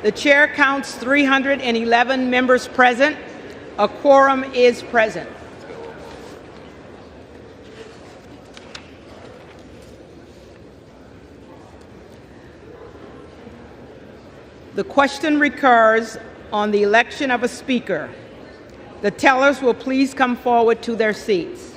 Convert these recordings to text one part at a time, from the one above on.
The chair counts 311 members present. A quorum is present. The question recurs on the election of a speaker. The tellers will please come forward to their seats.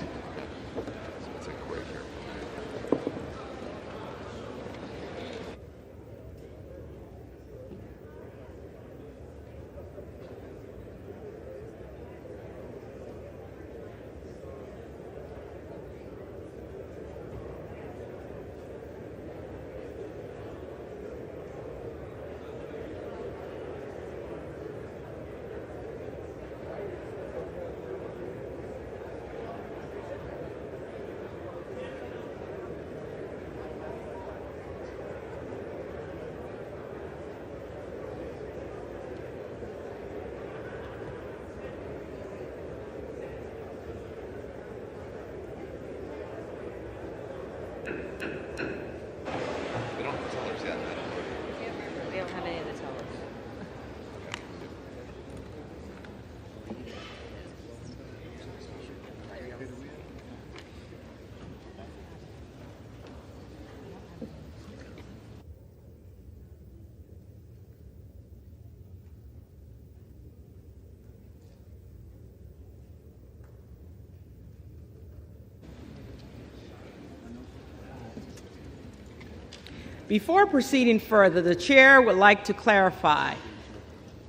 Before proceeding further, the chair would like to clarify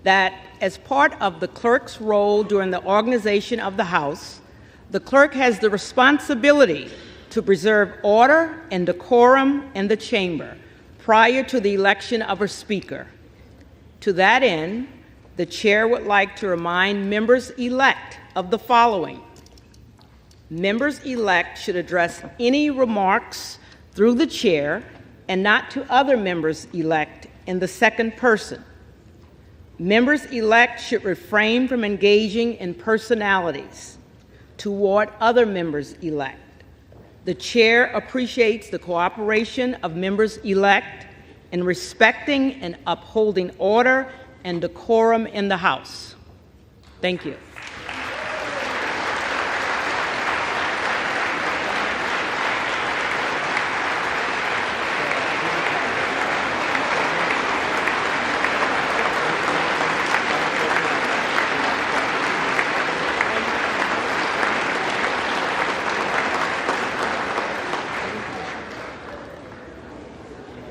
that as part of the clerk's role during the organization of the House, the clerk has the responsibility to preserve order and decorum in the chamber prior to the election of a speaker. To that end, the chair would like to remind members-elect of the following. Members-elect should address any remarks through the chair and not to other members-elect in the second person. Members-elect should refrain from engaging in personalities toward other members-elect. The chair appreciates the cooperation of members-elect in respecting and upholding order and decorum in the House. Thank you.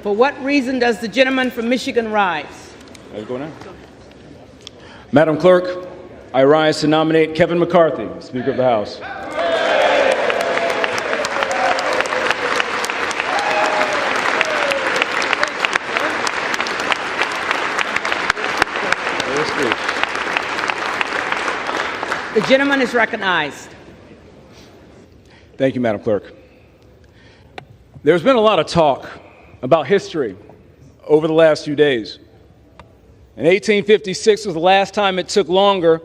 For what reason does the gentleman from Michigan rise? How's it going on? Madam Clerk, I rise to nominate Kevin McCarthy, Speaker of the House. The gentleman is recognized. Thank you, Madam Clerk. There's been a lot of talk about history over the last few days. And 1856 was the last time it took longer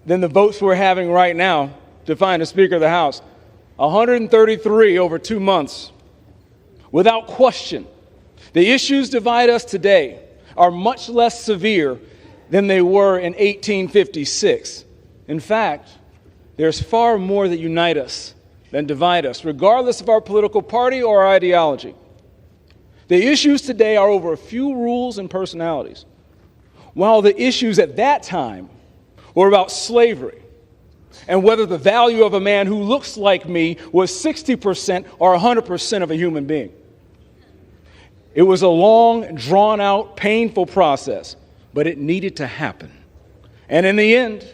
than the votes we're having right now to find a Speaker of the House. 133 over 2 months. Without question, the issues divide us today are much less severe than they were in 1856. In fact, there's far more that unite us than divide us, regardless of our political party or our ideology. The issues today are over a few rules and personalities, while the issues at that time were about slavery and whether the value of a man who looks like me was 60% or 100% of a human being. It was a long, drawn-out, painful process, but it needed to happen. And in the end,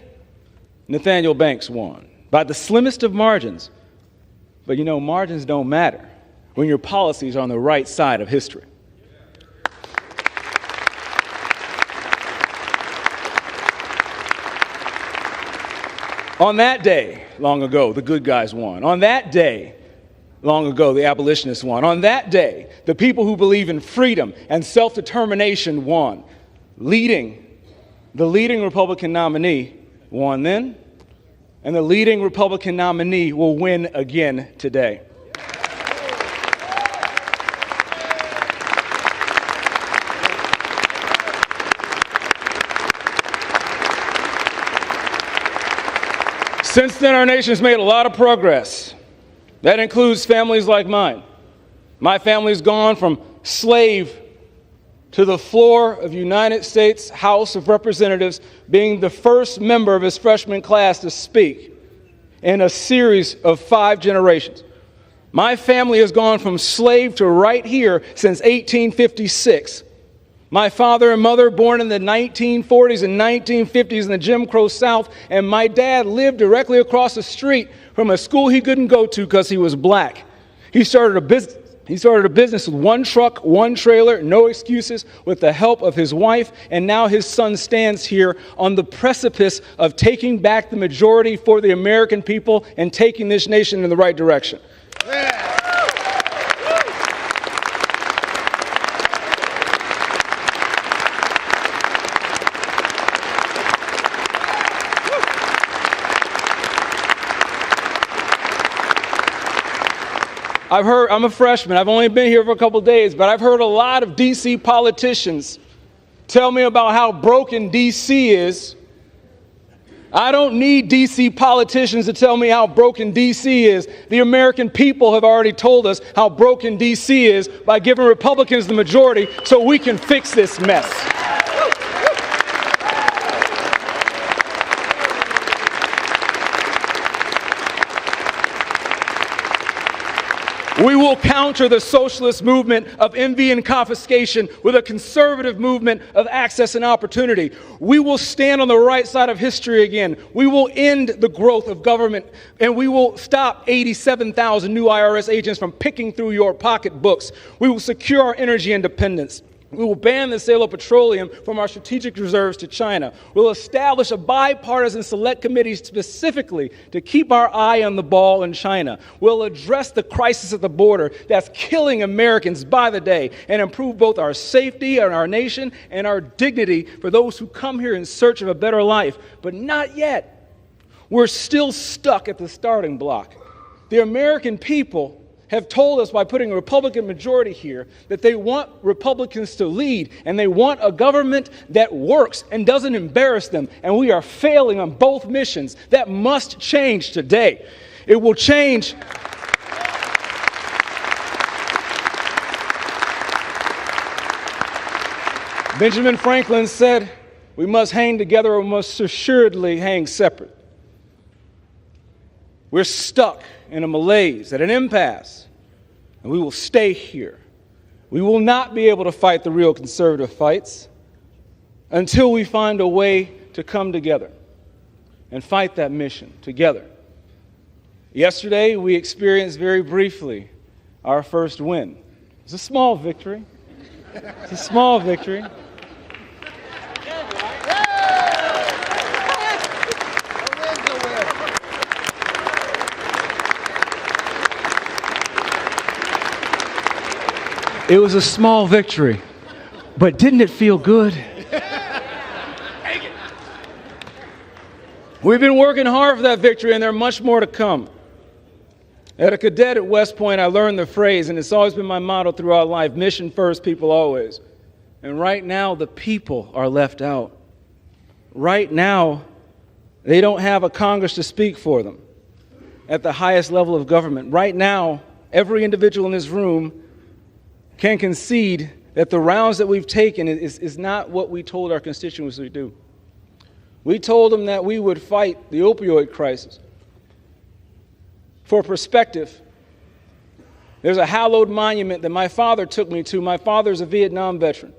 Nathaniel Banks won by the slimmest of margins. But you know, margins don't matter when your policies are on the right side of history. On that day, long ago, the good guys won. On that day, long ago, the abolitionists won. On that day, the people who believe in freedom and self-determination won. The leading Republican nominee won then, and the leading Republican nominee will win again today. Since then, our nation's made a lot of progress. That includes families like mine. My family's gone from slave to the floor of United States House of Representatives, being the first member of his freshman class to speak in a series of 5 generations. My family has gone from slave to right here since 1856. My father and mother born in the 1940s and 1950s in the Jim Crow South, and my dad lived directly across the street from a school he couldn't go to because he was black. He started a business with 1 truck, 1 trailer, no excuses, with the help of his wife, and now his son stands here on the precipice of taking back the majority for the American people and taking this nation in the right direction. Yeah. I'm a freshman. I've only been here for a couple days, but I've heard a lot of D.C. politicians tell me about how broken D.C. is. I don't need D.C. politicians to tell me how broken D.C. is. The American people have already told us how broken D.C. is by giving Republicans the majority so we can fix this mess. We will counter the socialist movement of envy and confiscation with a conservative movement of access and opportunity. We will stand on the right side of history again. We will end the growth of government, and we will stop 87,000 new IRS agents from picking through your pocketbooks. We will secure our energy independence. We will ban the sale of petroleum from our strategic reserves to China. We'll establish a bipartisan select committee specifically to keep our eye on the ball in China. We'll address the crisis at the border that's killing Americans by the day and improve both our safety and our nation and our dignity for those who come here in search of a better life. But not yet. We're still stuck at the starting block. The American people have told us by putting a Republican majority here that they want Republicans to lead, and they want a government that works and doesn't embarrass them, and we are failing on both missions. That must change today. It will change. Benjamin Franklin said, "We must hang together or we must assuredly hang separate." We're stuck in a malaise, at an impasse, and we will stay here. We will not be able to fight the real conservative fights until we find a way to come together and fight that mission together. Yesterday, we experienced very briefly our first win. It's a small victory. It's a small victory. It was a small victory, but didn't it feel good? We've been working hard for that victory, and there's much more to come. As a cadet at West Point, I learned the phrase, and it's always been my motto throughout life: mission first, people always. And right now, the people are left out. Right now, they don't have a Congress to speak for them at the highest level of government. Right now, every individual in this room can concede that the rounds that we've taken is not what we told our constituents we'd do. We told them that we would fight the opioid crisis. For perspective, there's a hallowed monument that my father took me to. My father's a Vietnam veteran.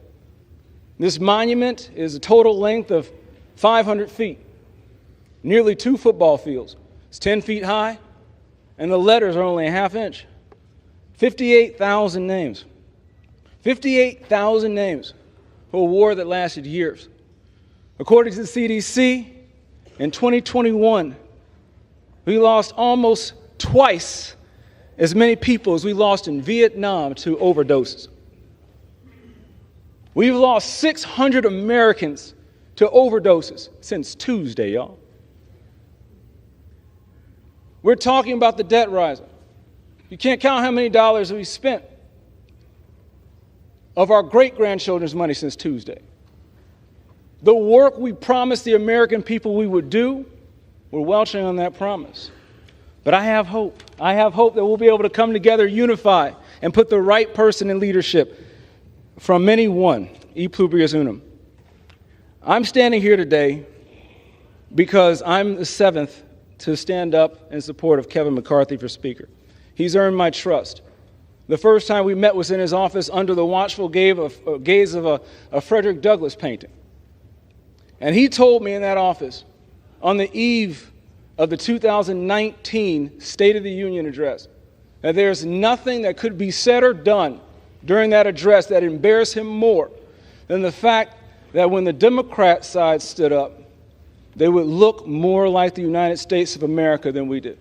This monument is a total length of 500 feet, nearly 2 football fields. It's 10 feet high, and the letters are only a ½ inch. 58,000 names. 58,000 names for a war that lasted years. According to the CDC, in 2021, we lost almost twice as many people as we lost in Vietnam to overdoses. We've lost 600 Americans to overdoses since Tuesday, y'all. We're talking about the debt rising. You can't count how many dollars we spent of our great-grandchildren's money since Tuesday. The work we promised the American people we would do We're welching on that promise. But I have hope. I have hope that we'll be able to come together, unify, and put the right person in leadership. From many one, e pluribus unum. I'm standing here today because I'm the seventh to stand up in support of Kevin McCarthy for Speaker. He's earned my trust. The first time we met was in his office under the watchful gaze of a Frederick Douglass painting. And he told me in that office, on the eve of the 2019 State of the Union address, that there's nothing that could be said or done during that address that embarrassed him more than the fact that when the Democrat side stood up, they would look more like the United States of America than we did.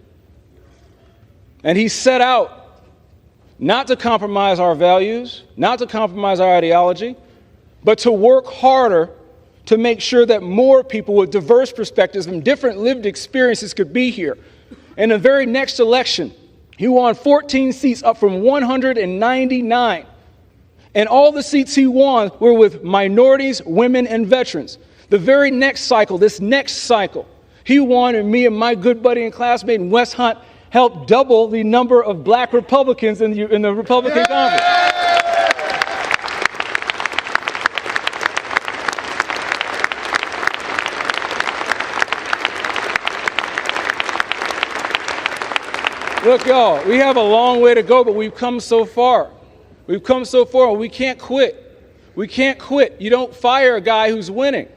And he set out not to compromise our values, not to compromise our ideology, but to work harder to make sure that more people with diverse perspectives and different lived experiences could be here. In the very next election, he won 14 seats up from 199. And all the seats he won were with minorities, women, and veterans. The very next cycle, this next cycle, he won, and me and my good buddy and classmate in West Hunt helped double the number of black Republicans in the Republican Conference. Look, y'all, we have a long way to go, but we've come so far. We've come so far, and we can't quit. We can't quit. You don't fire a guy who's winning.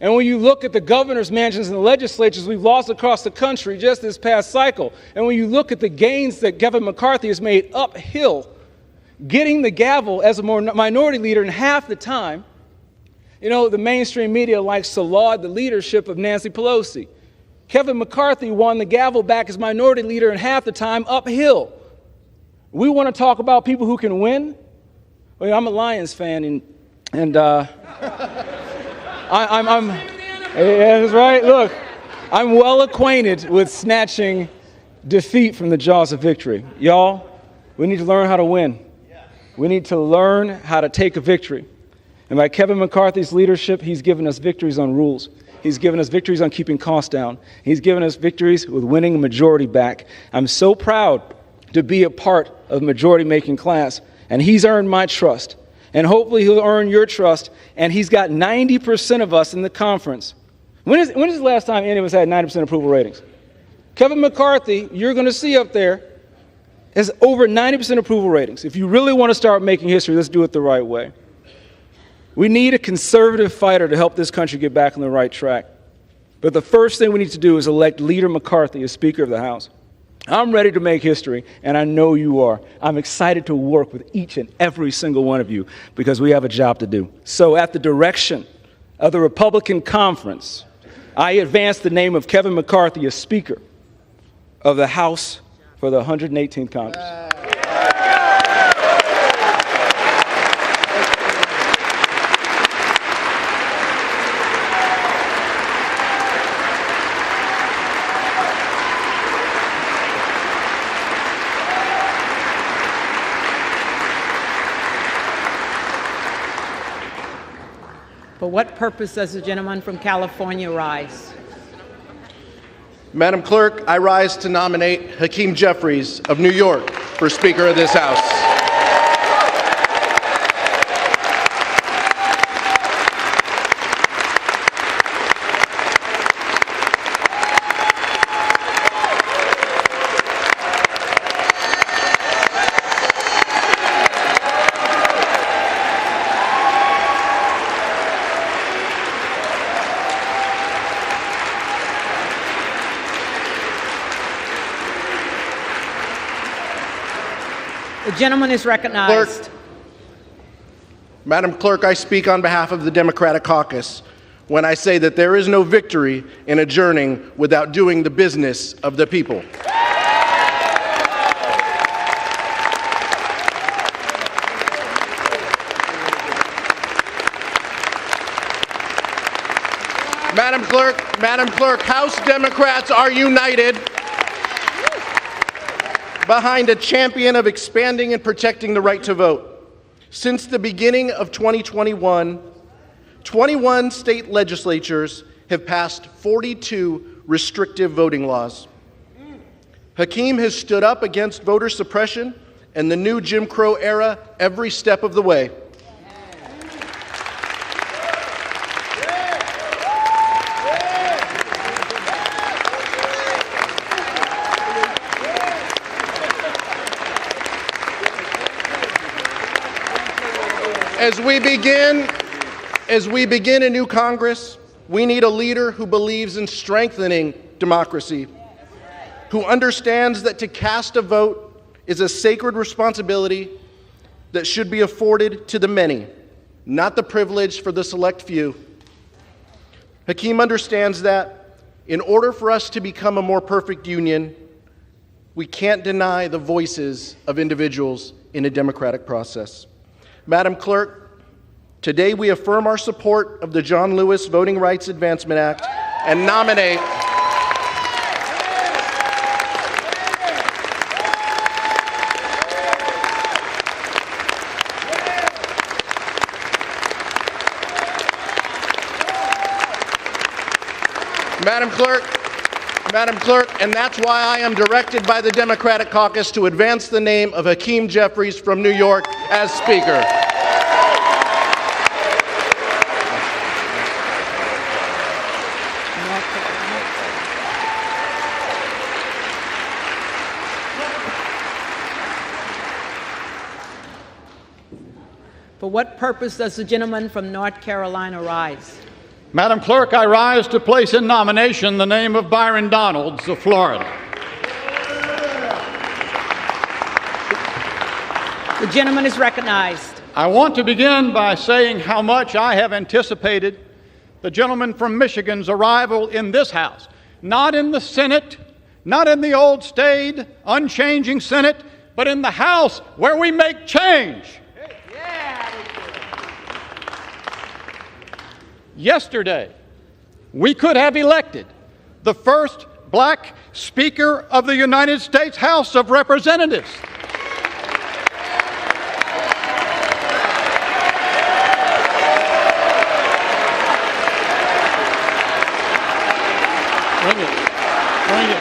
And when you look at the governor's mansions and the legislatures we've lost across the country just this past cycle, and when you look at the gains that Kevin McCarthy has made uphill, getting the gavel as a minority leader in half the time, you know, the mainstream media likes to laud the leadership of Nancy Pelosi. Kevin McCarthy won the gavel back as minority leader in half the time uphill. We want to talk about people who can win. Well, I'm a Lions fan, and I'm yeah, that's right. Look, I'm well acquainted with snatching defeat from the jaws of victory. Y'all, we need to learn how to win. We need to learn how to take a victory. And by Kevin McCarthy's leadership, he's given us victories on rules. He's given us victories on keeping costs down. He's given us victories with winning a majority back. I'm so proud to be a part of majority-making class, and he's earned my trust. And hopefully he'll earn your trust, and he's got 90% of us in the conference. When is the last time any of us had 90% approval ratings? Kevin McCarthy, you're going to see up there, has over 90% approval ratings. If you really want to start making history, let's do it the right way. We need a conservative fighter to help this country get back on the right track. But the first thing we need to do is elect Leader McCarthy as Speaker of the House. I'm ready to make history, and I know you are. I'm excited to work with each and every single one of you because we have a job to do. So at the direction of the Republican Conference, I advance the name of Kevin McCarthy as Speaker of the House for the 118th Congress. For what purpose does the gentleman from California rise? Madam Clerk, I rise to nominate Hakeem Jeffries of New York for Speaker of this House. The gentleman is recognized. Clerk, Madam Clerk, I speak on behalf of the Democratic Caucus when I say that there is no victory in adjourning without doing the business of the people. Madam Clerk, House Democrats are united behind a champion of expanding and protecting the right to vote. Since the beginning of 2021, 21 state legislatures have passed 42 restrictive voting laws. Hakeem has stood up against voter suppression and the new Jim Crow era every step of the way. As we begin a new Congress, we need a leader who believes in strengthening democracy, who understands that to cast a vote is a sacred responsibility that should be afforded to the many, not the privilege for the select few. Hakeem understands that in order for us to become a more perfect union, we can't deny the voices of individuals in a democratic process. Madam Clerk, today we affirm our support of the John Lewis Voting Rights Advancement Act and nominate Madam Clerk, and that's why I am directed by the Democratic Caucus to advance the name of Hakeem Jeffries from New York as Speaker. For what purpose does the gentleman from North Carolina rise? Madam Clerk, I rise to place in nomination the name of Byron Donalds of Florida. The gentleman is recognized. I want to begin by saying how much I have anticipated the gentleman from Michigan's arrival in this House, not in the Senate, not in the old staid, unchanging Senate, but in the House where we make change. Yesterday, we could have elected the first black Speaker of the United States House of Representatives. Bring it.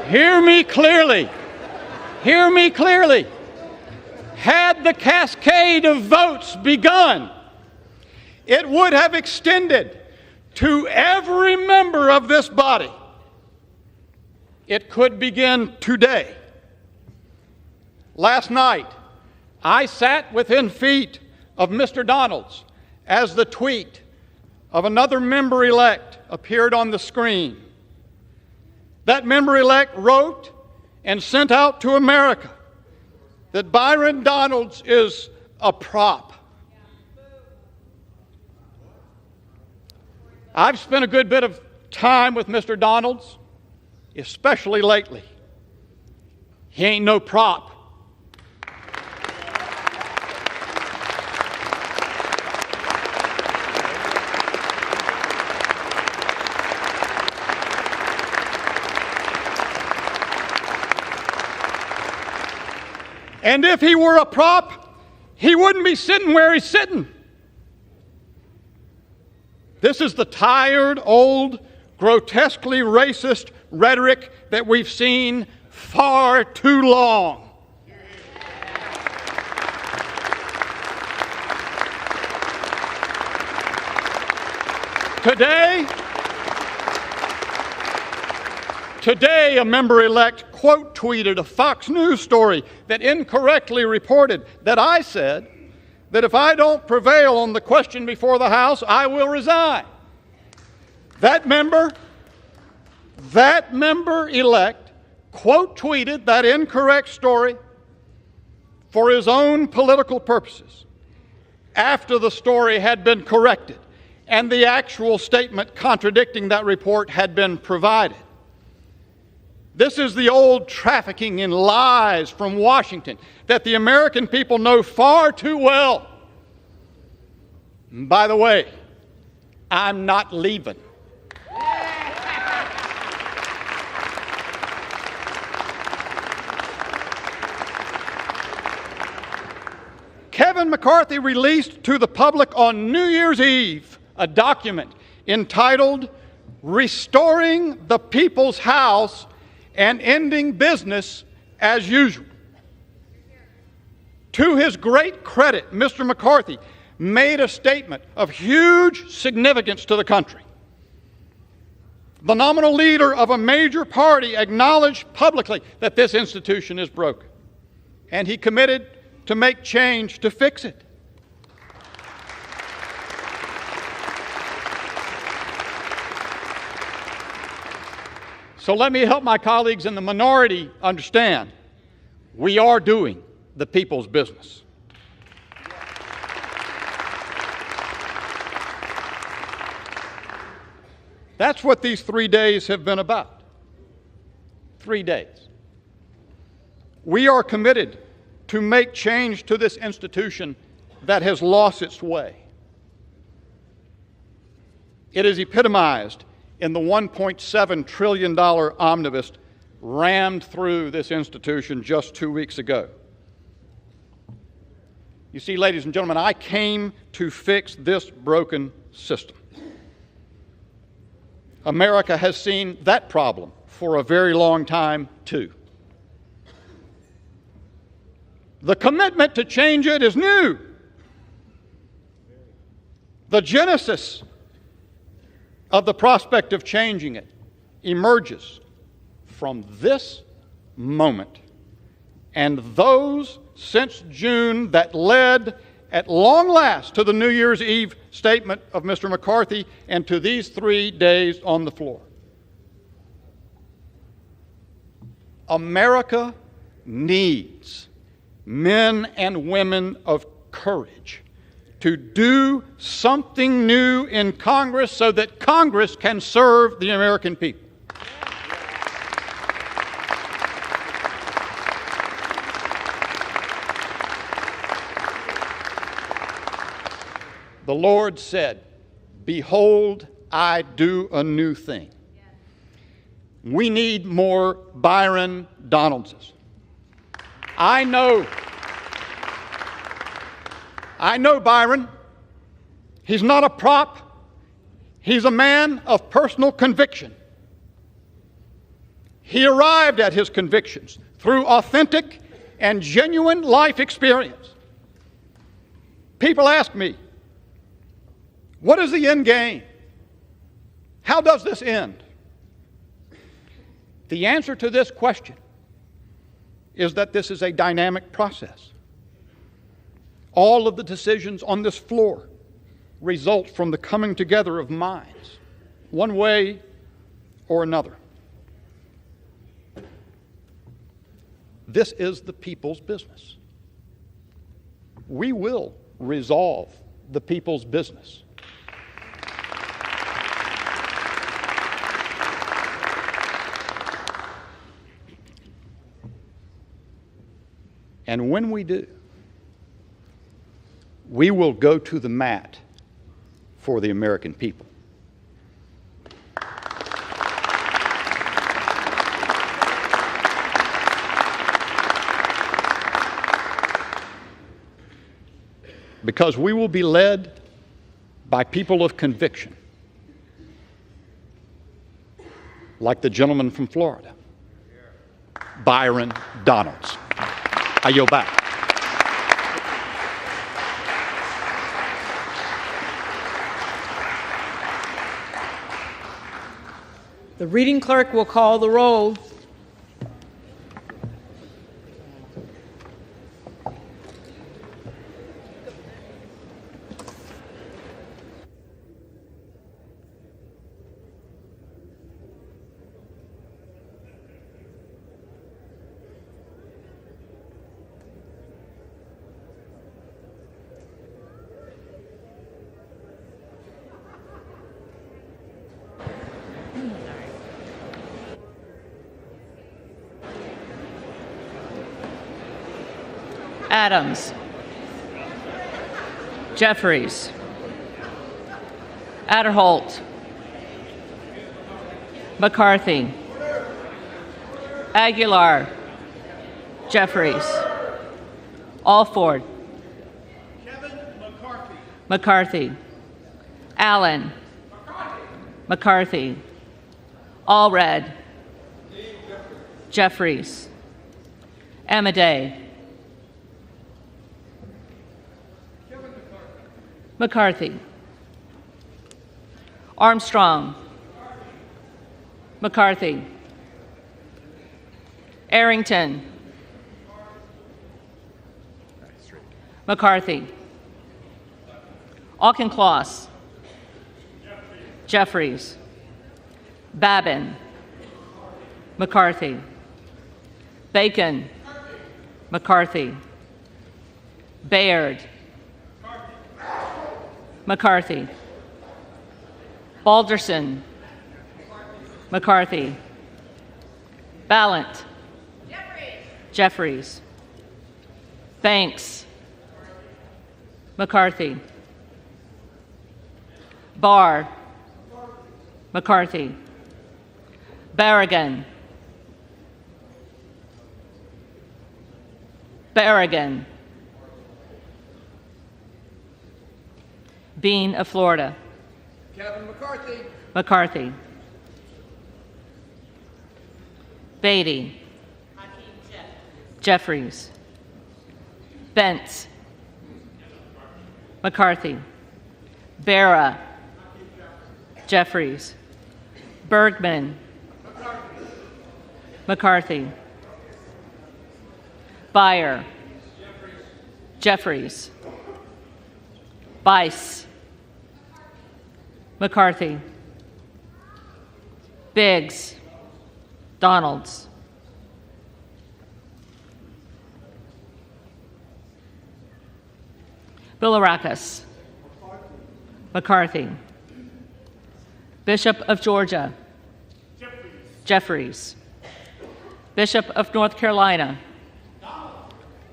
Hear me clearly. Hear me clearly. Had the cascade of votes begun, it would have extended to every member of this body. It could begin today. Last night, I sat within feet of Mr. Donalds as the tweet of another member-elect appeared on the screen. That member-elect wrote and sent out to America that Byron Donalds is a prop. I've spent a good bit of time with Mr. Donalds, especially lately. He ain't no prop. And if he were a prop, he wouldn't be sitting where he's sitting. This is the tired, old, grotesquely racist rhetoric that we've seen far too long. Today, a member-elect quote-tweeted a Fox News story that incorrectly reported that I said that if I don't prevail on the question before the House, I will resign. That member-elect quote-tweeted that incorrect story for his own political purposes after the story had been corrected and the actual statement contradicting that report had been provided. This is the old trafficking in lies from Washington that the American people know far too well. And by the way, I'm not leaving. Chairman McCarthy released to the public on New Year's Eve a document entitled Restoring the People's House and Ending Business as Usual. To his great credit, Mr. McCarthy made a statement of huge significance to the country. The nominal leader of a major party acknowledged publicly that this institution is broken, and he committed to make change to fix it. So let me help my colleagues in the minority understand we are doing the people's business. That's what these 3 days have been about. 3 days. We are committed to make change to this institution that has lost its way. It is epitomized in the $1.7 trillion omnibus rammed through this institution just 2 weeks ago. You see, ladies and gentlemen, I came to fix this broken system. America has seen that problem for a very long time, too. The commitment to change it is new. The genesis of the prospect of changing it emerges from this moment and those since June that led at long last to the New Year's Eve statement of Mr. McCarthy and to these 3 days on the floor. America needs men and women of courage to do something new in Congress so that Congress can serve the American people. The Lord said, "Behold, I do a new thing." We need more Byron Donaldses. I know Byron. He's not a prop. He's a man of personal conviction. He arrived at his convictions through authentic and genuine life experience. People ask me, what is the end game? How does this end? The answer to this question is that this is a dynamic process. All of the decisions on this floor result from the coming together of minds, one way or another. This is the people's business. We will resolve the people's business. And when we do, we will go to the mat for the American people. Because we will be led by people of conviction, like the gentleman from Florida, Byron Donalds. I yield back. The reading clerk will call the roll. Adams, Jeffries, Adderholt, McCarthy, Aguilar, Jeffries, Alford, McCarthy. Allen. McCarthy. Allred. Jeffries. Amaday. McCarthy. Armstrong. McCarthy. Arrington. McCarthy. Auchincloss. Jeffries. Babin. McCarthy. Bacon. McCarthy. Baird. McCarthy. Balderson. McCarthy. Ballant. Jeffries. Banks. McCarthy. Barr. McCarthy. Barragan. Barragan. Bean of Florida. Kevin McCarthy. McCarthy. Beatty. Jeffries. Bentz. McCarthy. Barra. Jeffries. Bergman. McCarthy. Beyer. Jeffries. Bice. McCarthy. Biggs. Donalds. Bilirakis. McCarthy. Bishop of Georgia. Jeffries. Bishop of North Carolina.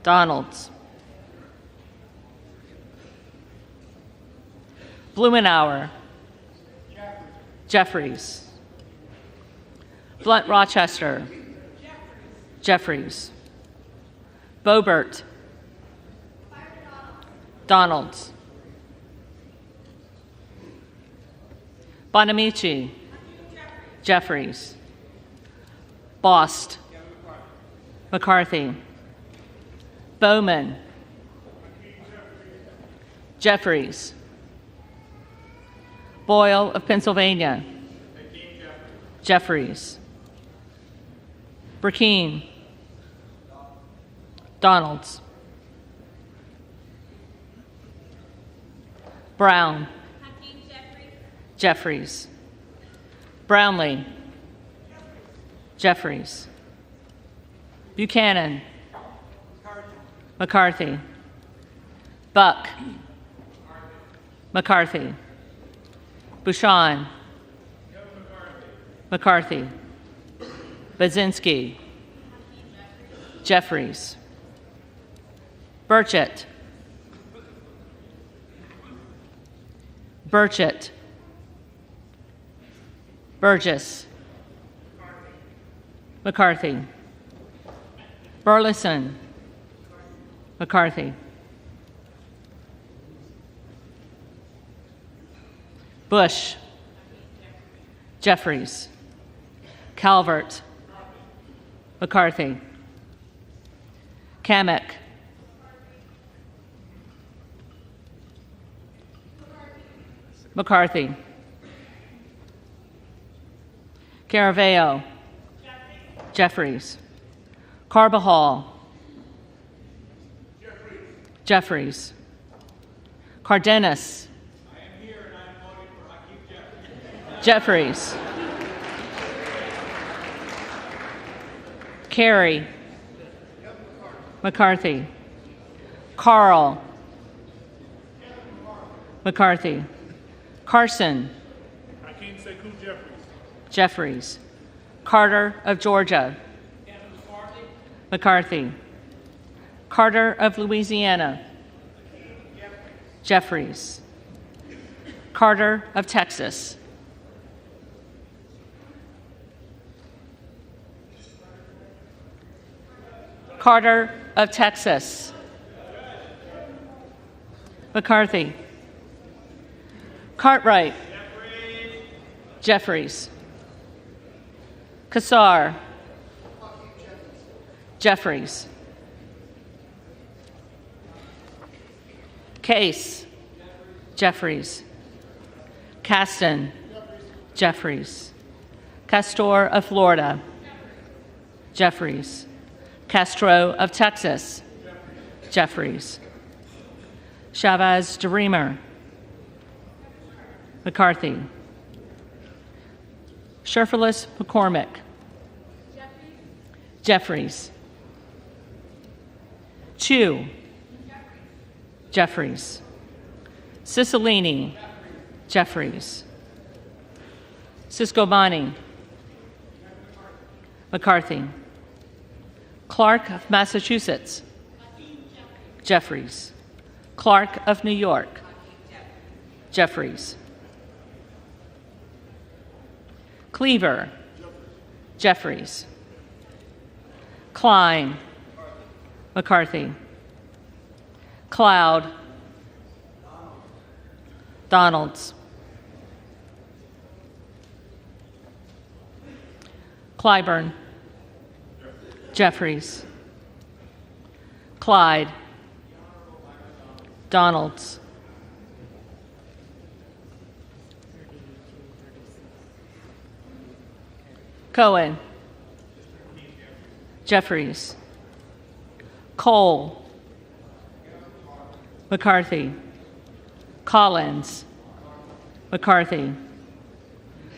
Donalds. Blumenauer. Jeffries. Blunt Rochester. Jeffries. Boebert. Donalds. Bonamici. Jeffries. Bost. McCarthy. Bowman. Jeffries. Boyle of Pennsylvania. Jeffries. Burkeen. Donalds. Brown. Jeffries. Brownlee. Jeffries. Buchanan. McCarthy. Buck. McCarthy. Bouchon. McCarthy. Baczynski. Jeffries. Burchett. Burchett. Burgess. McCarthy. Burleson. McCarthy. Bush. Jeffries. Calvert. McCarthy. Kamek. McCarthy. Caraveo. Jeffries. Carbajal. Jeffries. Cardenas. I am here and I am voting for Hakeem Jeffries. Carey. McCarthy. Carl. McCarthy. Carson. Hakeem Sekou Jeffries. Jeffries. Carter of Georgia. McCarthy. Carter of Louisiana. Jeffries. Carter of Texas. Carter of Texas. McCarthy. Cartwright. Jeffries. Kassar. Jeffries. Case. Jeffries. Caston. Jeffries. Castor of Florida. Jeffries. Castro of Texas. Jeffries. Chavez DeReamer. McCarthy. Sherfilis McCormick. Jeffries. Chu. Jeffries. Cicilline. Jeffries. Ciscobani. McCarthy. Clark of Massachusetts. Jeffries. Clark of New York. Jeffries. Cleaver. Jeffries. Klein. McCarthy. Cloud. Donalds. Clyburn. Jeffries. Clyde. Donalds. Cohen. Jeffries. Cole. McCarthy. Collins. McCarthy.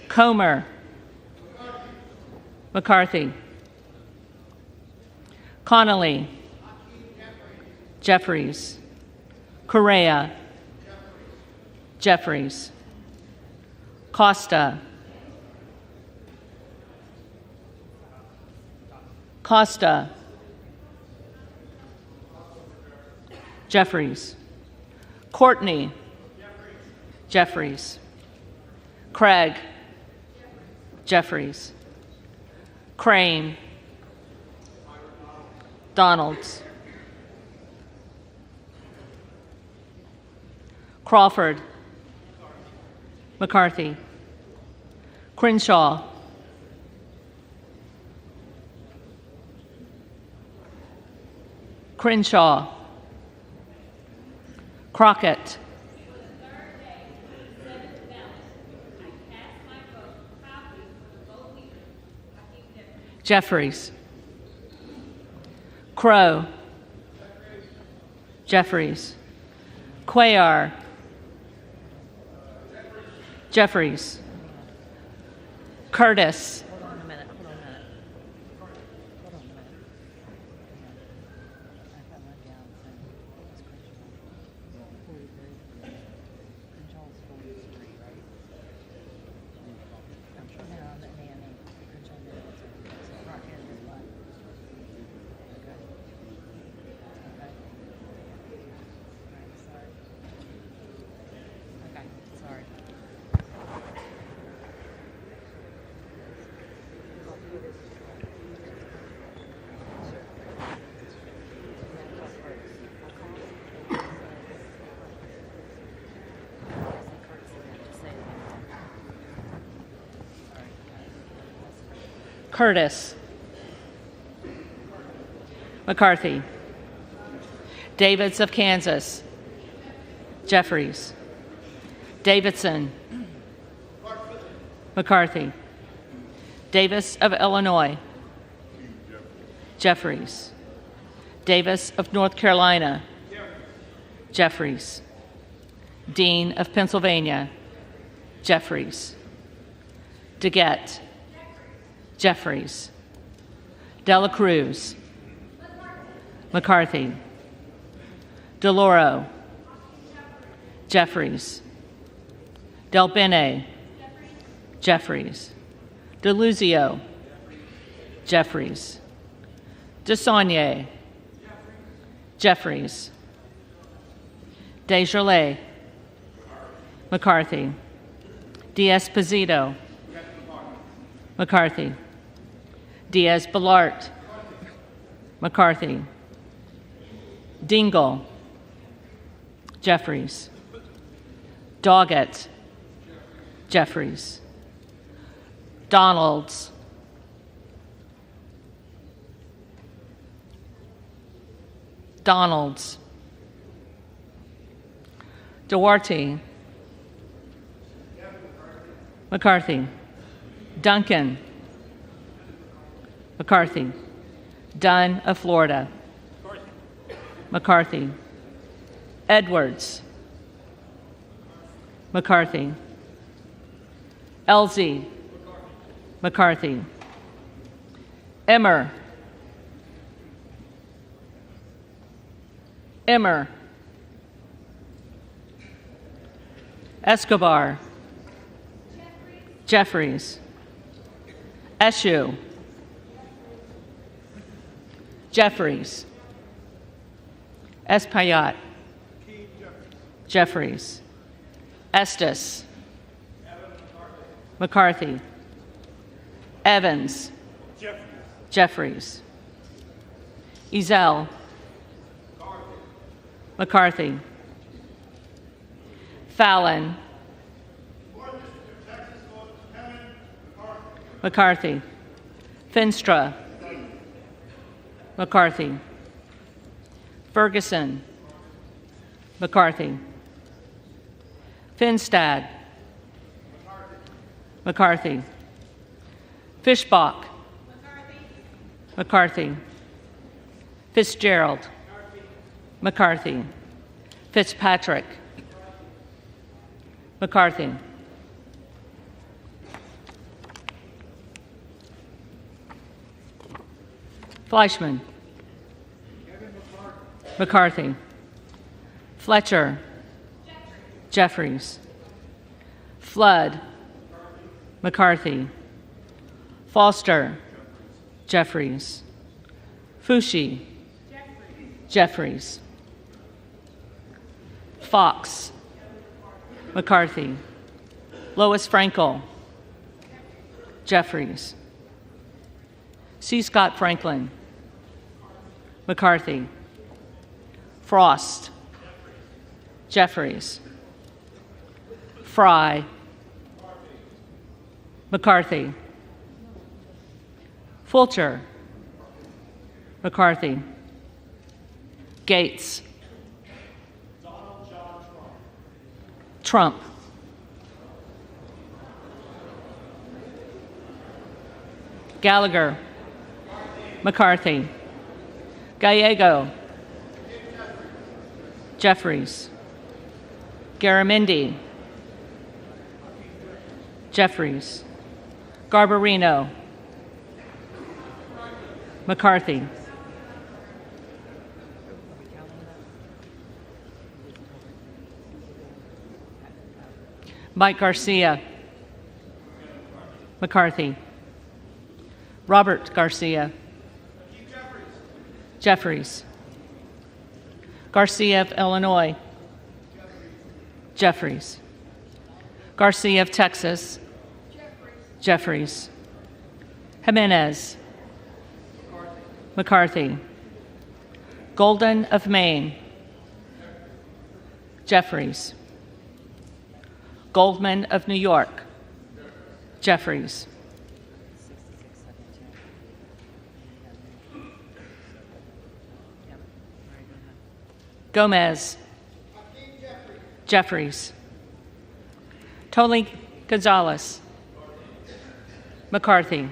Comer. McCarthy. Connolly. Jeffries. Correa. Jeffries. Costa. Costa. Jeffries. Courtney. Jeffries. Craig. Jeffries. Crane. Donalds. Crawford. McCarthy. Crenshaw. Crenshaw. Crockett. Jeffries. Crow. Jeffries. Cuellar. Jeffries. Curtis. Curtis. McCarthy. Davids of Kansas. Jeffries. Davidson. McCarthy. Davis of Illinois. Jeffries. Davis of North Carolina. Jeffries. Dean of Pennsylvania. Jeffries. DeGette. Jeffries. Dela Cruz. McCarthy. DeLauro. Jeffries. Del Bene. Jeffries. DeLuzio. Jeffries. DeSaulnier. Jeffries. Desjardins. McCarthy. D'Esposito. McCarthy. Diaz-Balart. McCarthy. Dingle. Jeffries. Doggett. Jeffries. Donalds. Donalds. Duarte. McCarthy. Duncan. McCarthy. Dunn of Florida. McCarthy. Edwards. McCarthy. Elsie. McCarthy. Emmer. Emmer. Escobar. Jeffries. Eshue. Jeffries. Espaillat. Jeffries. Estes. McCarthy. Evans. Jeffries. Ezell. McCarthy. Fallon. McCarthy. Finstra. McCarthy. Ferguson. McCarthy. Finstad. McCarthy. Fishbach. McCarthy. Fitzgerald. McCarthy. Fitzpatrick. McCarthy. Fleischman. McCarthy. Fletcher. Jeffries. Flood. McCarthy. Foster. Jeffries. Fushi. Jeffries. Fox. McCarthy. Lois Frankel. Jeffries. C. Scott Franklin. McCarthy. Frost. Jeffries. Fry. McCarthy. Fulcher. McCarthy. Gates. Trump. Gallagher. McCarthy. Gallego. Jeffries. Garamendi. Jeffries. Garbarino. McCarthy. Mike Garcia. McCarthy. Robert Garcia. Jeffries. Garcia of Illinois. Jeffries. Garcia of Texas. Jeffries. Jimenez. McCarthy. Golden of Maine. Jeffries. Goldman of New York. Jeffries. Gomez. Jeffries. Tony Gonzalez. McCarthy.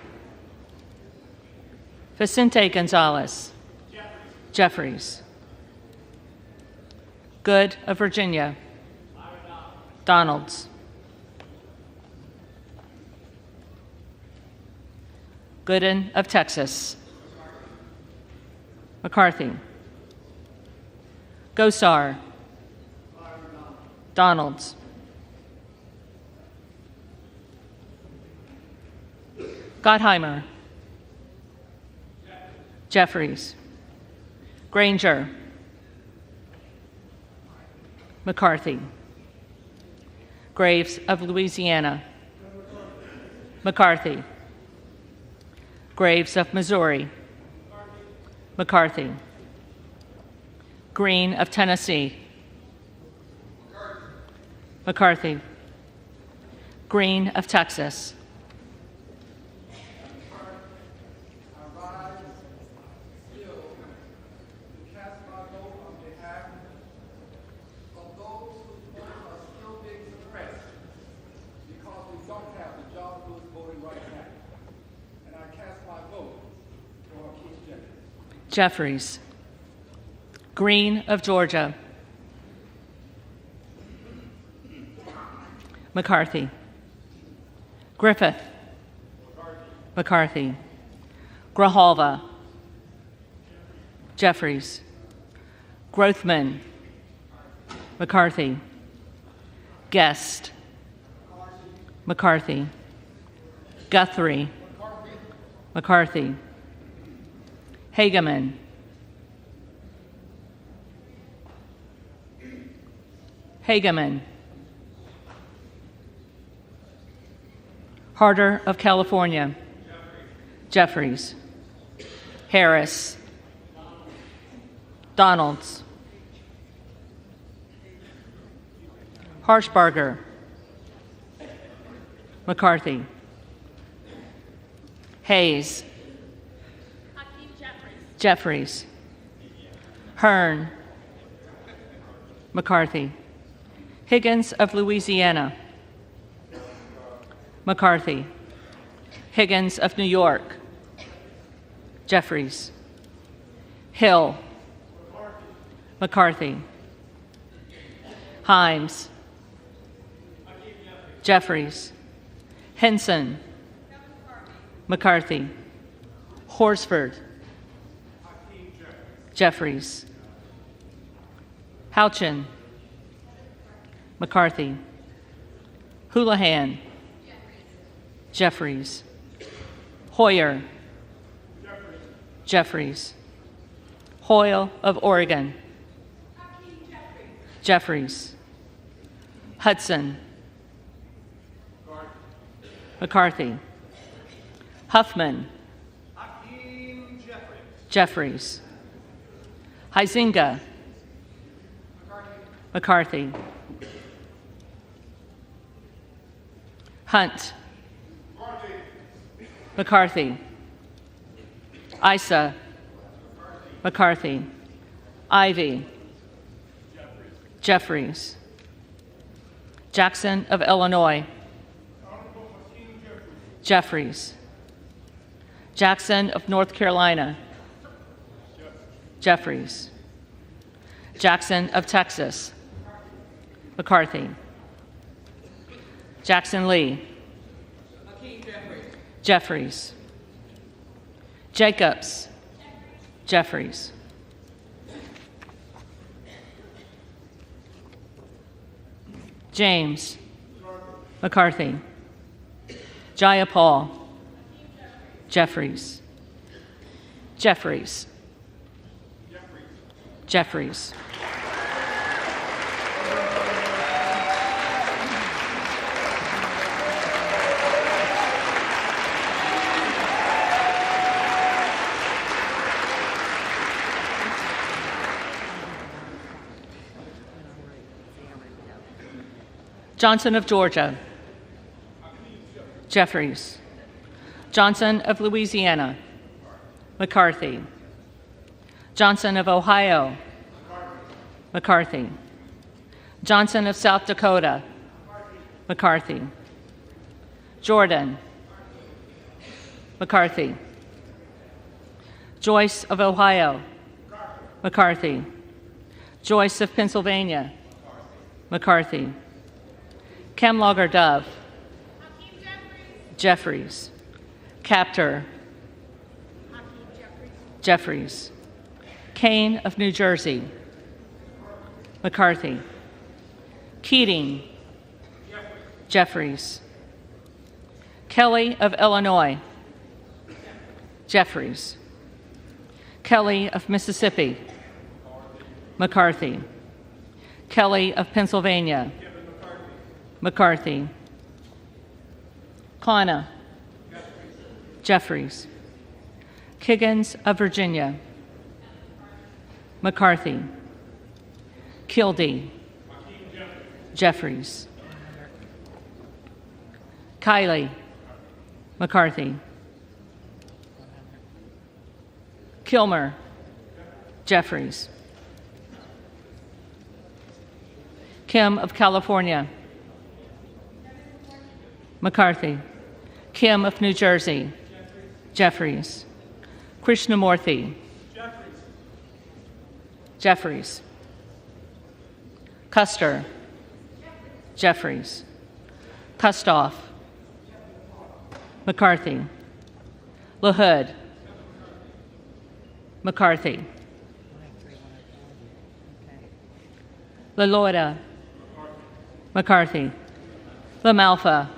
Vicente Gonzalez. Jeffries. Good of Virginia. Donalds. Gooden of Texas. McCarthy. Gosar. Donalds. Gottheimer. Jeffries. Granger. McCarthy. Graves of Louisiana. McCarthy. Graves of Missouri. McCarthy. Green of Tennessee. McCarthy. Green of Texas. Jeffries. Green of Georgia. McCarthy. Griffith. McCarthy. Grijalva. Jeffries. Grothman. McCarthy. Guest. McCarthy. Guthrie. McCarthy. Hageman. Hageman. Harder of California. Jeffries. Harris. Donalds. Harshbarger. McCarthy. Hayes. Jeffries. Hearn. McCarthy. Higgins of Louisiana. McCarthy. Higgins of New York. Jeffries. Hill. McCarthy. Himes. Jeffries. Henson. McCarthy. Horsford. Jeffries. Houchin. McCarthy. Houlihan. Jeffries. Hoyer. Jeffries. Hoyle of Oregon. Jeffries. Hudson. McCarthy. Huffman. Jeffries. Huizinga. McCarthy. Hunt. McCarthy. Issa. McCarthy. Ivy. Jeffries. Jackson of Illinois. Jeffries. Jackson of North Carolina. Jeffries. Jackson of Texas. McCarthy. Jackson Lee. Jeffries. Jacobs. Jeffries. James. McCarthy. Jayapal. Jeffries. Jeffries. Jeffries. Johnson of Georgia. Jeffries. Johnson of Louisiana. McCarthy. Johnson of Ohio. McCarthy. Johnson of South Dakota. McCarthy. Jordan. McCarthy. Joyce of Ohio. McCarthy. Joyce of Pennsylvania. McCarthy. Camlogger Dove. Jeffries. Captor. Jeffries. Kane of New Jersey. McCarthy. Keating. Jeffries. Kelly of Illinois. Jeffries. Kelly of Mississippi. McCarthy. Kelly of Pennsylvania. McCarthy. Klana. Jeffries. Kiggins of Virginia. McCarthy. Kildee. Jeffries. Kiley, McCarthy. Kilmer, Jeffries. Kim of California, McCarthy. Kim of New Jersey, Jeffries. Krishnamurthy, Jeffries. Custer, Jeffries. Kustoff, McCarthy. LaHood, McCarthy. LaLorda, McCarthy. LaMalfa,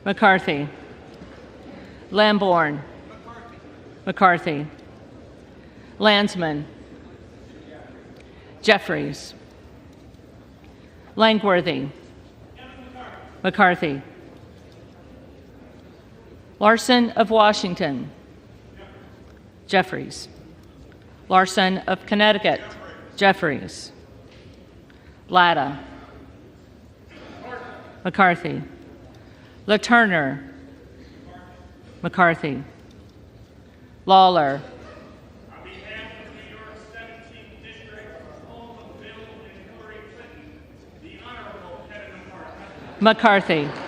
McCarthy. Lamborn, McCarthy. Landsman, Jeffries. Langworthy, McCarthy. Larson of Washington, Jeffries. Larson of Connecticut, Jeffries. Latta, McCarthy. LaTurner, McCarthy. Lawler, On behalf of New York's 17th District, home of Bill and Hillary Clinton, the Honorable Kevin McCarthy. McCarthy.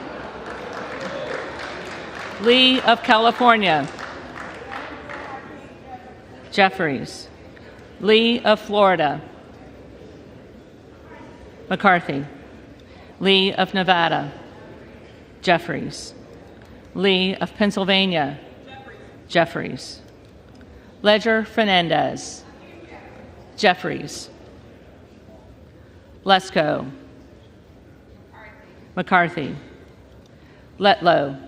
Lee of California, Jeffries. Lee of Florida, McCarthy. Lee of Nevada, Jeffries. Lee of Pennsylvania, Jeffries. Ledger Fernandez, Jeffries. Lesko, McCarthy. Letlow,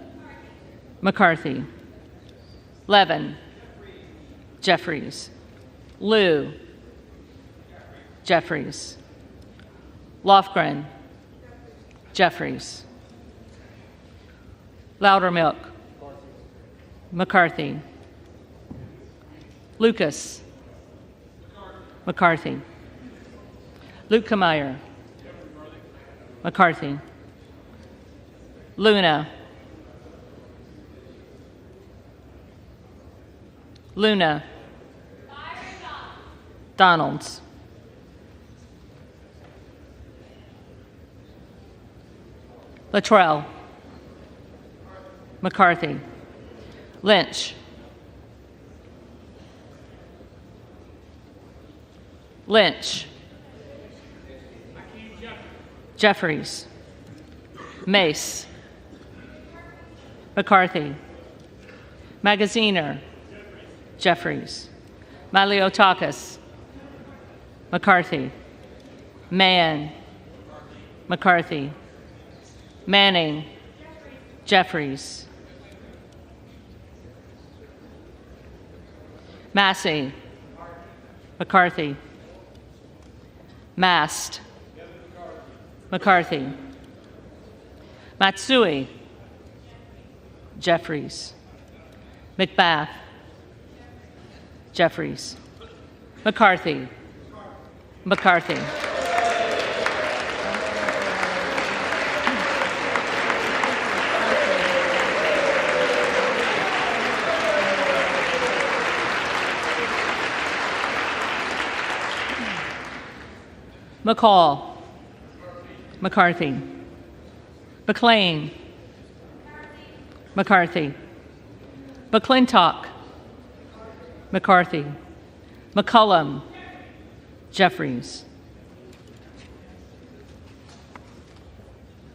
McCarthy. Levin, Jeffries. Liu, Jeffries. Lofgren, Jeffries. Loudermilk, McCarthy. Lucas, McCarthy. Lukemeyer, McCarthy. Luna, Donalds. Luttrell, McCarthy. Lynch, Jeffries. Mace, McCarthy. Magaziner, Jeffries. Maliotakis, McCarthy. Mann, McCarthy. Manning, Jeffries. Massey, McCarthy. Mast, McCarthy. Matsui, Jeffries. McBath, Jeffries. McCarthy, McCall, McCarthy. McLean, McCarthy. McClintock, McCarthy. McCullum, Jeffries.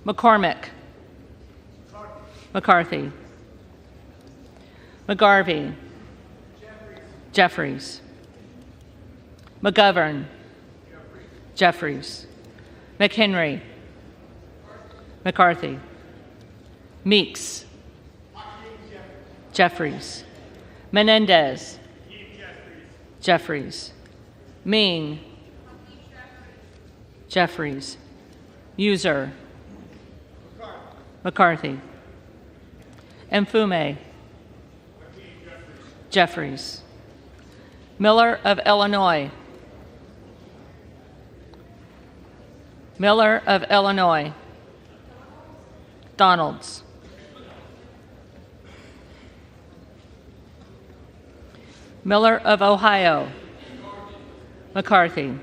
McCormick, McCarthy. McGarvey, Jeffries. McGovern, Jeffries. McHenry, McCarthy. Meeks, Jeffries. Menendez, Jeffries. Ming, Jeffries. User, McCarthy. Mfume, Jeffries. Miller of Illinois, Miller of Illinois. Donalds. Miller of Ohio. McCarthy.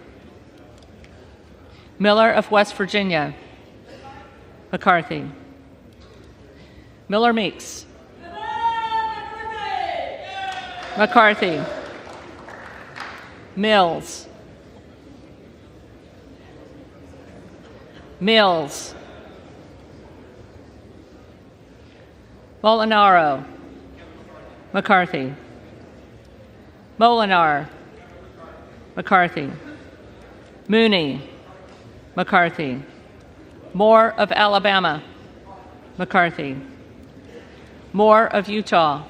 Miller of West Virginia. McCarthy. Miller Meeks. McCarthy. Mills. Mills. Molinaro. McCarthy. Molinar. McCarthy. Mooney. McCarthy. Moore of Alabama. McCarthy. Moore of Utah.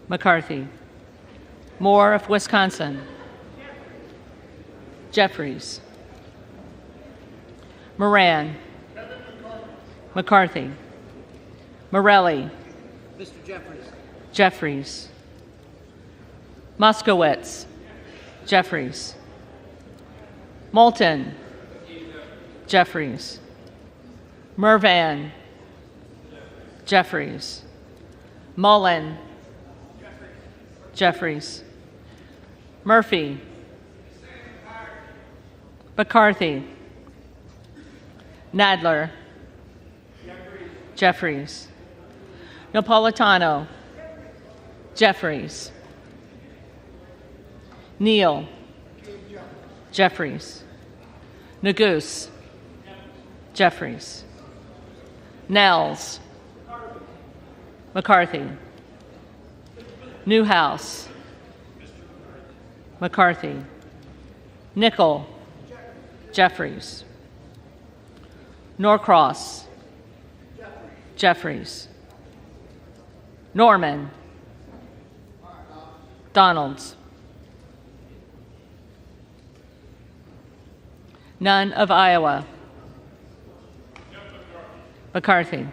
McCarthy. Moore of Wisconsin. Jeffries. Moran. McCarthy. Morelli. Mr. Jeffries. Jeffries. Moskowitz. Jeffries. Moulton. Jeffries. Mervan. Jeffries. Mullen. Jeffries. Murphy. McCarthy. Nadler. Jeffries. Napolitano. Jeffries. Neal. Jeffries. Nagoose. Jeffries. Nels. McCarthy. Newhouse. McCarthy. Nickel. Jeffries. Norcross. Jeffries. Norman. Donalds. None of Iowa. McCarthy.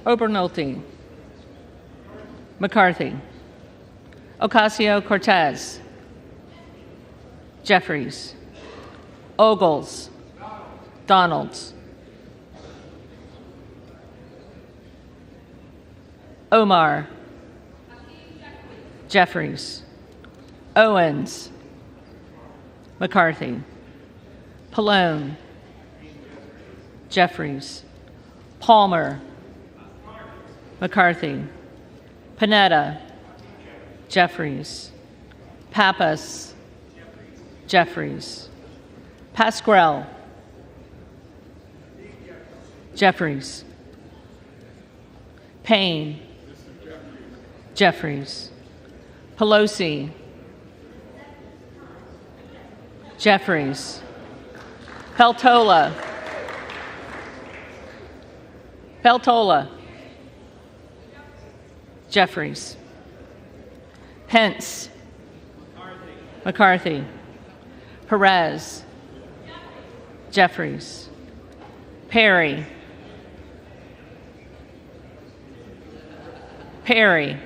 Obernolte. McCarthy. Ocasio-Cortez. Jeffries. Ogles. Donalds. Omar. Jeffries. Owens. McCarthy. Pallone. Jeffries. Palmer. McCarthy. Panetta. Jeffries. Pappas. Jeffries. Pasquarel. Jeffries. Payne. Jeffries. Pelosi. Jeffries. Peltola. Peltola. Jeffries. Pence. McCarthy. Perez. Jeffries. Perry. Perry.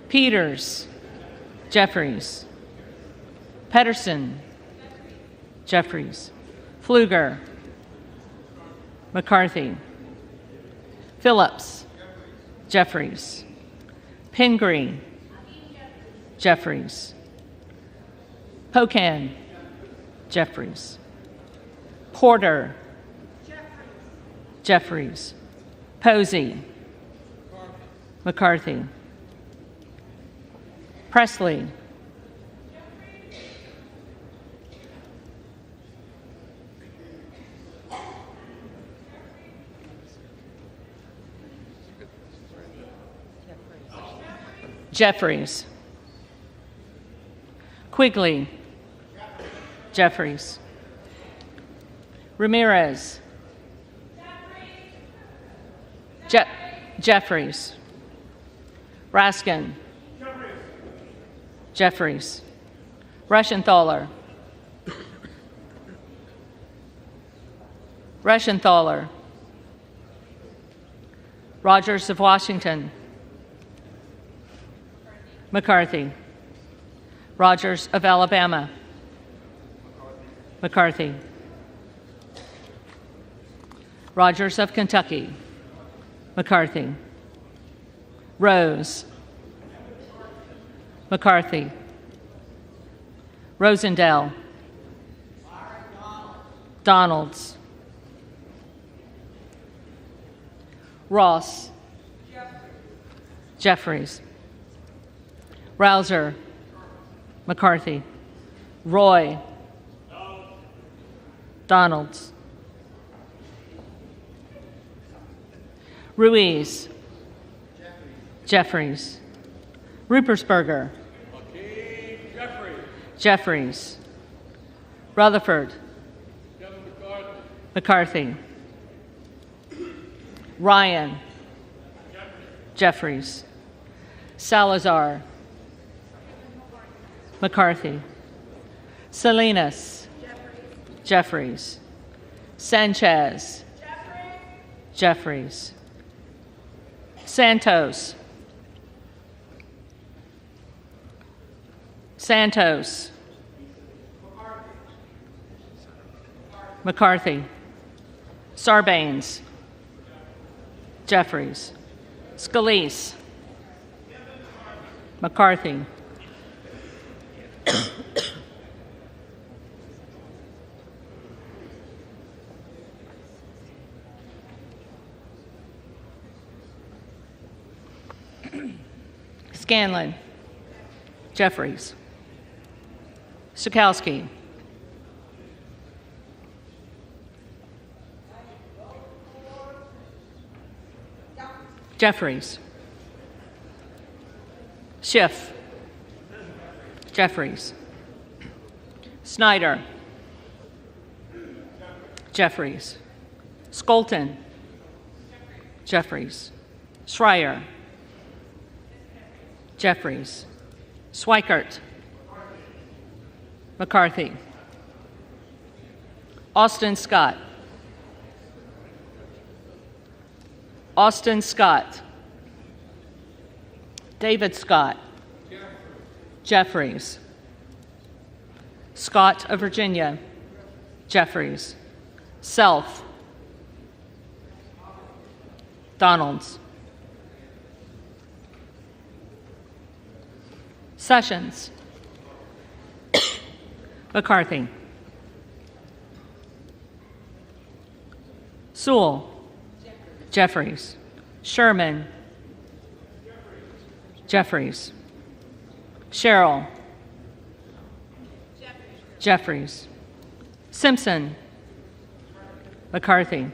Peters. Jeffries. Pedersen. Jeffries. Pfluger. McCarthy. Phillips. Jeffries. Pingree. Jeffries. Pocan. Jeffries. Porter. Jeffries. Posey. McCarthy. Presley. Jeffries. Quigley. Jeffries. Ramirez. Jeffries. Raskin. Jeffries. Reschenthaler. Reschenthaler. Rogers of Washington. McCarthy. Rogers of Alabama. McCarthy. Rogers of Kentucky. McCarthy. Rose. McCarthy. Rosendale. Donalds. Ross. Jeffries. Rouser. McCarthy. Roy. Donalds. Ruiz. Jeffries. Rupersberger. Hakeem. Jeffries. Jeffries. Rutherford. McCarthy. Ryan. Jeffries. Salazar. McCarthy. Salinas. Jeffries. Sanchez. Jeffries. Santos. Santos. McCarthy. Sarbanes. Jeffries. Scalise. McCarthy. Scanlon. Jeffries. Sukowski. Jeffries. Schiff. Jeffries. Snyder. Jeffries. Skolton. Jeffries. Schreier. Jeffries. Swikert. McCarthy. Austin Scott. Austin Scott. David Scott. Jeffries. Scott of Virginia. Jeffries. Self. Donalds. Sessions. McCarthy. Sewell. Jeffries. Sherman. Jeffries. Sherrill. Jeffries. Simpson. McCarthy.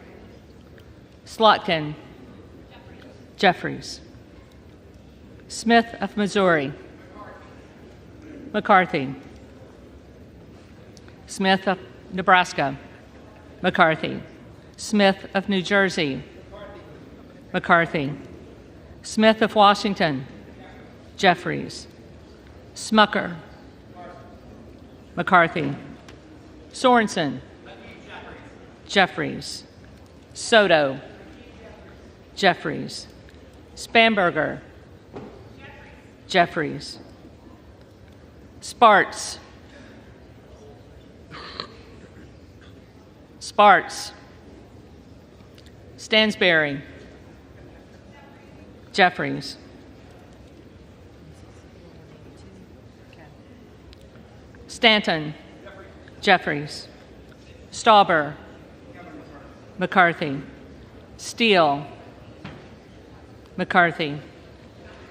Slotkin. Jeffries. Smith of Missouri. McCarthy. Smith of Nebraska. McCarthy. Smith of New Jersey. McCarthy. Smith of Washington. Jeffries. Smucker. McCarthy. Sorensen. Jeffries. Soto. Jeffries. Spanberger. Jeffries. Sparts. Sparts. Stansberry. Jeffries. Stanton. Jeffries. Stauber. McCarthy. Steele. McCarthy.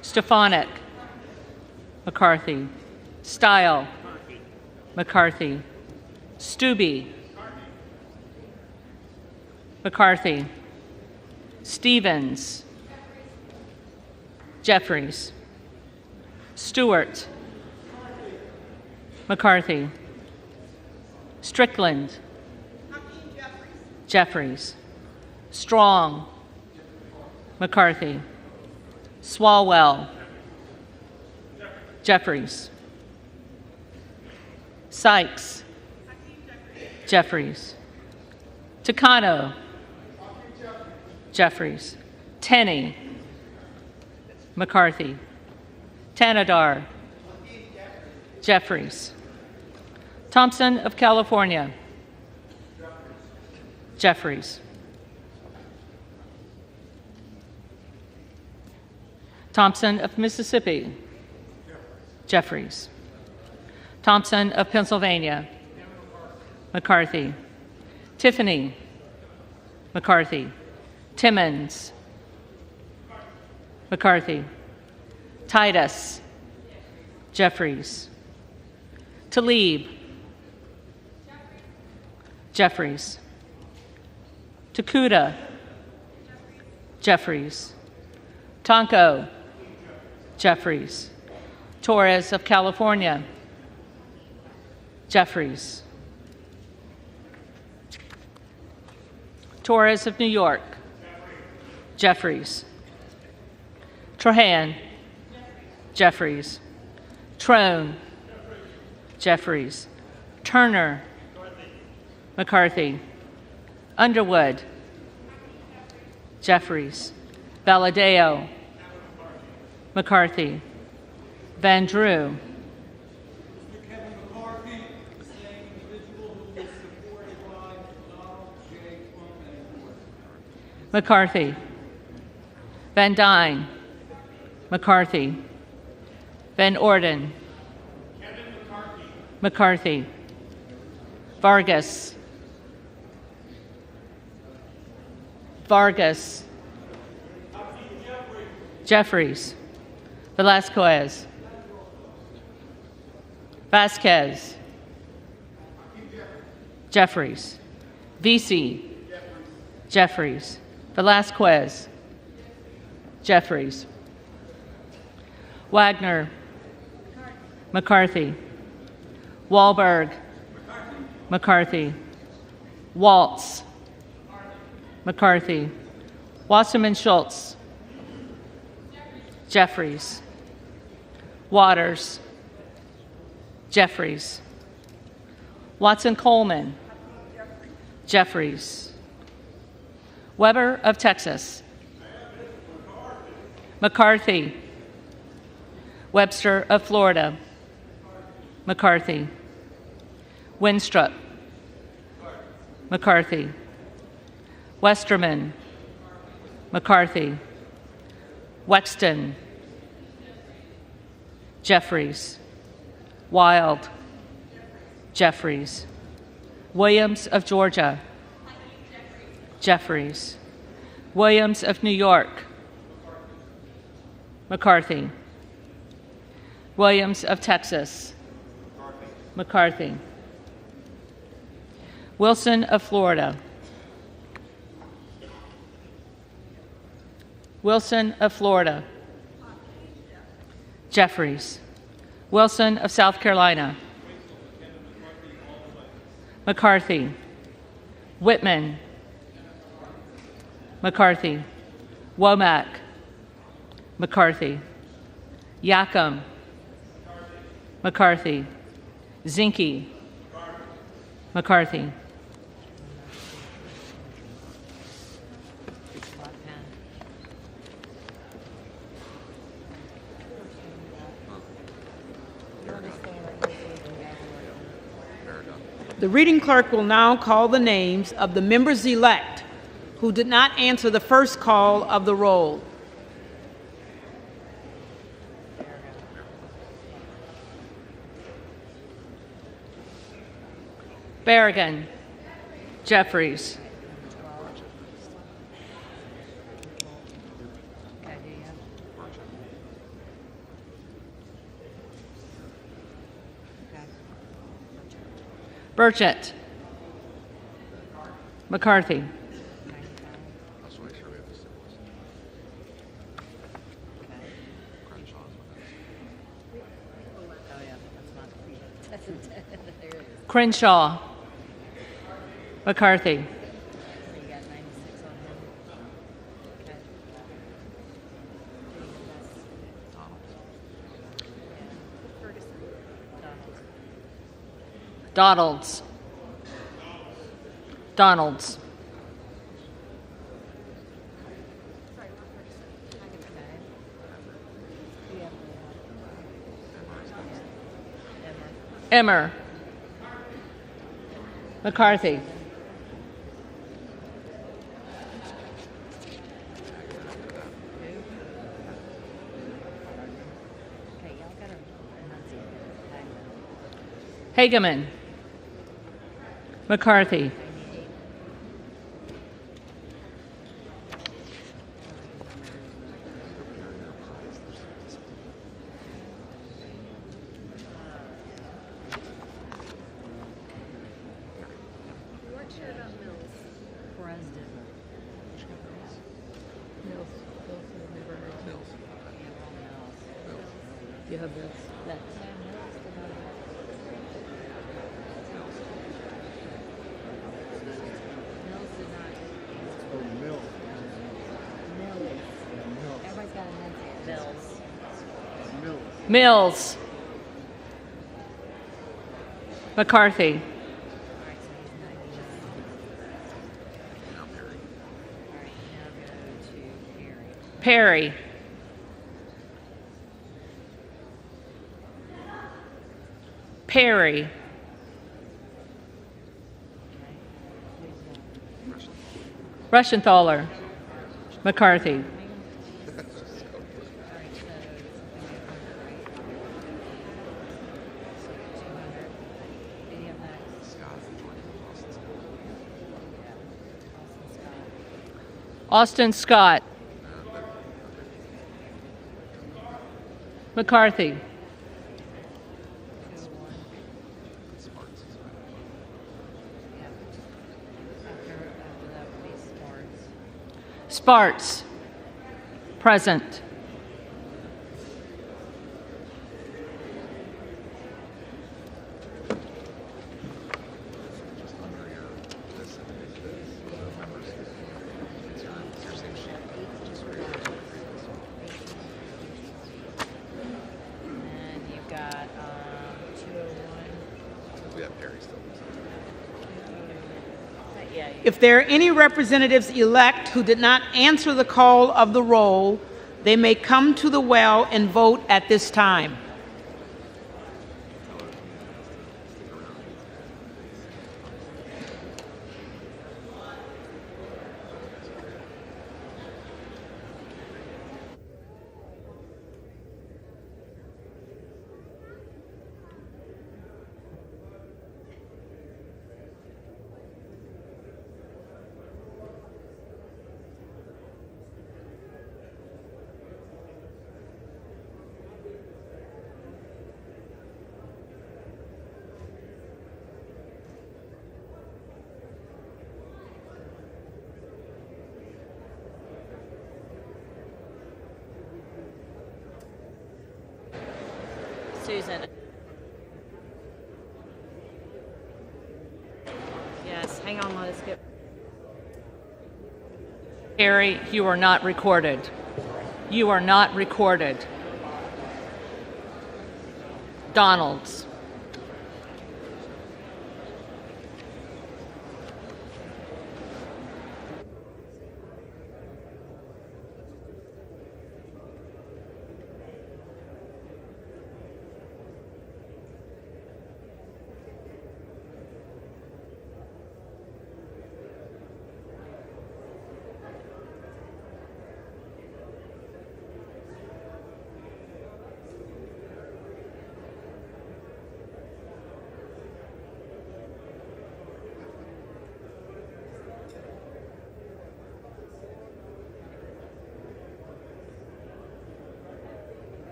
Stefanik. McCarthy. Style. McCarthy. Stubbe. McCarthy. Stevens. Jeffries. Stewart. McCarthy. Strickland. Jeffries. Strong. McCarthy. Swalwell. Jeffries. Sykes. Jeffries. Takano. Jeffries. Tenney. McCarthy. Tanadar. Jeffries. Thompson of California. Jeffries. Thompson of Mississippi. Jeffries. Thompson of Pennsylvania. McCarthy. Tiffany. McCarthy. Timmons. McCarthy. Titus. Jeffries. Tlaib. Jeffries. Takuda. Jeffries. Tonko. Jeffries. Torres of California. Jeffries. Torres of New York. Jeffries. Trahan. Jeffries. Trone. Jeffries. Turner. McCarthy. Underwood. Jeffries. Valadeo. McCarthy. Van Drew. McCarthy. Van Dyne. McCarthy. Van Orden. McCarthy. Vargas. Vargas. Jeffries. Velasquez. Vasquez. Jeffries. Vesey. Jeffries. Velasquez. Jeffries. Wagner. McCarthy. Wahlberg. McCarthy. Waltz. McCarthy. Wasserman Schultz. Jeffries. Waters. Jeffries. Watson Coleman. Jeffries. Weber of Texas. McCarthy. Webster of Florida. McCarthy. Winstrup. McCarthy. Westerman. McCarthy. Wexton. Jeffries. Wild. Jeffries. Williams of Georgia. Jeffries. Williams of New York. McCarthy. Williams of Texas. McCarthy. Wilson of Florida. Wilson of Florida. Jeffries. Wilson of South Carolina. McCarthy. Whitman. McCarthy. Womack. McCarthy. Yacom. McCarthy. Zinke. McCarthy. The reading clerk will now call the names of the members-elect who did not answer the first call of the roll. Berrigan. Jeffries. Burchett. McCarthy. Crenshaw. McCarthy. Donalds. Donalds. Emmer. McCarthy. Hageman. McCarthy. You have this. Mills. McCarthy. Perry. Perry. Rushenthaler. McCarthy. Austin Scott. McCarthy. Sparts. Present. If there are any representatives elect who did not answer the call of the roll, they may come to the well and vote at this time. Susan. Yes, hang on, let us get. Harry, you are not recorded. You are not recorded. Donalds.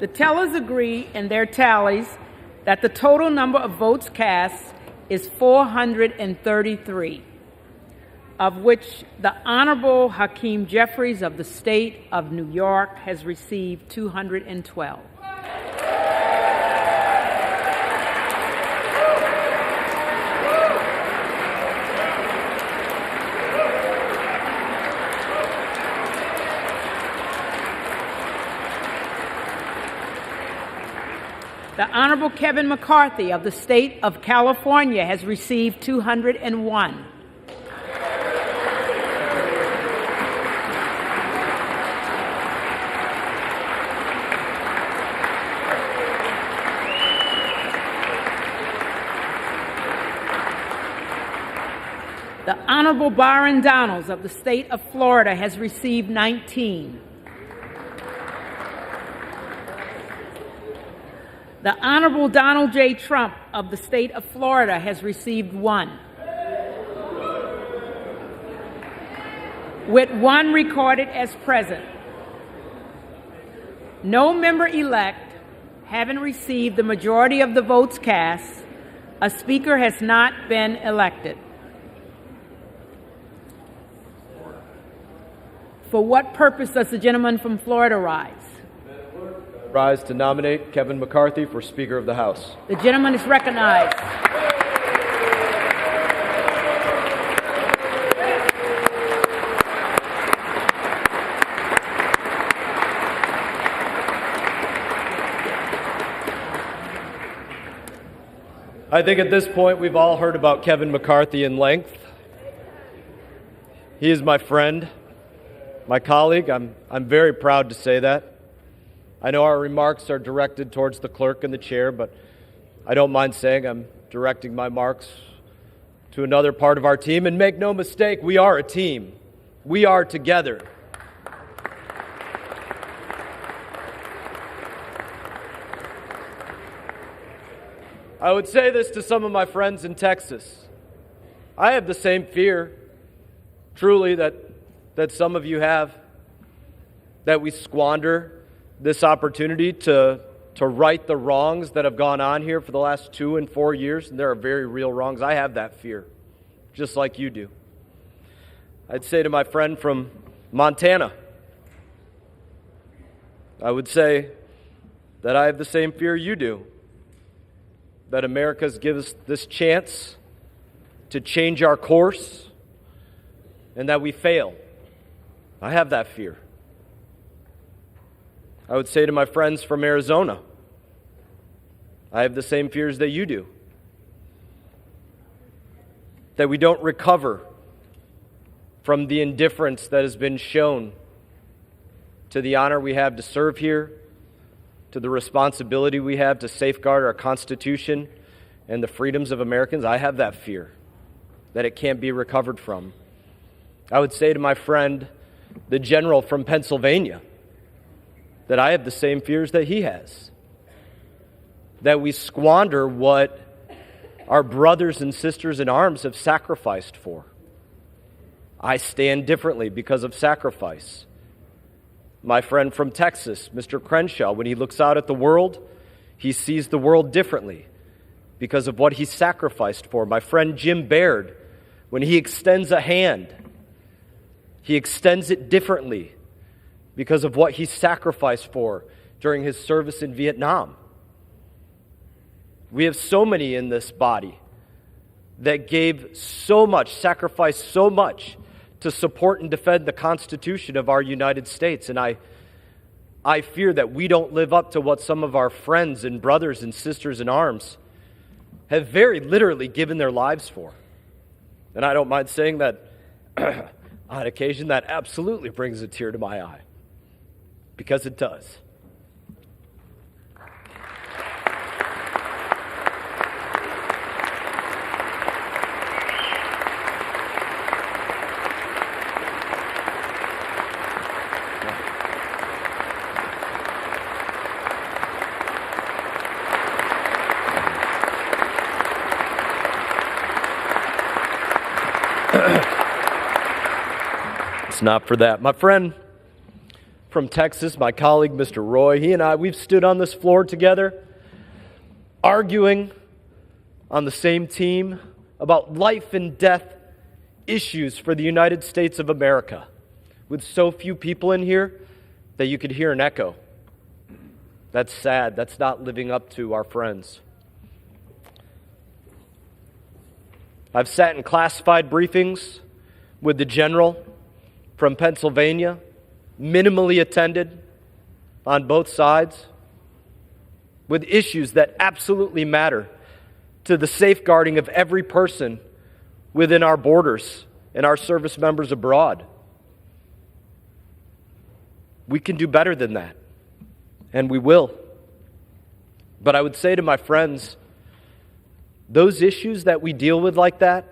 The tellers agree in their tallies that the total number of votes cast is 433, of which the Honorable Hakeem Jeffries of the state of New York has received 212. The Honorable Kevin McCarthy of the state of California has received 201. The Honorable Byron Donalds of the state of Florida has received 19. The Honorable Donald J. Trump of the state of Florida has received 1. With 1 recorded as present. No member-elect having received the majority of the votes cast, a speaker has not been elected. For what purpose does the gentleman from Florida rise? Rise to nominate Kevin McCarthy for Speaker of the House. The gentleman is recognized. I think at this point we've all heard about Kevin McCarthy in length. He is my friend, my colleague. I'm very proud to say that. I know our remarks are directed towards the clerk and the chair, but I don't mind saying I'm directing my remarks to another part of our team. And make no mistake, we are a team. We are together. I would say this to some of my friends in Texas. I have the same fear, truly, that some of you have, that we squander this opportunity to right the wrongs that have gone on here for the last 2 and 4 years, and there are very real wrongs. I have that fear, just like you do. I'd say to my friend from Montana, I would say that I have the same fear you do, that America's given us this chance to change our course and that we fail. I have that fear. I would say to my friends from Arizona, I have the same fears that you do. That we don't recover from the indifference that has been shown to the honor we have to serve here, to the responsibility we have to safeguard our Constitution and the freedoms of Americans. I have that fear, that it can't be recovered from. I would say to my friend, the general from Pennsylvania, that I have the same fears that he has. That we squander what our brothers and sisters in arms have sacrificed for. I stand differently because of sacrifice. My friend from Texas, Mr. Crenshaw, when he looks out at the world, he sees the world differently because of what he sacrificed for. My friend Jim Baird, when he extends a hand, he extends it differently because of what he sacrificed for during his service in Vietnam. We have so many in this body that gave so much, sacrificed so much to support and defend the Constitution of our United States. And I fear that we don't live up to what some of our friends and brothers and sisters in arms have very literally given their lives for. And I don't mind saying that on occasion that absolutely brings a tear to my eye. Because it does. It's not for that. My friend from Texas, my colleague, Mr. Roy, he and I, we've stood on this floor together, arguing on the same team about life and death issues for the United States of America, with so few people in here that you could hear an echo. That's sad. That's not living up to our friends. I've sat in classified briefings with the general from Pennsylvania, minimally attended on both sides, with issues that absolutely matter to the safeguarding of every person within our borders and our service members abroad. We can do better than that, and we will. But I would say to my friends, those issues that we deal with like that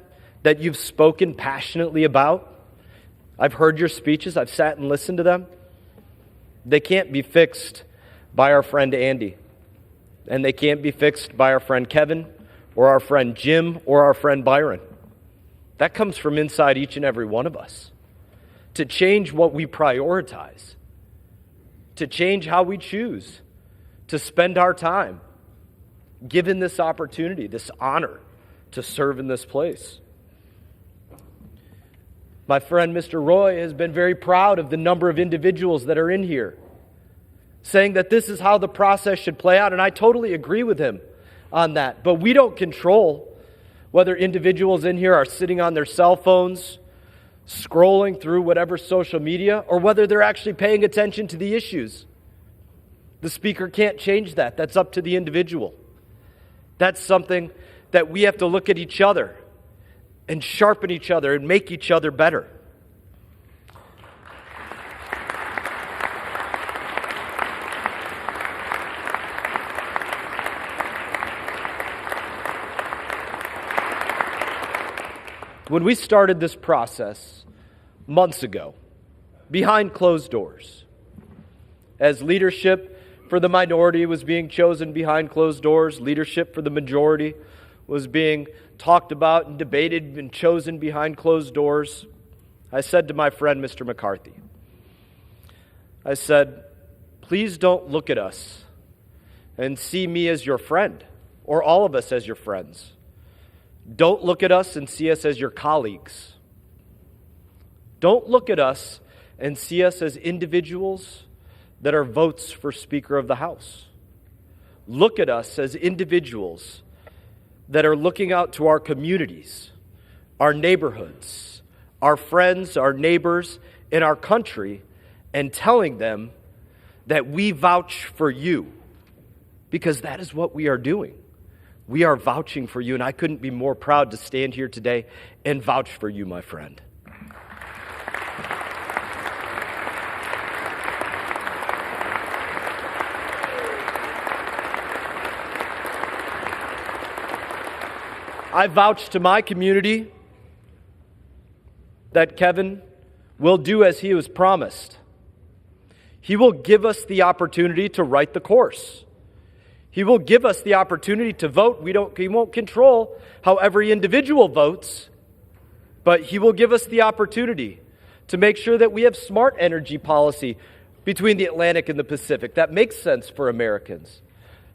you've spoken passionately about, I've heard your speeches, I've sat and listened to them, they can't be fixed by our friend Andy. And they can't be fixed by our friend Kevin, or our friend Jim, or our friend Byron. That comes from inside each and every one of us. To change what we prioritize, to change how we choose to spend our time, given this opportunity, this honor to serve in this place. My friend Mr. Roy has been very proud of the number of individuals that are in here, saying that this is how the process should play out, and I totally agree with him on that. But we don't control whether individuals in here are sitting on their cell phones, scrolling through whatever social media, or whether they're actually paying attention to the issues. The speaker can't change that. That's up to the individual. That's something that we have to look at each other and sharpen each other and make each other better. When we started this process months ago, behind closed doors, as leadership for the minority was being chosen behind closed doors, leadership for the majority was being talked about and debated and chosen behind closed doors, I said to my friend, Mr. McCarthy, I said, please don't look at us and see me as your friend, or all of us as your friends. Don't look at us and see us as your colleagues. Don't look at us and see us as individuals that are votes for Speaker of the House. Look at us as individuals that are looking out to our communities, our neighborhoods, our friends, our neighbors, in our country, and telling them that we vouch for you, because that is what we are doing. We are vouching for you, and I couldn't be more proud to stand here today and vouch for you, my friend. I vouch to my community that Kevin will do as he was promised. He will give us the opportunity to write the course. He will give us the opportunity to vote. He won't control how every individual votes, but he will give us the opportunity to make sure that we have smart energy policy between the Atlantic and the Pacific that makes sense for Americans,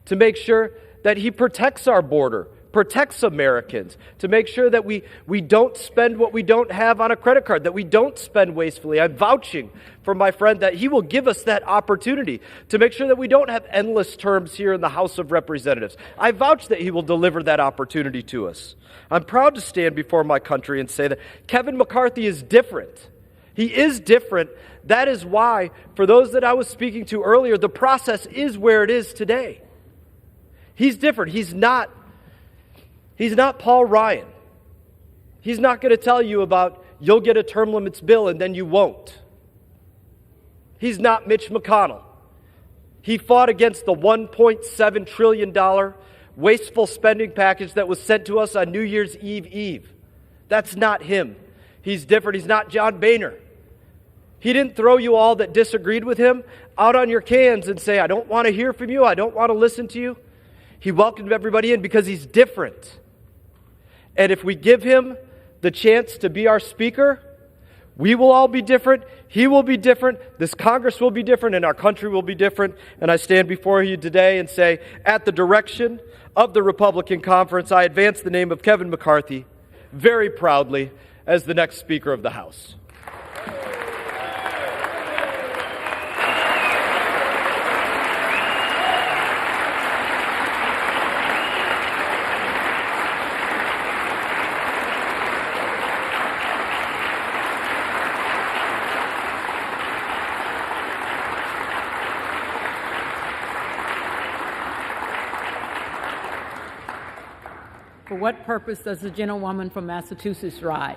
to make sure that he protects our border, protects Americans, to make sure that we don't spend what we don't have on a credit card, that we don't spend wastefully. I'm vouching for my friend that he will give us that opportunity to make sure that we don't have endless terms here in the House of Representatives. I vouch that he will deliver that opportunity to us. I'm proud to stand before my country and say that Kevin McCarthy is different. He is different. That is why, for those that I was speaking to earlier, the process is where it is today. He's different. He's not Paul Ryan. He's not going to tell you about you'll get a term limits bill and then you won't. He's not Mitch McConnell. He fought against the $1.7 trillion wasteful spending package that was sent to us on New Year's Eve. That's not him. He's different. He's not John Boehner. He didn't throw you all that disagreed with him out on your cans and say, I don't want to hear from you. I don't want to listen to you. He welcomed everybody in because he's different. And if we give him the chance to be our speaker, We will all be different. He will be different. This Congress will be different, and our country will be different. And I stand before you today and say, at the direction of the Republican Conference, I advance the name of Kevin McCarthy very proudly as the next Speaker of the House. For what purpose does the gentlewoman from Massachusetts rise?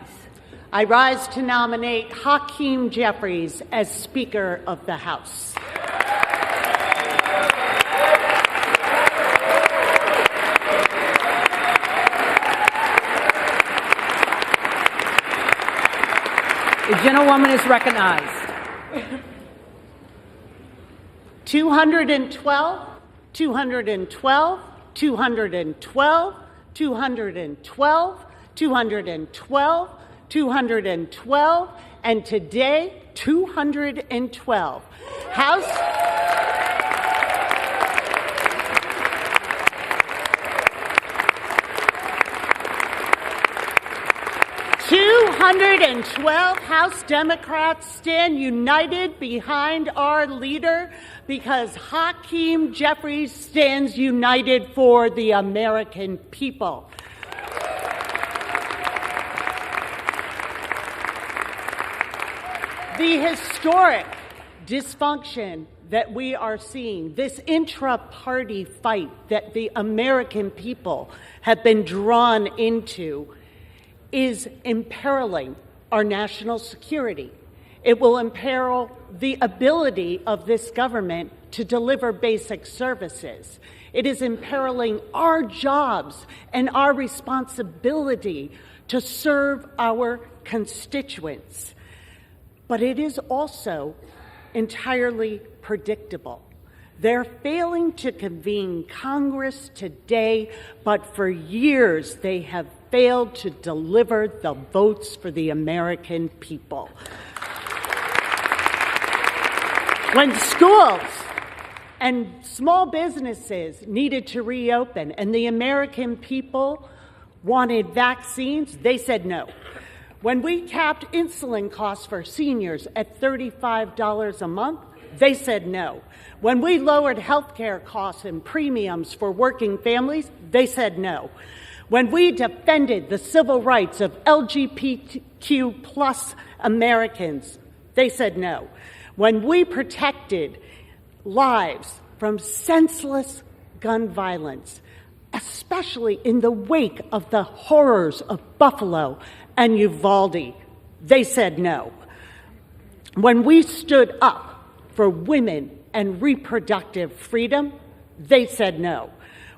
I rise to nominate Hakeem Jeffries as Speaker of the House. The gentlewoman is recognized. 212, 212, 212, 212, 212, 212, and today, 212. House 212 House Democrats stand united behind our leader because Hakeem Jeffries stands united for the American people. The historic dysfunction that we are seeing, this intra-party fight that the American people have been drawn into, is imperiling our national security. It will imperil the ability of this government to deliver basic services. It is imperiling our jobs and our responsibility to serve our constituents. But it is also entirely predictable. They're failing to convene Congress today, but for years they have failed to deliver the votes for the American people. When schools and small businesses needed to reopen and the American people wanted vaccines, they said no. When we capped insulin costs for seniors at $35 a month, they said no. When we lowered health care costs and premiums for working families, they said no. When we defended the civil rights of LGBTQ plus Americans, they said no. When we protected lives from senseless gun violence, especially in the wake of the horrors of Buffalo and Uvalde, they said no. When we stood up for women and reproductive freedom, they said no.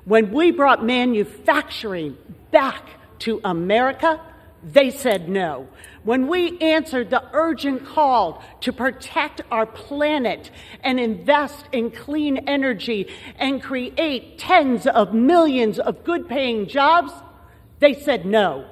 When we brought manufacturing back to America, they said no. When we answered the urgent call to protect our planet and invest in clean energy and create tens of millions of good-paying jobs, they said no.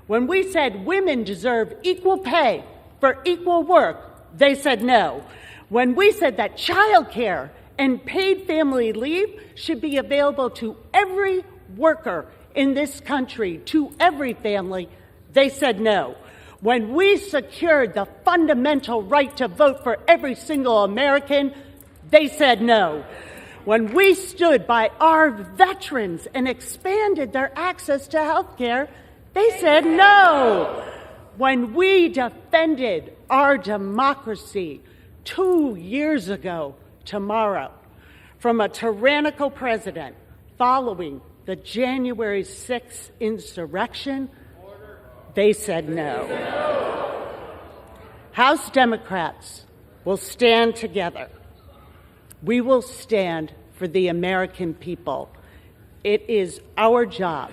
When we said women deserve equal pay for equal work, they said no. When we said that child care and paid family leave should be available to every worker in this country, to every family, they said no. When we secured the fundamental right to vote for every single American, they said no. When we stood by our veterans and expanded their access to health care, they said no. When we defended our democracy 2 years ago tomorrow from a tyrannical president following the January 6th insurrection, they said no. House Democrats will stand together. We will stand for the American people. It is our job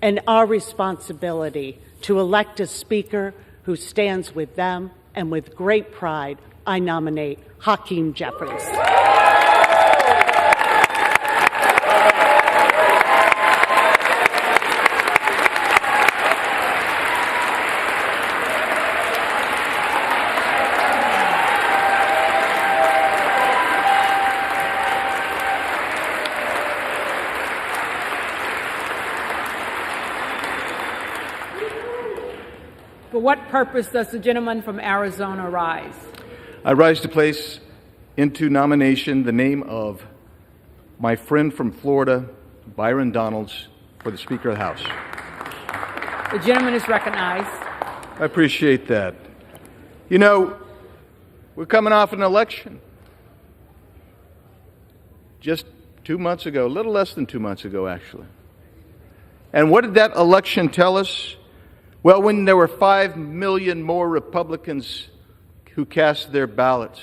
and our responsibility to elect a speaker who stands with them, and with great pride, I nominate Hakeem Jeffries. For what purpose does the gentleman from Arizona rise? I rise to place into nomination the name of my friend from Florida, Byron Donalds, for the Speaker of the House. The gentleman is recognized. I appreciate that. You know, we're coming off an election. Just 2 months ago, a little less than 2 months ago, actually. And what did that election tell us? Well, when there were 5 million more Republicans who cast their ballots,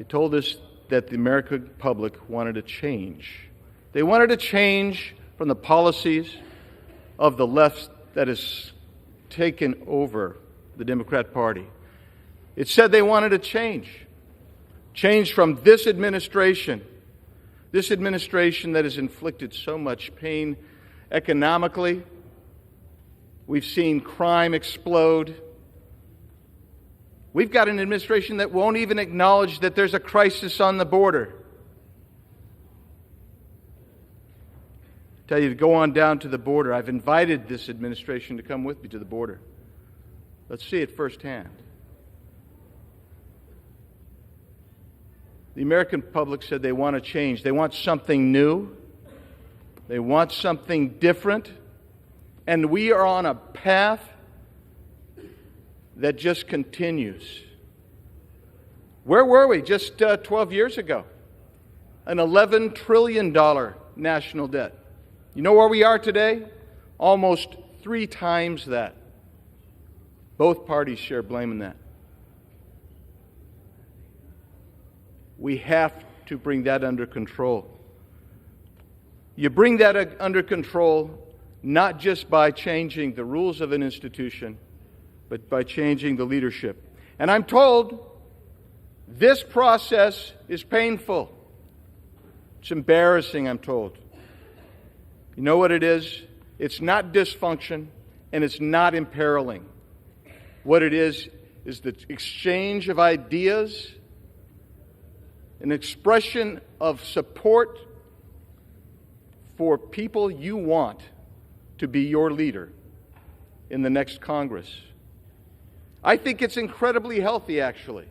it told us that the American public wanted a change. They wanted a change from the policies of the left that has taken over the Democrat Party. It said they wanted a change. Change from this administration that has inflicted so much pain economically. We've seen crime explode. We've got an administration that won't even acknowledge that there's a crisis on the border. I tell you to go on down to the border. I've invited this administration to come with me to the border. Let's see it firsthand. The American public said they want to change. They want something new. They want something different. And we are on a path that just continues. Where were we just 12 years ago? An $11 trillion national debt. You know where we are today? Almost 3 times that. Both parties share blame in that. We have to bring that under control. You bring that under control not just by changing the rules of an institution, but by changing the leadership. And I'm told this process is painful. It's embarrassing, I'm told. You know what it is? It's not dysfunction, and it's not imperiling. What it is the exchange of ideas, an expression of support for people you want to be your leader in the next Congress. I think it's incredibly healthy, actually,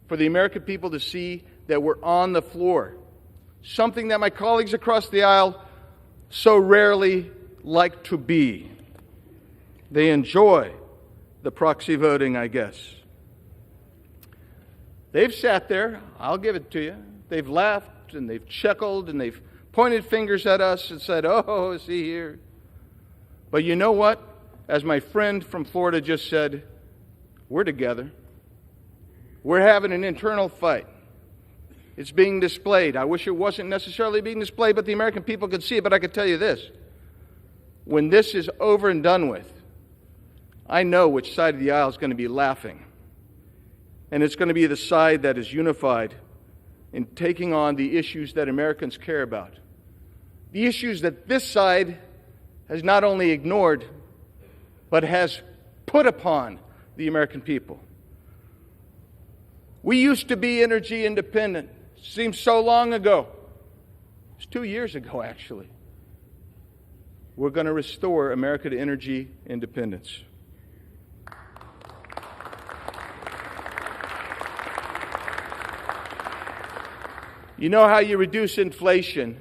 for the American people to see that we're on the floor, something that my colleagues across the aisle so rarely like to be. They enjoy the proxy voting, I guess. They've sat there, I'll give it to you. They've laughed and they've chuckled and they've pointed fingers at us and said, oh, see here. But you know what? As my friend from Florida just said, we're together. We're having an internal fight. It's being displayed. I wish it wasn't necessarily being displayed, but the American people could see it. But I could tell you this. When this is over and done with, I know which side of the aisle is going to be laughing. And it's going to be the side that is unified in taking on the issues that Americans care about. The issues that this side has not only ignored, but has put upon the American people. We used to be energy independent. Seems so long ago. It's 2 years ago, actually. We're going to restore America to energy independence. You know how you reduce inflation?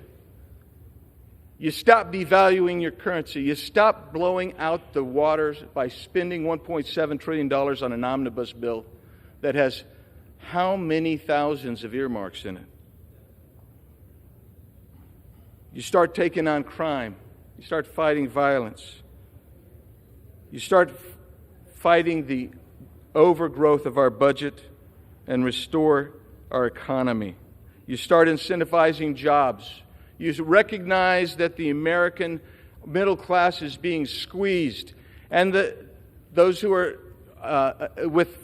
You stop devaluing your currency. You stop blowing out the waters by spending $1.7 trillion on an omnibus bill that has how many thousands of earmarks in it? You start taking on crime. You start fighting violence. You start fighting the overgrowth of our budget and restore our economy. You start incentivizing jobs. You recognize that the American middle class is being squeezed, and those who are with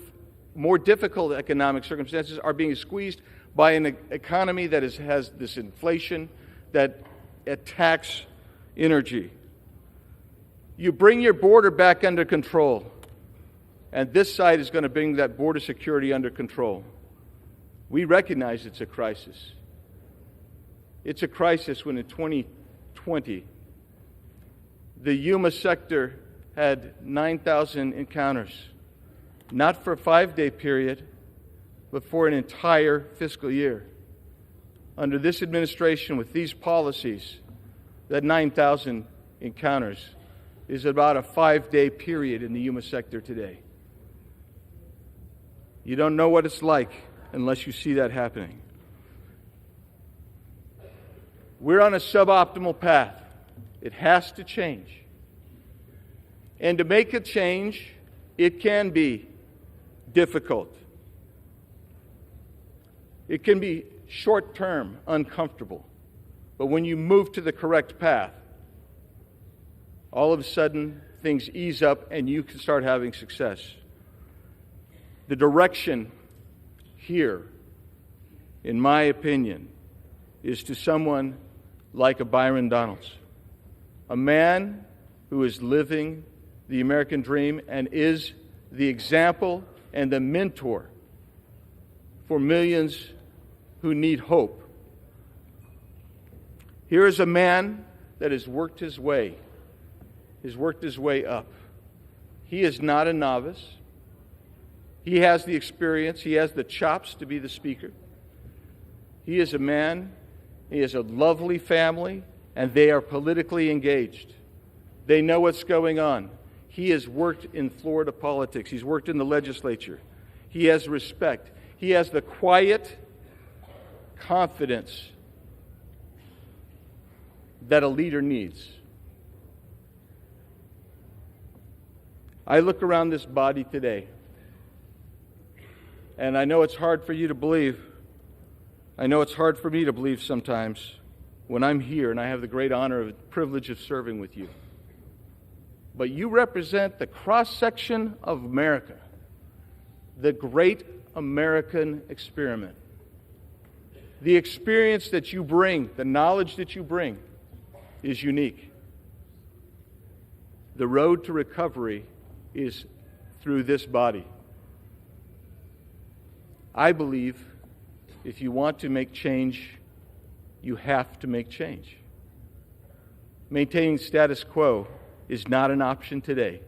more difficult economic circumstances are being squeezed by an economy that has this inflation that attacks energy. You bring your border back under control, and this side is going to bring that border security under control. We recognize it's a crisis. It's a crisis when in 2020, the Yuma sector had 9,000 encounters, not for a 5-day period, but for an entire fiscal year. Under this administration, with these policies, that 9,000 encounters is about a 5-day period in the human sector today. You don't know what it's like unless you see that happening. We're on a suboptimal path. It has to change. And to make a change, it can be difficult. It can be short-term, uncomfortable. But when you move to the correct path, all of a sudden things ease up and you can start having success. The direction here, in my opinion, is to someone like a Byron Donalds, a man who is living the American dream and is the example and the mentor for millions who need hope. Here is a man that has worked his way up. He is not a novice. He has the experience. He has the chops to be the speaker. He is a man. He has a lovely family, and they are politically engaged. They know what's going on. He has worked in Florida politics. He's worked in the legislature. He has respect. He has the quiet confidence that a leader needs. I look around this body today, and I know it's hard for you to believe. I know it's hard for me to believe sometimes when I'm here and I have the great honor and privilege of serving with you. But you represent the cross-section of America, the great American experiment. The experience that you bring, the knowledge that you bring, is unique. The road to recovery is through this body. I believe if you want to make change, you have to make change. Maintaining status quo is not an option today.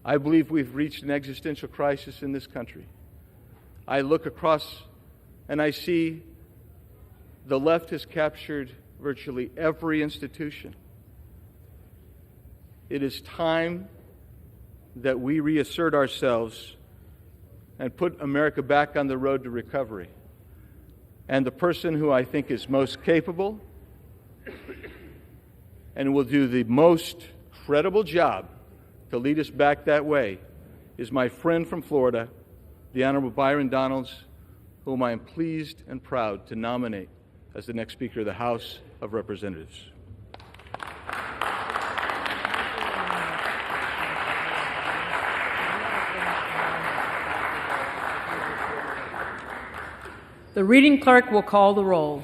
I believe we've reached an existential crisis in this country. I look across and I see the left has captured virtually every institution. It is time that we reassert ourselves and put America back on the road to recovery. And the person who I think is most capable and will do the most credible job to lead us back that way is my friend from Florida, the Honorable Byron Donalds, whom I am pleased and proud to nominate as the next Speaker of the House of Representatives. The reading clerk will call the roll.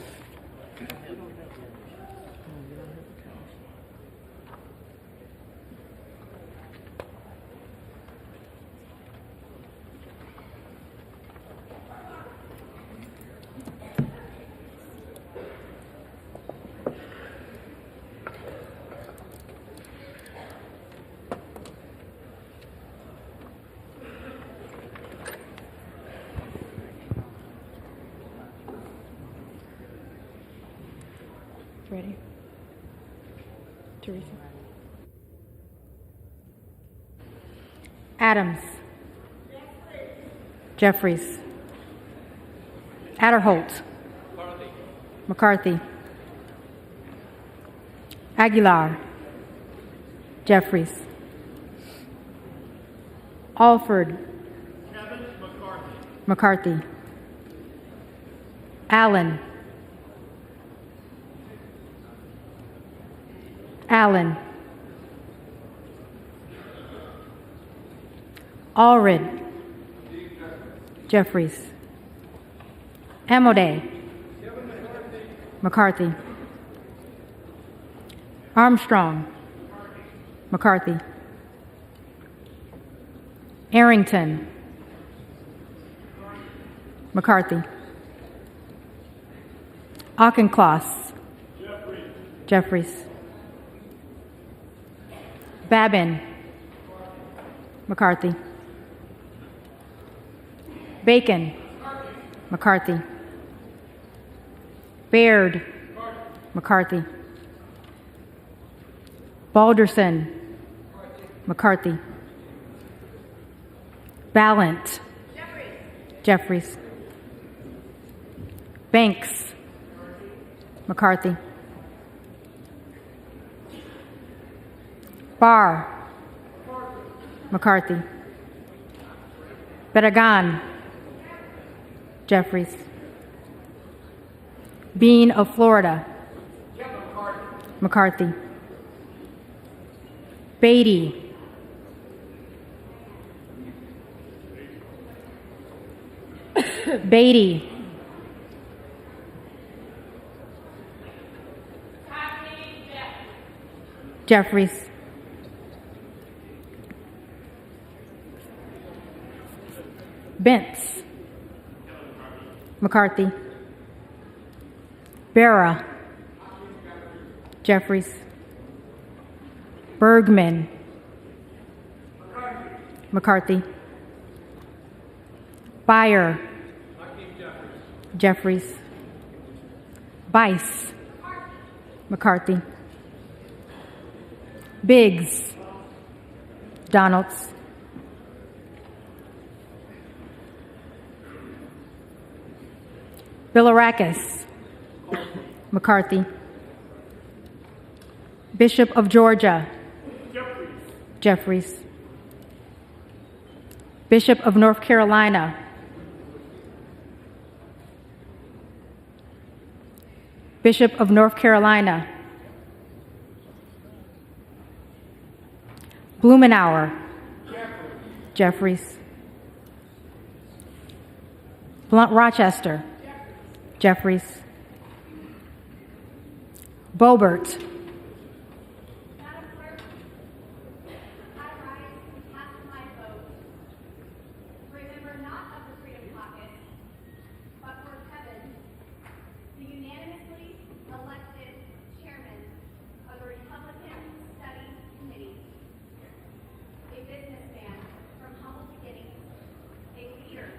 Ready? Teresa? Adams. Jeffries. Adderholt. McCarthy. Aguilar. Jeffries. Alford. McCarthy. Allen. Allen. Allred. Jeffries. Amodei. McCarthy. Armstrong. McCarthy. Arrington. McCarthy. Auchincloss. Jeffries. Babin. McCarthy. Bacon. McCarthy. Baird. McCarthy. Balderson. McCarthy. Ballant. Jeffries. Banks. McCarthy. Barr. McCarthy. Barragan. Jeffries. Bean of Florida. McCarthy. Beatty. Beatty. Jeffries. Bentz. McCarthy. Barra. Jeffries. Bergman. McCarthy. Beyer. Jeffries. Bice. McCarthy. Biggs. Donalds. Bilirakis. McCarthy. Bishop of Georgia. Jeffries. Bishop of North Carolina. Bishop of North Carolina. Blumenauer. Jeffries. Blunt Rochester. Jeffries. Boebert. Madam Clerk, I rise and cast my vote. Remember not of the Freedom Caucus, but for heaven, the unanimously elected chairman of the Republican Studies Committee, a businessman from humble beginnings, a leader,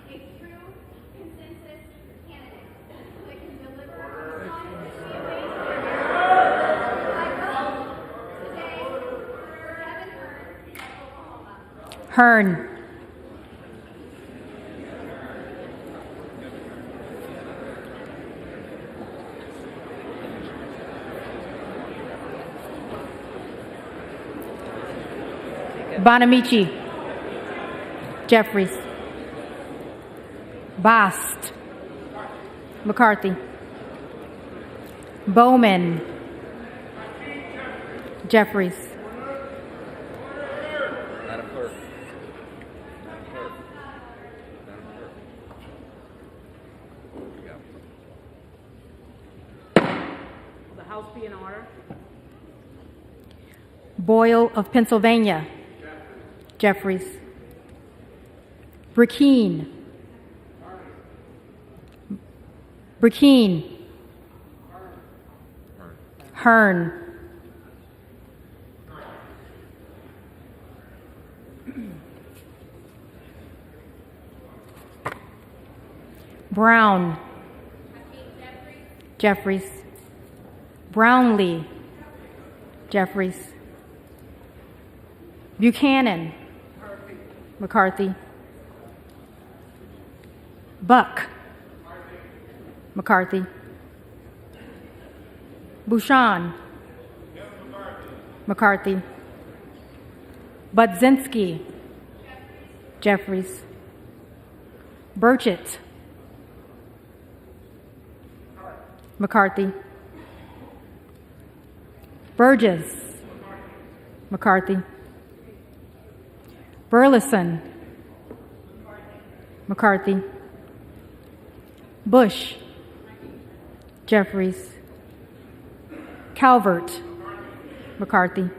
a true consensus candidate that can deliver on the Hearn. Bonamici. Jeffries. Bast. McCarthy. Bowman. Jeffries. Madam Clerk. Will the House be in order? Boyle of Pennsylvania. Jeffries. Burkeen. Burkeen. Hearn. Brown. Jeffries. Brownlee. Jeffries. Buchanan. McCarthy. Buck. McCarthy. Bouchon. McCarthy. Budzinski. Jeffries. Burchett. McCarthy. Burgess. McCarthy. Burleson. McCarthy. Bush. Jeffries. Calvert. McCarthy.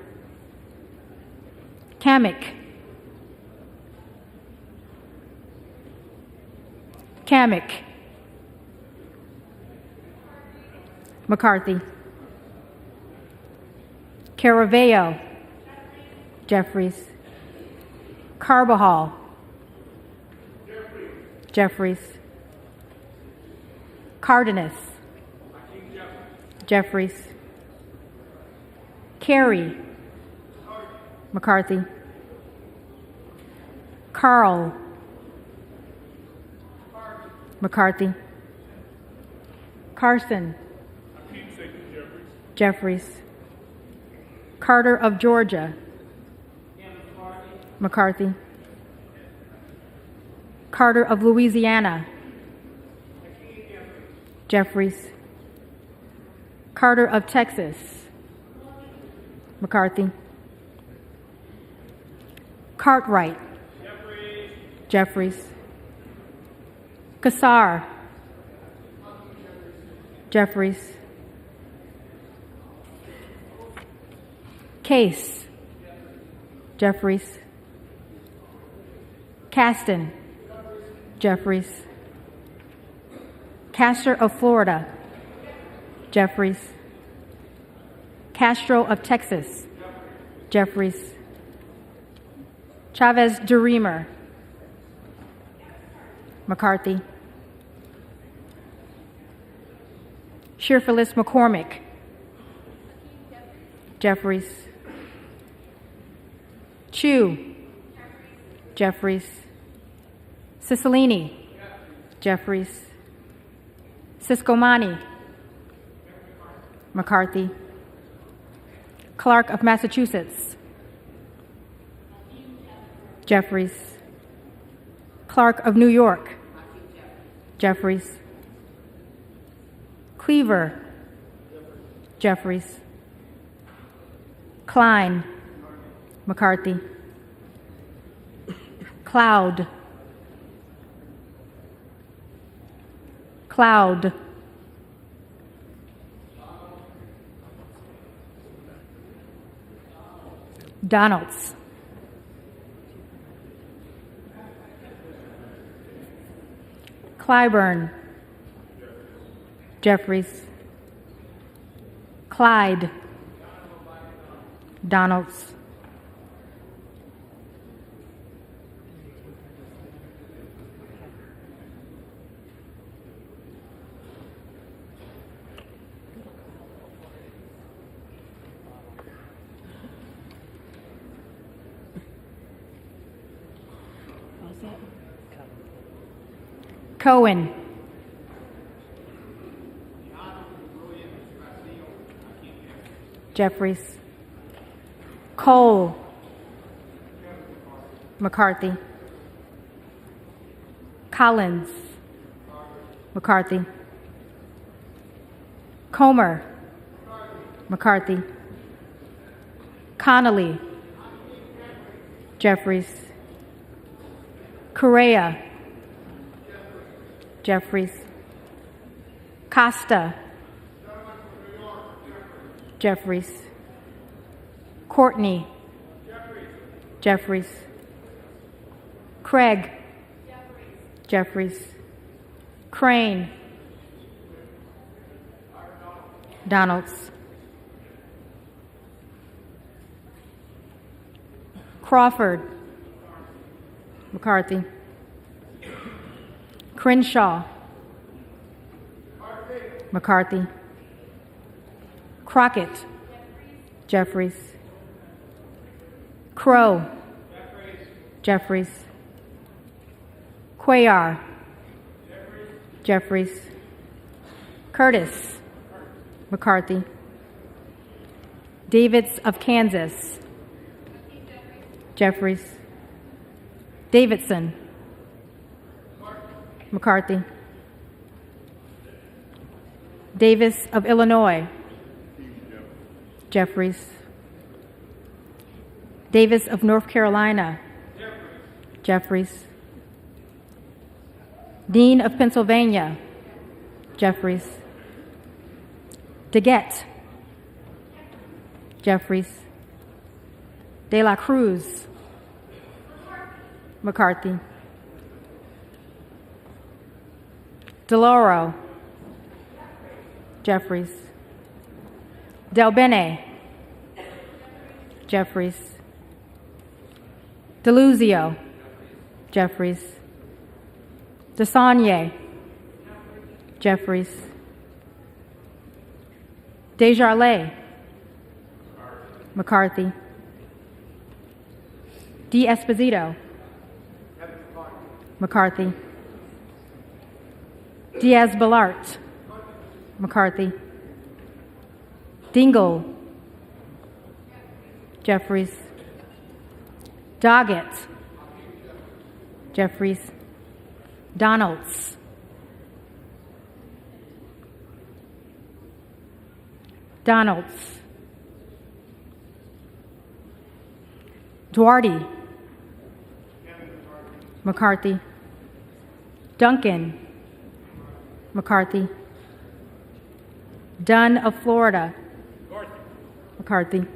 Kamick. Kamick. McCarthy. Caraveo. Jeffries. Carbajal. Jeffries. Cardenas. Jeffries. Carey. McCarthy. Carl. McCarthy. Carson. Jeffries. Carter of Georgia. McCarthy. Carter of Louisiana. Jeffries. Carter of Texas. McCarthy. Cartwright. Jeffries. Kassar. Jeffries. Case. Jeffries. Caston. Jeffries. Castor of Florida. Jeffries. Castro of Texas. Jeffries. Chavez DeReamer. McCarthy. Shearfilis McCormick. Jeffries. Chu. Jeffries. Cicilline. Jeffries. Siscomani. McCarthy. Clark of Massachusetts. Jeffries. Clark of New York. Jeffries. Cleaver. Jeffries. Klein. McCarthy. Cloud. Cloud. Donalds. Clyburn. Jeffries. Clyde. Donalds. Cohen. Jeffries. Cole. McCarthy. Collins. McCarthy. Comer. McCarthy. Connolly. Jeffries. Correa. Jeffries. Costa. Jeffries. Courtney. Jeffries. Craig. Jeffries. Crane. Donalds. Crawford. McCarthy. Crenshaw. McCarthy. Crockett. Jeffries. Crow. Jeffries. Cuellar. Jeffries. Curtis. McCarthy. Davids of Kansas. Jeffries. Davidson. McCarthy. Davis of Illinois. Jeffries. Davis of North Carolina. Jeffries. Dean of Pennsylvania. Jeffries. DeGette. Jeffries. De la Cruz. McCarthy. DeLauro. Jeffries. Del Bene. Jeffries. DeLuzio. Jeffries. DeSaulnier. Jeffries. Desjardins. McCarthy. D'Esposito. McCarthy. Diaz-Balart. McCarthy. Dingle. Jeffries. Doggett. Jeffries. Donalds. Donalds. Duarte. McCarthy. Duncan. McCarthy. Dunn of Florida. McCarthy.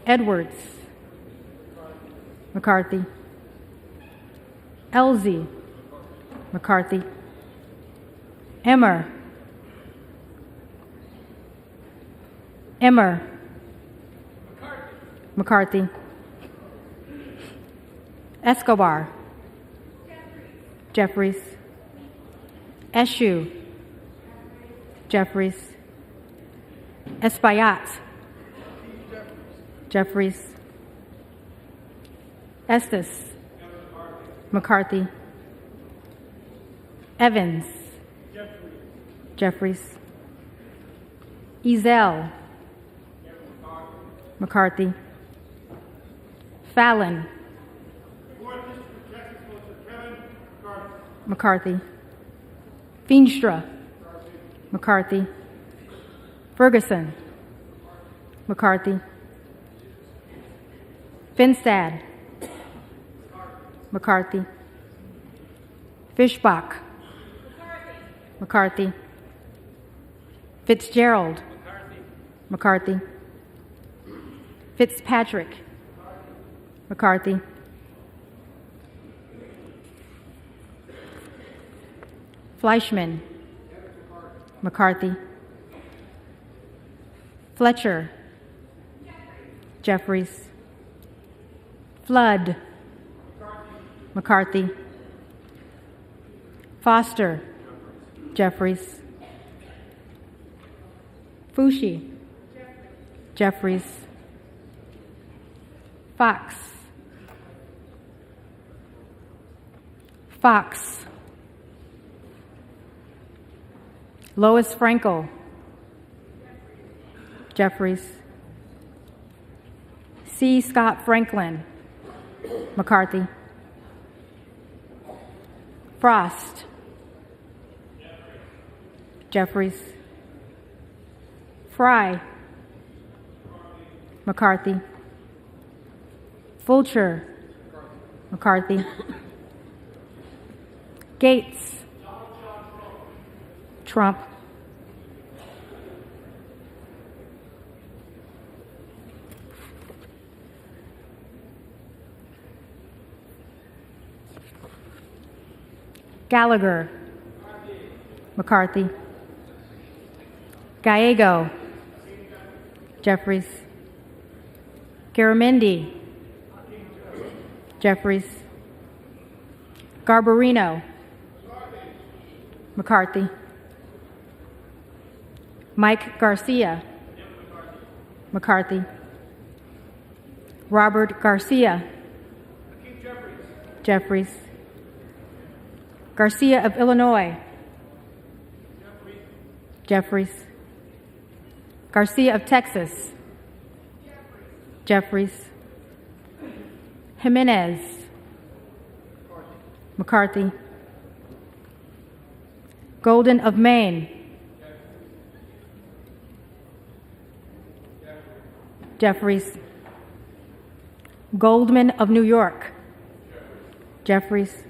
Edwards. McCarthy. Elsie. McCarthy. Emmer. McCarthy. Escobar. Jeffries. Eshue. Jeffries. Espaillat. Jeffries. Estes. McCarthy. Evans. Jeffries. Ezell. McCarthy. Fallon. McCarthy. Feenstra. McCarthy. Ferguson. McCarthy. Finstad. McCarthy. Fishbach. McCarthy. Fitzgerald. McCarthy. Fitzpatrick. McCarthy. Fleischman. McCarthy. Fletcher. Jeffries. Flood. McCarthy. Foster. Jeffries. Fushi. Jeffries. Fox. Fox. Lois Frankel. Jeffries. C. Scott Franklin. McCarthy. Frost. Jeffries. Fry. McCarthy. Fulcher. McCarthy. Gates. Trump. Gallagher. McCarthy. Gallego. Jeffries. Garamendi. Jeffries. Garbarino. McCarthy. Mike Garcia. McCarthy. Robert Garcia. Jeffries. Garcia of Illinois. Jeffries. Garcia of Texas. Jeffries. Jimenez. McCarthy. Golden of Maine. Jeffries. Goldman of New York. Jeffries.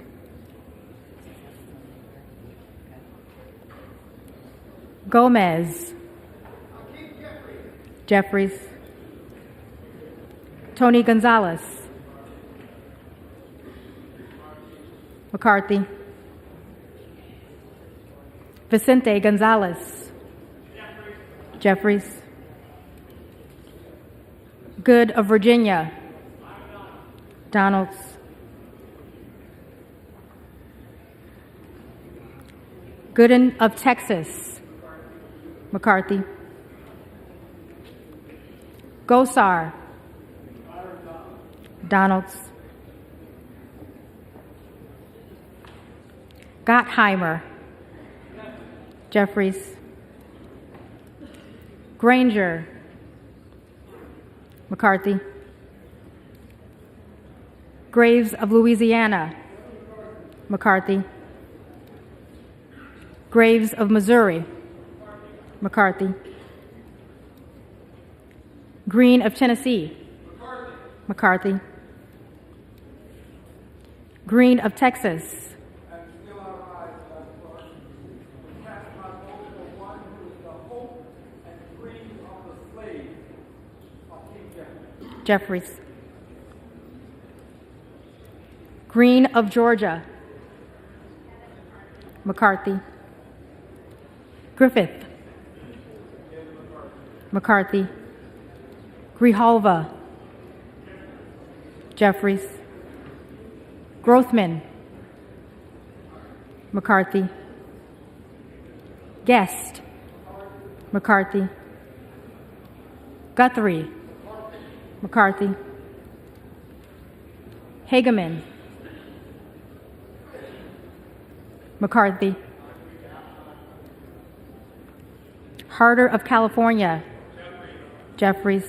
Gomez. Jeffries. Tony Gonzalez. McCarthy. Vicente Gonzalez. Jeffries. Good of Virginia. Donalds. Gooden of Texas, McCarthy. Gosar, Donalds. Gottheimer, Jeffries. Granger, McCarthy. Graves of Louisiana, McCarthy. Graves of Missouri, McCarthy. Green of Tennessee, McCarthy. Green of Texas, Jeffries. Green of Georgia, McCarthy. Griffith, McCarthy. Grijalva, Jeffries. Grothman, McCarthy. Guest, McCarthy. Guthrie, McCarthy. Hageman, McCarthy. Harder of California, Jeffries.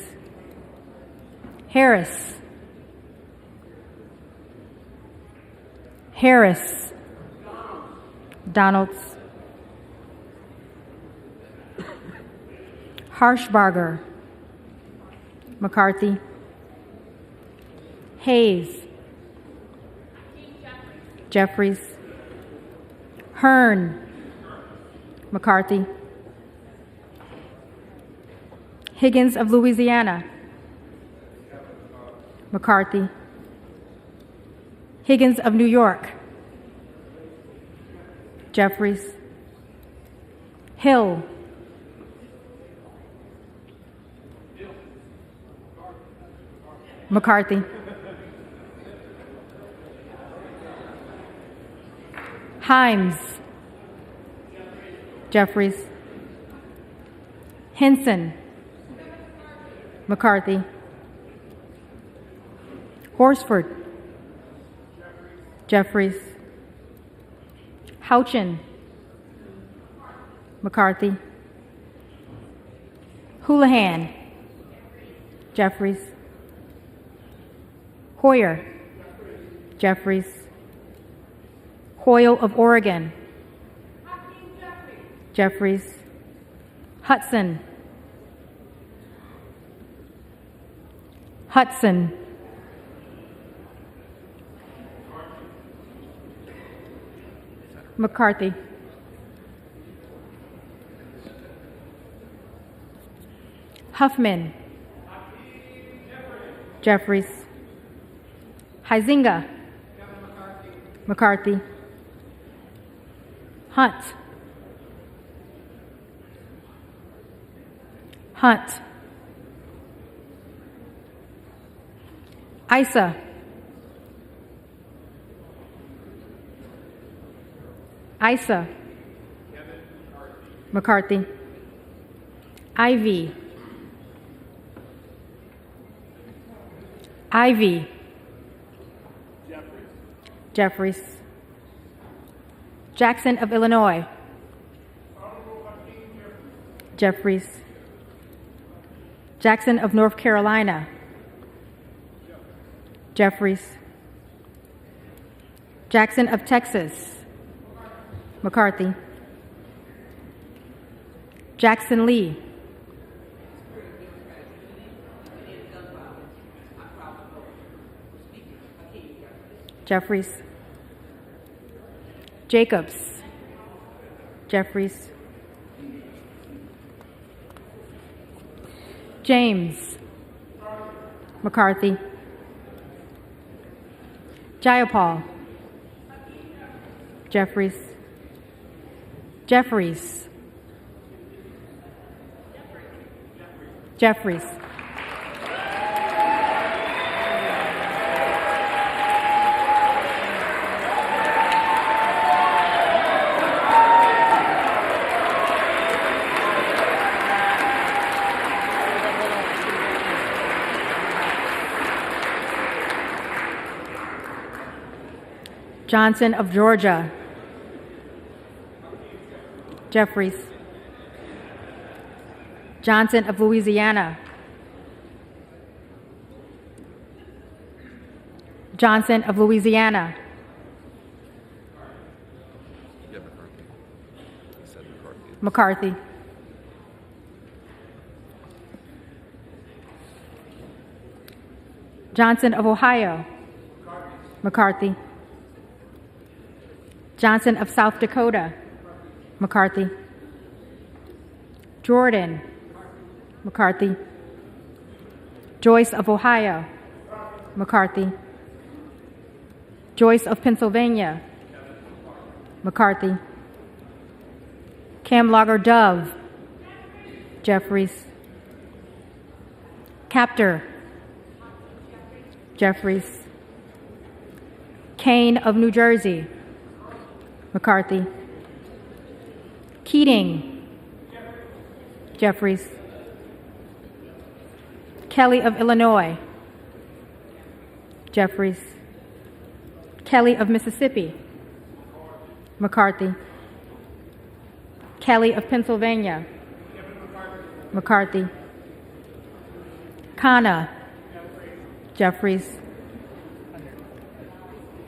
Harris, Harris. Donalds. Harshbarger, McCarthy. Hayes, Jeffries. Hearn, McCarthy. Higgins of Louisiana, McCarthy. Higgins of New York, Jeffries. Hill, McCarthy. Himes, Jeffries. Henson, McCarthy. Horsford, Jeffries. Houchin, McCarthy. Houlihan, Jeffries. Hoyer, Jeffries. Hoyle of Oregon, Jeffries. Hudson, Hudson. McCarthy. Huffman, Jeffries. Huizinga, McCarthy. Hunt, Hunt. Issa, Issa. McCarthy. Ivy, Ivy. Jeffries. Jackson of Illinois, Jeffries. Jackson of North Carolina, Jeffries. Jackson of Texas, McCarthy. Jackson Lee, Jeffries. Jacobs, Jeffries. James, McCarthy. Jayapal, Jeffries. Jeffries, Jeffries. Johnson of Georgia. Jeffries. Johnson of Louisiana. Johnson of Louisiana. McCarthy. Johnson of Ohio. McCarthy. Johnson of South Dakota. McCarthy. Jordan. McCarthy. Joyce of Ohio. McCarthy. Joyce of Pennsylvania. McCarthy. Camlogger Dove. Jeffries. Captor. Jeffries. Kane of New Jersey. McCarthy. Keating. Jeffries. Kelly of Illinois. Jeffries. Kelly of Mississippi. McCarthy. Kelly of Pennsylvania. McCarthy. Khanna. Jeffries.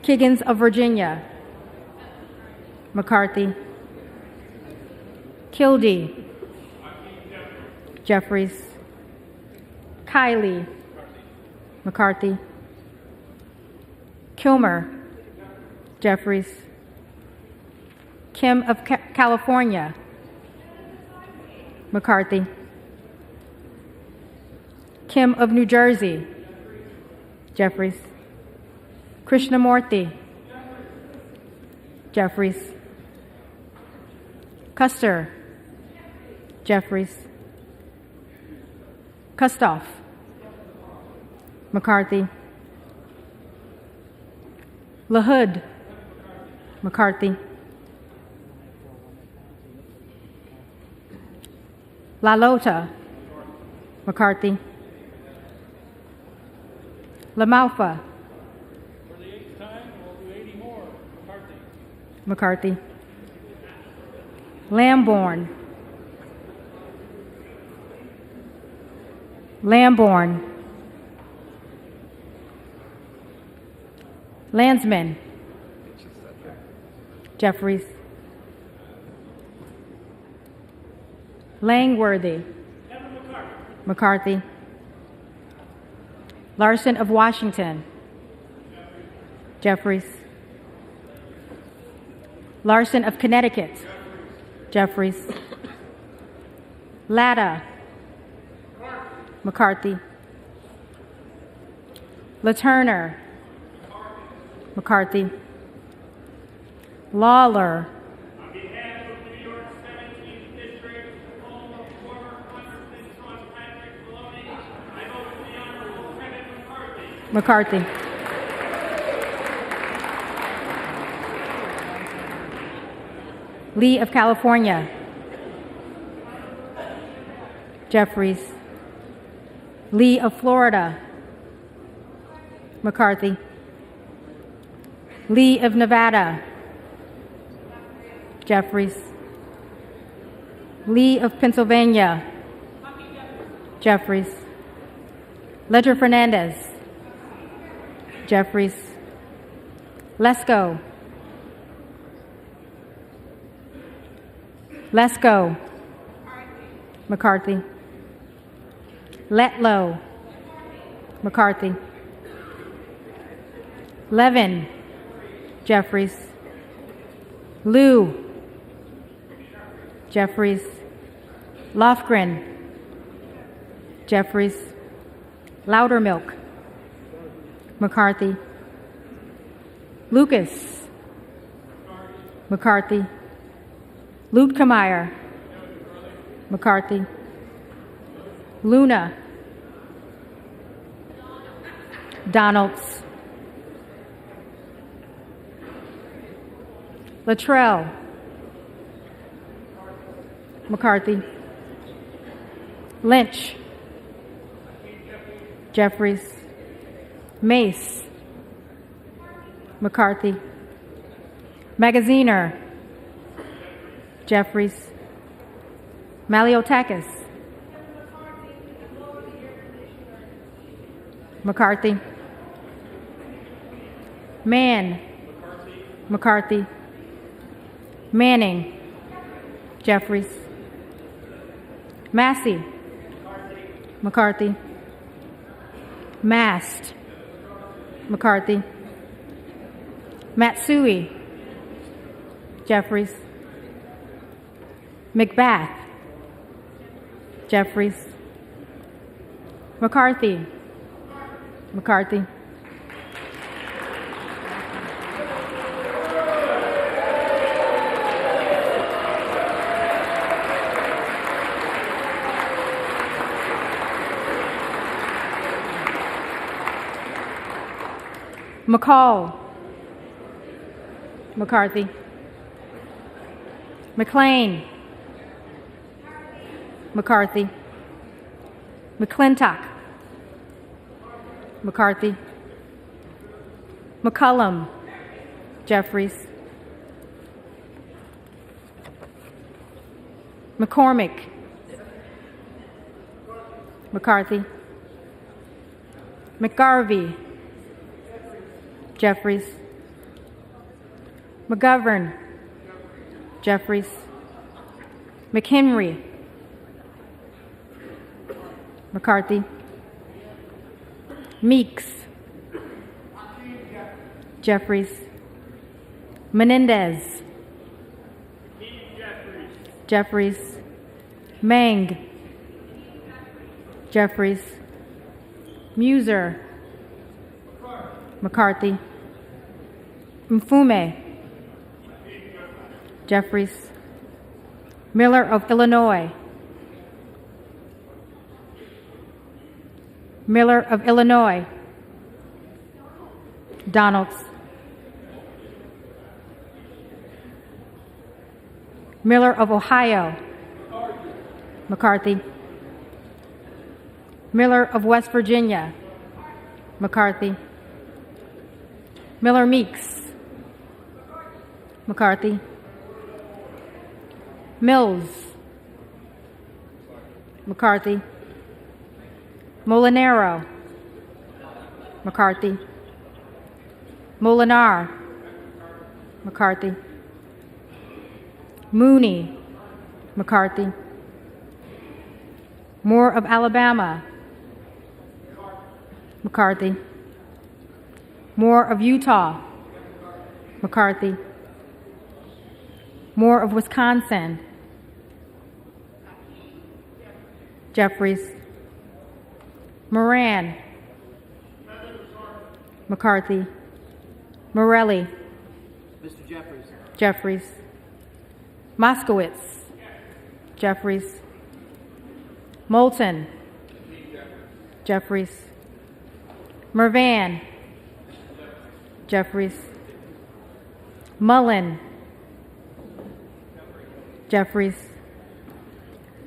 Kiggins of Virginia. McCarthy. Kildee. Jeffries. Kiley. McCarthy. Kilmer. Jeffries. Kim of California. McCarthy. Kim of New Jersey. Jeffries. Krishnamurthy. Jeffries. Custer. Jeffries. Kustoff. McCarthy. LaHood. McCarthy. LaLota. McCarthy. LaMalfa. For the 8th time, we'll do 80 more. McCarthy. McCarthy. Lamborn. Lamborn. Landsman. Jeffries. Langworthy. McCarthy. Larson of Washington. Jeffries. Larson of Connecticut. Jeffries. Latta. McCarthy. LaTurner. McCarthy. Lawler. On behalf of New York 17th District, home of former Congressman Sean Patrick Maloney, I vote for the Honorable Kevin McCarthy. McCarthy. Lee of California. Jeffries. Lee of Florida. McCarthy. Lee of Nevada. Jeffries. Lee of Pennsylvania. Jeffries. Ledger Fernandez. Jeffries. Lesko. Lesko. McCarthy. Letlow. McCarthy. Levin. Jeffries. Liu. Jeffries. Lofgren. Jeffries. Loudermilk. McCarthy. Lucas. McCarthy. Luetkemeyer. McCarthy. Luna. Donalds. Luttrell. McCarthy. Lynch. Jeffries. Mace. McCarthy. Magaziner. Jeffries. Maliotakis. McCarthy. Mann. McCarthy. Manning. Jeffries. Massey. McCarthy. Mast. McCarthy. Matsui. Jeffries. McBath. Jeffries. McCarthy. McCarthy. McCall. McCarthy. McLean. McCarthy. McClintock. McCarthy. McCullum. Jeffries. McCormick. McCarthy. McGarvey. Jeffries. McGovern. Jeffries. McHenry. McCarthy. Meeks. Jeffries. Menendez. Jeffries. Meng. Jeffries. Muser. McCarthy. Mfume. Jeffries. Miller of Illinois. Miller of Illinois. Donalds. Miller of Ohio. McCarthy. Miller of West Virginia. McCarthy. Miller Meeks. McCarthy. Mills. McCarthy. Molinaro. McCarthy. Molinar. McCarthy. Mooney. McCarthy. Moore of Alabama. McCarthy. Moore of Utah. McCarthy. Moore of Wisconsin. Jeffries. Moran. McCarthy. Morelli. Mr. Jeffries. Jeffries. Moskowitz. Jeffries. Moulton. Jeffries. Mervan. Jeffries. Mullen. Jeffries.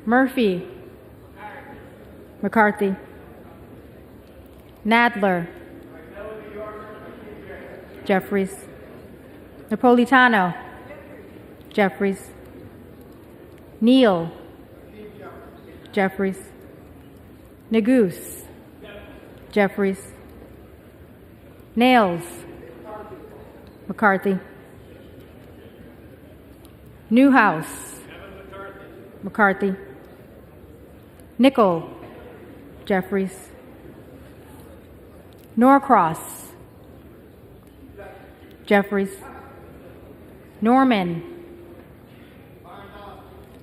Murphy. McCarthy. Nadler. Jeffries. Napolitano. Jeffries. Neal. Jeffries. Negus. Jeffries. Nails. McCarthy. Newhouse. McCarthy. Nickel. Jeffries. Norcross. Jeffries. Norman.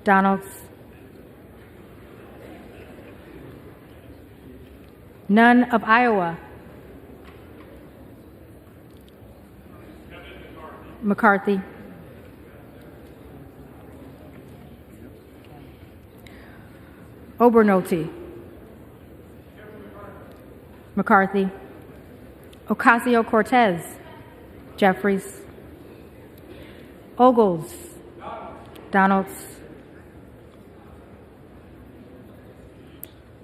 Donalds. None of Iowa. McCarthy. Obernolte. McCarthy. Ocasio-Cortez. Jeffries. Ogles. Donalds.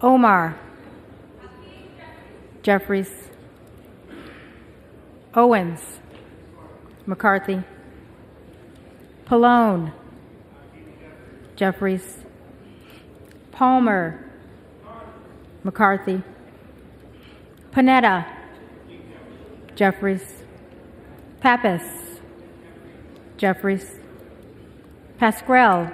Omar. Jeffries. Owens. McCarthy. Pallone, Jeffries. Palmer, McCarthy. Panetta, Jeffries. Pappas, Jeffries. Pascrell,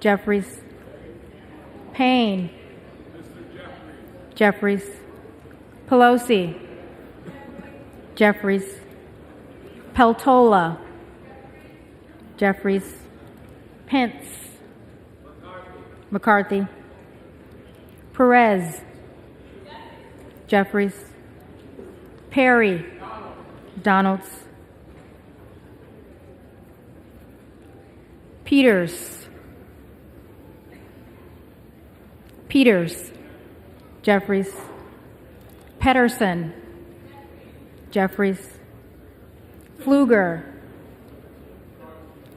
Jeffries. Payne, Jeffries. Pelosi, Jeffries. Peltola, Jeffries. Pence, McCarthy. Perez, Jeffries. Perry, Donalds. Peters, Jeffries. Pedersen, Jeffries. Pfluger,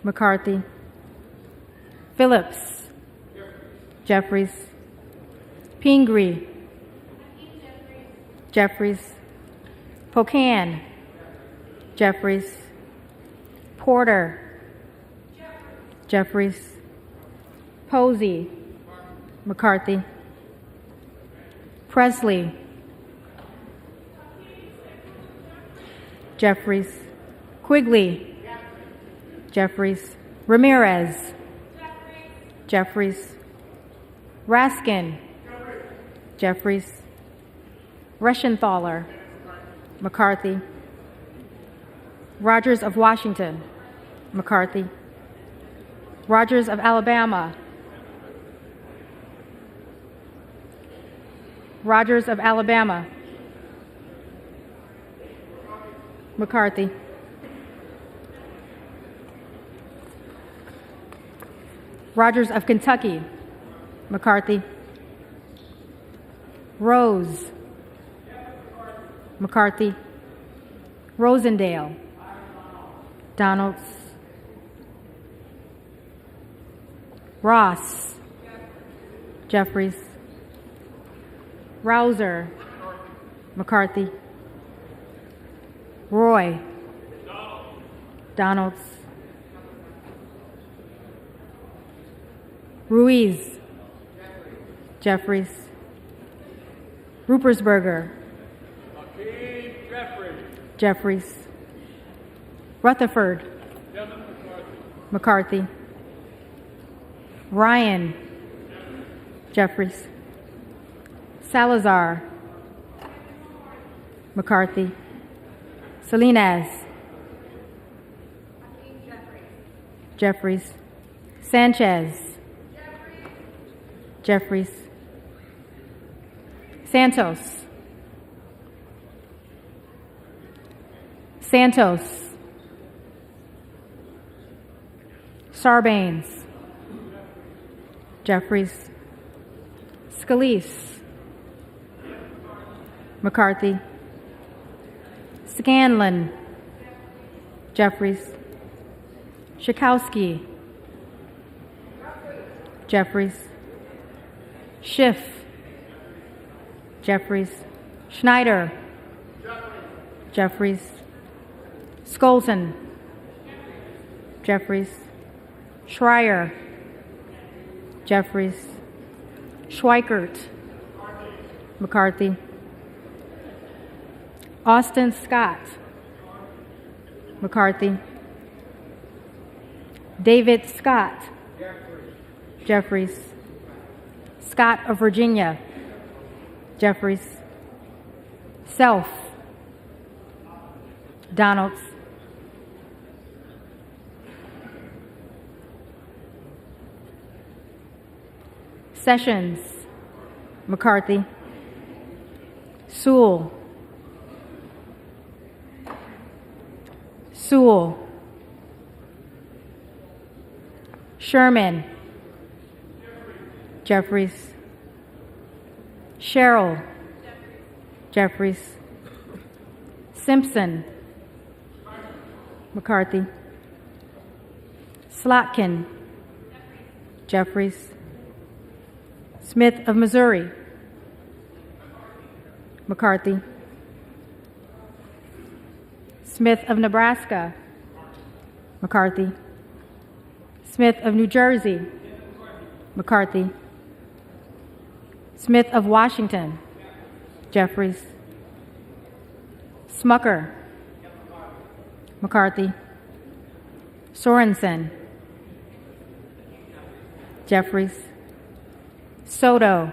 McCarthy. Phillips, Jeffries. Pingree, Jeffries. Pocan, Jeffries. Porter, Jeffries. Posey, McCarthy. Presley, Jeffries. Quigley, Jeffries. Ramirez, Jeffries. Raskin, Jeffries. Reschenthaler, McCarthy. Rogers of Washington, McCarthy. Rogers of Alabama, McCarthy. Rogers of Kentucky, McCarthy. Rose, McCarthy. Rosendale, Donalds. Ross, Jeffries. Rouser, McCarthy. Roy, Donalds. Ruiz, Jeffries. Rupersberger, Hakeem, Jeffries. Rutherford, McCarthy. Ryan, Jeffries. Salazar, McCarthy. Salinas, Jeffries. Sanchez, Jeffries. Santos, Sarbanes, Jeffries. Scalise, McCarthy. Scanlon, Jeffries. Schakowsky, Jeffries. Schiff, Jeffries. Schneider, Jeffries. Skolton, Jeffries. Schreier, Jeffries. Schweikert, McCarthy. Austin Scott, McCarthy. David Scott, Jeffries. Scott of Virginia, Jeffries. Self, Donalds. Sessions, McCarthy. Sewell, Sherman, Jeffries. Sherrill, Jeffries. Simpson, McCarthy. Slotkin, Jeffries. Smith of Missouri, McCarthy. Smith of Nebraska, McCarthy. Smith of New Jersey, McCarthy. Smith of Washington, Jeffries. Smucker, McCarthy. Sorensen, Jeffries. Soto,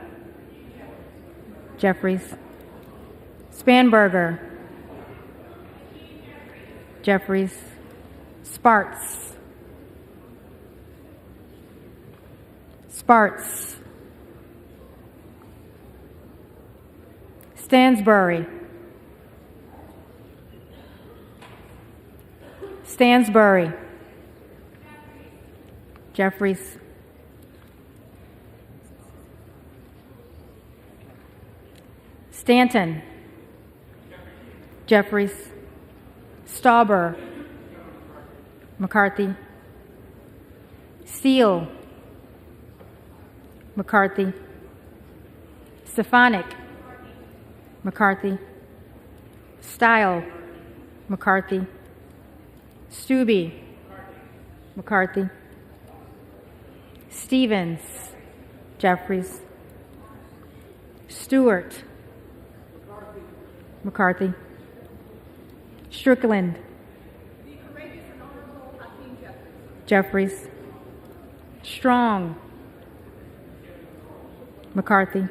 Jeffries. Spanberger, Jeffries. Sparts, Sparts. Stansbury, Stansbury. Jeffries. Stanton, Jeffries. Stauber, McCarthy. Steele, McCarthy. Stefanik, McCarthy. Style, McCarthy. Stube, McCarthy. Stevens, Jeffries. Stewart, McCarthy. Strickland, Jeffries. Strong, McCarthy.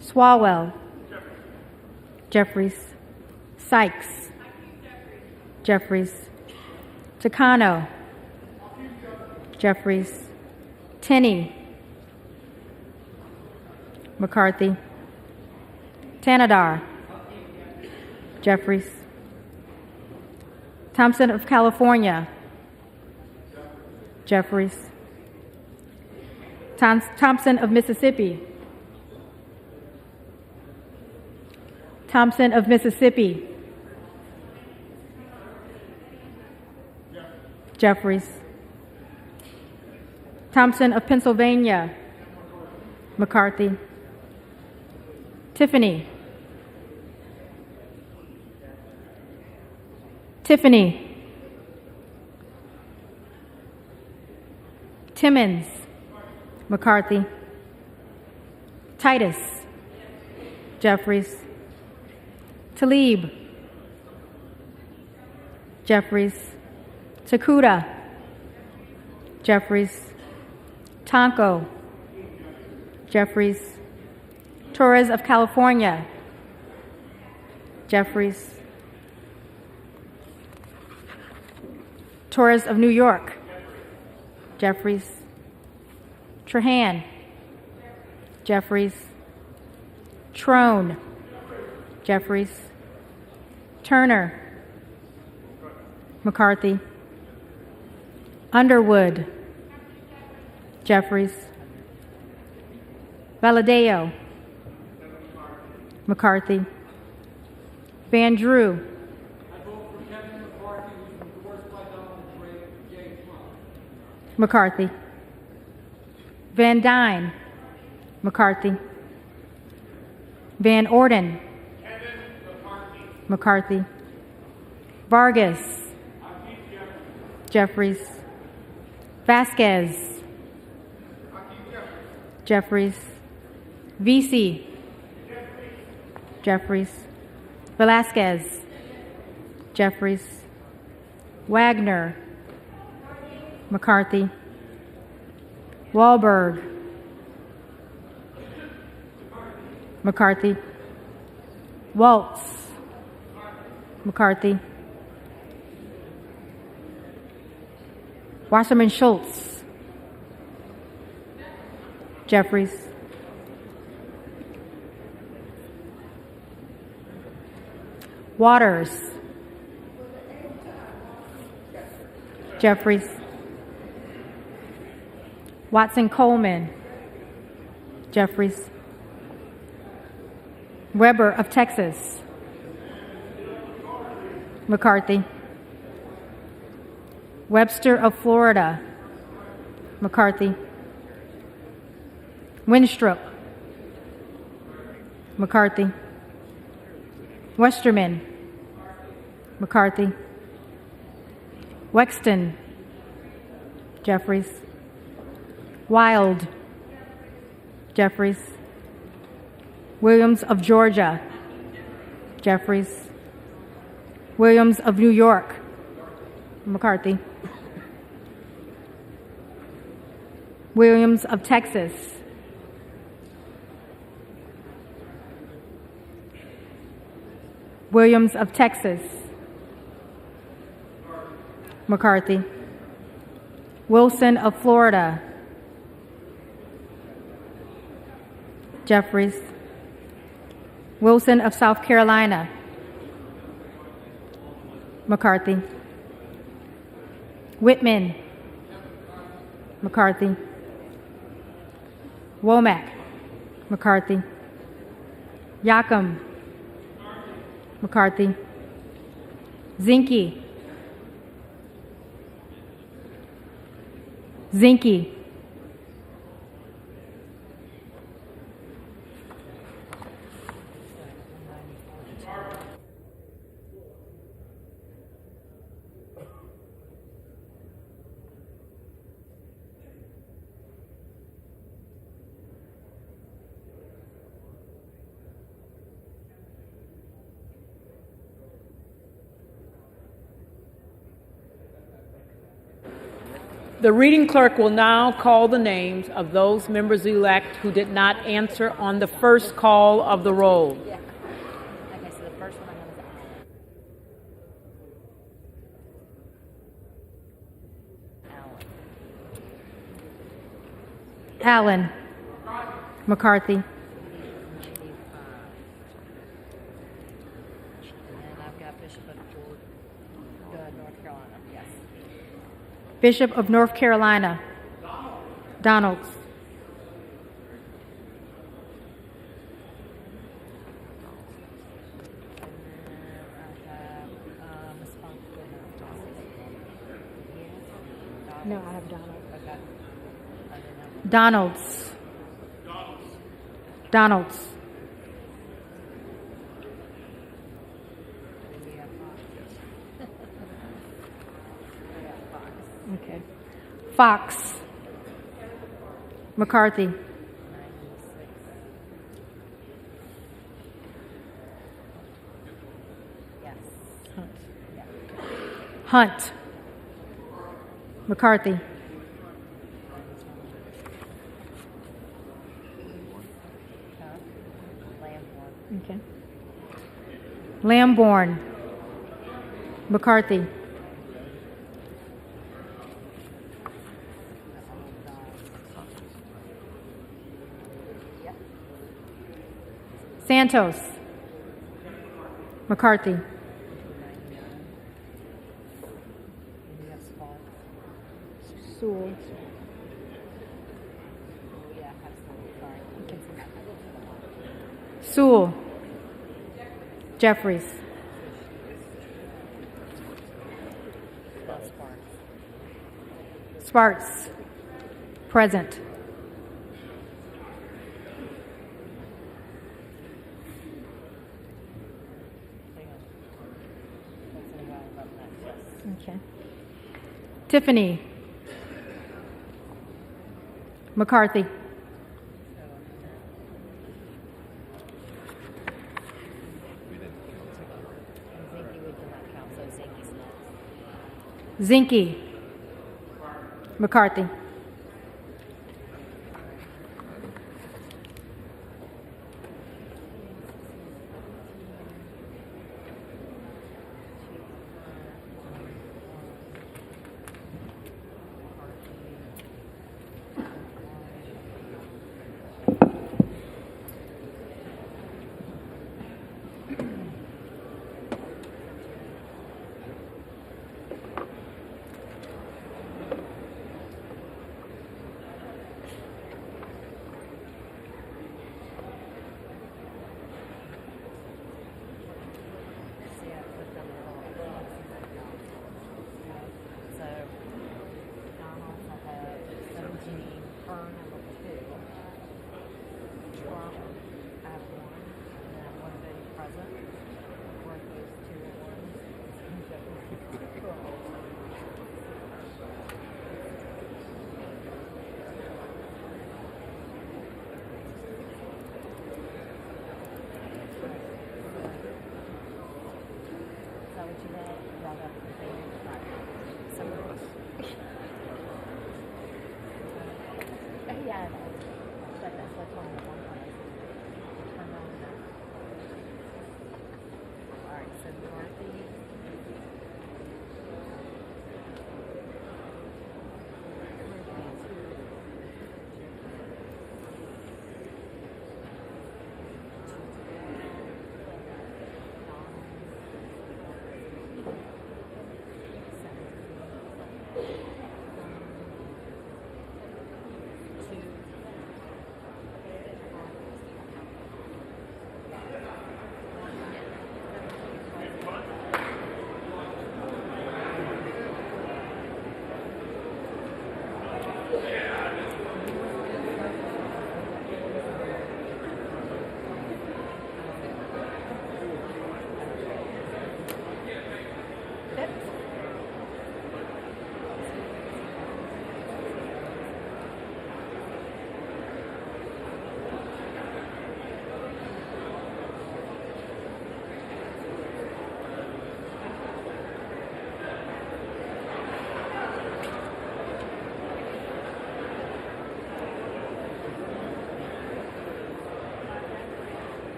Swalwell, Jeffries. Sykes, Jeffries. Takano, Jeffries. Tenney, McCarthy. Tanadar, Jeffries. Thompson of California, Jeffries. Thompson of Mississippi, Thompson of Mississippi, Jeffries. Thompson of Pennsylvania, McCarthy. Tiffany, Timmons, McCarthy. Titus, Jeffries. Talib, Jeffries. Takuda, Jeffries. Tonko, Jeffries. Torres of California, Jeffries. Torres of New York, Jeffries. Trahan, Jeffries. Trone, Jeffries. Turner, McCarthy. Underwood, Jeffries. Valadeo, McCarthy. Van Drew, McCarthy. Van Dyne, McCarthy. Van Orden, McCarthy. Vargas, Jeffries. Vasquez, Jeffries. Vesey, Jeffries. Velasquez, Jeffries. Wagner, McCarthy. Wahlberg, McCarthy. Waltz, McCarthy. Wasserman Schultz, Jeffries. Waters, Jeffries. Watson Coleman, Jeffries. Weber of Texas, McCarthy. Webster of Florida, McCarthy. Winstrup, McCarthy. Westerman, McCarthy, Wexton, Jeffries, Wild, Jeffries, Williams of Georgia, Jeffries, Williams of New York, McCarthy, Williams of Texas, Williams of Texas, McCarthy, Wilson of Florida, Jeffries, Wilson of South Carolina, McCarthy, Whitman, McCarthy, Womack, McCarthy, Yacom, McCarthy, Zinke, Zinke, The reading clerk will now call the names of those members-elect who did not answer on the first call of the roll. Okay, so the first one was Allen, McCarthy, And I've got Bishop of North Carolina. Yes. Bishop of North Carolina, Donalds, No, I have Donald. Okay. Donalds, Donalds, okay, Fox, McCarthy, Hunt, McCarthy, okay, Lamborn, McCarthy, Santos, McCarthy, Sewell, Sewell, Jeffries, Sparks, present. Okay. Tiffany, McCarthy, Zinke, McCarthy,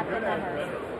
happy memory.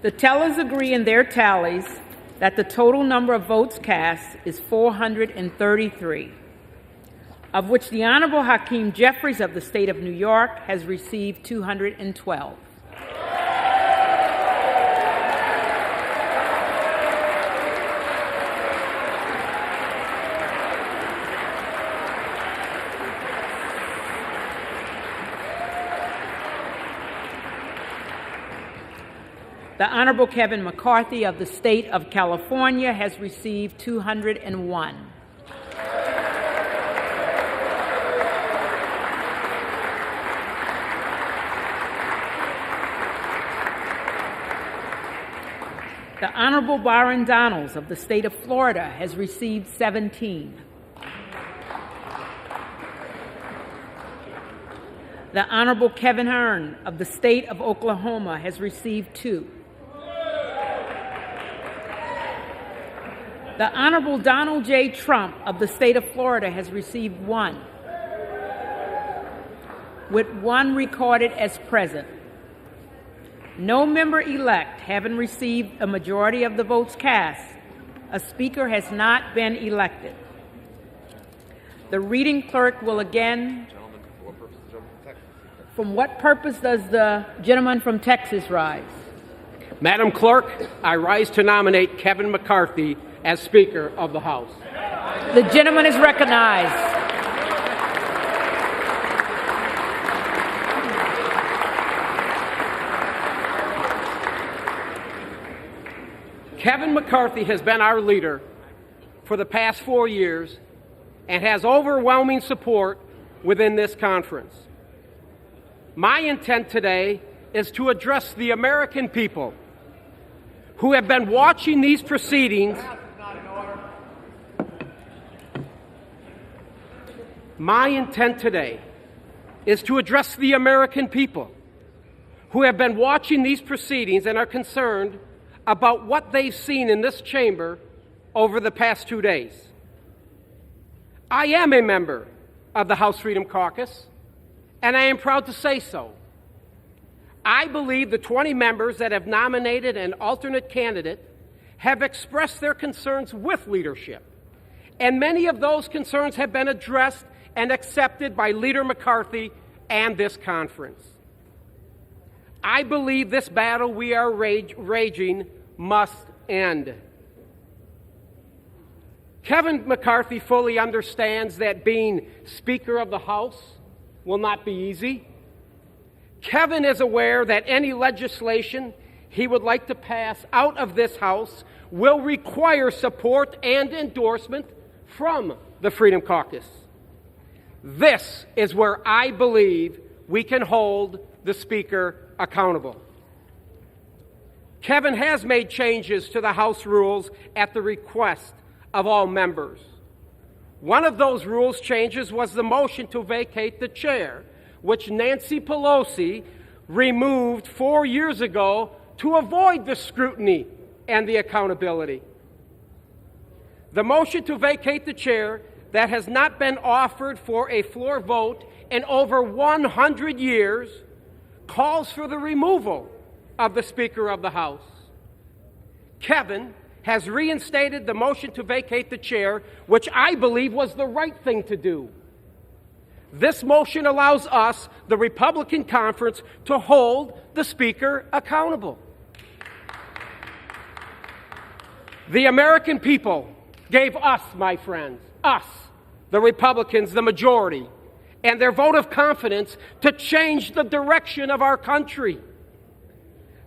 The tellers agree in their tallies that the total number of votes cast is 433, of which the Honorable Hakeem Jeffries of the State of New York has received 212. The Honorable Kevin McCarthy of the State of California has received 201. The Honorable Byron Donalds of the State of Florida has received 17. The Honorable Kevin Hearn of the State of Oklahoma has received 2. The Honorable Donald J. Trump of the State of Florida has received 1, with 1 recorded as present. No member-elect having received a majority of the votes cast, a speaker has not been elected. The reading clerk will again... From what purpose does the gentleman from Texas rise? Madam Clerk, I rise to nominate Kevin McCarthy as Speaker of the House. The gentleman is recognized. Kevin McCarthy has been our leader for the past 4 years and has overwhelming support within this conference. My intent today is to address the American people who have been watching these proceedings. My intent today is to address the American people who have been watching these proceedings and are concerned about what they've seen in this chamber over the past 2 days. I am a member of the House Freedom Caucus, and I am proud to say so. I believe the 20 members that have nominated an alternate candidate have expressed their concerns with leadership, and many of those concerns have been addressed and accepted by Leader McCarthy and this conference. I believe this battle we are raging must end. Kevin McCarthy fully understands that being Speaker of the House will not be easy. Kevin is aware that any legislation he would like to pass out of this House will require support and endorsement from the Freedom Caucus. This is where I believe we can hold the Speaker accountable. Kevin has made changes to the House rules at the request of all members. One of those rules changes was the motion to vacate the chair, which Nancy Pelosi removed 4 years ago to avoid the scrutiny and the accountability. The motion to vacate the chair that has not been offered for a floor vote in over 100 years calls for the removal of the Speaker of the House. Kevin has reinstated the motion to vacate the chair, which I believe was the right thing to do. This motion allows us, the Republican conference, to hold the Speaker accountable. The American people gave us, my friends, us, the Republicans, the majority, and their vote of confidence to change the direction of our country.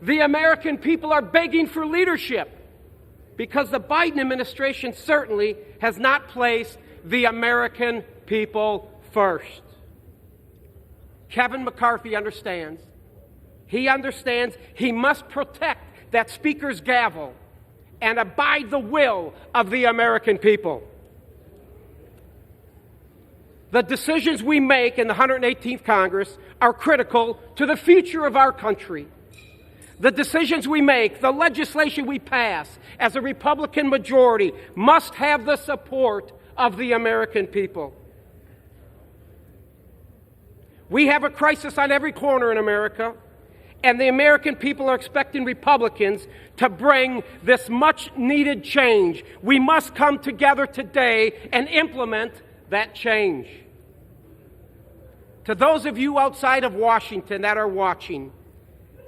The American people are begging for leadership because the Biden administration certainly has not placed the American people first. Kevin McCarthy understands. He understands he must protect that Speaker's gavel and abide the will of the American people. The decisions we make in the 118th Congress are critical to the future of our country. The decisions we make, the legislation we pass as a Republican majority must have the support of the American people. We have a crisis on every corner in America, and the American people are expecting Republicans to bring this much-needed change. We must come together today and implement that change. To those of you outside of Washington that are watching,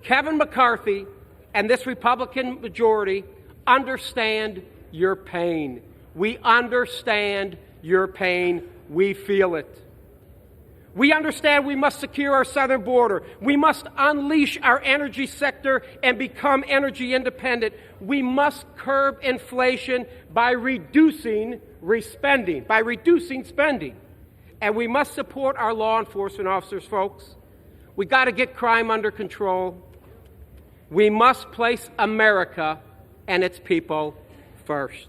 Kevin McCarthy and this Republican majority understand your pain. We understand your pain. We feel it. We understand we must secure our southern border. We must unleash our energy sector and become energy independent. We must curb inflation by reducing spending. And we must support our law enforcement officers, folks. We got to get crime under control. We must place America and its people first.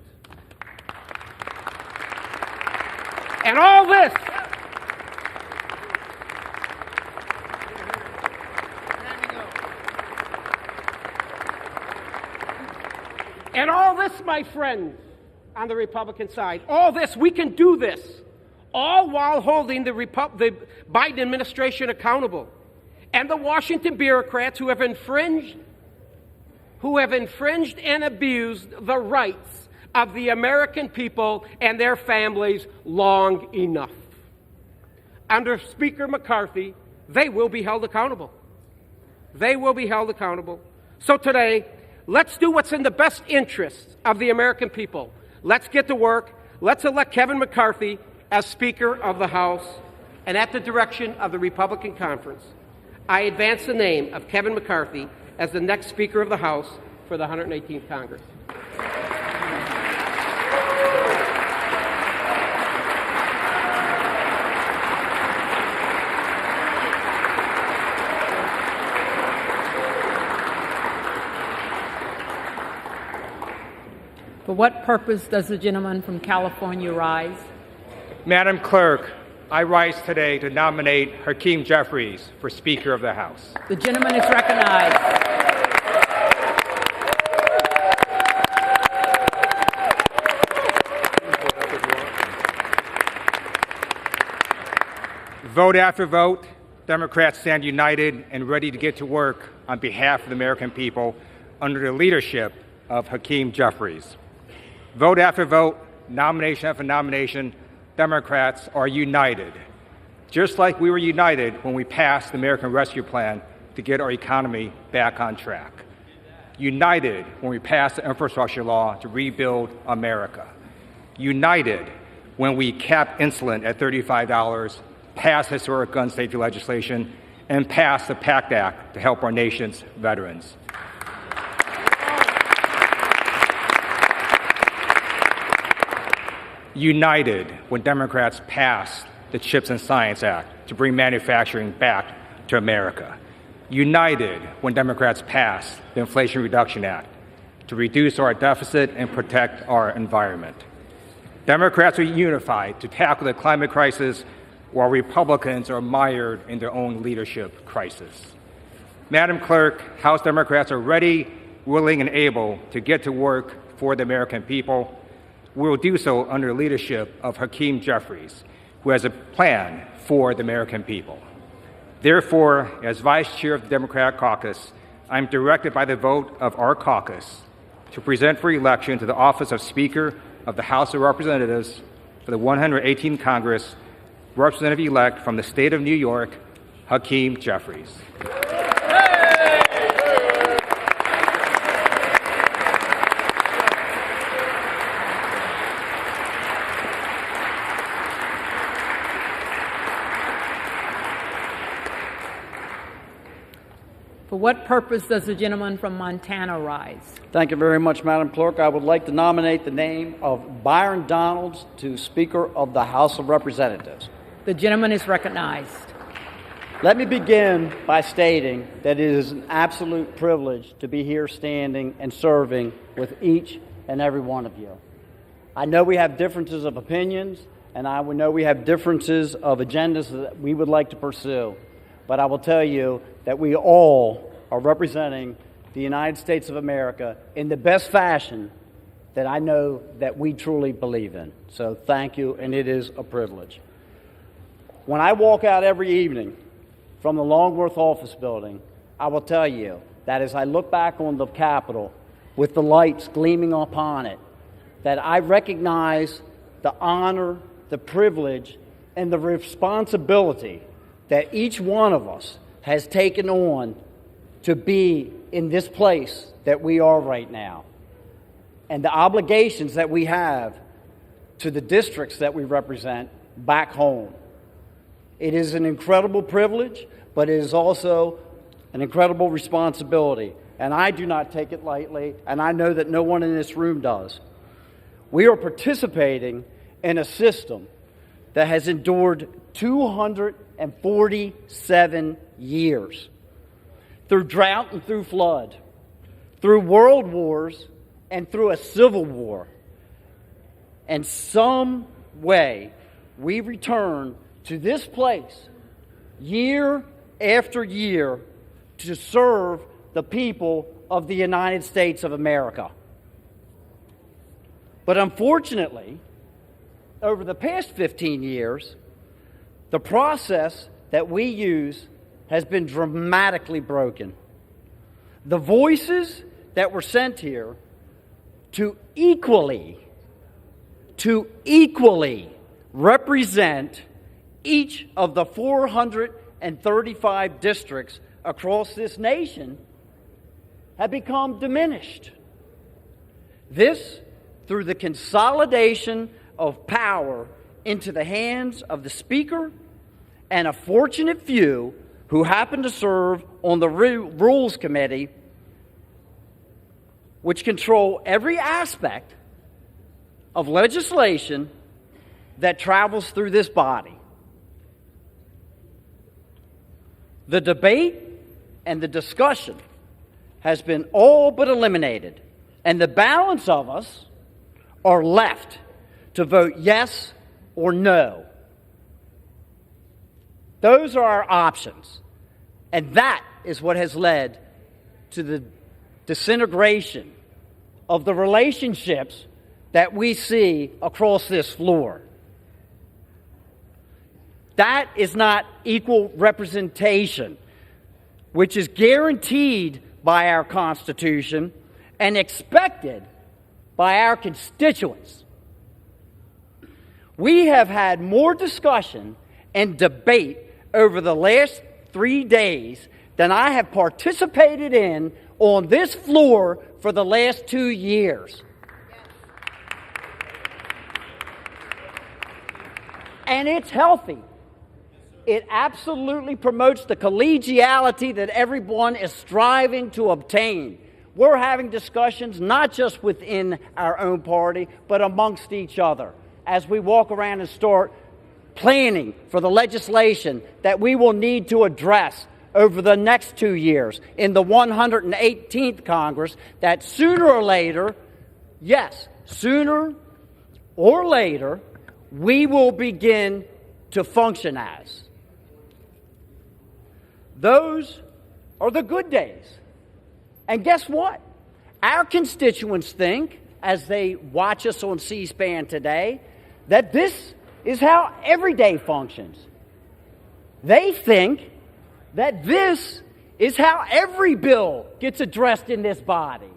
And all this my friends on the Republican side, all this, we can do this, all while holding the Biden administration accountable and the Washington bureaucrats who have infringed and abused the rights of the American people and their families long enough. Under Speaker McCarthy, they will be held accountable. They will be held accountable. So today, let's do what's in the best interest of the American people. Let's get to work. Let's elect Kevin McCarthy as Speaker of the House. And at the direction of the Republican Conference, I advance the name of Kevin McCarthy as the next Speaker of the House for the 118th Congress. For what purpose does the gentleman from California rise? Madam Clerk, I rise today to nominate Hakeem Jeffries for Speaker of the House. The gentleman is recognized. Vote after vote, Democrats stand united and ready to get to work on behalf of the American people under the leadership of Hakeem Jeffries. Vote after vote, nomination after nomination, Democrats are united, just like we were united when we passed the American Rescue Plan to get our economy back on track. United when we passed the infrastructure law to rebuild America. United when we capped insulin at $35, passed historic gun safety legislation, and passed the PACT Act to help our nation's veterans. United when Democrats passed the CHIPS and Science Act to bring manufacturing back to America. United when Democrats passed the Inflation Reduction Act to reduce our deficit and protect our environment. Democrats are unified to tackle the climate crisis while Republicans are mired in their own leadership crisis. Madam Clerk, House Democrats are ready, willing, and able to get to work for the American people. We will do so under the leadership of Hakeem Jeffries, who has a plan for the American people. Therefore, as Vice Chair of the Democratic Caucus, I am directed by the vote of our caucus to present for election to the office of Speaker of the House of Representatives for the 118th Congress, Representative-elect from the state of New York, Hakeem Jeffries. For what purpose does the gentleman from Montana rise? Thank you very much, Madam Clerk. I would like to nominate the name of Byron Donalds to Speaker of the House of Representatives. The gentleman is recognized. Let me begin by stating that it is an absolute privilege to be here standing and serving with each and every one of you. I know we have differences of opinions, and I know we have differences of agendas that we would like to pursue. But I will tell you that we all are representing the United States of America in the best fashion that I know that we truly believe in. So thank you, and it is a privilege. When I walk out every evening from the Longworth office building, I will tell you that as I look back on the Capitol with the lights gleaming upon it, that I recognize the honor, the privilege, and the responsibility that each one of us has taken on to be in this place that we are right now, and the obligations that we have to the districts that we represent back home. It is an incredible privilege, but it is also an incredible responsibility, and I do not take it lightly, and I know that no one in this room does. We are participating in a system that has endured 247 years, through drought and through flood, through world wars and through a civil war. And some way we return to this place year after year to serve the people of the United States of America. But unfortunately, over the past 15 years, the process that we use has been dramatically broken. The voices that were sent here to equally represent each of the 435 districts across this nation have become diminished. This through the consolidation of power into the hands of the Speaker and a fortunate few who happen to serve on the Rules Committee, which control every aspect of legislation that travels through this body. The debate and the discussion has been all but eliminated, and the balance of us are left to vote yes or no. Those are our options, and that is what has led to the disintegration of the relationships that we see across this floor. That is not equal representation, which is guaranteed by our Constitution and expected by our constituents. We have had more discussion and debate over the last 3 days than I have participated in on this floor for the last 2 years. And it's healthy. It absolutely promotes the collegiality that everyone is striving to obtain. We're having discussions not just within our own party, but amongst each other as we walk around and start planning for the legislation that we will need to address over the next 2 years in the 118th Congress, that sooner or later, yes, sooner or later, we will begin to function as. Those are the good days. And guess what? Our constituents think, as they watch us on C-SPAN today, that this is how every day functions. They think that this is how every bill gets addressed in this body.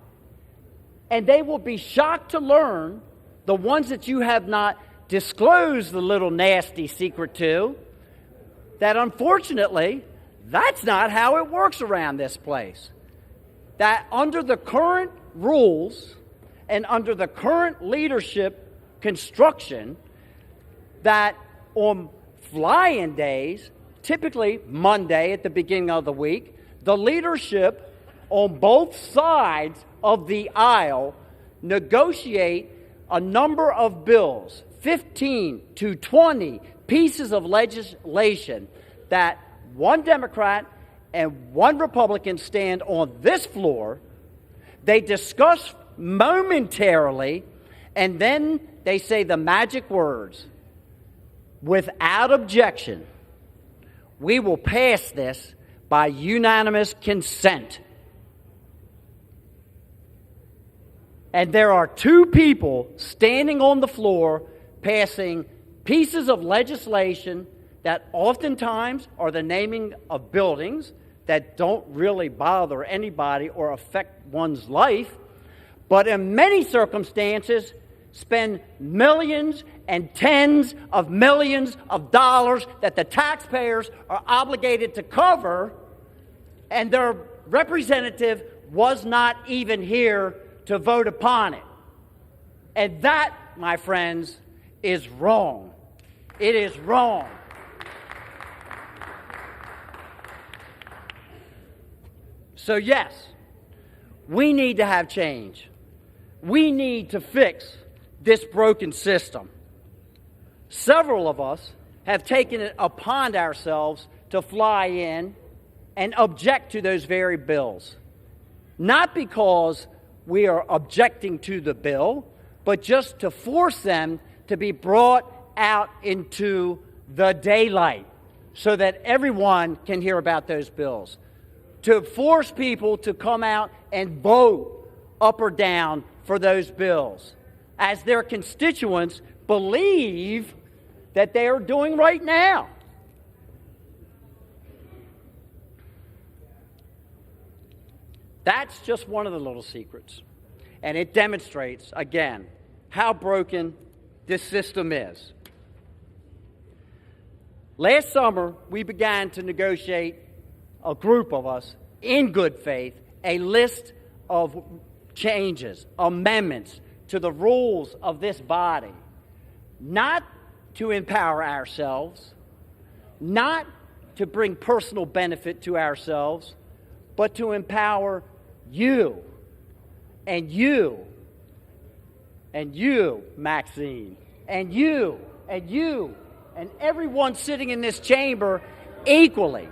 And they will be shocked to learn, the ones that you have not disclosed the little nasty secret to, that unfortunately, that's not how it works around this place. That under the current rules and under the current leadership construction, that on fly-in days, typically Monday at the beginning of the week, the leadership on both sides of the aisle negotiate a number of bills, 15 to 20 pieces of legislation that one Democrat and one Republican stand on this floor. They discuss momentarily, and then they say the magic words, without objection, we will pass this by unanimous consent. And there are 2 people standing on the floor passing pieces of legislation that oftentimes are the naming of buildings that don't really bother anybody or affect one's life, but in many circumstances spend millions and tens of millions of dollars that the taxpayers are obligated to cover, and their representative was not even here to vote upon it. And that, my friends, is wrong. It is wrong. So yes, we need to have change. We need to fix this broken system. Several of us have taken it upon ourselves to fly in and object to those very bills. Not because we are objecting to the bill, but just to force them to be brought out into the daylight so that everyone can hear about those bills. To force people to come out and vote up or down for those bills, as their constituents believe that they are doing right now. That's just one of the little secrets. And it demonstrates, again, how broken this system is. Last summer, we began to negotiate, a group of us, in good faith, a list of changes, amendments to the rules of this body, not to empower ourselves, not to bring personal benefit to ourselves, but to empower you, and you, and you, Maxine, and you, and everyone sitting in this chamber equally.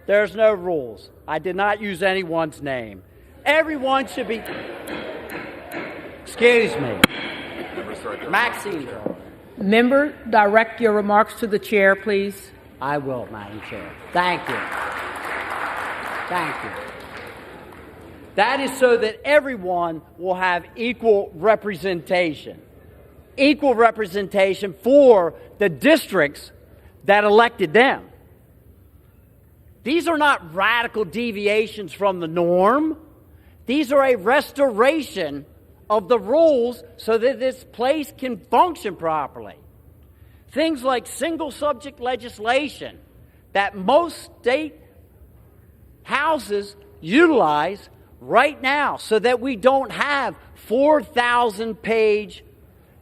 There's no rules. I did not use anyone's name. Everyone should be... Excuse me. Maxine. Member, direct your remarks to the chair, please. I will, Madam Chair. Thank you. Thank you. That is so that everyone will have equal representation. Equal representation for the districts that elected them. These are not radical deviations from the norm. These are a restoration of the rules so that this place can function properly. Things like single subject legislation that most state houses utilize right now so that we don't have 4,000-page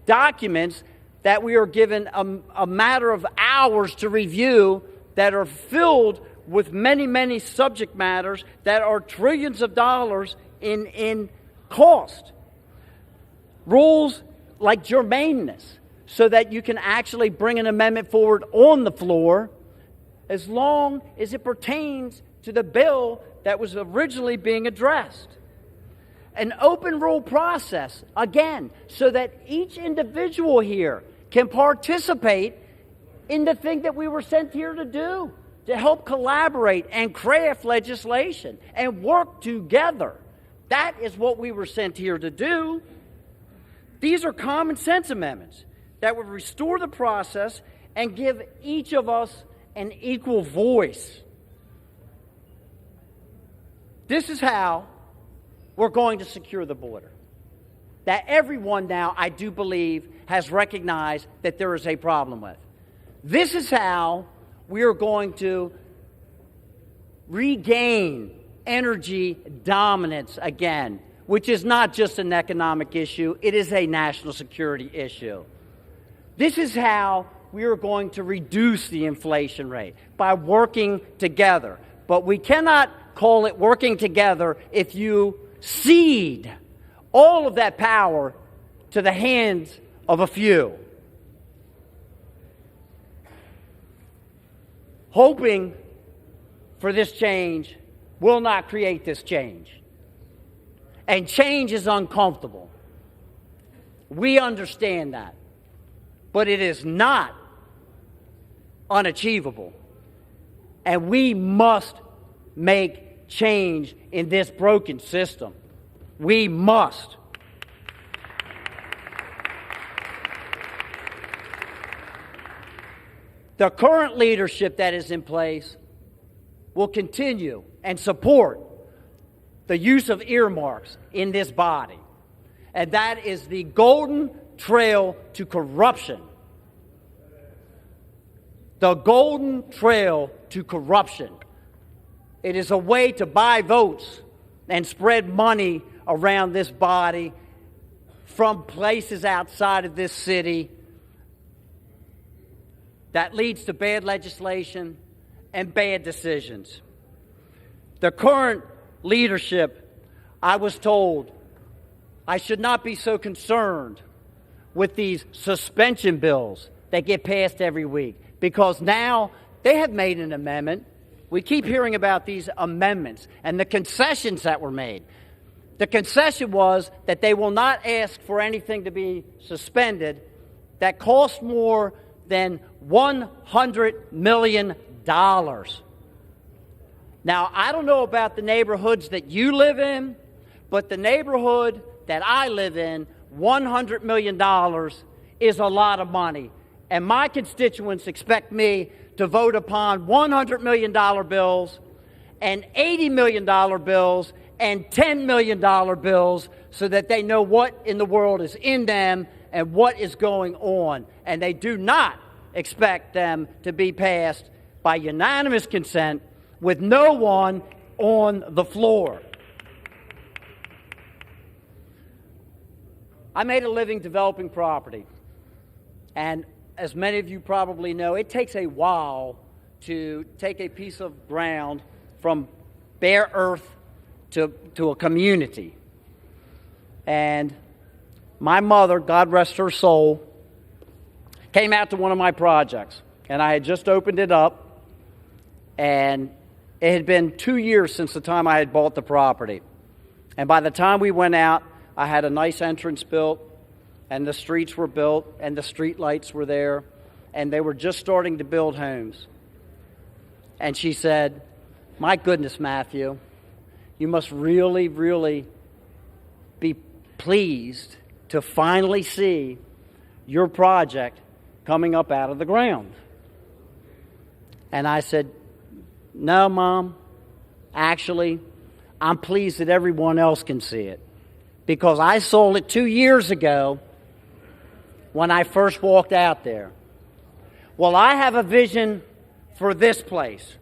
documents that we are given a matter of hours to review that are filled with many, many subject matters that are trillions of dollars in cost. Rules like germaneness, so that you can actually bring an amendment forward on the floor as long as it pertains to the bill that was originally being addressed. An open rule process, again, so that each individual here can participate in the thing that we were sent here to do, to help collaborate and craft legislation and work together. That is what we were sent here to do. These are common sense amendments that would restore the process and give each of us an equal voice. This is how we're going to secure the border. That everyone now, I do believe, has recognized that there is a problem with. This is how we are going to regain energy dominance again, which is not just an economic issue, it is a national security issue. This is how we are going to reduce the inflation rate, by working together. But we cannot call it working together if you cede all of that power to the hands of a few. Hoping for this change will not create this change. And change is uncomfortable. We understand that. But it is not unachievable. And we must make change in this broken system. We must. The current leadership that is in place will continue and support the use of earmarks in this body. And that is the golden trail to corruption. The golden trail to corruption. It is a way to buy votes and spread money around this body from places outside of this city that leads to bad legislation and bad decisions. The current leadership, I was told, I should not be so concerned with these suspension bills that get passed every week, because now they have made an amendment. We keep hearing about these amendments and the concessions that were made. The concession was that they will not ask for anything to be suspended that costs more than $100 million. Now, I don't know about the neighborhoods that you live in, but the neighborhood that I live in, $100 million is a lot of money. And my constituents expect me to vote upon $100 million bills and $80 million bills and $10 million bills so that they know what in the world is in them and what is going on. And they do not expect them to be passed by unanimous consent with no one on the floor. I made a living developing property. And as many of you probably know, it takes a while to take a piece of ground from bare earth to a community. And my mother, God rest her soul, came out to one of my projects. And I had just opened it up. And it had been 2 years since the time I had bought the property. And by the time we went out, I had a nice entrance built, and the streets were built, and the street lights were there, and they were just starting to build homes. And she said, "My goodness, Matthew, you must really, really be pleased to finally see your project coming up out of the ground." And I said, "No, Mom, actually, I'm pleased that everyone else can see it, because I sold it 2 years ago when I first walked out there." Well, I have a vision for this place,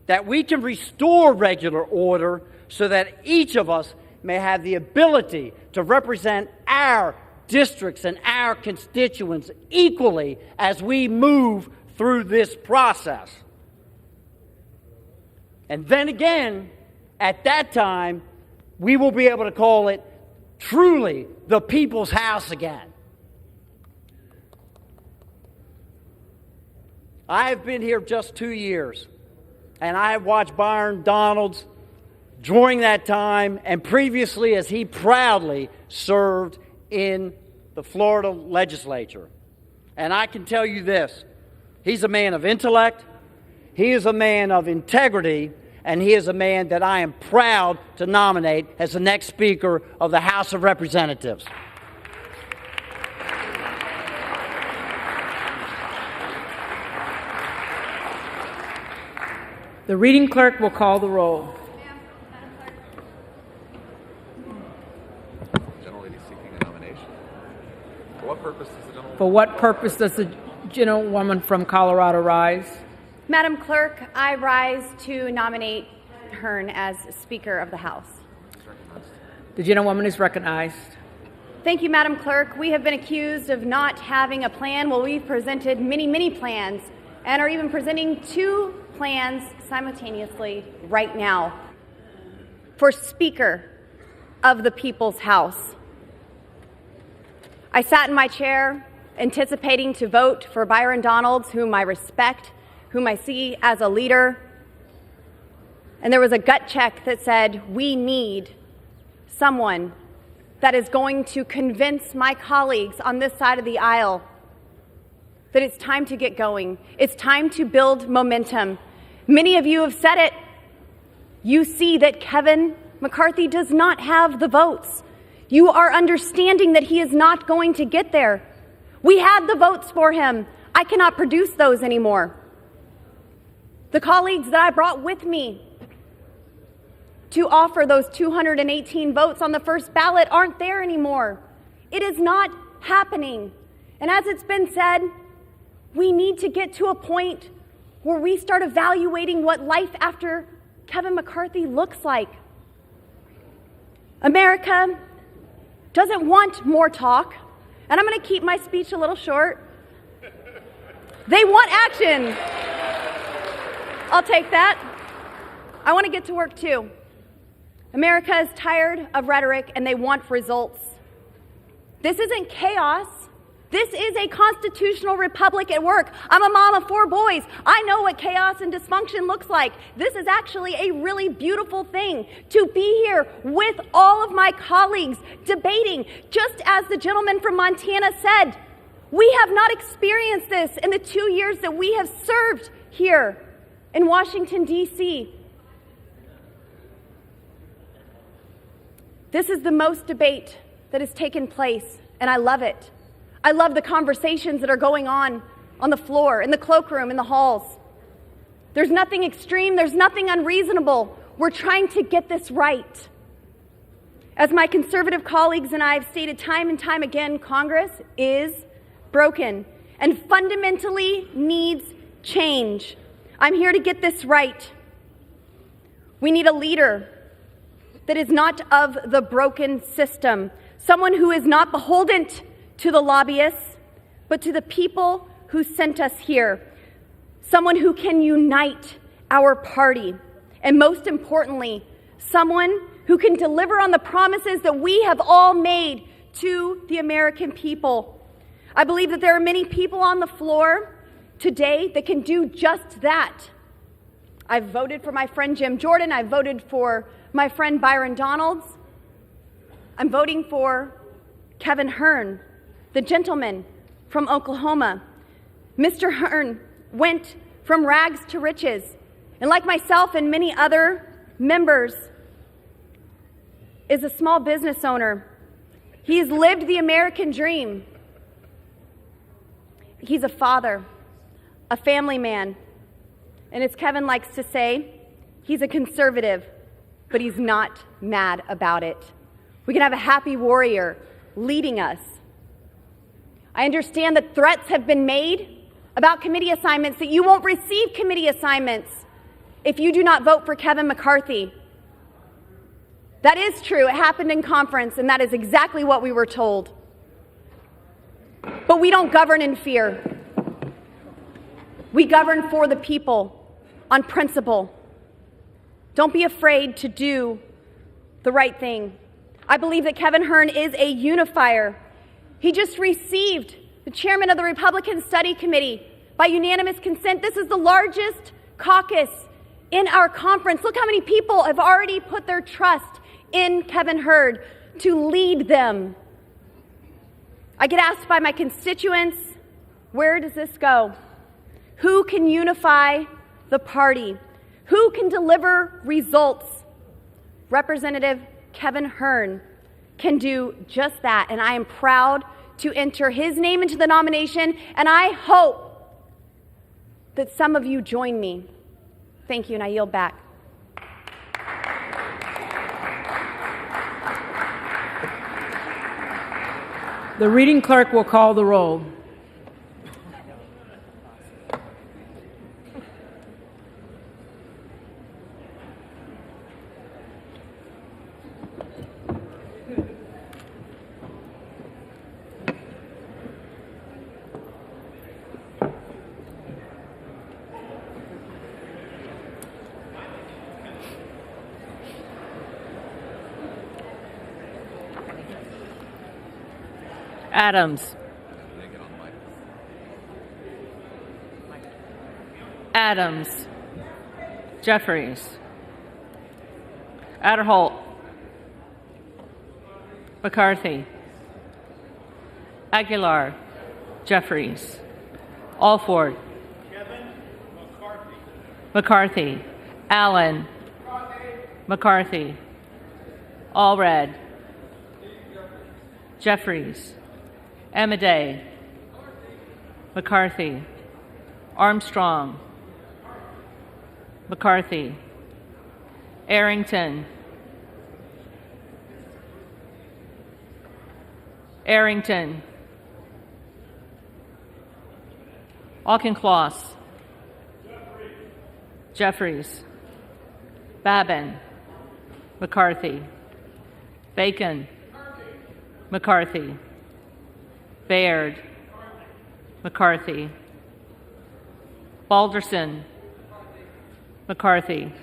that we can restore regular order so that each of us may have the ability to represent our districts and our constituents equally as we move through this process. And then again, at that time, we will be able to call it truly the people's house again. I have been here just 2 years, and I have watched Byron Donalds during that time and previously as he proudly served in the Florida legislature. And I can tell you this, he's a man of intellect, he is a man of integrity, and he is a man that I am proud to nominate as the next Speaker of the House of Representatives. The reading clerk will call the roll. Gentlelady seeking a nomination. For what purpose does the gentlewoman? For what purpose does the gentlewoman from Colorado rise? Madam Clerk, I rise to nominate Hearn as Speaker of the House. The gentlewoman is recognized. Thank you, Madam Clerk. We have been accused of not having a plan. Well, we've presented many, many plans and are even presenting 2 plans simultaneously right now for Speaker of the People's House. I sat in my chair anticipating to vote for Byron Donalds, whom I respect, whom I see as a leader. And there was a gut check that said, we need someone that is going to convince my colleagues on this side of the aisle that it's time to get going. It's time to build momentum. Many of you have said it. You see that Kevin McCarthy does not have the votes. You are understanding that he is not going to get there. We had the votes for him. I cannot produce those anymore. The colleagues that I brought with me to offer those 218 votes on the first ballot aren't there anymore. It is not happening. And as it's been said, we need to get to a point where we start evaluating what life after Kevin McCarthy looks like. America doesn't want more talk, and I'm going to keep my speech a little short. They want action. I'll take that. I want to get to work too. America is tired of rhetoric and they want results. This isn't chaos. This is a constitutional republic at work. I'm a mom of 4 boys. I know what chaos and dysfunction looks like. This is actually a really beautiful thing to be here with all of my colleagues debating. Just as the gentleman from Montana said, we have not experienced this in the 2 years that we have served here in Washington, D.C. This is the most debate that has taken place, and I love it. I love the conversations that are going on the floor, in the cloakroom, in the halls. There's nothing extreme, there's nothing unreasonable. We're trying to get this right. As my conservative colleagues and I have stated time and time again, Congress is broken and fundamentally needs change. I'm here to get this right. We need a leader that is not of the broken system, someone who is not beholden to the lobbyists, but to the people who sent us here, someone who can unite our party, and most importantly, someone who can deliver on the promises that we have all made to the American people. I believe that there are many people on the floor today that can do just that. I've voted for my friend Jim Jordan. I've voted for my friend Byron Donalds. I'm voting for Kevin Hearn, the gentleman from Oklahoma. Mr. Hearn went from rags to riches. And like myself and many other members, is a small business owner. He's lived the American dream. He's a father, a family man. And as Kevin likes to say, he's a conservative, but he's not mad about it. We can have a happy warrior leading us. I understand that threats have been made about committee assignments, that you won't receive committee assignments if you do not vote for Kevin McCarthy. That is true. It happened in conference, and that is exactly what we were told. But we don't govern in fear. We govern for the people on principle. Don't be afraid to do the right thing. I believe that Kevin Hearn is a unifier. He just received the chairman of the Republican Study Committee by unanimous consent. This is the largest caucus in our conference. Look how many people have already put their trust in Kevin Hearn to lead them. I get asked by my constituents, where does this go? Who can unify the party? Who can deliver results? Representative Kevin Hearn can do just that, and I am proud to enter his name into the nomination, and I hope that some of you join me. Thank you, and I yield back. The reading clerk will call the roll. Adams. Adams. Jeffries. Adderholt. McCarthy. Aguilar. Jeffries. Alford. McCarthy. Allen. McCarthy. Allred. Jeffries. Amadei. McCarthy. Armstrong. McCarthy. Arrington. Arrington. Auchincloss. Jeffries. Babin. McCarthy. Bacon. McCarthy. Baird. McCarthy. Balderson. McCarthy.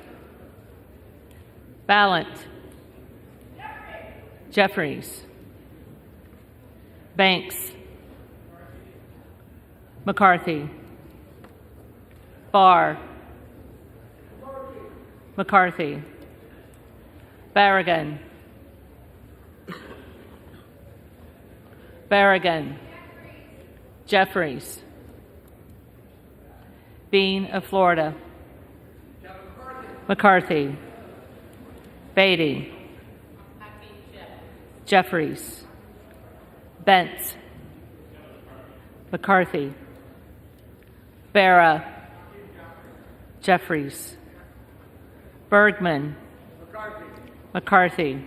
Ballant. Jeffries. Banks. McCarthy. Barr. McCarthy. Barragan. Barragan. Jeffries. Bean of Florida. McCarthy. Beatty. Jeffries. Bentz. McCarthy. Barra. Jeffries. Bergman. McCarthy.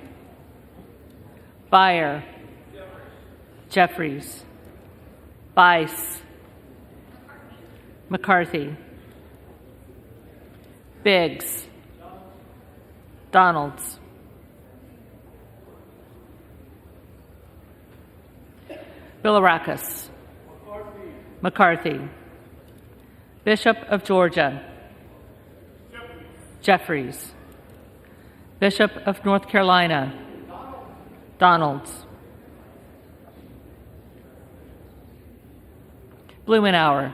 Beyer. Jeffries. Bice. McCarthy. Biggs. Donalds. Bilirakis. McCarthy. Bishop of Georgia. Jeffries. Bishop of North Carolina. Donalds. Blumenauer.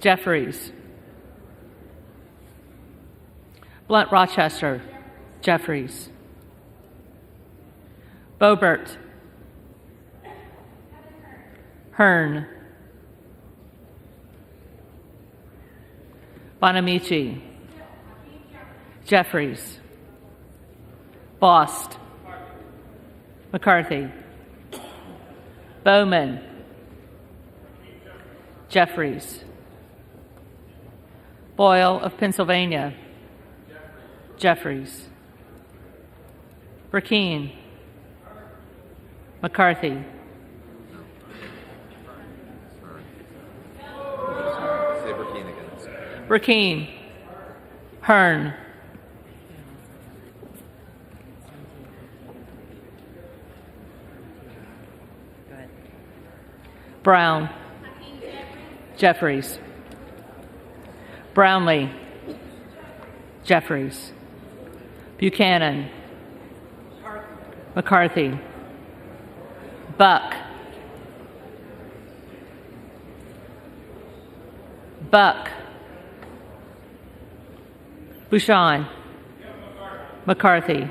Jeffries. Blunt Rochester. Jeffries. Boebert. Hearn. Bonamici. Jeffries. Bost. McCarthy. Bowman. Jeffries. Boyle of Pennsylvania. Jeffries. Burkeen. McCarthy. Say Burkeen again. Burkeen. Hearn. Brown. Jeffries. Brownlee. Jeffries. Buchanan. McCarthy. Buck. Buck. Bouchon. McCarthy.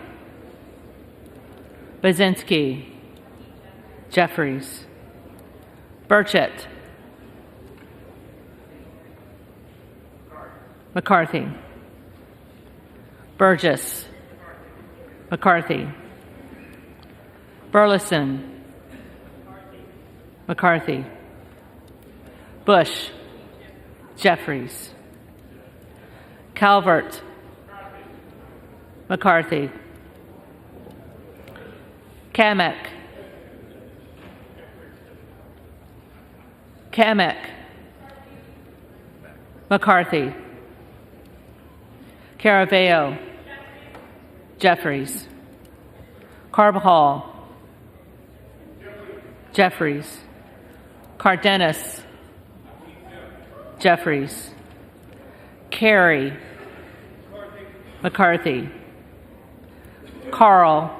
Bazinski. Jeffries. Burchett. McCarthy. Burgess. McCarthy. Burleson. McCarthy. Bush. Jeffries. Calvert. McCarthy. Kamek. Kamek. McCarthy. Caraveo. Jeffries. Carbajal. Jeffries. Cardenas. Jeffries. Carey. McCarthy. Carl.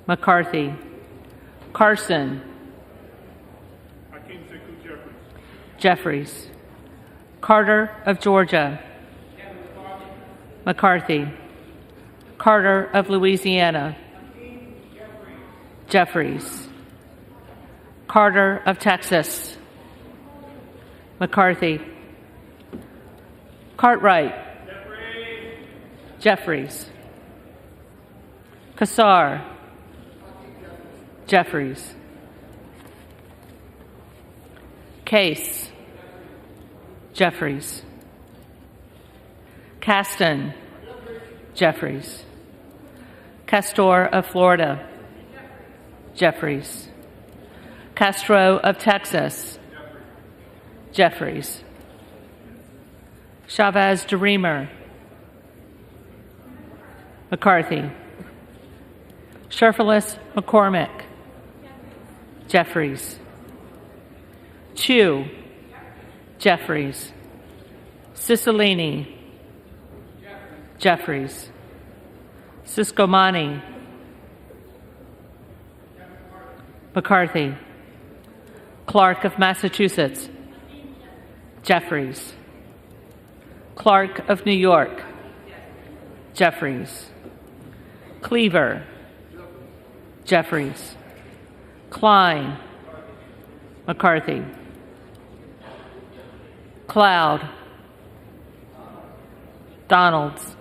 McCarthy. Carson. Jeffries. Carter of Georgia. McCarthy. Carter of Louisiana. Jeffries. Carter of Texas. McCarthy. Cartwright. Jeffries. Kassar. Jeffries. Case, Jeffries. Caston, Jeffries. Castor of Florida, Jeffries. Castro of Texas, Jeffries. Chavez DeReamer, McCarthy. Sherfilis McCormick, Jeffries. Chu, Jeffries. Cicilline, Jeffries. Siscomani, McCarthy. Clark of Massachusetts, Jeffries. Clark of New York, Jeffries. Cleaver, Jeffries. Klein, McCarthy. Cloud, Donalds.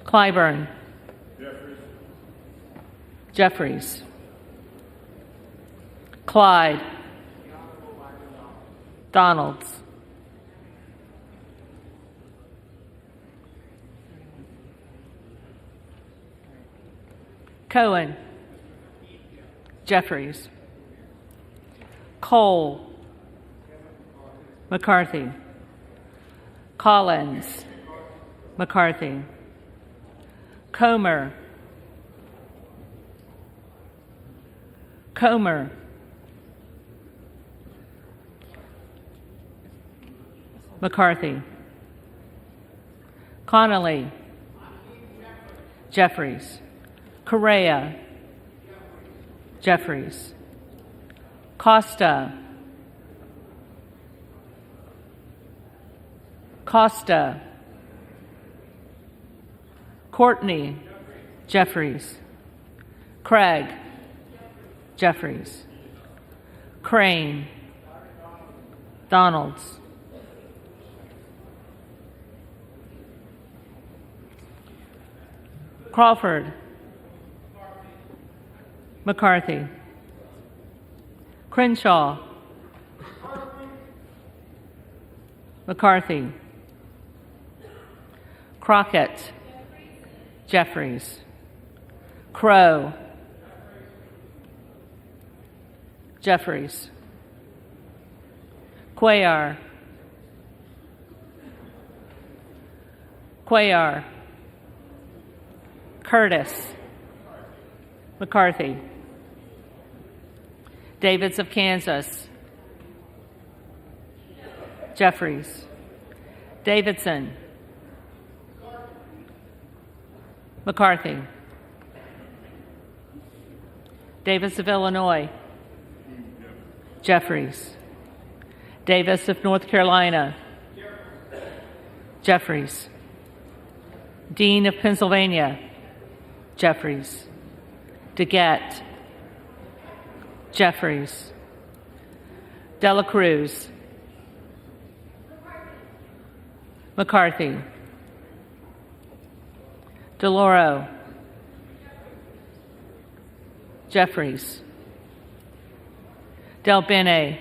Clyburn, Jeffries. Clyde, Donalds. Cohen, Jeffries. Cole, McCarthy. Collins, McCarthy. Comer, McCarthy. Connolly, Jeffries. Correa, Jeffries. Costa, Courtney, Jeffries. Craig, Jeffries. Crane, Donalds. Crawford, McCarthy. Crenshaw, McCarthy. Crockett, Jeffries. Crow, Jeffries. Cuellar, Curtis, McCarthy. Davids of Kansas, Jeffries. Davidson, McCarthy. Davis of Illinois, Jeffries. Davis of North Carolina, Jeffries. Dean of Pennsylvania, Jeffries. DeGette, Jeffries. Dela Cruz, McCarthy. DeLauro, Jeffries. Del Bene,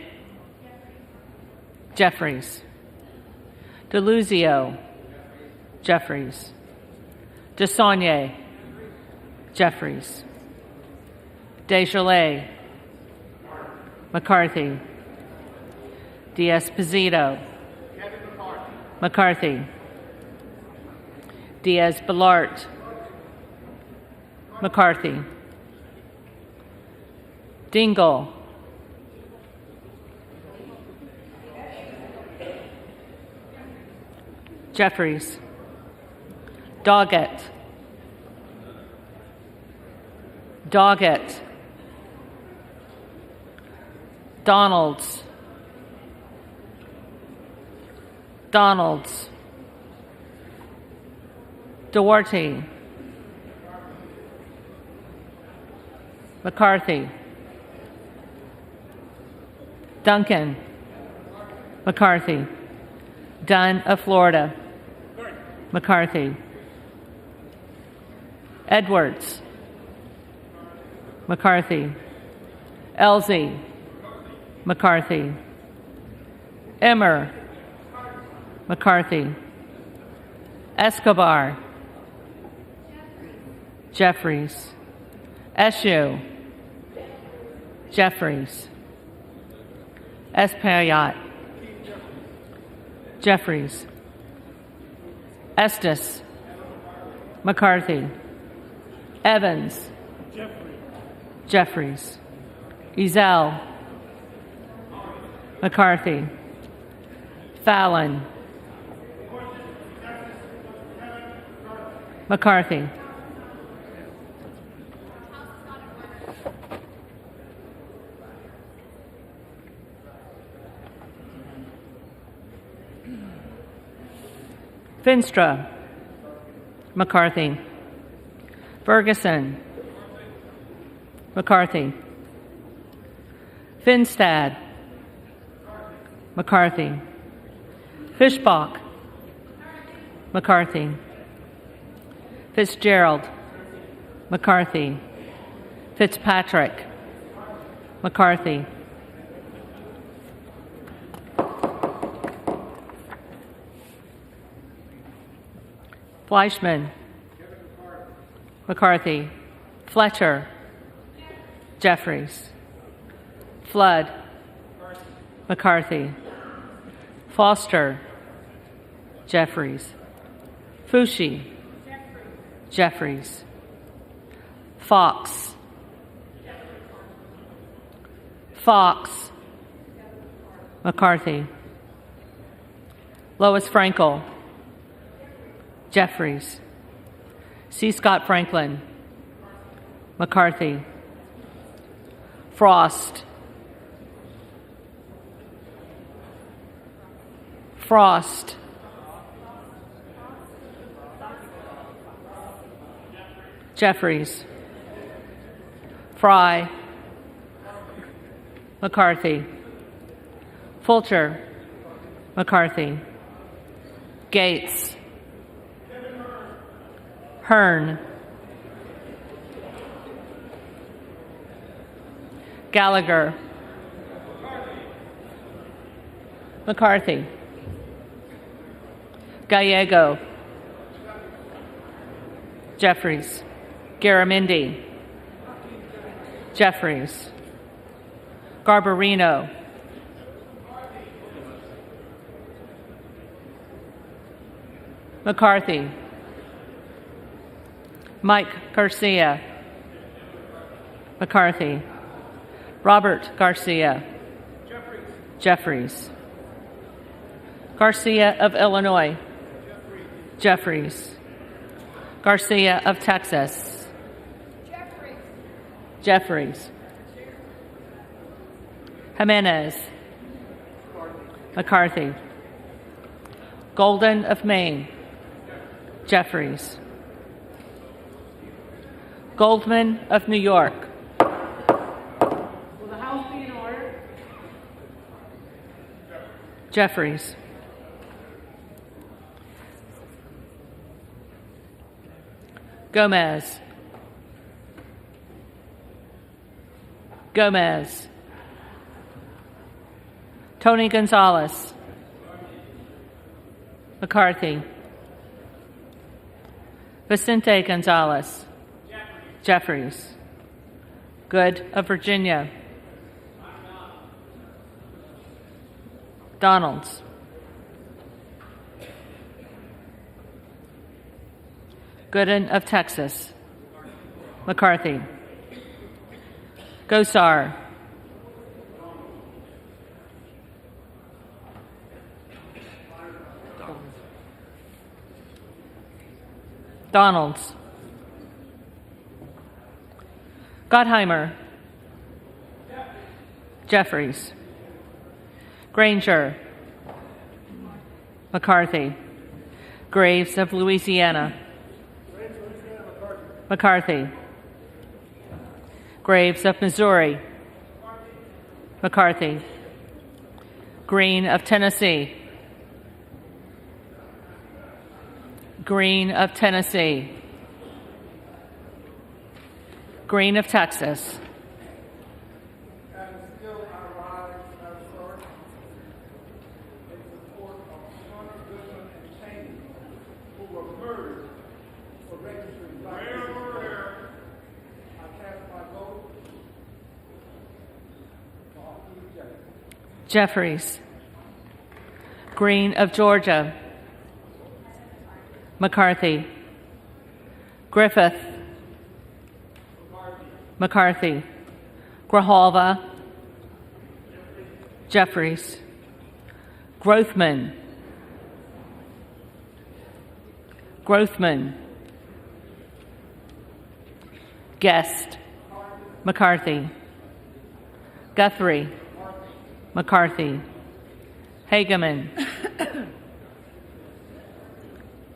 Jeffries. DeLuzio, Jeffries. DeSaulnier, Jeffries. Desjardins, McCarthy. D'Esposito, McCarthy. Diaz-Balart, McCarthy. Dingell, Jeffries. Doggett, Donalds, Duarte, McCarthy. Duncan, McCarthy. Dunn of Florida, McCarthy. Edwards, McCarthy. Elsie. McCarthy. Emmer. McCarthy. Escobar. Jeffries. Eshoo. Jeffries. Espaillat. Jeffries. Estes. McCarthy. Evans. Jeffries. Ezell. McCarthy. Fallon. McCarthy. Finstra. McCarthy. Ferguson. McCarthy. Finstad. McCarthy. Fischbach. McCarthy. Fitzgerald. McCarthy. Fitzpatrick. McCarthy. Fleischman. McCarthy. Fletcher. Jeffries. Flood. McCarthy. Foster. Jeffries. Fushi. Jeffries. Fox. Fox. McCarthy. Lois Frankel. Jeffries. C. Scott Franklin. McCarthy. Frost. Frost. Jeffries. Fry. McCarthy. Fulcher. McCarthy. Gates. Hearn. Gallagher. McCarthy. Gallego. Jeffries. Garamendi. Jeffries. Garbarino. McCarthy. Mike Garcia. McCarthy. Robert Garcia. Jeffries. Garcia of Illinois. Jeffries. Garcia of Texas. Jeffries. Jimenez. McCarthy. Golden of Maine. Jeffries. Goldman of New York. Will the House be in order? Jeffries. Gomez. Gomez. Tony Gonzalez. McCarthy. Vicente Gonzalez. Jeffries. Good of Virginia. Donalds. Gooden of Texas. McCarthy. Gosar. Donalds. Gottheimer. Jeffries. Granger. McCarthy. Graves of Louisiana. McCarthy. Graves of Missouri. McCarthy. Green of Tennessee. Green of Tennessee. Green of Texas. Jeffries. Green of Georgia. McCarthy. Griffith. McCarthy. Grijalva. Jeffries. Grothman. Grothman. Guest. McCarthy. Guthrie. McCarthy. Hageman.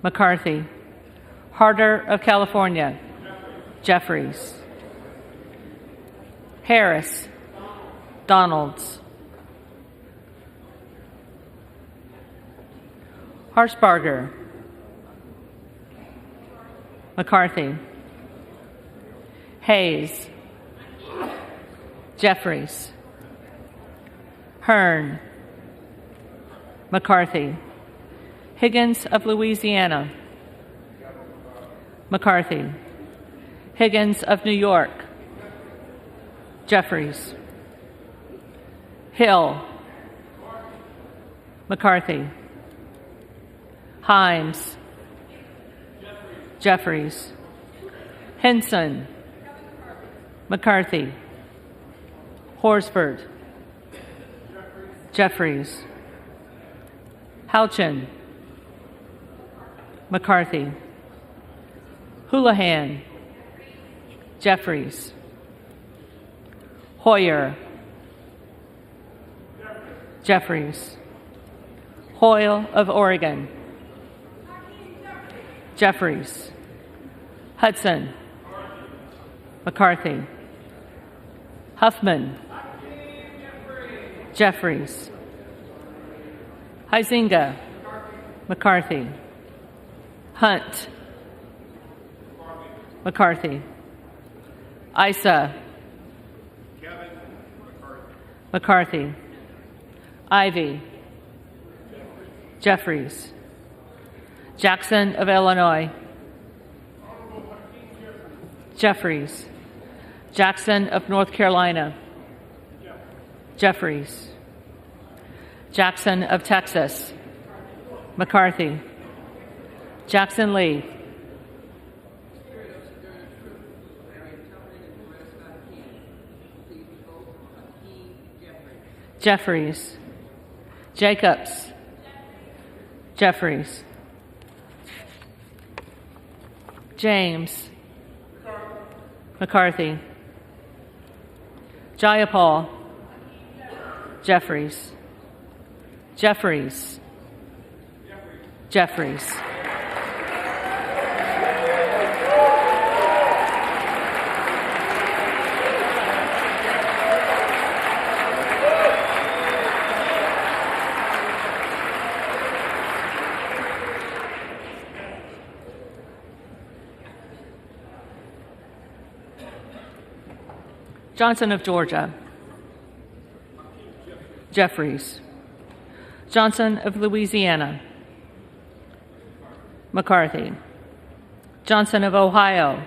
McCarthy. Harder of California. Jeffries. Harris. Donalds. Harshbarger. McCarthy. Hayes. Jeffries. Hearn. McCarthy. Higgins of Louisiana. McCarthy. Higgins of New York. Jeffries. Hill. McCarthy. Himes. Jeffries. Henson. McCarthy. Horsford. Jeffries. Houchin. McCarthy. Houlihan. Jeffries. Hoyer. Jeffries. Hoyle of Oregon. Jeffries. Hudson. McCarthy. Huffman. Jeffries. Huizinga. McCarthy. Hunt. McCarthy. Issa. McCarthy. Ivy. Jeffries. Jackson of Illinois. Jeffries. Jackson of North Carolina. Jeffries. Jackson of Texas. McCarthy. Jackson Lee. Jeffries. Jacobs. Jeffries. James. McCarthy. Jayapal. Jeffries. Jeffries. Jeffries. Johnson of Georgia. Jeffries. Johnson of Louisiana. McCarthy. Johnson of Ohio.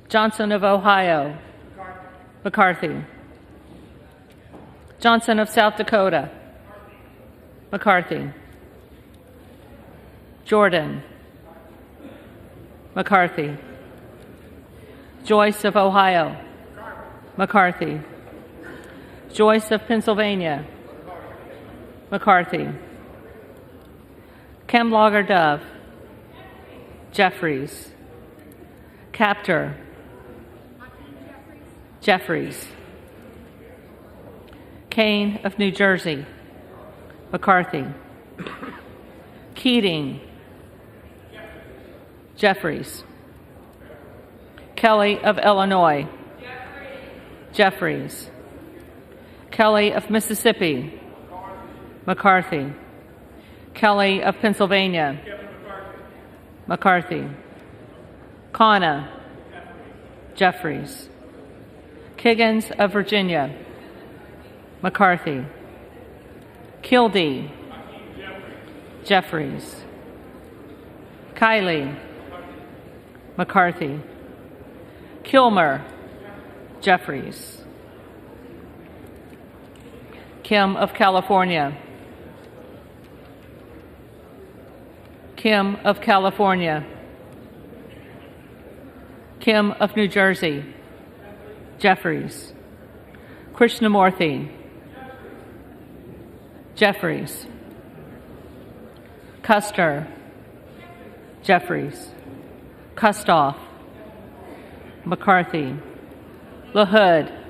Johnson of Ohio. McCarthy. Johnson of South Dakota. McCarthy. Jordan. McCarthy. Joyce of Ohio. McCarthy. Joyce of Pennsylvania. McCarthy. Kemlager Dove. Jeffries. Captor. Jeffries. Kane of New Jersey. McCarthy. Keating. Jeffries. Kelly of Illinois. Jeffries. Kelly of Mississippi. McCarthy. Kelly of Pennsylvania. McCarthy. Kana, Jeffries. Kiggins of Virginia, McCarthy. Kildee, Jeffries. Kiley, McCarthy. Kilmer, Jeffries. Kim of California. Kim of California. Kim of New Jersey, Jeffries. Krishnamurthy, Jeffries. Custer, Jeffries. Kustoff, McCarthy. LaHood,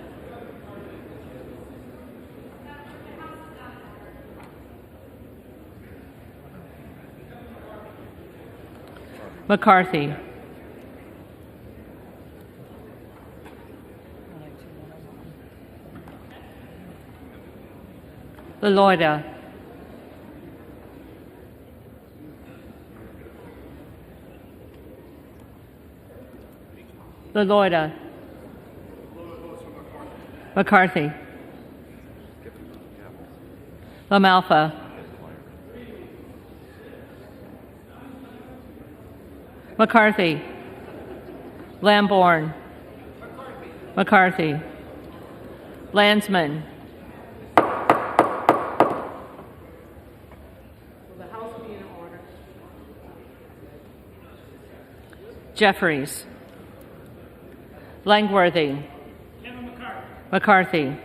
McCarthy. LaLoida. LaLoida. McCarthy. LaMalfa. McCarthy. Lamborn. McCarthy. Landsman. Jeffries. Langworthy. McCarthy.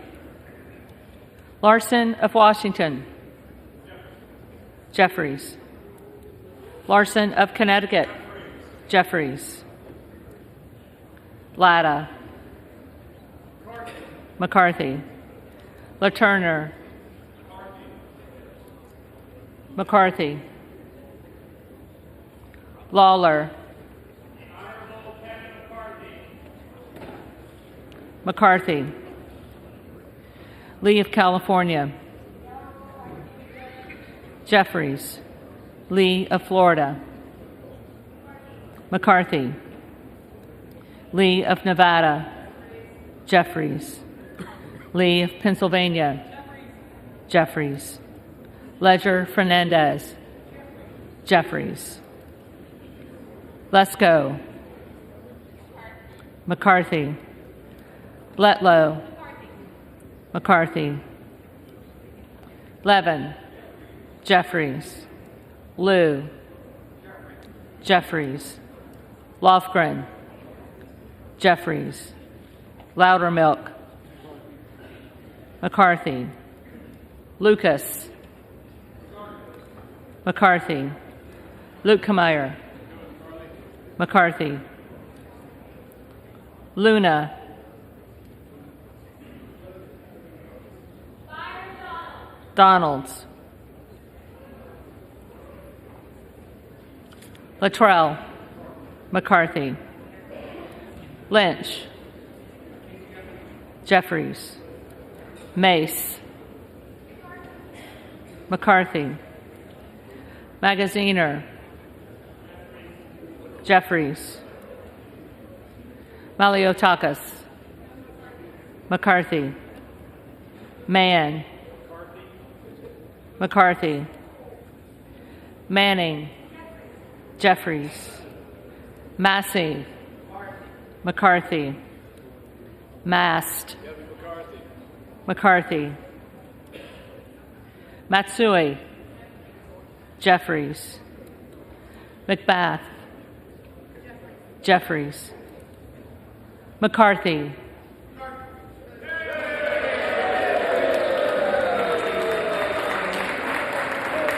Larson of Washington. Jeffries. Larson of Connecticut. Jeffries. Latta. McCarthy. LaTurner. McCarthy. Lawler. McCarthy. Lee of California. Jeffries. Lee of Florida. McCarthy. Lee of Nevada. Jeffries. Lee of Pennsylvania. Jeffries. Ledger Fernandez. Jeffries. Lesko. McCarthy. Letlow. McCarthy. Levin. Jeffries. Liu. Jeffries. Lofgren. Jeffries. Loudermilk. McCarthy. Lucas. McCarthy. Lukemeyer. McCarthy. Luna. Donalds. Luttrell. McCarthy. Lynch. Jeffries. Mace. McCarthy. Magaziner. Jeffries. Maliotakis. McCarthy. Mann. McCarthy. Manning. Jeffries. Massey. McCarthy. Mast. McCarthy. Matsui. Jeffries. McBath. Jeffries. McCarthy.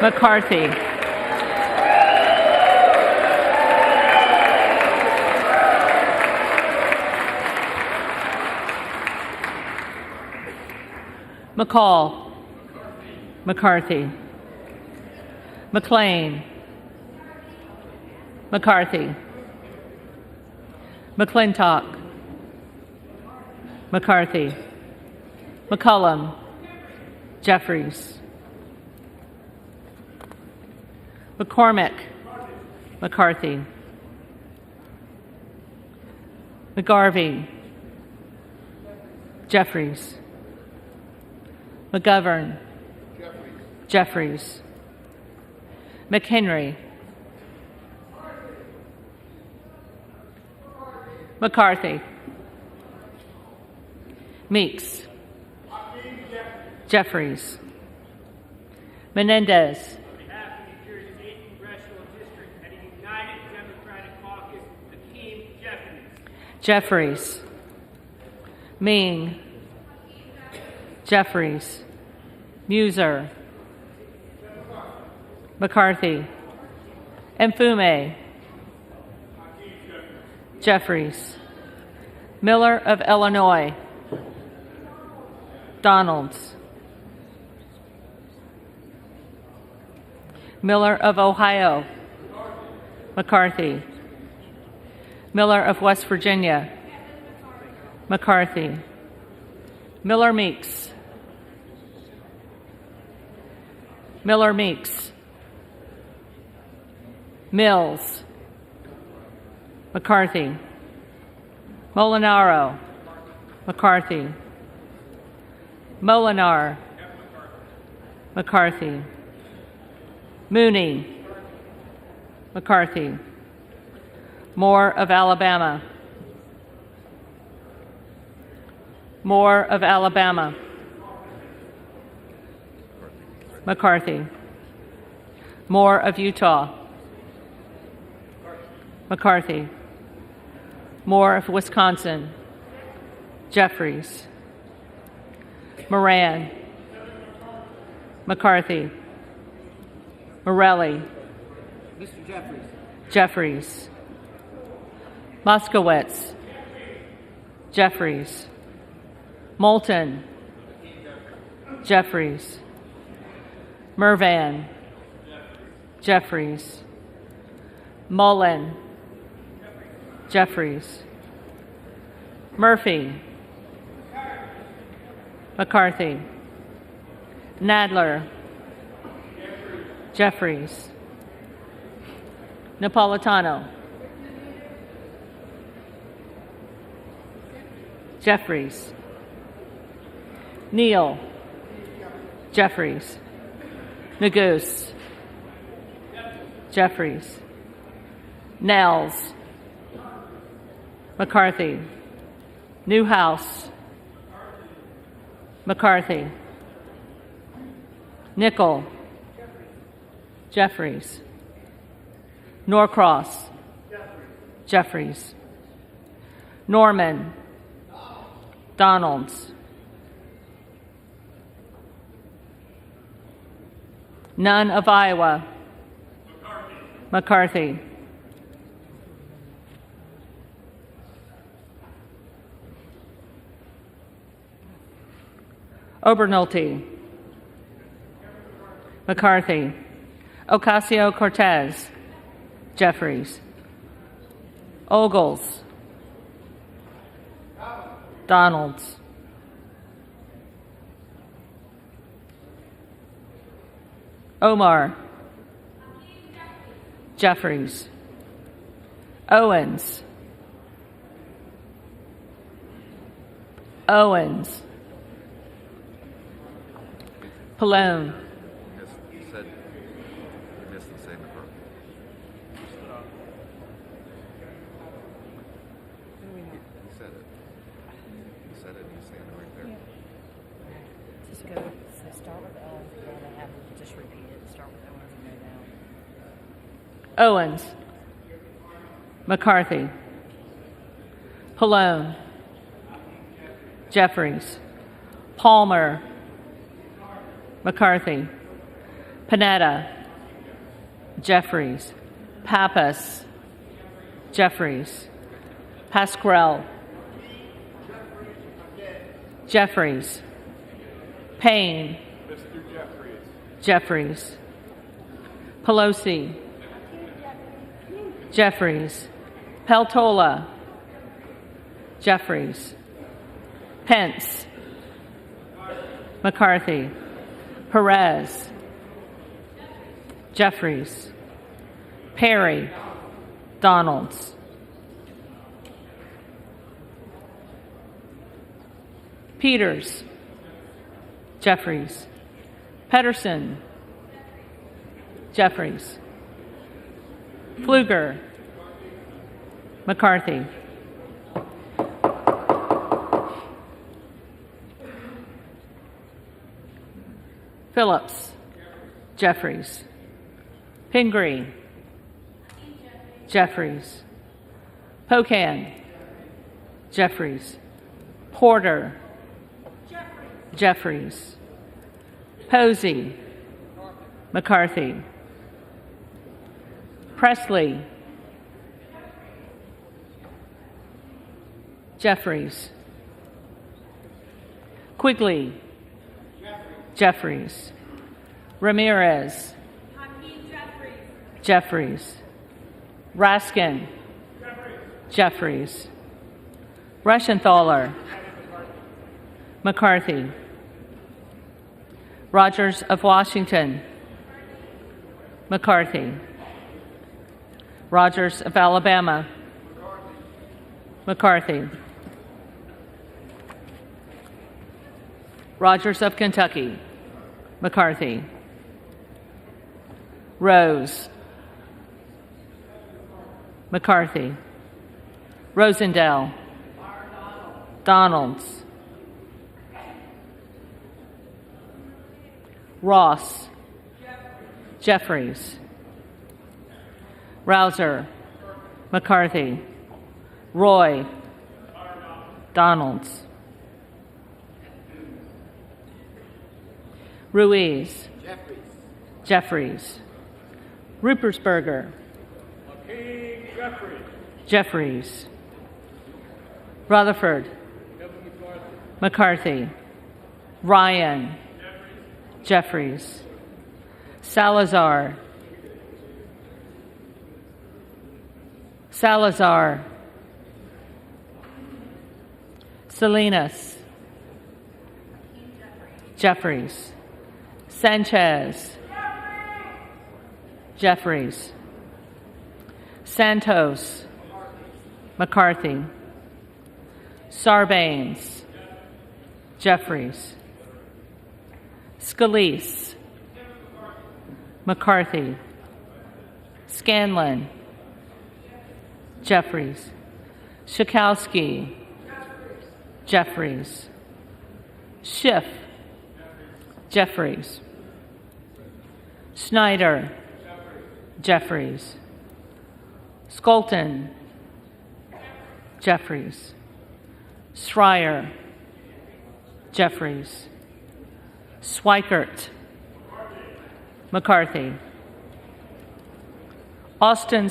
McCarthy. McCall. McCarthy. McLean. McCarthy. McClintock. McCarthy. McCullum. Jeffries. McCormick. McCarthy. McGarvey, Jeffries, McGovern, Jeffries, McHenry, McCarthy, Meeks, Jeffries, Menendez, On behalf of New Jersey's 8th Congressional District and a united Democratic caucus, Hakeem Jeffries, Ming, Jeffries, Muser, McCarthy, Mfume, Jeffries, Miller of Illinois, Donalds, Miller of Ohio, McCarthy, Miller of West Virginia, McCarthy, Miller Meeks, Miller Meeks, Mills, McCarthy, Molinaro, McCarthy, Molinar, McCarthy, Mooney, McCarthy, Moore of Alabama, Moore of Alabama, McCarthy, Moore of Utah, McCarthy, Moore of Wisconsin, Jeffries, Moran, McCarthy, Morelli, Mr. Jeffries. Jeffries, Moskowitz, Jeffries, Moulton, Jeffries, Mervan, Jeffries, Mullen, Jeffries, Murphy, McCarthy, Nadler, Jeffries, Napolitano, Jeffries, Neal, Jeffries, Neguse, Jeffries, Nels, McCarthy, Newhouse, McCarthy, Nickel, Jeffries, Norcross, Jeffries, Norman, Donalds, None of Iowa, McCarthy, Obernolte, McCarthy, Ocasio-Cortez, Jeffries, Ogles, Donalds, Omar, Jeffries, Owens, Pallone, You said you missed the same McCarthy. You said it. You said it and you stand right there. Just go, so start with O, and I have to just repeat it. Start with Owens and go down. Owens, McCarthy, Pallone, Jeffries, Palmer, McCarthy, Panetta, Jeffries, Pappas, Jeffries, Pasquarel, Jeffries, Payne, Jeffries, Pelosi, Jeffries, Peltola, Jeffries, Pence, McCarthy, Perez, Jeffries, Perry, Donalds, Peters, Jeffries, Pedersen, Jeffries, Pfluger, McCarthy, Phillips, Jeffries, Pingree, Jeffries, Pocan, Jeffries, Porter, Jeffries, Posey, McCarthy, Presley, Jeffries, Quigley, Jeffries, Ramirez, Jeffries, Raskin, Jeffries, Reschenthaler, McCarthy, Rogers of Washington, McCarthy, Rogers of Alabama, McCarthy, Rogers of Kentucky, McCarthy, Rose, McCarthy, Rosendale, Donalds, Ross, Jeffries, Rouser, McCarthy, Roy, Donalds, Ruiz, Jeffries, Rupersberger, Hakeem, Jeffries. Jeffries, Rutherford, McCarthy, Ryan, Jeffries, Salazar, Salinas, Jeffries, Sanchez, Jeffries, Santos, McCarthy, Sarbanes, Jeffries, Scalise, McCarthy, Scanlon, Jeffries, Schakowsky, Jeffries, Schiff, Jeffries, Snyder, Jeffries, Skolton, Jeffries, Schreier, Jeffries, Swikert, McCarthy, Austin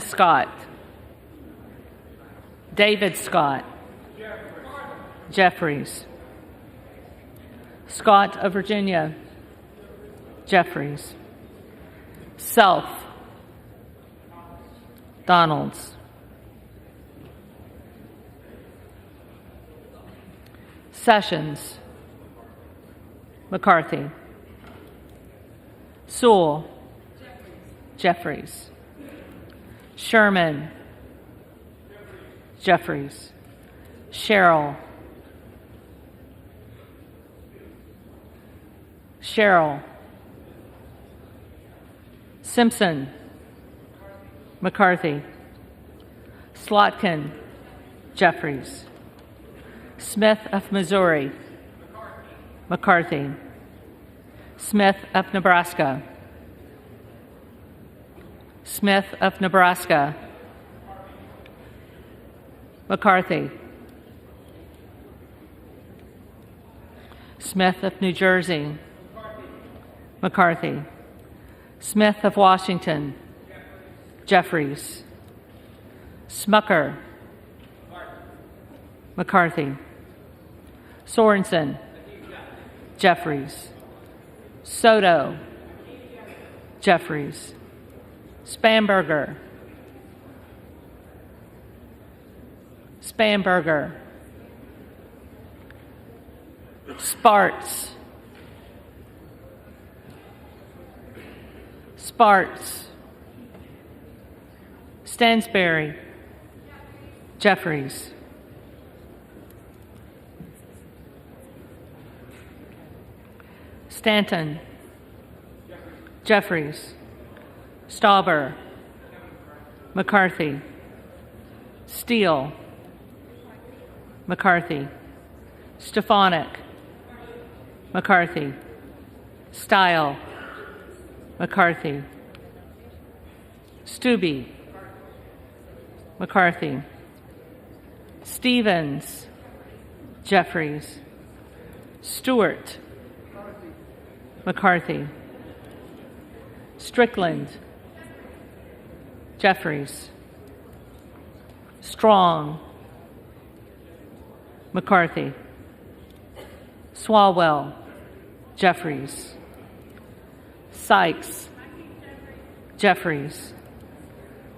Scott, David Scott, Jeffries, Scott of Virginia, Jeffries, Self, Donalds, Sessions, McCarthy, Sewell, Jeffries, Sherman, Jeffries, Sherrill, Simpson, McCarthy, Slotkin, Jeffries, Smith of Missouri, McCarthy, Smith of Nebraska, McCarthy, Smith of New Jersey, McCarthy, Smith of Washington, Jeffries, Smucker, McCarthy, Sorensen, Jeffries, Soto, Jeffries, Spanberger, Sparts, Stansberry, Jeffries. Stanton. Jeffries. Stauber. McCarthy. Steele. McCarthy. Stefanik. McCarthy. Stile. McCarthy. Stube. McCarthy. Stevens. Jeffries. Stewart. McCarthy. Strickland. Jeffries. Strong. McCarthy. Swalwell. Jeffries. Sykes. Jeffries.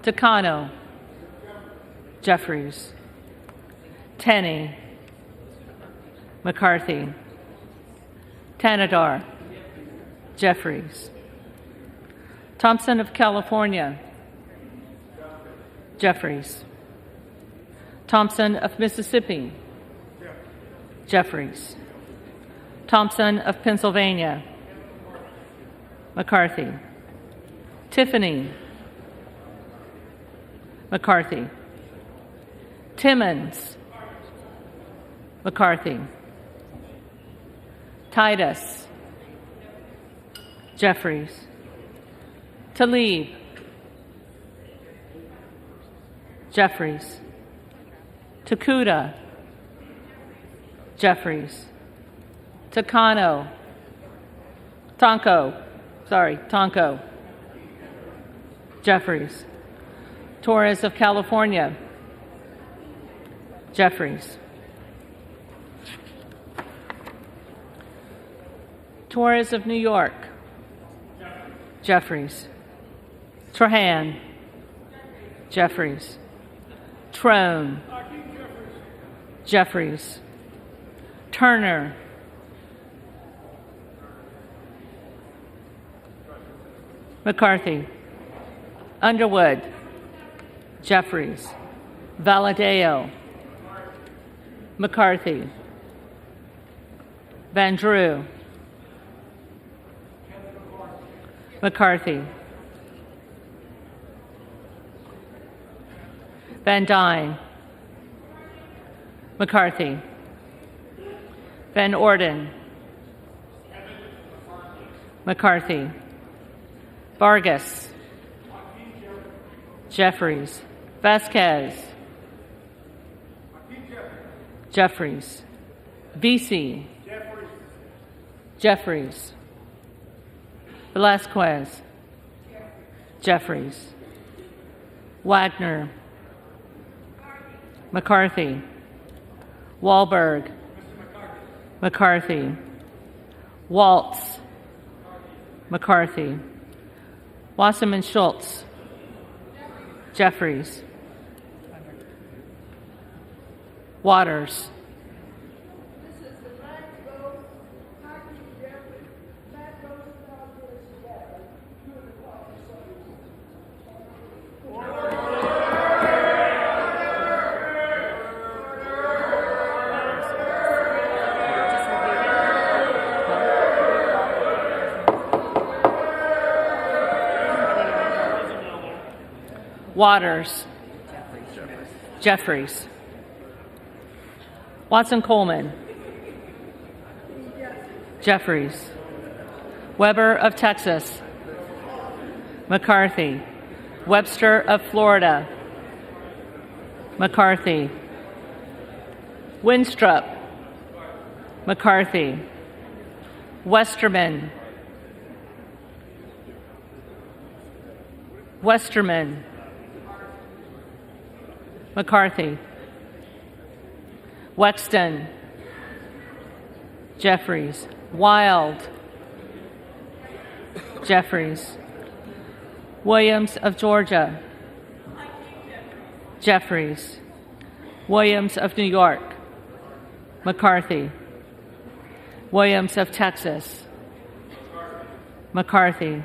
Takano. Jeffries. Tenney. McCarthy. Tanadar. Jeffries. Thompson of California. Jeffries. Thompson of Mississippi. Jeffries. Thompson of Pennsylvania. McCarthy. Tiffany. McCarthy. Timmons. McCarthy. Titus. Jeffries. Tlaib. Jeffries. Takuda. Jeffries. Tonko. Jeffries. Torres of California. Jeffries. Torres of New York. Jeffries. Trahan. Jeffries. Trone. Jeffries. Turner. McCarthy. Underwood. Jeffries. Valadeo. McCarthy. Van Drew. McCarthy. Van Dyne. McCarthy. Van Orden. McCarthy. Vargas. Jeffries. Vasquez. Jeffries. Vesey. Jeffries. Velasquez. Jeffries. Wagner. McCarthy. Wahlberg. McCarthy. Waltz. McCarthy. Wasserman Schultz. Jeffries. Waters. Waters. Jeffries. Watson Coleman. Jeffries. Weber of Texas. McCarthy. Webster of Florida. McCarthy. Winstrup. McCarthy. Westerman. Westerman. McCarthy. Wexton. Jeffries. Wild. Jeffries. Williams of Georgia. Jeffries. Williams of New York. McCarthy. Williams of Texas. McCarthy.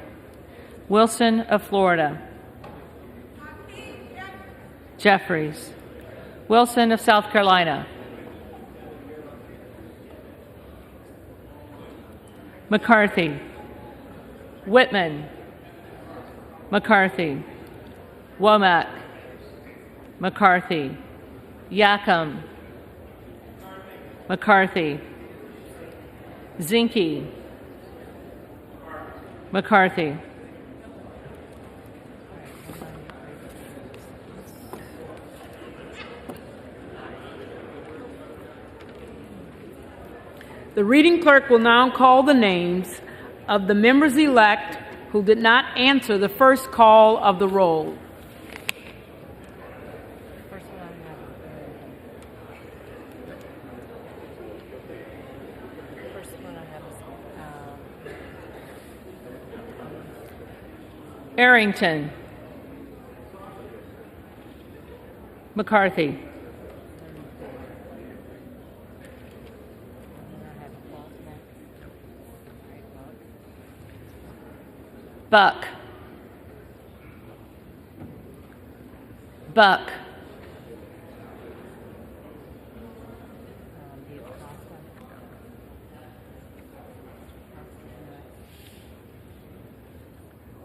Wilson of Florida. Jeffries. Wilson of South Carolina. McCarthy. Whitman. McCarthy. Womack. McCarthy. Yackham. McCarthy. Zinke. McCarthy. The reading clerk will now call the names of the members-elect who did not answer the first call of the roll. Arrington. McCarthy. Buck. Buck.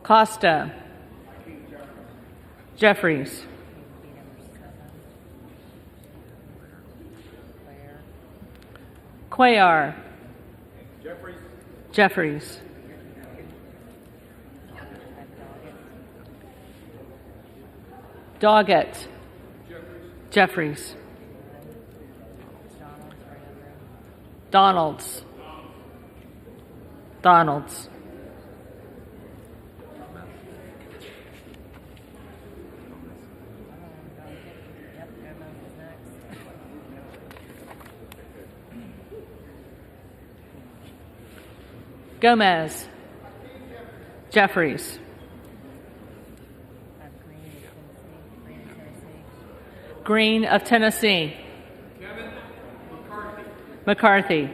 Costa. Jeffries. Cuellar. Jeffries. Doggett. Jeffries. Donalds. Donalds. Gomez. Jeffries. Green of Tennessee. McCarthy.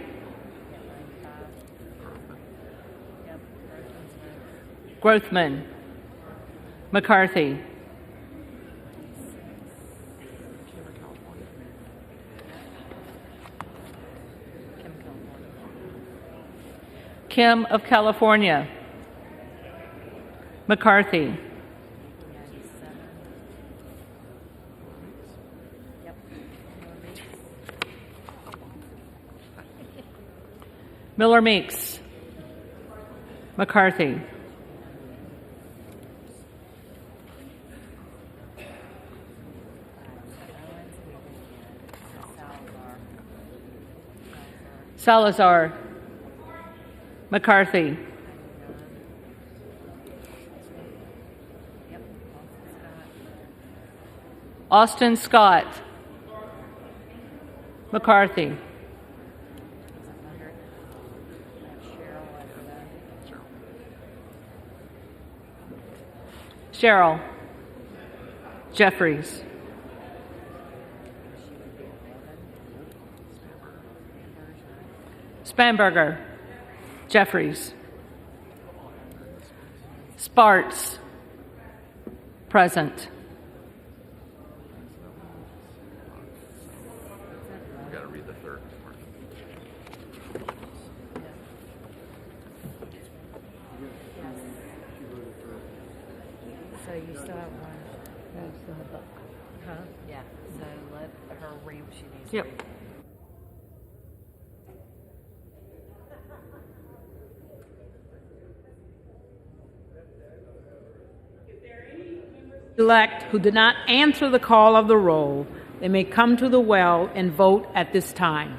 Grothman. McCarthy. Kim of California. McCarthy. Miller Meeks. McCarthy. Salazar. McCarthy. Austin Scott. McCarthy. Sherrill. Jeffries. Spanberger. Jeffries. Sparts. Present. We gotta read the third. So you still have one? No, still have Buck. Huh? Yeah. So let her read what she needs to read. Elect who did not answer the call of the roll, they may come to the well and vote at this time.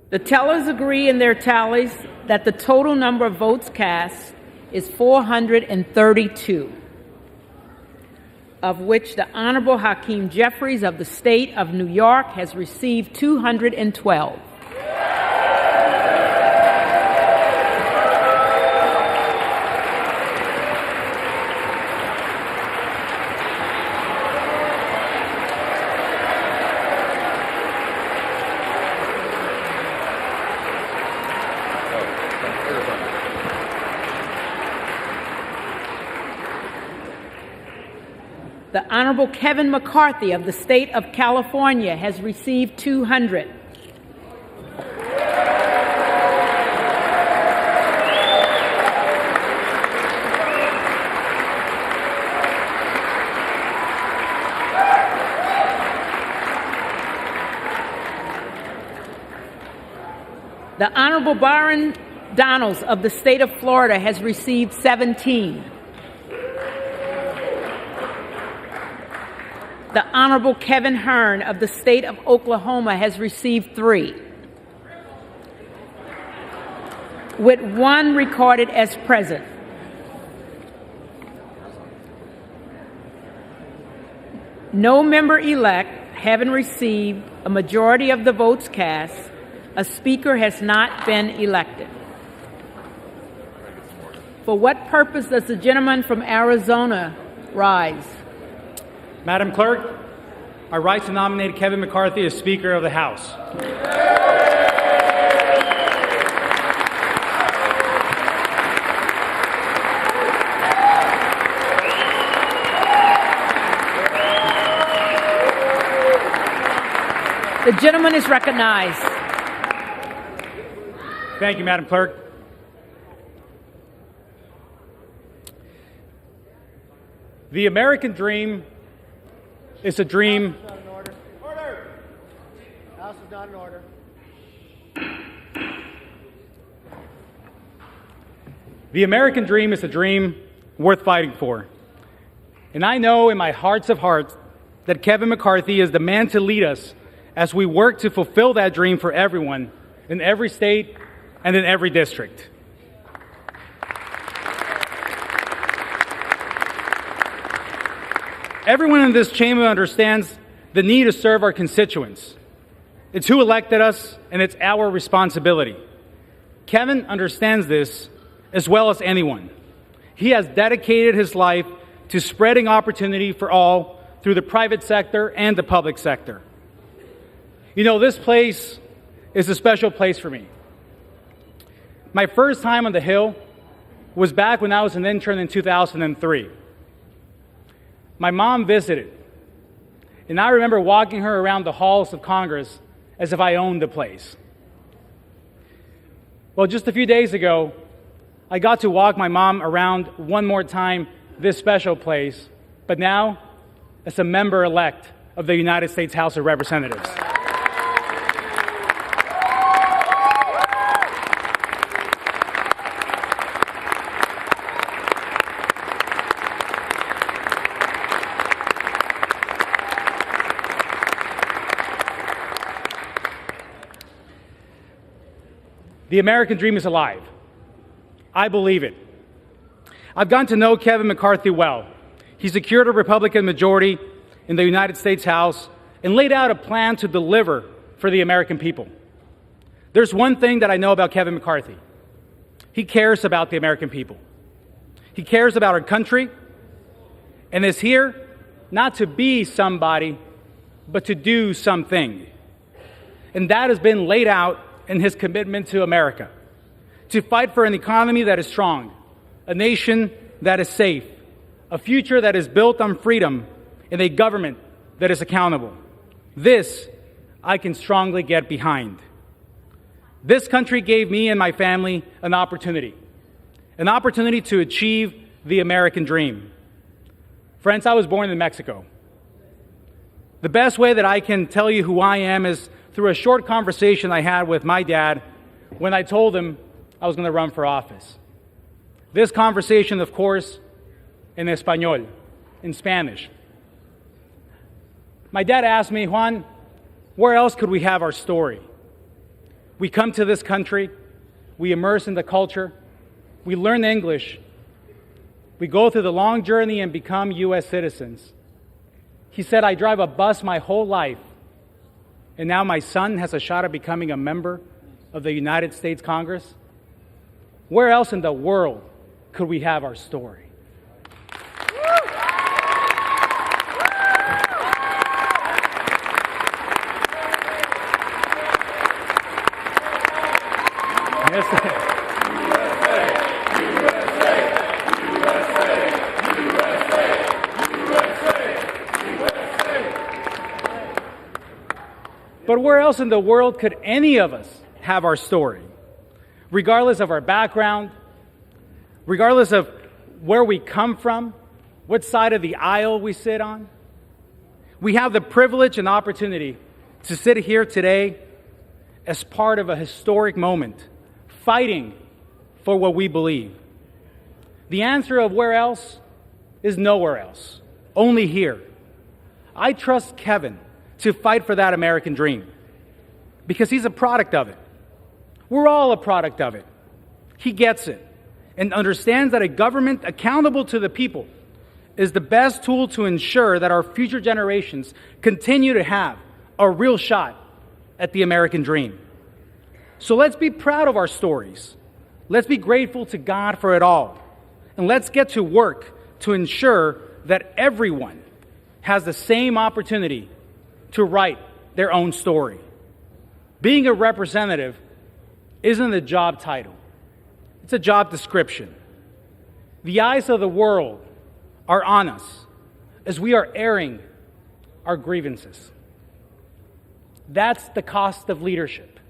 The tellers agree in their tallies that the total number of votes cast is 432, of which the Honorable Hakeem Jeffries of the State of New York has received 212. The Honorable Kevin McCarthy of the State of California has received 200. The Honorable Byron Donalds of the State of Florida has received 17. The Honorable Kevin Hearn of the State of Oklahoma has received 3, with 1 recorded as present. No member-elect having received a majority of the votes cast, a speaker has not been elected. For what purpose does the gentleman from Arizona rise? Madam Clerk, I rise to nominate Kevin McCarthy as Speaker of the House. The gentleman is recognized. Thank you, Madam Clerk. The American dream is a dream. Order. House is not in order. The American dream is a dream worth fighting for. And I know in my hearts of hearts that Kevin McCarthy is the man to lead us as we work to fulfill that dream for everyone in every state and in every district. Everyone in this chamber understands the need to serve our constituents. It's who elected us, and it's our responsibility. Kevin understands this as well as anyone. He has dedicated his life to spreading opportunity for all through the private sector and the public sector. You know, this place is a special place for me. My first time on the Hill was back when I was an intern in 2003. My mom visited, and I remember walking her around the halls of Congress as if I owned the place. Well, just a few days ago, I got to walk my mom around one more time this special place, but now as a member-elect of the United States House of Representatives. The American dream is alive. I believe it. I've gotten to know Kevin McCarthy well. He secured a Republican majority in the United States House and laid out a plan to deliver for the American people. There's one thing that I know about Kevin McCarthy. He cares about the American people. He cares about our country and is here not to be somebody, but to do something. And that has been laid out in his commitment to America, to fight for an economy that is strong, a nation that is safe, a future that is built on freedom, and a government that is accountable. This I can strongly get behind. This country gave me and my family an opportunity to achieve the American dream. Friends, I was born in Mexico. The best way that I can tell you who I am is through a short conversation I had with my dad when I told him I was going to run for office. This conversation, of course, in Español, in Spanish. My dad asked me, Juan, where else could we have our story? We come to this country, we immerse in the culture, we learn English, we go through the long journey and become U.S. citizens. He said, I drive a bus my whole life, and now my son has a shot at becoming a member of the United States Congress. Where else in the world could we have our story? But where else in the world could any of us have our story? Regardless of our background, regardless of where we come from, what side of the aisle we sit on, we have the privilege and opportunity to sit here today as part of a historic moment, fighting for what we believe. The answer of where else is nowhere else, only here. I trust Kevin to fight for that American dream because he's a product of it. We're all a product of it. He gets it and understands that a government accountable to the people is the best tool to ensure that our future generations continue to have a real shot at the American dream. So let's be proud of our stories. Let's be grateful to God for it all. And let's get to work to ensure that everyone has the same opportunity to write their own story. Being a representative isn't a job title. It's a job description. The eyes of the world are on us as we are airing our grievances. That's the cost of leadership.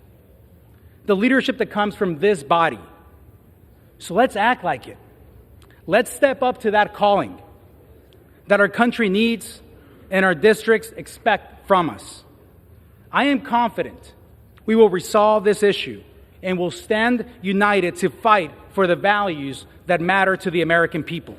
The leadership that comes from this body. So let's act like it. Let's step up to that calling that our country needs and our districts expect from us. I am confident we will resolve this issue and will stand united to fight for the values that matter to the American people.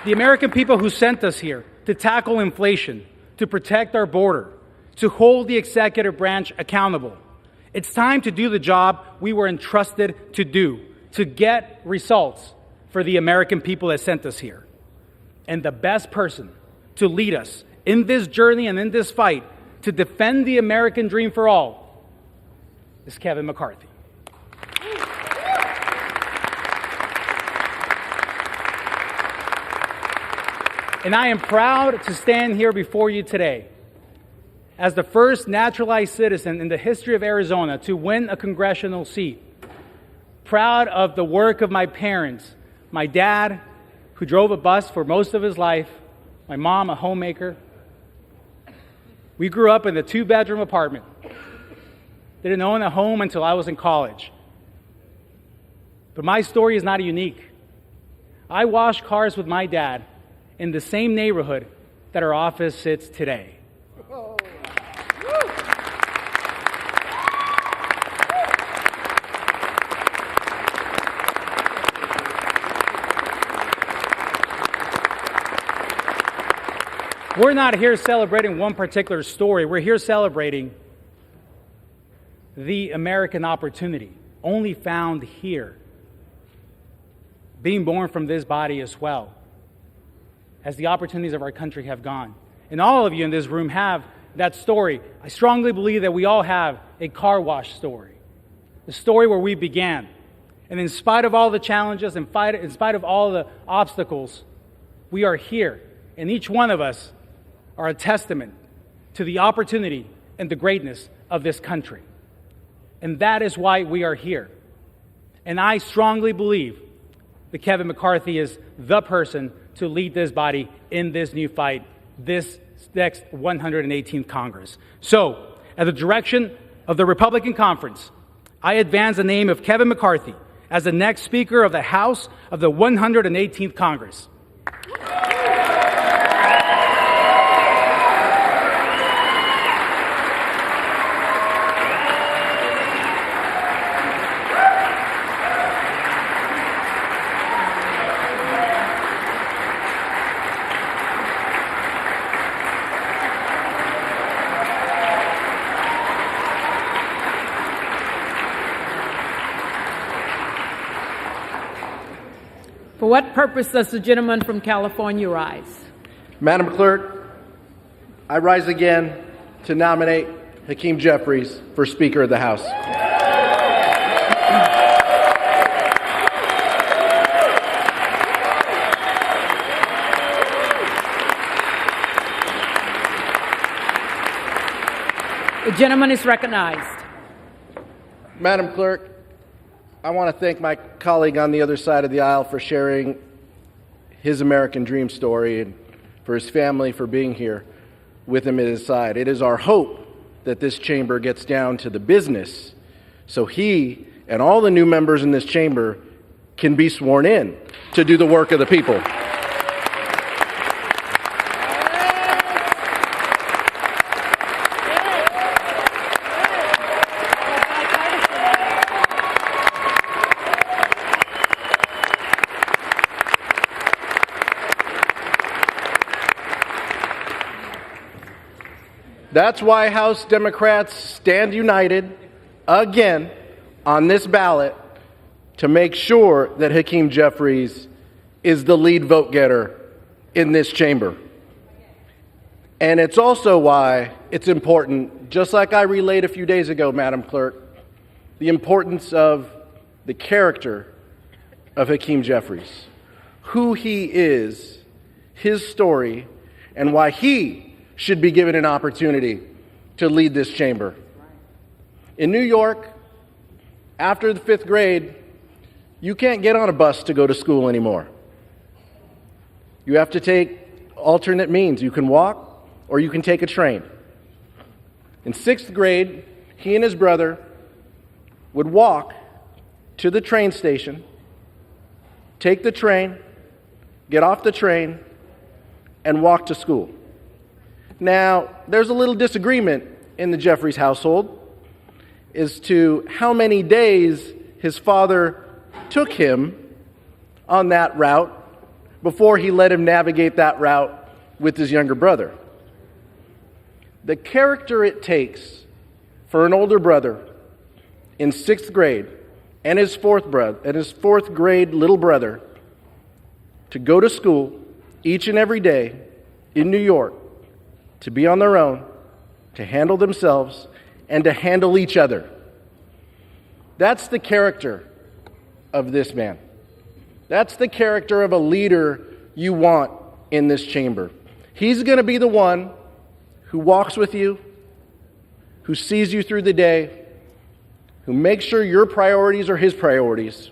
The American people who sent us here to tackle inflation, to protect our border, to hold the executive branch accountable. It's time to do the job we were entrusted to do, to get results for the American people that sent us here. And the best person to lead us in this journey and in this fight to defend the American dream for all is Kevin McCarthy. And I am proud to stand here before you today as the first naturalized citizen in the history of Arizona to win a congressional seat. Proud of the work of my parents, my dad, who drove a bus for most of his life, my mom, a homemaker. We grew up in a 2-bedroom apartment. Didn't own a home until I was in college. But my story is not unique. I washed cars with my dad in the same neighborhood that our office sits today. We're not here celebrating one particular story. We're here celebrating the American opportunity, only found here. Being born from this body as well, as the opportunities of our country have gone. And all of you in this room have that story. I strongly believe that we all have a car wash story, the story where we began. And in spite of all the challenges, in spite of all the obstacles, we are here. And each one of us are a testament to the opportunity and the greatness of this country. And that is why we are here. And I strongly believe that Kevin McCarthy is the person to lead this body in this new fight, this next 118th Congress. So, at the direction of the Republican Conference, I advance the name of Kevin McCarthy as the next Speaker of the House of the 118th Congress. For what purpose does the gentleman from California rise? Madam Clerk, I rise again to nominate Hakeem Jeffries for Speaker of the House. The gentleman is recognized. Madam Clerk, I want to thank my colleague on the other side of the aisle for sharing his American dream story and for his family for being here with him at his side. It is our hope that this chamber gets down to the business so he and all the new members in this chamber can be sworn in to do the work of the people. That's why House Democrats stand united again on this ballot to make sure that Hakeem Jeffries is the lead vote getter in this chamber. And it's also why it's important, just like I relayed a few days ago, Madam Clerk, the importance of the character of Hakeem Jeffries, who he is, his story, and why he should be given an opportunity to lead this chamber. In New York, after the 5th grade, you can't get on a bus to go to school anymore. You have to take alternate means. You can walk or you can take a train. In 6th grade, he and his brother would walk to the train station, take the train, get off the train, and walk to school. Now, there's a little disagreement in the Jeffries household as to how many days his father took him on that route before he let him navigate that route with his younger brother. The character it takes for an older brother in 6th grade and his fourth grade little brother to go to school each and every day in New York, to be on their own, to handle themselves, and to handle each other. That's the character of this man. That's the character of a leader you want in this chamber. He's going to be the one who walks with you, who sees you through the day, who makes sure your priorities are his priorities.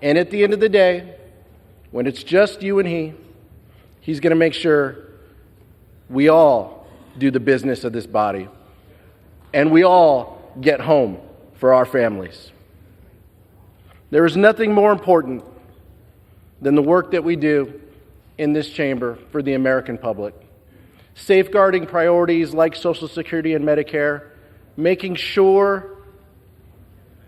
And at the end of the day, when it's just you and he's going to make sure we all do the business of this body, and we all get home for our families. There is nothing more important than the work that we do in this chamber for the American public. Safeguarding priorities like Social Security and Medicare, making sure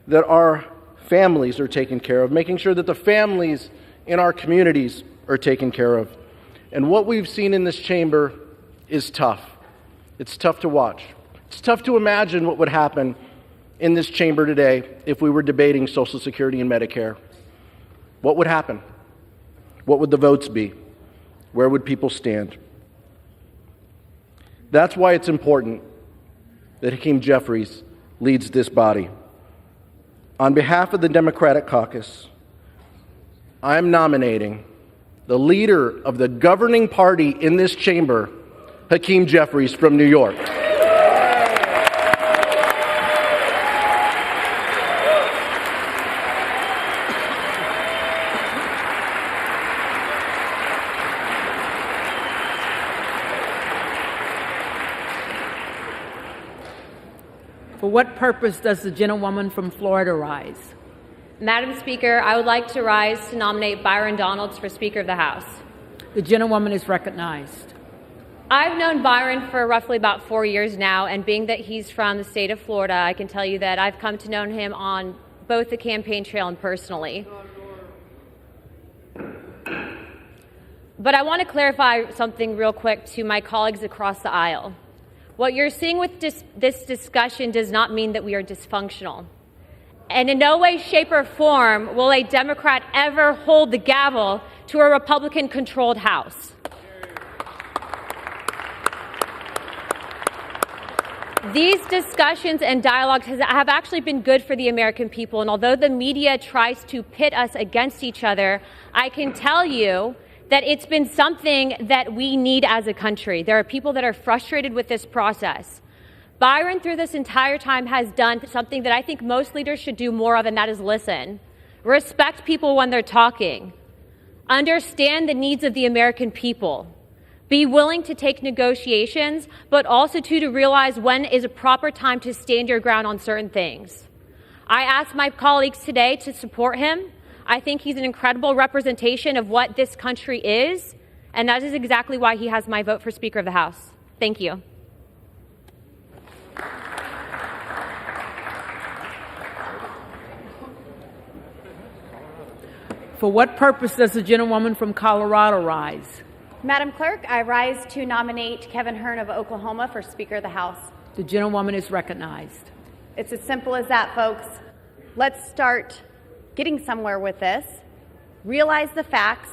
that our families are taken care of, making sure that the families in our communities are taken care of. And what we've seen in this chamber is tough. It's tough to watch. It's tough to imagine what would happen in this chamber today if we were debating Social Security and Medicare. What would happen? What would the votes be? Where would people stand? That's why it's important that Hakeem Jeffries leads this body. On behalf of the Democratic caucus, I am nominating the leader of the governing party in this chamber, Hakeem Jeffries from New York. For what purpose does the gentlewoman from Florida rise? Madam Speaker, I would like to rise to nominate Byron Donalds for Speaker of the House. The gentlewoman is recognized. I've known Byron for roughly about 4 years now, and being that he's from the state of Florida, I can tell you that I've come to know him on both the campaign trail and personally. But I want to clarify something real quick to my colleagues across the aisle. What you're seeing with this discussion does not mean that we are dysfunctional. And in no way, shape, or form will a Democrat ever hold the gavel to a Republican-controlled House. These discussions and dialogues have actually been good for the American people, and although the media tries to pit us against each other, I can tell you that it's been something that we need as a country. There are people that are frustrated with this process. Byron, through this entire time, has done something that I think most leaders should do more of, and that is listen. Respect people when they're talking. Understand the needs of the American people. Be willing to take negotiations, but also to realize when is a proper time to stand your ground on certain things. I asked my colleagues today to support him. I think he's an incredible representation of what this country is, and that is exactly why he has my vote for Speaker of the House. Thank you. For what purpose does the gentlewoman from Colorado rise? Madam Clerk, I rise to nominate Kevin Hearn of Oklahoma for Speaker of the House. The gentlewoman is recognized. It's as simple as that, folks. Let's start getting somewhere with this. Realize the facts.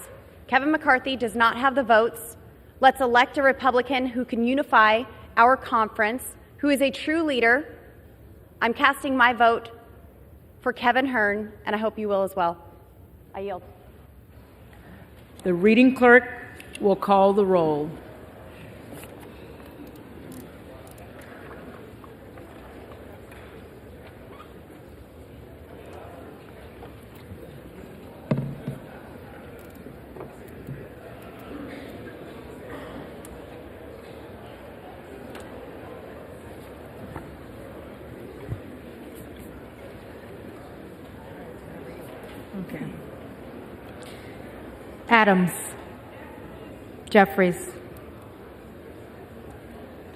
Kevin McCarthy does not have the votes. Let's elect a Republican who can unify our conference, who is a true leader. I'm casting my vote for Kevin Hearn, and I hope you will as well. I yield. The reading clerk will call the roll. Okay. Adams. Jeffries.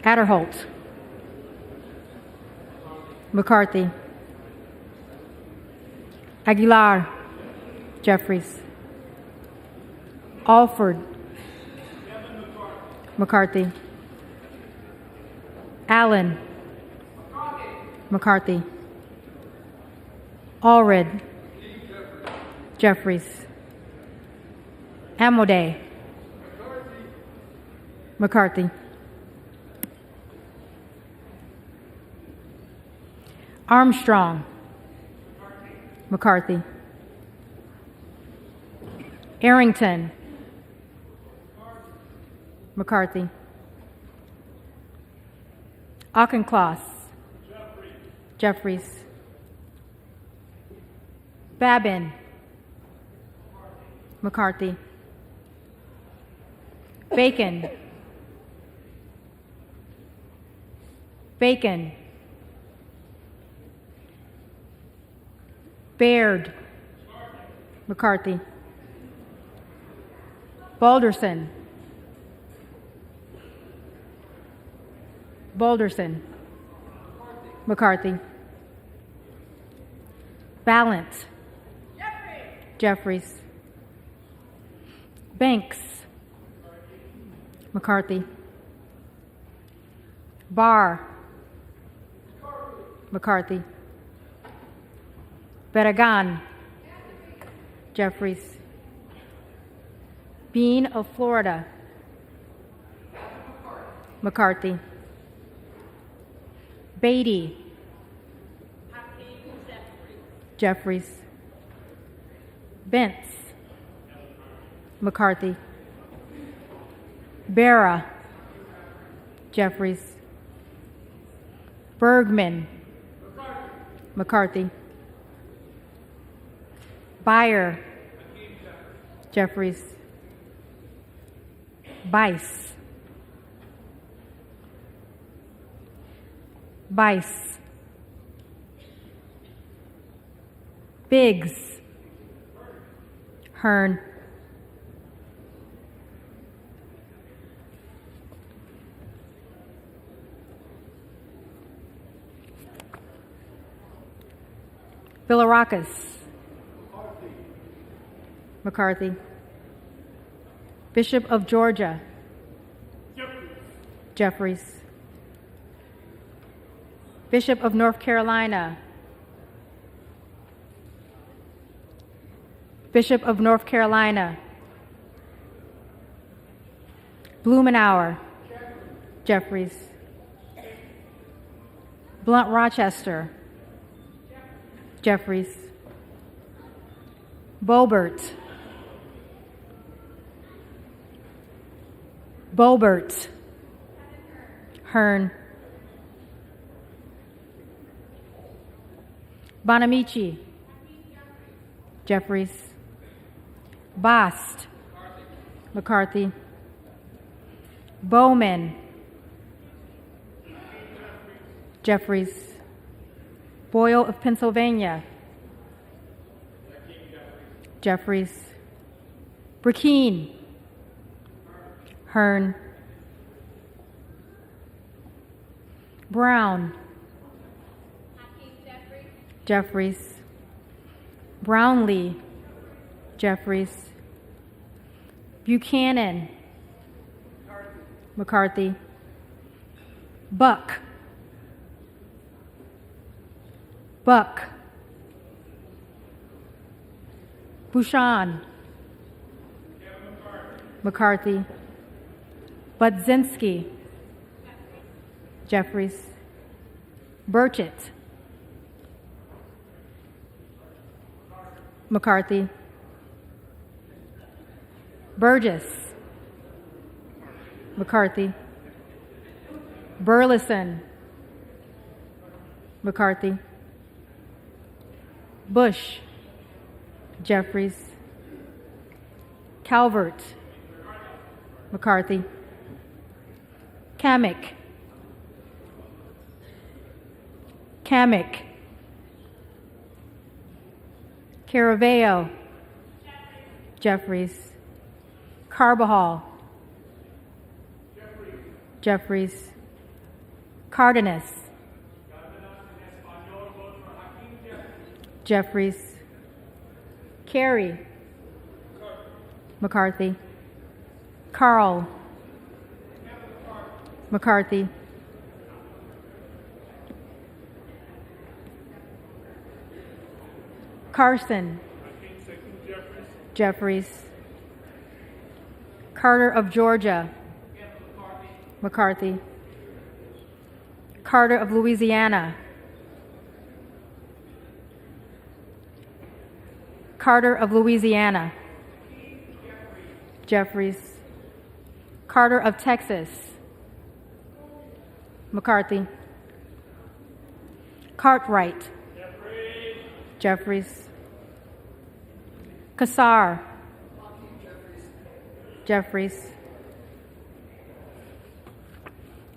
Adderholt. McCarthy. Aguilar. Jeffries. Alford. McCarthy. Allen. McCarthy. Allred. Jeffries. Amodei. McCarthy. Armstrong. McCarthy. Arrington. McCarthy. Auchincloss. Jeffries. Babin. McCarthy. Bacon. Bacon. Baird. McCarthy. Balderson. Balderson. McCarthy. Ballant. Jeffries. Banks. McCarthy. Barr. McCarthy. Barragan. Jeffries. Bean of Florida. McCarthy. Beatty. Jeffries. Bentz. McCarthy. Barra. Jeffries. Bergman. McCarthy. Beyer. Jeffries. Bice. Bice. Biggs. Hearn. Bilirakis. McCarthy. Bishop of Georgia. Jeffries. Bishop of North Carolina. Bishop of North Carolina. Blumenauer. Jeffries. Blunt Rochester. Jeffries. Boebert. Boebert. Hearn. Bonamici. Jeffries. Bast. McCarthy. Bowman. Jeffries. Boyle of Pennsylvania. Jeffries. Burkeen. Hearn. Brown. Jeffries. Brownlee. Jeffries. Buchanan. McCarthy. Buck. Buck. Bouchon. McCarthy. Budzinski. Jeffries. Burchett. McCarthy. Burgess. McCarthy. Burleson. McCarthy. Bush. Jeffries. Calvert. McCarthy. Kamick. Kamick. Caraveo. Jeffries. Carbajal. Jeffries. Cardenas. Jeffries. Carey. McCarthy. Carl. McCarthy. Carson. Jeffries. Carter of Georgia. McCarthy. Carter of Louisiana. Carter of Louisiana. Jeffries. Carter of Texas. McCarthy. Cartwright. Jeffries. Kassar. Jeffries.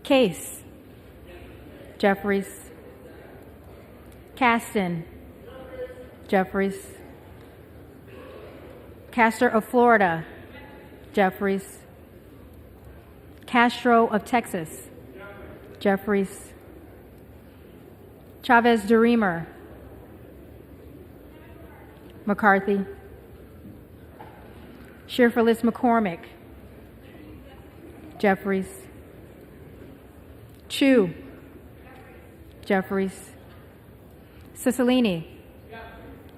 Case. Jeffries. Caston. Jeffries. Castor of Florida. Jeffries. Castro of Texas. Jeffries. Chavez DeRemer. McCarthy. Sheriff-Ellis McCormick. Jeffries. Chu. Jeffries. Cicilline.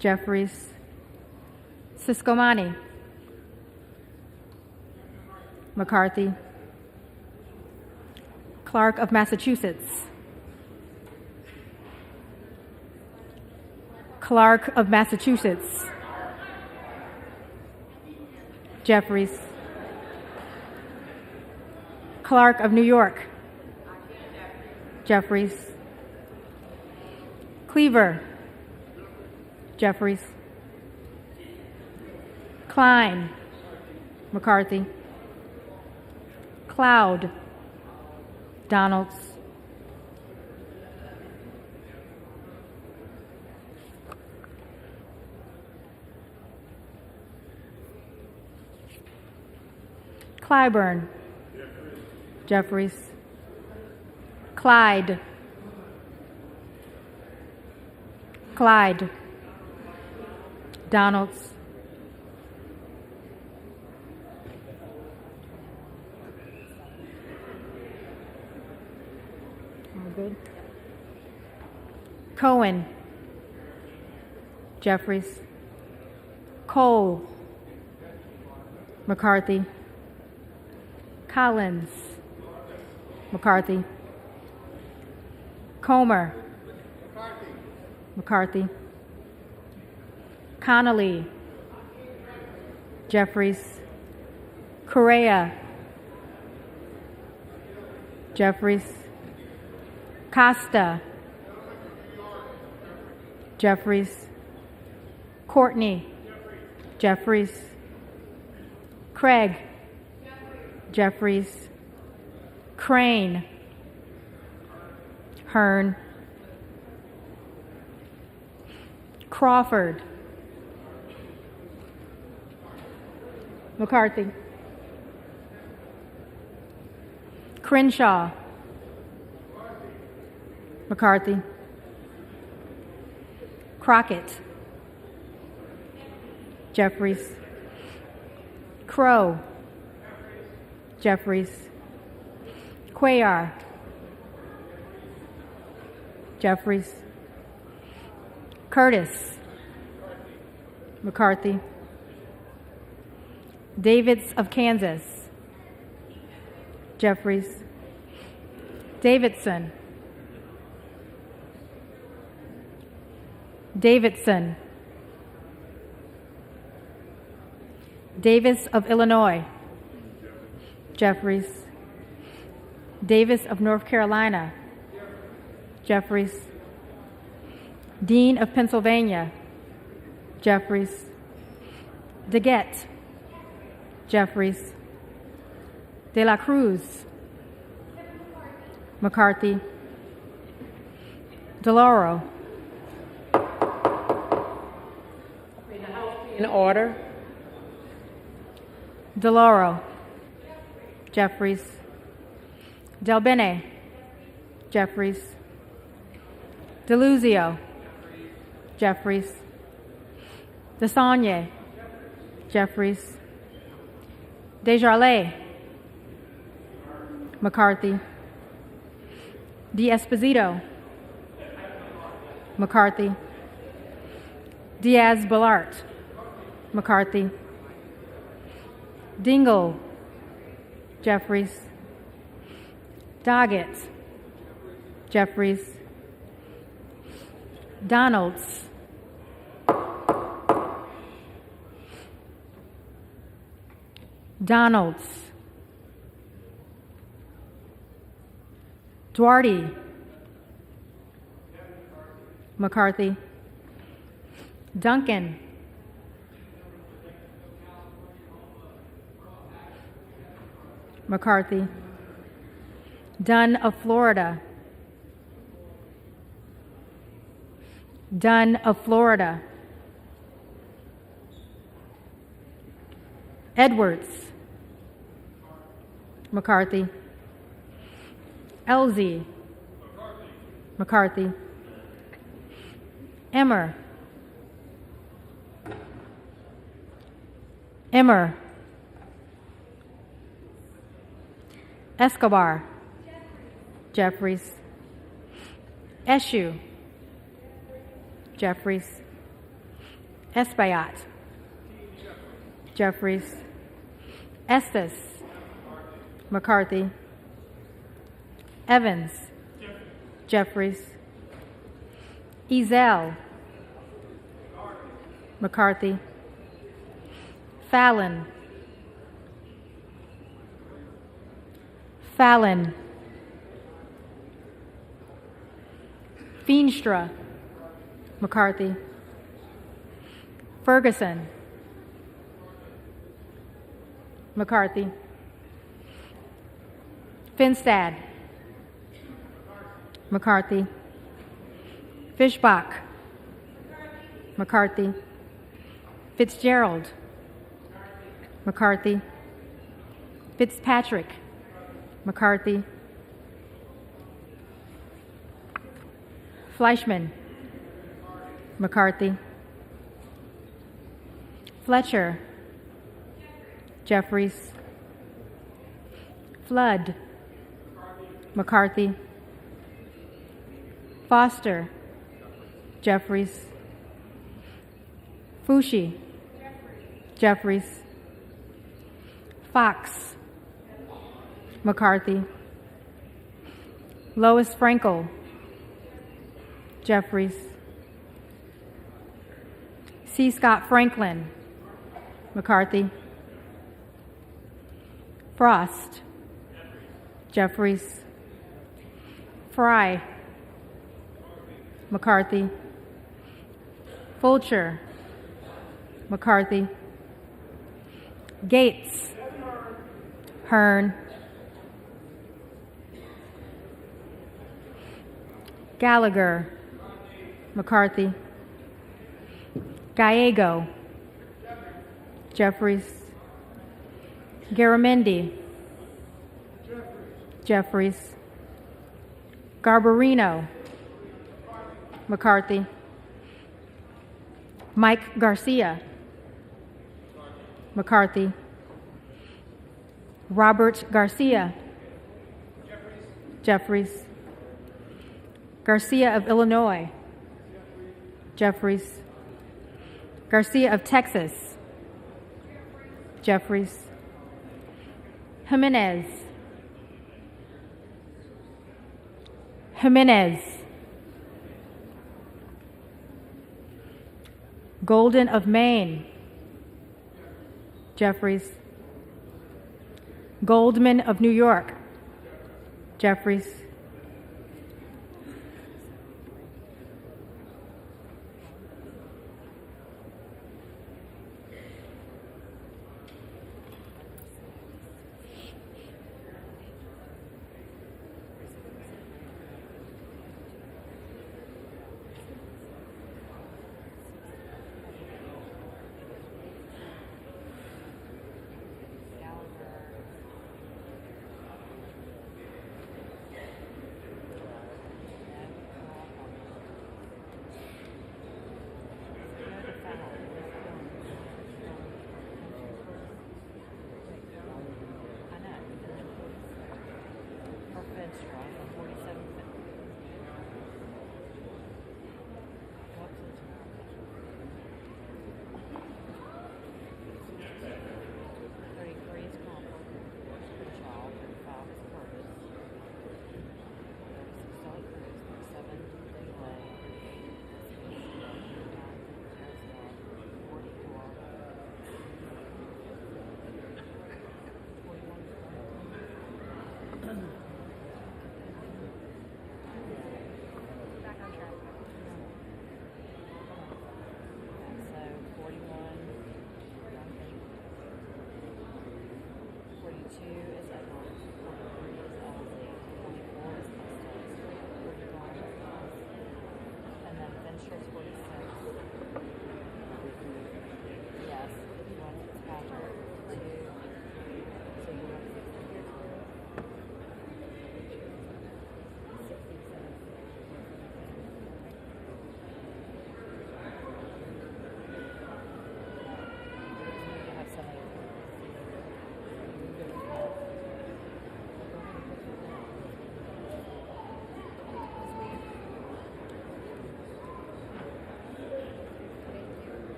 Jeffries. Ciscomani. McCarthy. Clark of Massachusetts. Clark of Massachusetts. Jeffries. Clark of New York. Jeffries. Cleaver. Jeffries. Klein. McCarthy. Cloud. Donalds. Clyburn. Jeffries. Clyde. Clyde. Donalds. All good. Cohen. Jeffries. Cole, McCarthy, Collins, McCarthy, Comer, McCarthy, Connolly, Jeffries, Correa, Jeffries, Costa, Jeffries, Courtney, Jeffries, Craig, Jeffries, Crane, Hearn, Crawford, McCarthy, Crenshaw, McCarthy, Crockett, Jeffries, Crow, Jeffries, Cuellar, Jeffries, Curtis, McCarthy, Davids of Kansas, Jeffries, Davidson, Davidson, Davis of Illinois, Jeffries, Davis of North Carolina, Jeffries, Dean of Pennsylvania, Jeffries, DeGette, Jeffries, De La Cruz, McCarthy, DeLauro. In order. DeLauro, Jeffries, Del Bene, Jeffries, DeLuzio, Jeffries, DeSaulnier, Jeffries, Desjardins, McCarthy, D'Esposito, McCarthy, Diaz-Balart, McCarthy, Dingle, Jeffries, Doggett, Jeffries, Donalds, Donalds, Duarte, McCarthy, Duncan, McCarthy, Dunn of Florida, Dunn of Florida, Edwards, McCarthy, Elzie, McCarthy, Emmer, Escobar, Jeffries, Eshue, Jeffries, Espaillat, Jeffries, Estes, McCarthy, Evans, Jeffries, Ezell, McCarthy, Fallon, Feenstra, McCarthy, Ferguson, McCarthy, Finstad, McCarthy, Fischbach, McCarthy, Fitzgerald, McCarthy, Fitzpatrick, McCarthy, Fleischman, McCarthy, Fletcher, Jeffries, Flood, McCarthy, Foster, Jeffries, Fushi, Jeffries. Fox. McCarthy. Lois Frankel. Jeffries. C. Scott Franklin. McCarthy. Frost. Jeffries. Fry. McCarthy. Fulcher. McCarthy. Gates. Hearn. Gallagher. McCarthy. Gallego. Jeffries. Garamendi. Jeffries. Garbarino. McCarthy. Mike Garcia. McCarthy. Robert Garcia. Jeffries. Garcia of Illinois. Jeffries. Garcia of Texas. Jeffries. Jimenez. Jimenez. Golden of Maine. Jeffries. Goldman of New York. Jeffries.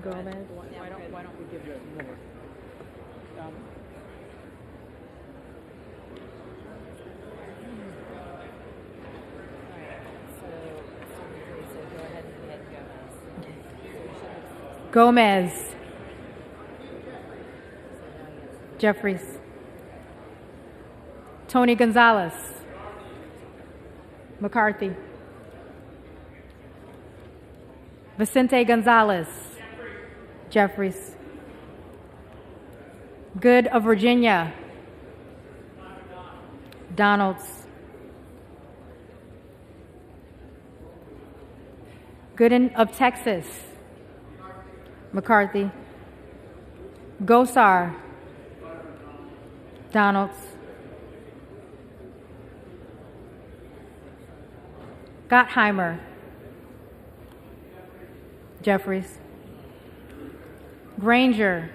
Gomez. Why don't we give it more? Gomez. Jeffries. Tony Gonzalez. McCarthy. Vicente Gonzalez. Jeffries. Good of Virginia. Donalds. Gooden of Texas. McCarthy. Gosar. Donalds. Gottheimer. Jeffries. Granger.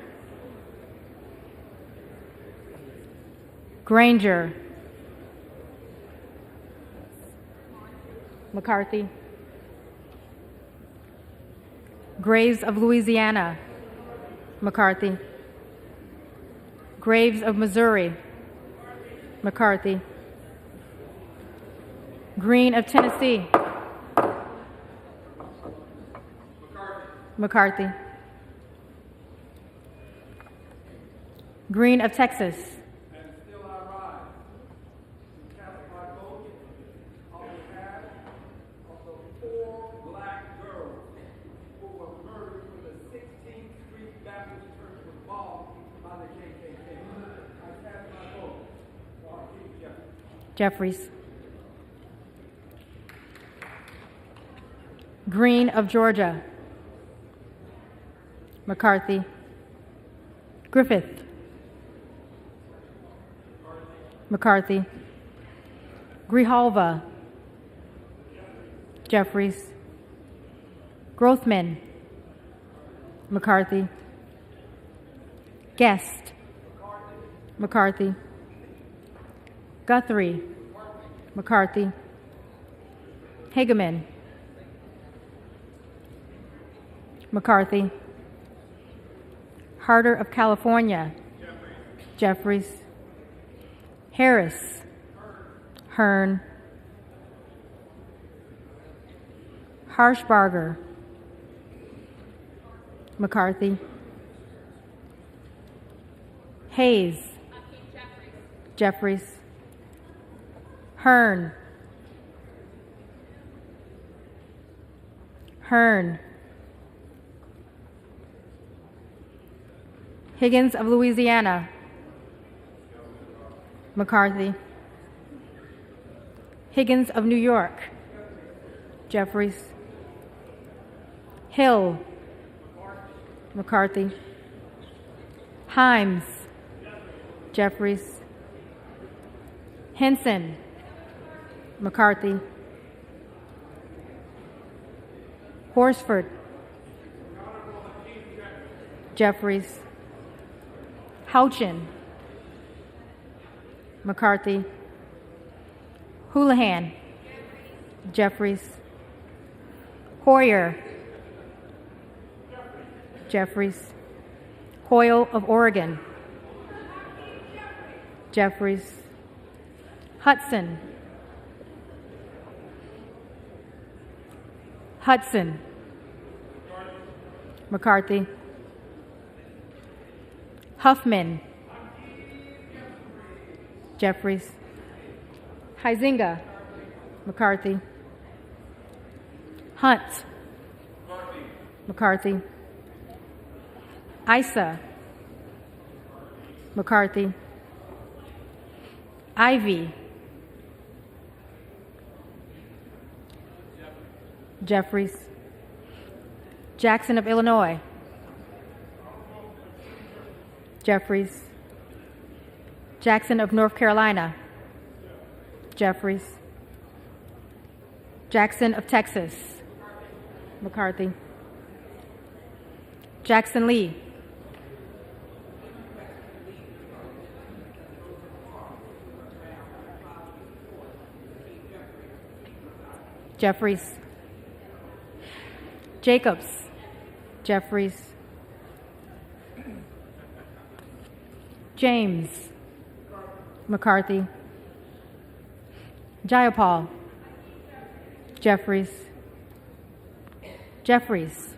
Granger, McCarthy, Graves of Louisiana, McCarthy, Graves of Missouri, McCarthy, Green of Tennessee, McCarthy, Green of Texas, Jeffries, Green of Georgia, McCarthy, Griffith, McCarthy, Grijalva, Jeffries, Grothman, McCarthy, Guest, McCarthy, Guthrie, McCarthy, Hageman, McCarthy, Harder of California, Jeffries, Harris, Hearn, Harshbarger, McCarthy, Hayes, Jeffries, Hearn, Higgins of Louisiana, McCarthy, Higgins of New York, Jeffries, Hill, McCarthy, Himes, Jeffries, Henson, McCarthy, Horsford, Jeffries, Houchin, McCarthy, Houlihan, Jeffries, Hoyer, Jeffries, Hoyle of Oregon, Jeffries, Hudson, McCarthy, Huffman, Jeffries, Huizinga, McCarthy, Hunt, McCarthy, Issa, McCarthy, Ivy, Jeffries, Jackson of Illinois, Jeffries, Jackson of North Carolina, Jeffries, Jackson of Texas, McCarthy, Jackson Lee, Jeffries, Jacobs, Jeffries, James, McCarthy, Jayapal, Jeffries, Jeffries,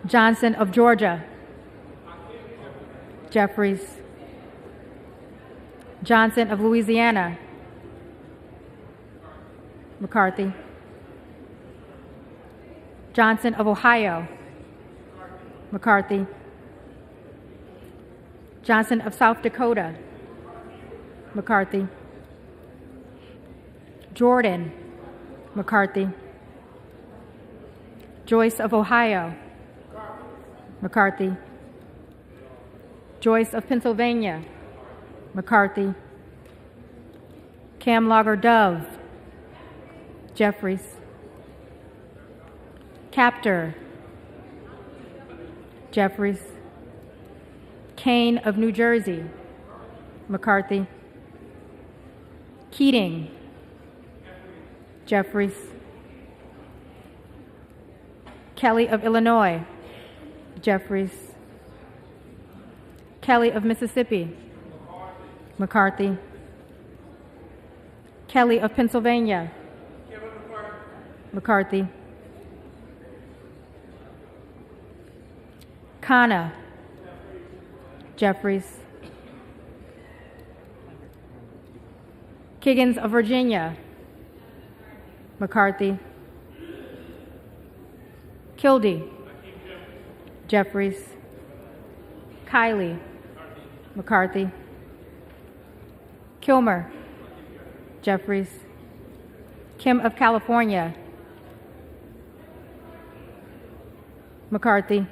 Johnson of Georgia, Jeffries, Johnson of Louisiana, McCarthy, Johnson of Ohio, McCarthy, Johnson of South Dakota, McCarthy, Jordan, McCarthy, Joyce of Ohio, McCarthy, Joyce of Pennsylvania, McCarthy. Camlogger Dove, Jeffries. Captor, Jeffries. Kane of New Jersey, McCarthy. Keating, Jeffries. Kelly of Illinois, Jeffries. Kelly of Mississippi, McCarthy. Kelly of Pennsylvania, McCarthy. Khanna, Jeffries. Kiggins of Virginia, McCarthy. Kildee, Jeffries. Kiley, McCarthy. Kilmer, Jeffries. Kim of California, McCarthy.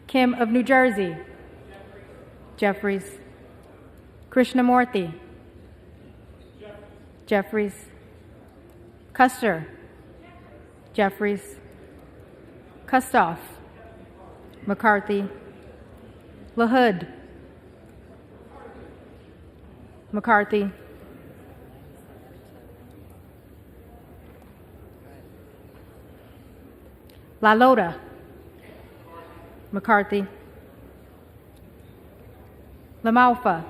Kim of New Jersey, Jeffries. Krishnamurthy, Jeffries. Custer, Jeffries. Kustoff, McCarthy. LaHood, McCarthy. LaLota, McCarthy. LaMalfa,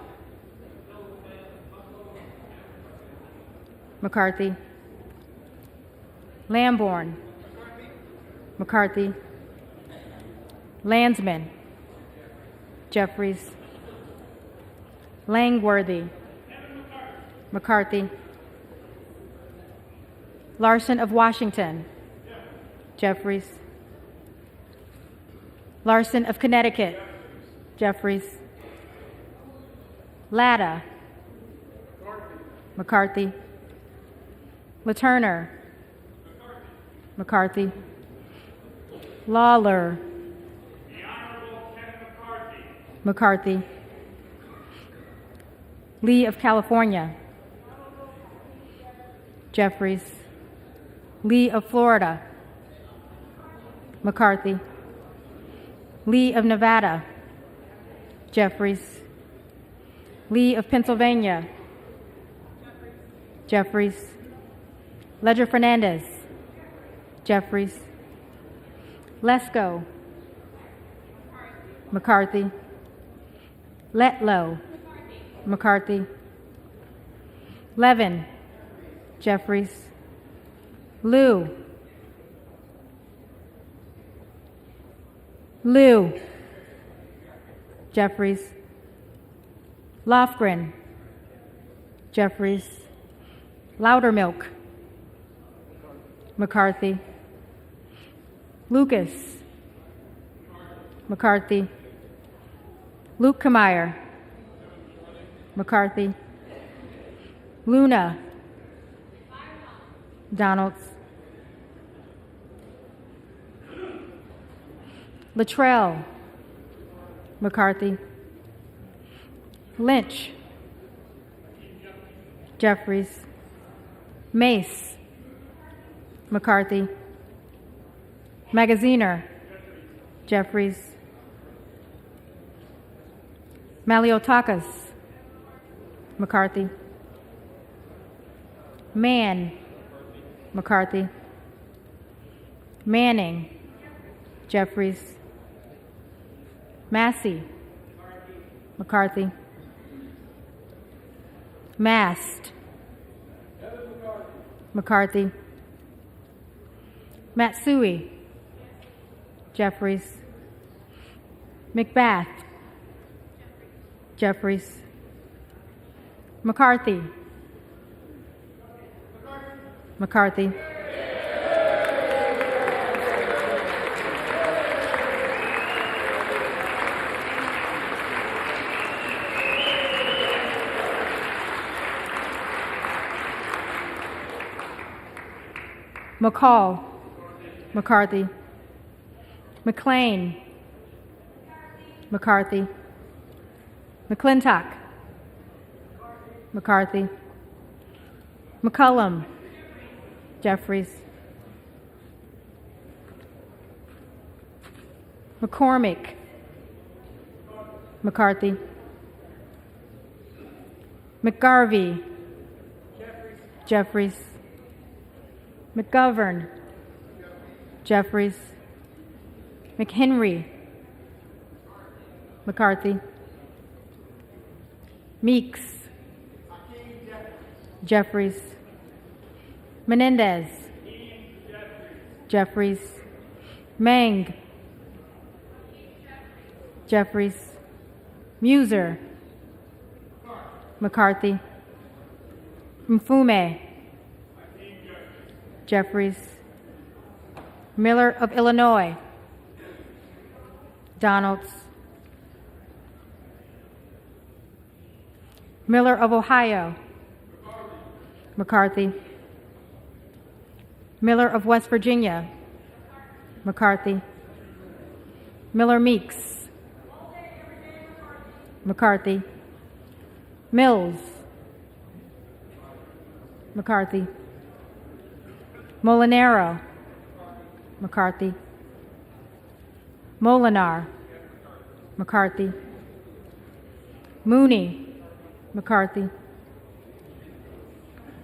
McCarthy. Lamborn, McCarthy. Landsman, Jeffries. Langworthy, McCarthy. Larson of Washington, Jeffries. Larson of Connecticut, Jeffries. Latta, McCarthy. LaTurner, McCarthy. Lawler, McCarthy. Lee of California, Jeffries. Lee of Florida, McCarthy. Lee of Nevada, Jeffries. Lee of Pennsylvania, Jeffries. Ledger Fernandez, Jeffries. Lesko, McCarthy. Letlow, McCarthy. Levin, Jeffries. Liu, Jeffries. Lofgren, Jeffries. Loudermilk, McCarthy. Lucas, McCarthy. Lukemeyer, McCarthy. Luna, Donalds. Luttrell, McCarthy. Lynch, Jeffries. Mace, McCarthy. Magaziner, Jeffries. Maliotakis, McCarthy. Mann, McCarthy. Manning, Jeffries. Massey, McCarthy. Mast, McCarthy. Matsui, Jeffries. McBath, Jeffries. McCarthy, McCarthy. McCall, McCarthy. McLean, McCarthy, McClintock, McCarthy, McCullum, Jeffries, McCormick, McCarthy, McGarvey, Jeffries, McGovern, Jeffries, McHenry, McCarthy, Meeks, Jeffries, Menendez, Jeffries, Mang, Jeffries, Muser, McCarthy, Mfume, Jeffries, Miller of Illinois, Donalds, Miller of Ohio, McCarthy, Miller of West Virginia, McCarthy, Miller Meeks, McCarthy, Mills, McCarthy, Molinaro, McCarthy, Molinar, McCarthy, Mooney, McCarthy,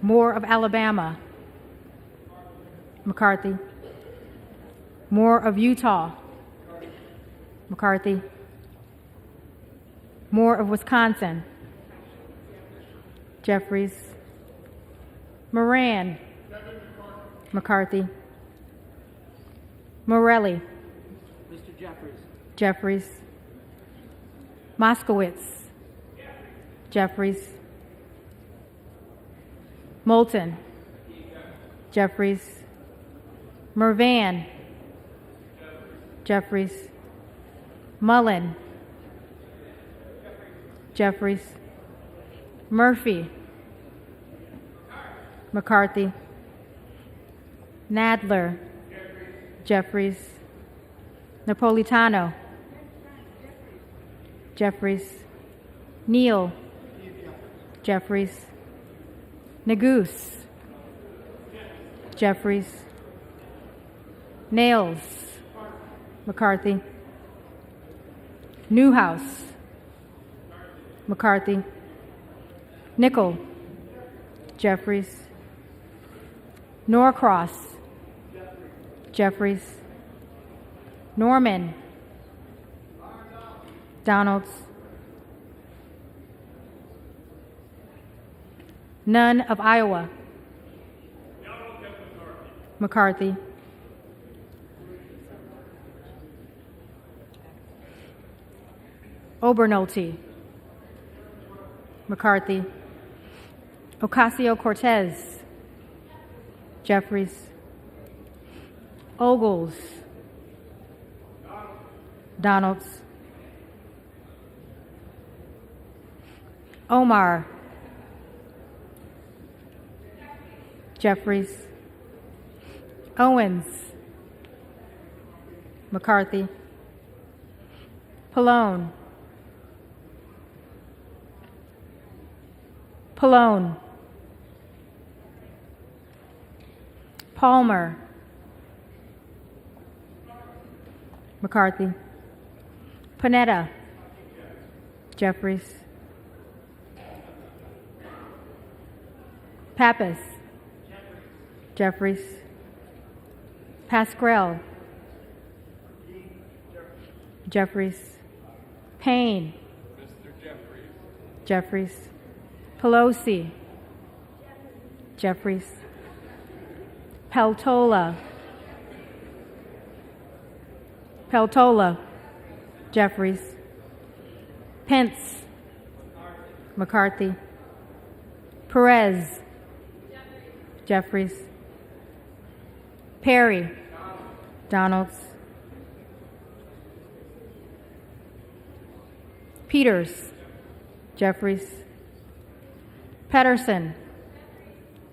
Moore of Alabama, McCarthy, Moore of Utah, McCarthy, Moore of Wisconsin, Jeffries, Moran, McCarthy, Morelli, Mr. Jeffries. Jeffries, Moskowitz, Jeffries, Moulton, Jeffries, Mervan, Jeffries, Mullen, Jeffries, Murphy, McCarthy, Nadler, Jeffries, Napolitano, Jeffries, Neal, Jeffries, Neguse, Jeffries, Nails, McCarthy, Newhouse, McCarthy, Nickel, Jeffries, Norcross, Jeffries, Norman, Donalds, None of Iowa, McCarthy, Obernolte, McCarthy, Ocasio-Cortez, Jeffries, Ogles, Donalds, Omar, Jeffries, Owens, McCarthy, Pallone, Palmer, McCarthy, Panetta, Jeffries, Pappas, Jeffries, Pascrell, Jeffries, Payne, Jeffries, Pelosi, Jeffries, Peltola, Jeffries, Pence, McCarthy, Perez, Jeffries, Perry, Donalds, Peters, Jeffries, Pedersen,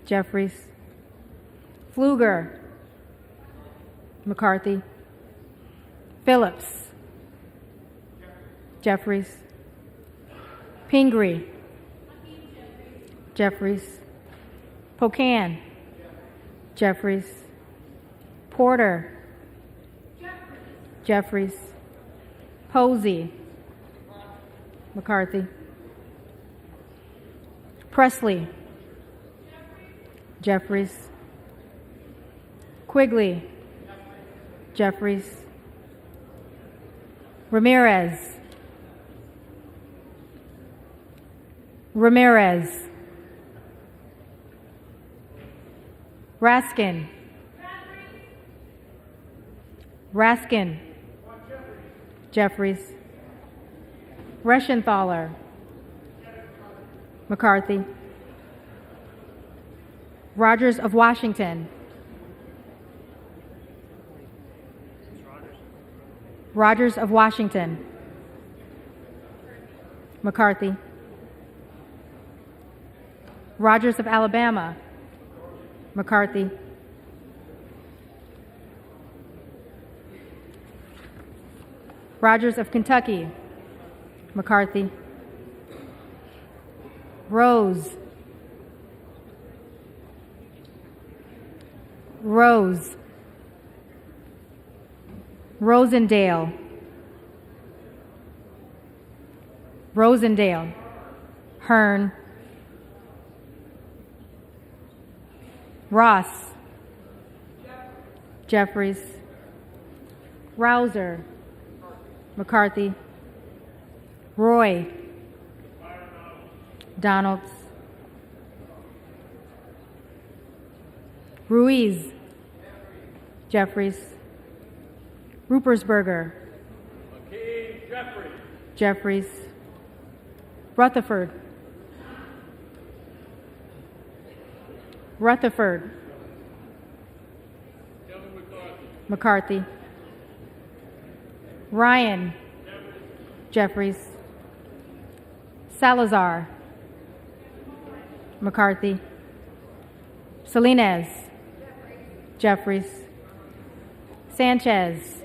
Jeffries, Pfluger, McCarthy, Phillips. Jeffries. Pingree. Jeffries. Pocan. Jeffries. Porter. Jeffries. Posey. McCarthy. Presley. Jeffries. Quigley. Jeffries. Ramirez. Ramirez. Raskin. Raskin. Jeffries. Reschenthaler. McCarthy. Rogers of Washington. Rogers of Washington. McCarthy. Rogers of Alabama. McCarthy. Rogers of Kentucky. McCarthy. Rose. Rose. Rosendale. Rosendale. Hearn. Ross. Jeffries. Rouser. McCarthy. Roy. Donalds. Ruiz. Jeffries. Rupersberger. Hakeem, Jeffries. Jeffries. Rutherford. Rutherford. McCarthy. Ryan. Jeffries. Salazar. McCarthy. Salinas. Jeffries. Sanchez.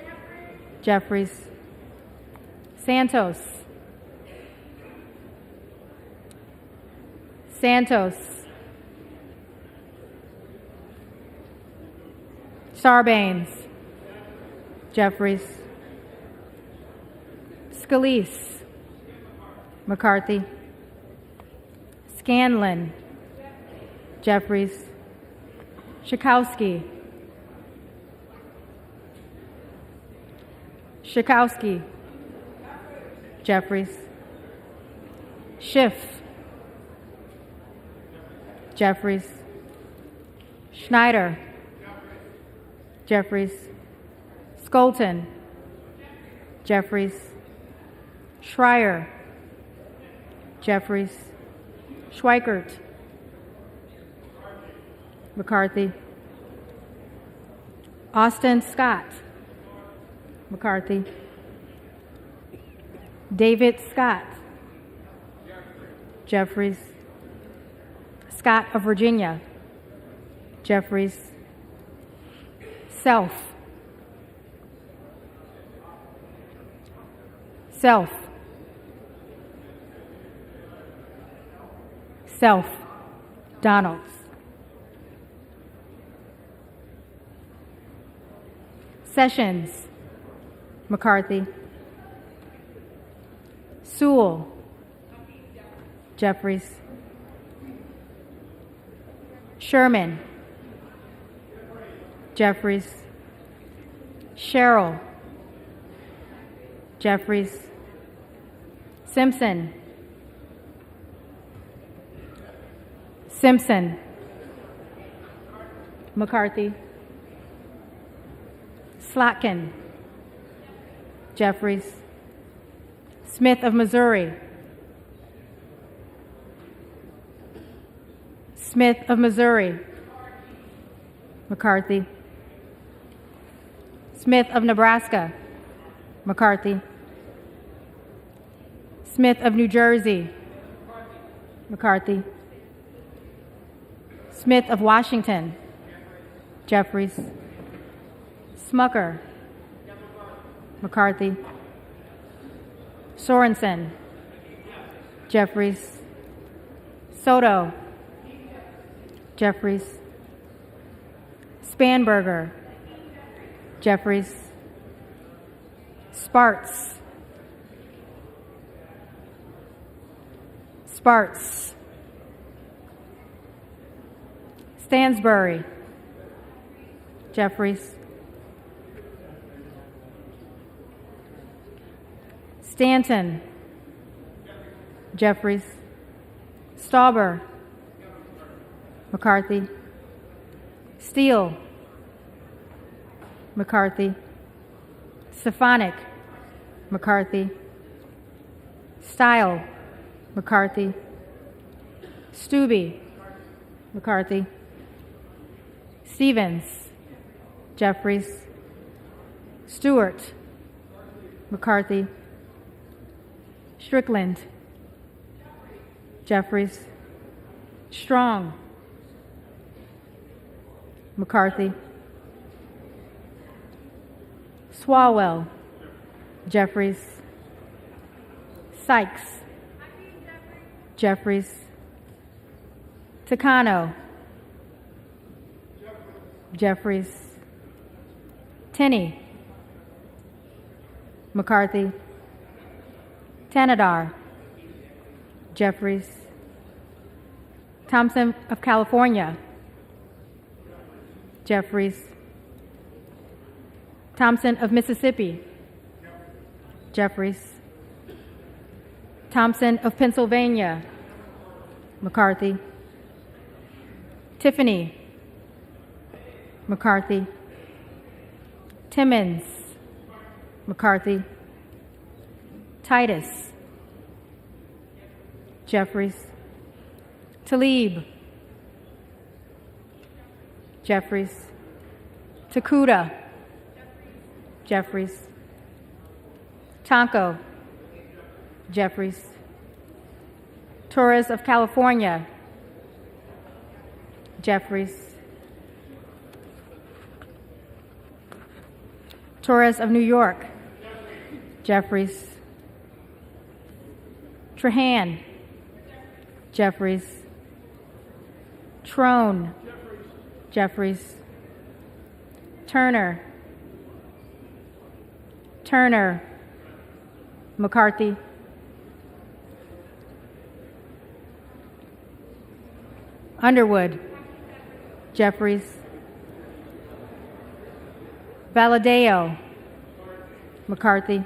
Jeffries. Santos. Santos. Sarbanes. Jeffries. Scalise. McCarthy. Scanlon. Jeffries. Schakowsky. Schakowsky. Jeffries. Schiff. Jeffries. Schneider. Jeffries. Skolton. Jeffries. Schreier. Jeffries. Schweikert. McCarthy. Austin Scott. McCarthy. David Scott. Jeffries. Scott of Virginia. Jeffries. Self. Self. Self. Donalds. Sessions. McCarthy. Sewell. Jeffries. Sherman. Jeffries. Sherrill. Jeffries. Simpson. Simpson. McCarthy. Slotkin. Jeffries. Smith of Missouri. Smith of Missouri. McCarthy. Smith of Nebraska. McCarthy. Smith of New Jersey. McCarthy. Smith of Washington. Jeffries. Smucker. McCarthy. Sorensen. Jeffries. Soto. Jeffries. Spanberger. Jeffries. Sparts. Sparts. Stansbury. Jeffries. Stanton. Jeffries. Stauber. McCarthy. Steele. McCarthy. Stefanik. McCarthy. Style. McCarthy. Stubbe. McCarthy. Stevens. Jeffries. Stewart. McCarthy. Strickland. Jeffries. Strong. McCarthy. Swalwell. Jeffries. Sykes. Jeffries. Takano. Jeffries. Tenney. McCarthy. Tanadar. Jeffries. Thompson of California. Jeffries. Thompson of Mississippi. Jeffries. Thompson of Pennsylvania. McCarthy. Tiffany. McCarthy. Timmons. McCarthy. Titus. Jeffries. Talib. Jeffries. Takuda. Jeffries. Tonko. Jeffries. Torres of California. Jeffries. Torres of New York. Jeffries. Trahan. Jeffries. Trone. Jeffries. Turner. Turner. McCarthy. Underwood. Jeffries. Valadeo. McCarthy.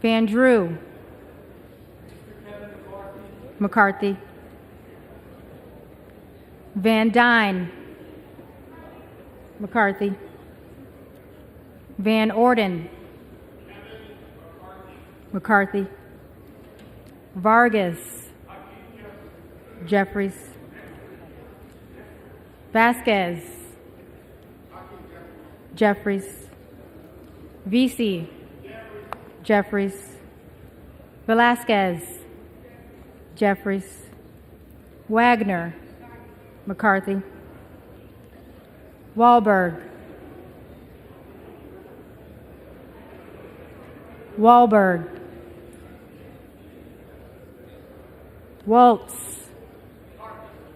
Van Drew. McCarthy. Van Dyne. McCarthy. Van Orden. McCarthy. Vargas. Jeffries. Vasquez. Jeffries. Vesey. Jeffries. Velasquez. Jeffries. Wagner. McCarthy. Wahlberg. Wahlberg. Waltz.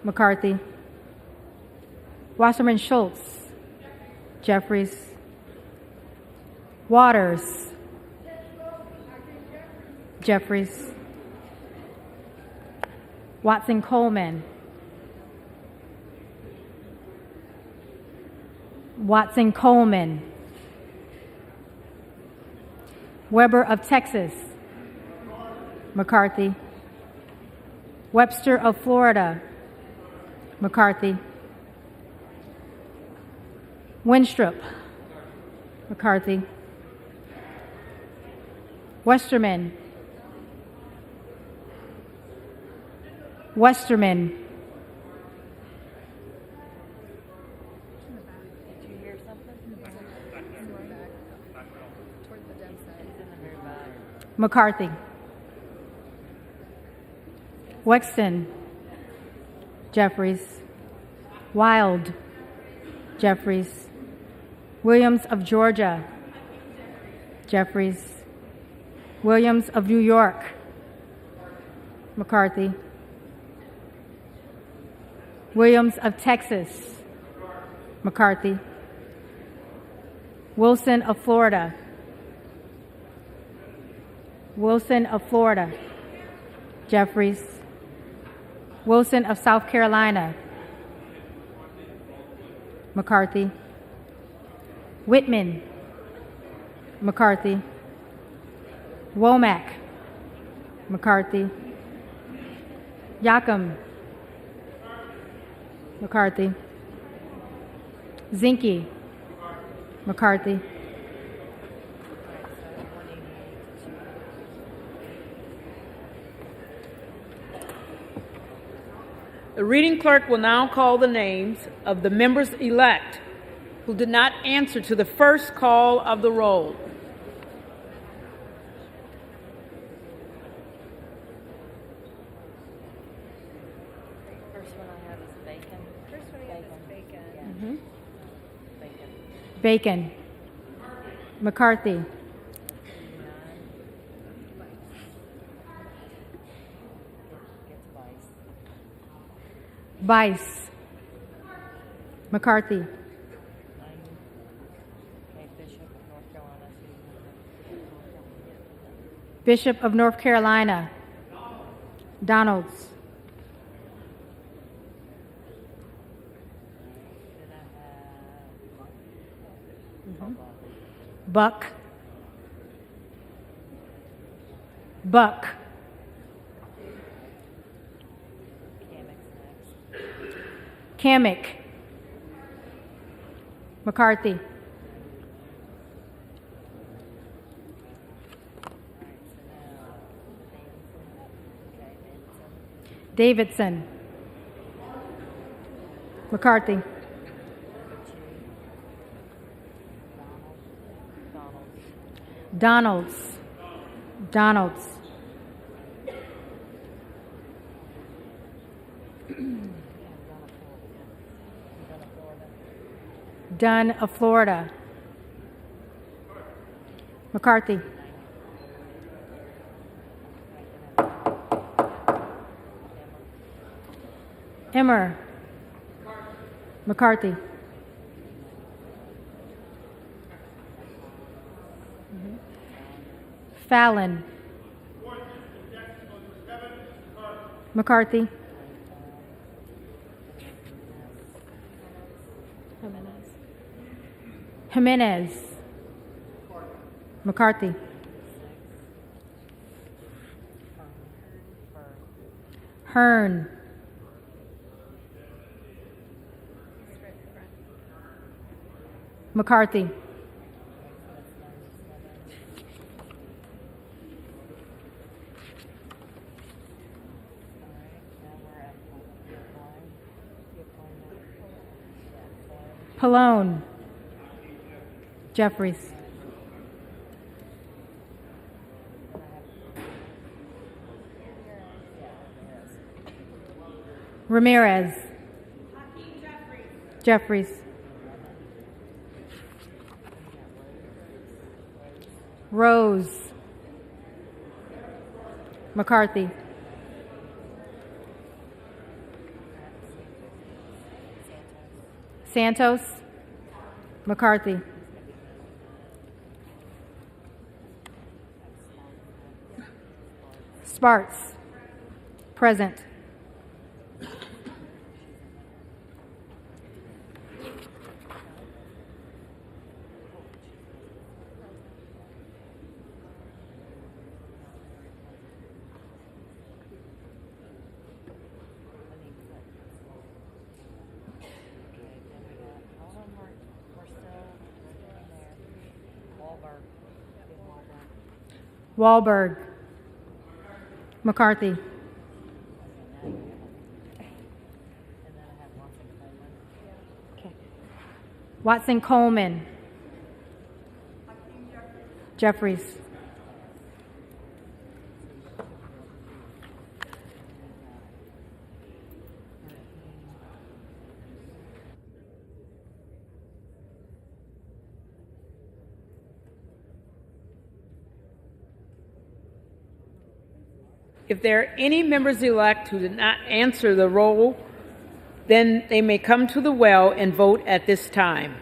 McCarthy. Wasserman Schultz. Jeffries. Waters. Jeffries. Watson Coleman. Watson Coleman. Weber of Texas. McCarthy. Webster of Florida. McCarthy. Winstrup. McCarthy. Westerman. Westerman. Did you hear something? Toward the dem side. He's in the very back. McCarthy. Wexton. Jeffries. Wild. Jeffries. Williams of Georgia. Jeffries. Williams of New York, McCarthy. Williams of Texas, McCarthy. Wilson of Florida. Wilson of Florida, Jeffries. Wilson of South Carolina, McCarthy. Whitman, McCarthy. Womack, McCarthy. Yakum, McCarthy. Zinke, McCarthy. The reading clerk will now call the names of the members-elect who did not answer to the first call of the roll. First one I have is Bacon. First one I have is Bacon. Bacon. McCarthy. Vice. McCarthy. Bishop of North Carolina. Donalds. Buck. Buck. Kamek. McCarthy. Davidson. McCarthy. Donalds. Donalds. Dunn of Florida. McCarthy. Emmer. McCarthy. Fallon. McCarthy. Jimenez. McCarthy. Hearn. McCarthy. Pallone. Jeffries. Ramirez. Jeffries. Rose. McCarthy. Santos. McCarthy. Sparks. Present. Wahlberg. McCarthy. Watson Coleman. Jeffries. If there are any members-elect who did not answer the roll, then they may come to the well and vote at this time.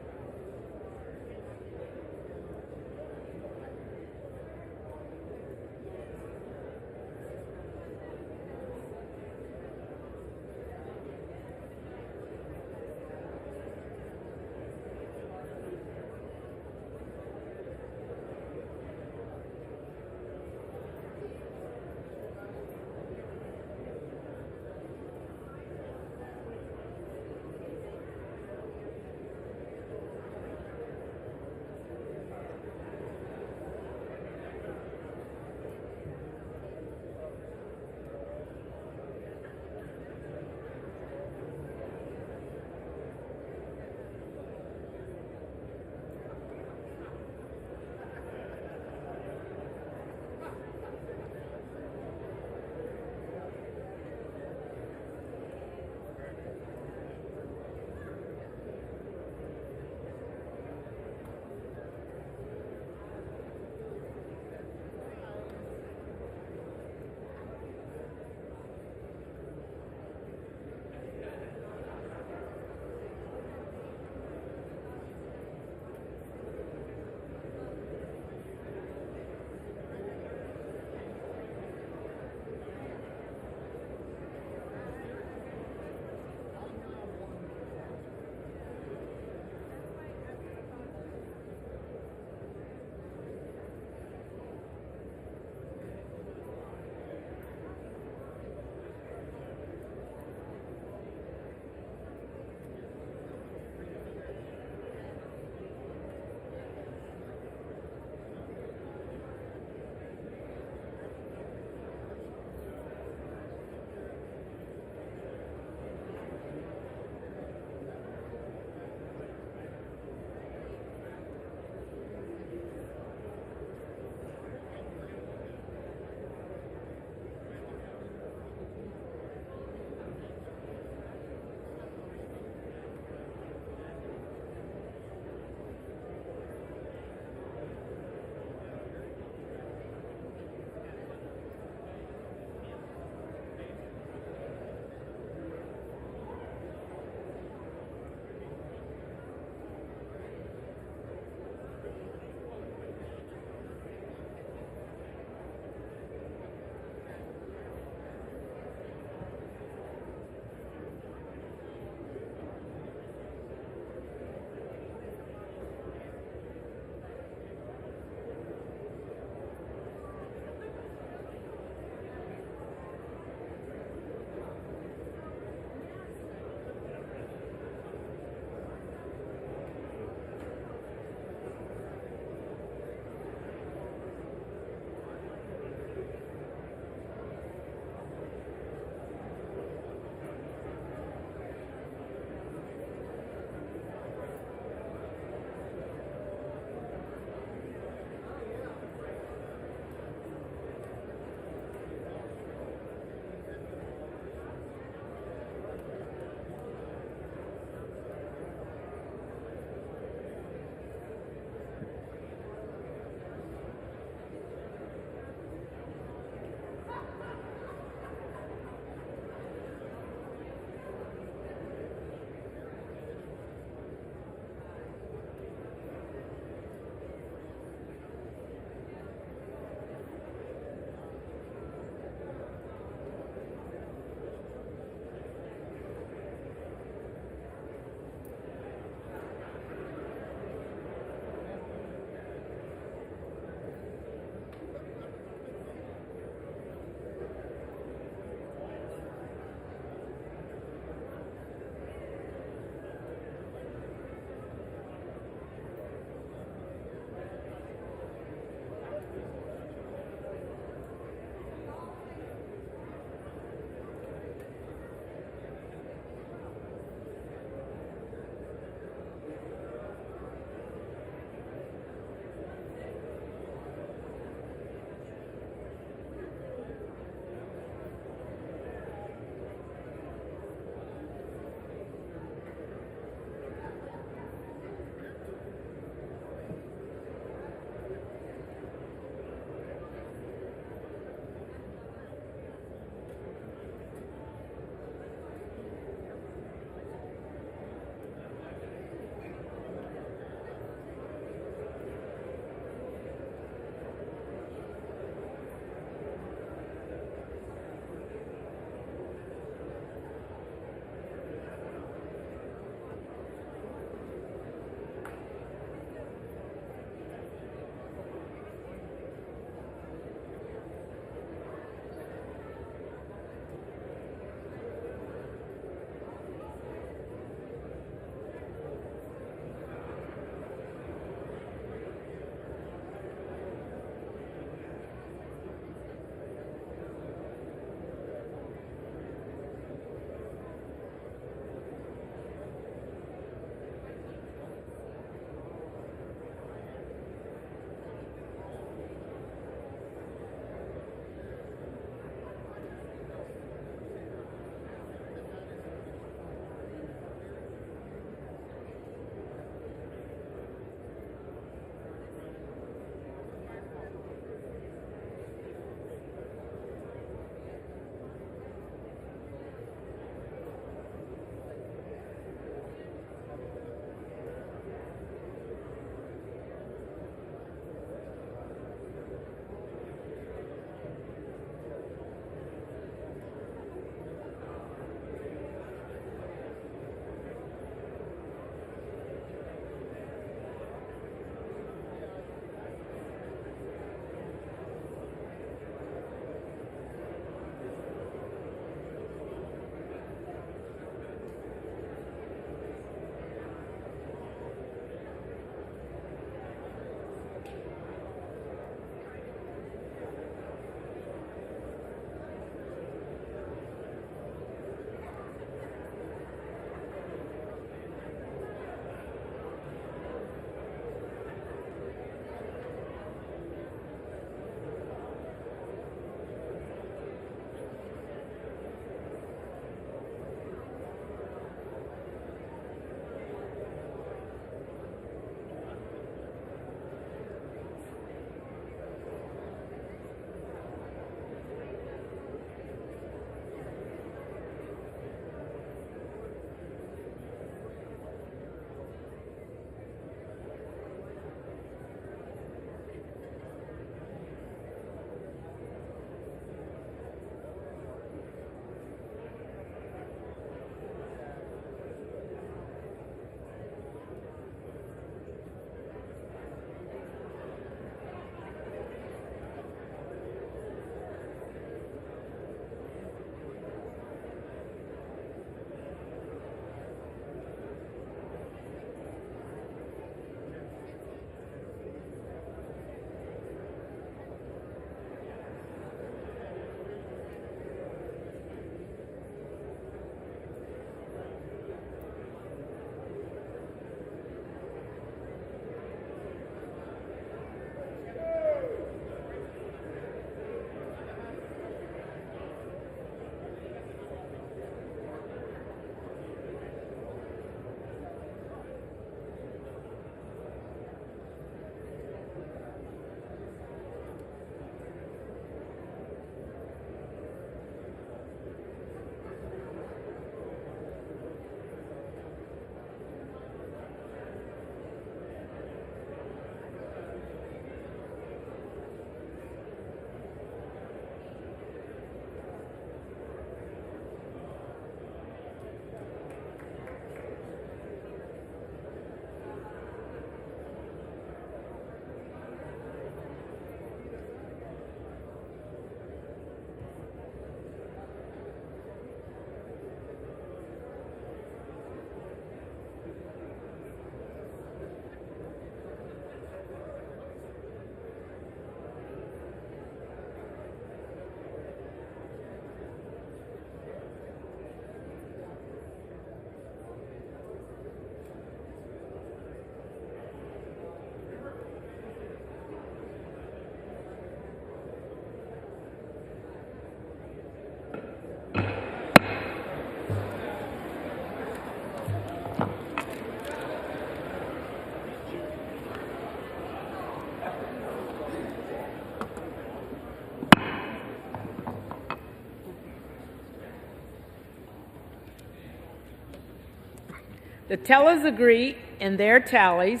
The tellers agree in their tallies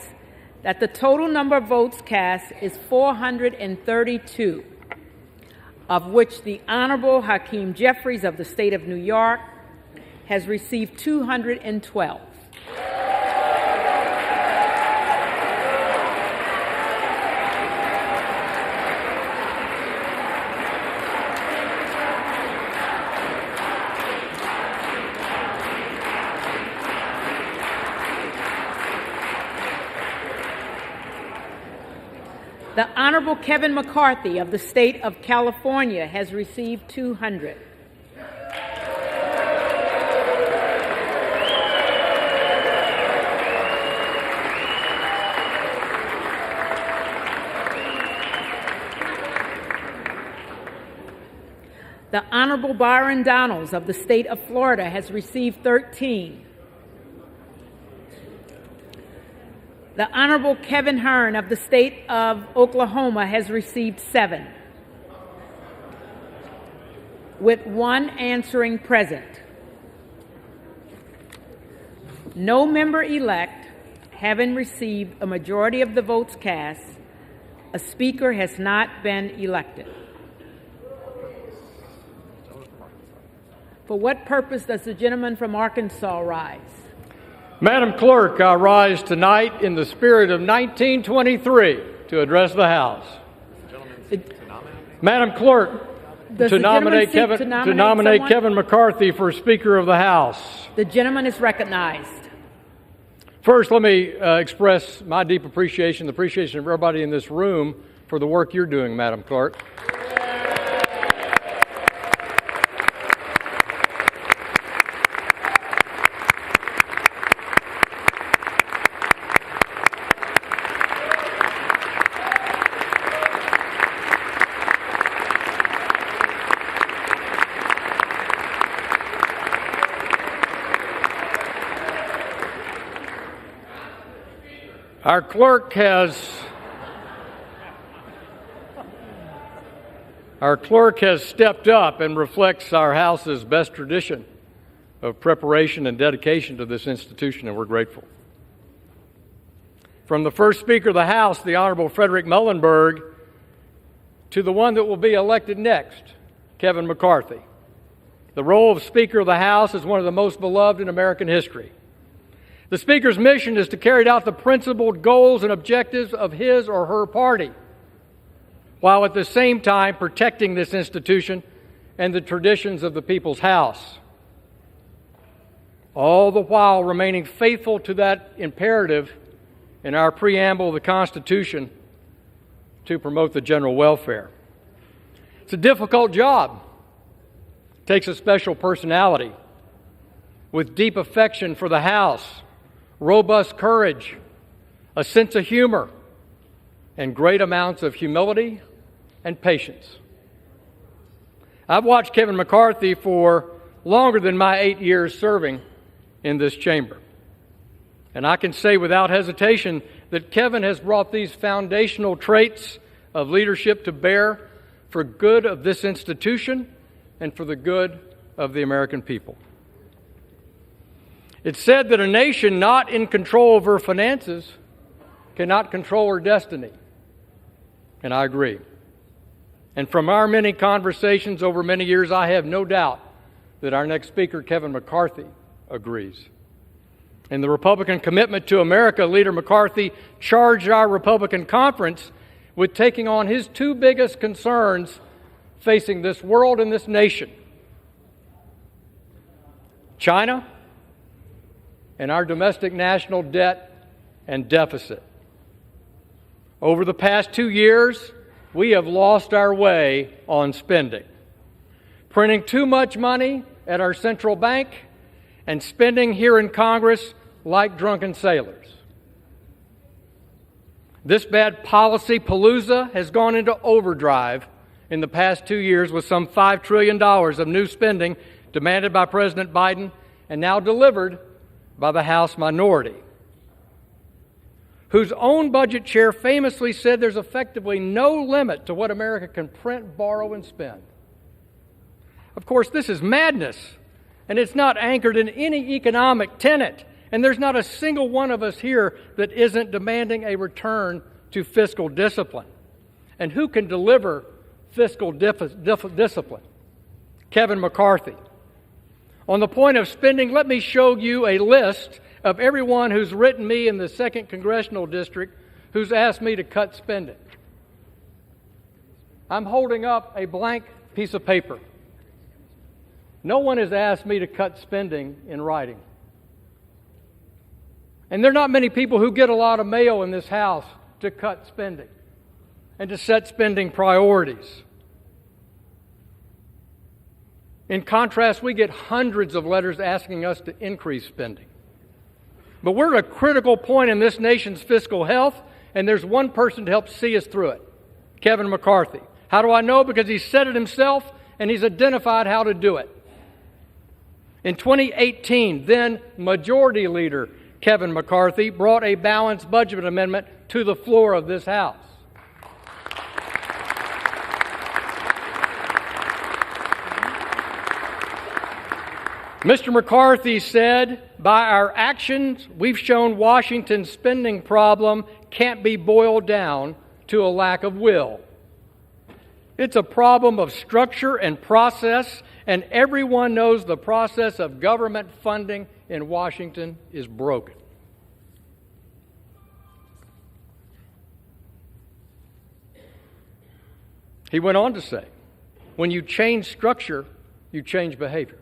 that the total number of votes cast is 432, of which the Honorable Hakeem Jeffries of the state of New York has received 212. The Honorable Kevin McCarthy of the state of California has received 200. The Honorable Byron Donalds of the state of Florida has received 13. The Honorable Kevin Hearn of the state of Oklahoma has received 7, with 1 answering present. No member-elect having received a majority of the votes cast, a speaker has not been elected. For what purpose does the gentleman from Arkansas rise? Madam Clerk, I rise tonight in the spirit of 1923 to address the House. Madam Clerk, to nominate Kevin McCarthy for Speaker of the House. The gentleman is recognized. First, let me express my deep appreciation, the appreciation of everybody in this room for the work you're doing, Madam Clerk. Our clerk has stepped up and reflects our House's best tradition of preparation and dedication to this institution, and we're grateful. From the first Speaker of the House, the Honorable Frederick Muhlenberg, to the one that will be elected next, Kevin McCarthy. The role of Speaker of the House is one of the most beloved in American history. The Speaker's mission is to carry out the principled goals and objectives of his or her party, while at the same time protecting this institution and the traditions of the People's House, all the while remaining faithful to that imperative in our preamble of the Constitution to promote the general welfare. It's a difficult job. It takes a special personality with deep affection for the House, robust courage, a sense of humor, and great amounts of humility and patience. I've watched Kevin McCarthy for longer than my 8 years serving in this chamber. And I can say without hesitation that Kevin has brought these foundational traits of leadership to bear for good of this institution and for the good of the American people. It's said that a nation not in control of her finances cannot control her destiny. And I agree. And from our many conversations over many years, I have no doubt that our next speaker, Kevin McCarthy, agrees. In the Republican Commitment to America, Leader McCarthy charged our Republican conference with taking on his 2 biggest concerns facing this world and this nation: China and our domestic national debt and deficit. Over the past 2 years, we have lost our way on spending, printing too much money at our central bank and spending here in Congress like drunken sailors. This bad policy palooza has gone into overdrive in the past 2 years with some $5 trillion of new spending demanded by President Biden and now delivered by the House minority, whose own budget chair famously said there's effectively no limit to what America can print, borrow, and spend. Of course, this is madness, and it's not anchored in any economic tenet, And there's not a single one of us here that isn't demanding a return to fiscal discipline. And who can deliver fiscal discipline? Kevin McCarthy. On the point of spending, let me show you a list of everyone who's written me in the 2nd Congressional District who's asked me to cut spending. I'm holding up a blank piece of paper. No one has asked me to cut spending in writing. And there are not many people who get a lot of mail in this House to cut spending and to set spending priorities. In contrast, we get hundreds of letters asking us to increase spending. But we're at a critical point in this nation's fiscal health, and there's one person to help see us through it, Kevin McCarthy. How do I know? Because he said it himself, and he's identified how to do it. In 2018, then Majority Leader Kevin McCarthy brought a balanced budget amendment to the floor of this House. Mr. McCarthy said, by our actions, we've shown Washington's spending problem can't be boiled down to a lack of will. It's a problem of structure and process, and everyone knows the process of government funding in Washington is broken. He went on to say, when you change structure, you change behavior.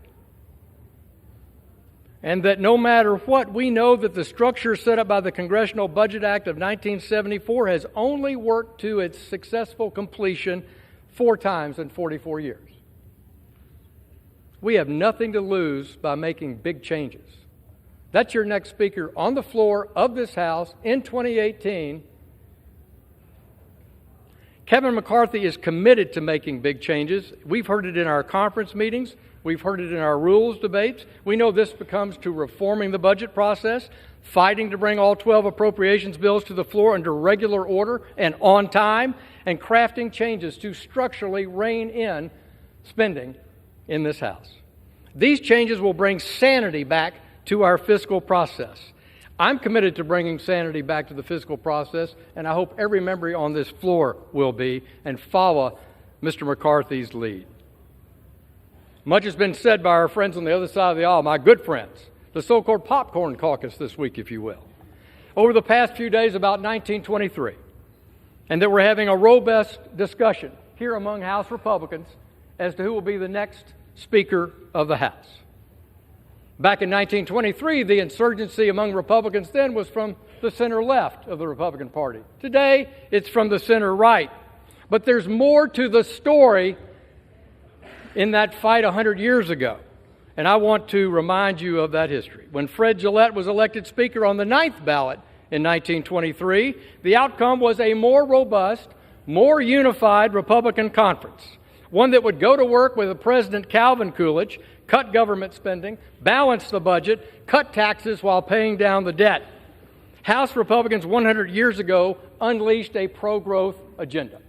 And that no matter what, we know that the structure set up by the Congressional Budget Act of 1974 has only worked to its successful completion 4 times in 44 years. We have nothing to lose by making big changes. That's your next speaker on the floor of this House in 2018. Kevin McCarthy is committed to making big changes. We've heard it in our conference meetings. We've heard it in our rules debates. We know this becomes to reforming the budget process, fighting to bring all 12 appropriations bills to the floor under regular order and on time, and crafting changes to structurally rein in spending in this House. These changes will bring sanity back to our fiscal process. I'm committed to bringing sanity back to the fiscal process, and I hope every member on this floor will be and follow Mr. McCarthy's lead. Much has been said by our friends on the other side of the aisle, my good friends, the so-called popcorn caucus this week, if you will, over the past few days about 1923, and that we're having a robust discussion here among House Republicans as to who will be the next Speaker of the House. Back in 1923, the insurgency among Republicans then was from the center-left of the Republican Party. Today, it's from the center-right. But there's more to the story in that fight 100 years ago. And I want to remind you of that history. When Fred Gillette was elected Speaker on the 9th ballot in 1923, the outcome was a more robust, more unified Republican conference, one that would go to work with President Calvin Coolidge, cut government spending, balance the budget, cut taxes while paying down the debt. House Republicans 100 years ago unleashed a pro-growth agenda.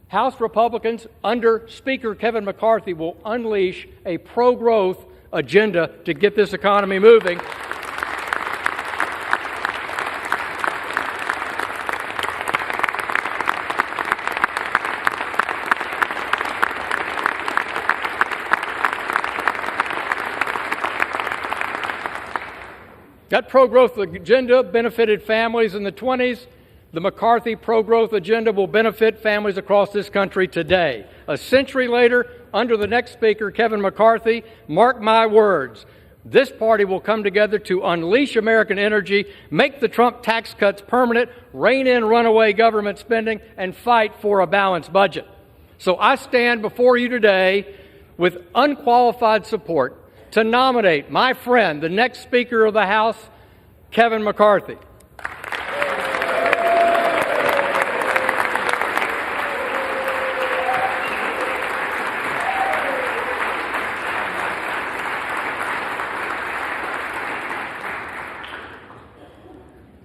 House Republicans under Speaker Kevin McCarthy will unleash a pro-growth agenda to get this economy moving. That pro-growth agenda benefited families in the 20s. The McCarthy pro-growth agenda will benefit families across this country today. A century later, under the next Speaker, Kevin McCarthy, mark my words, this party will come together to unleash American energy, make the Trump tax cuts permanent, rein in runaway government spending, and fight for a balanced budget. So I stand before you today with unqualified support to nominate my friend, the next Speaker of the House, Kevin McCarthy.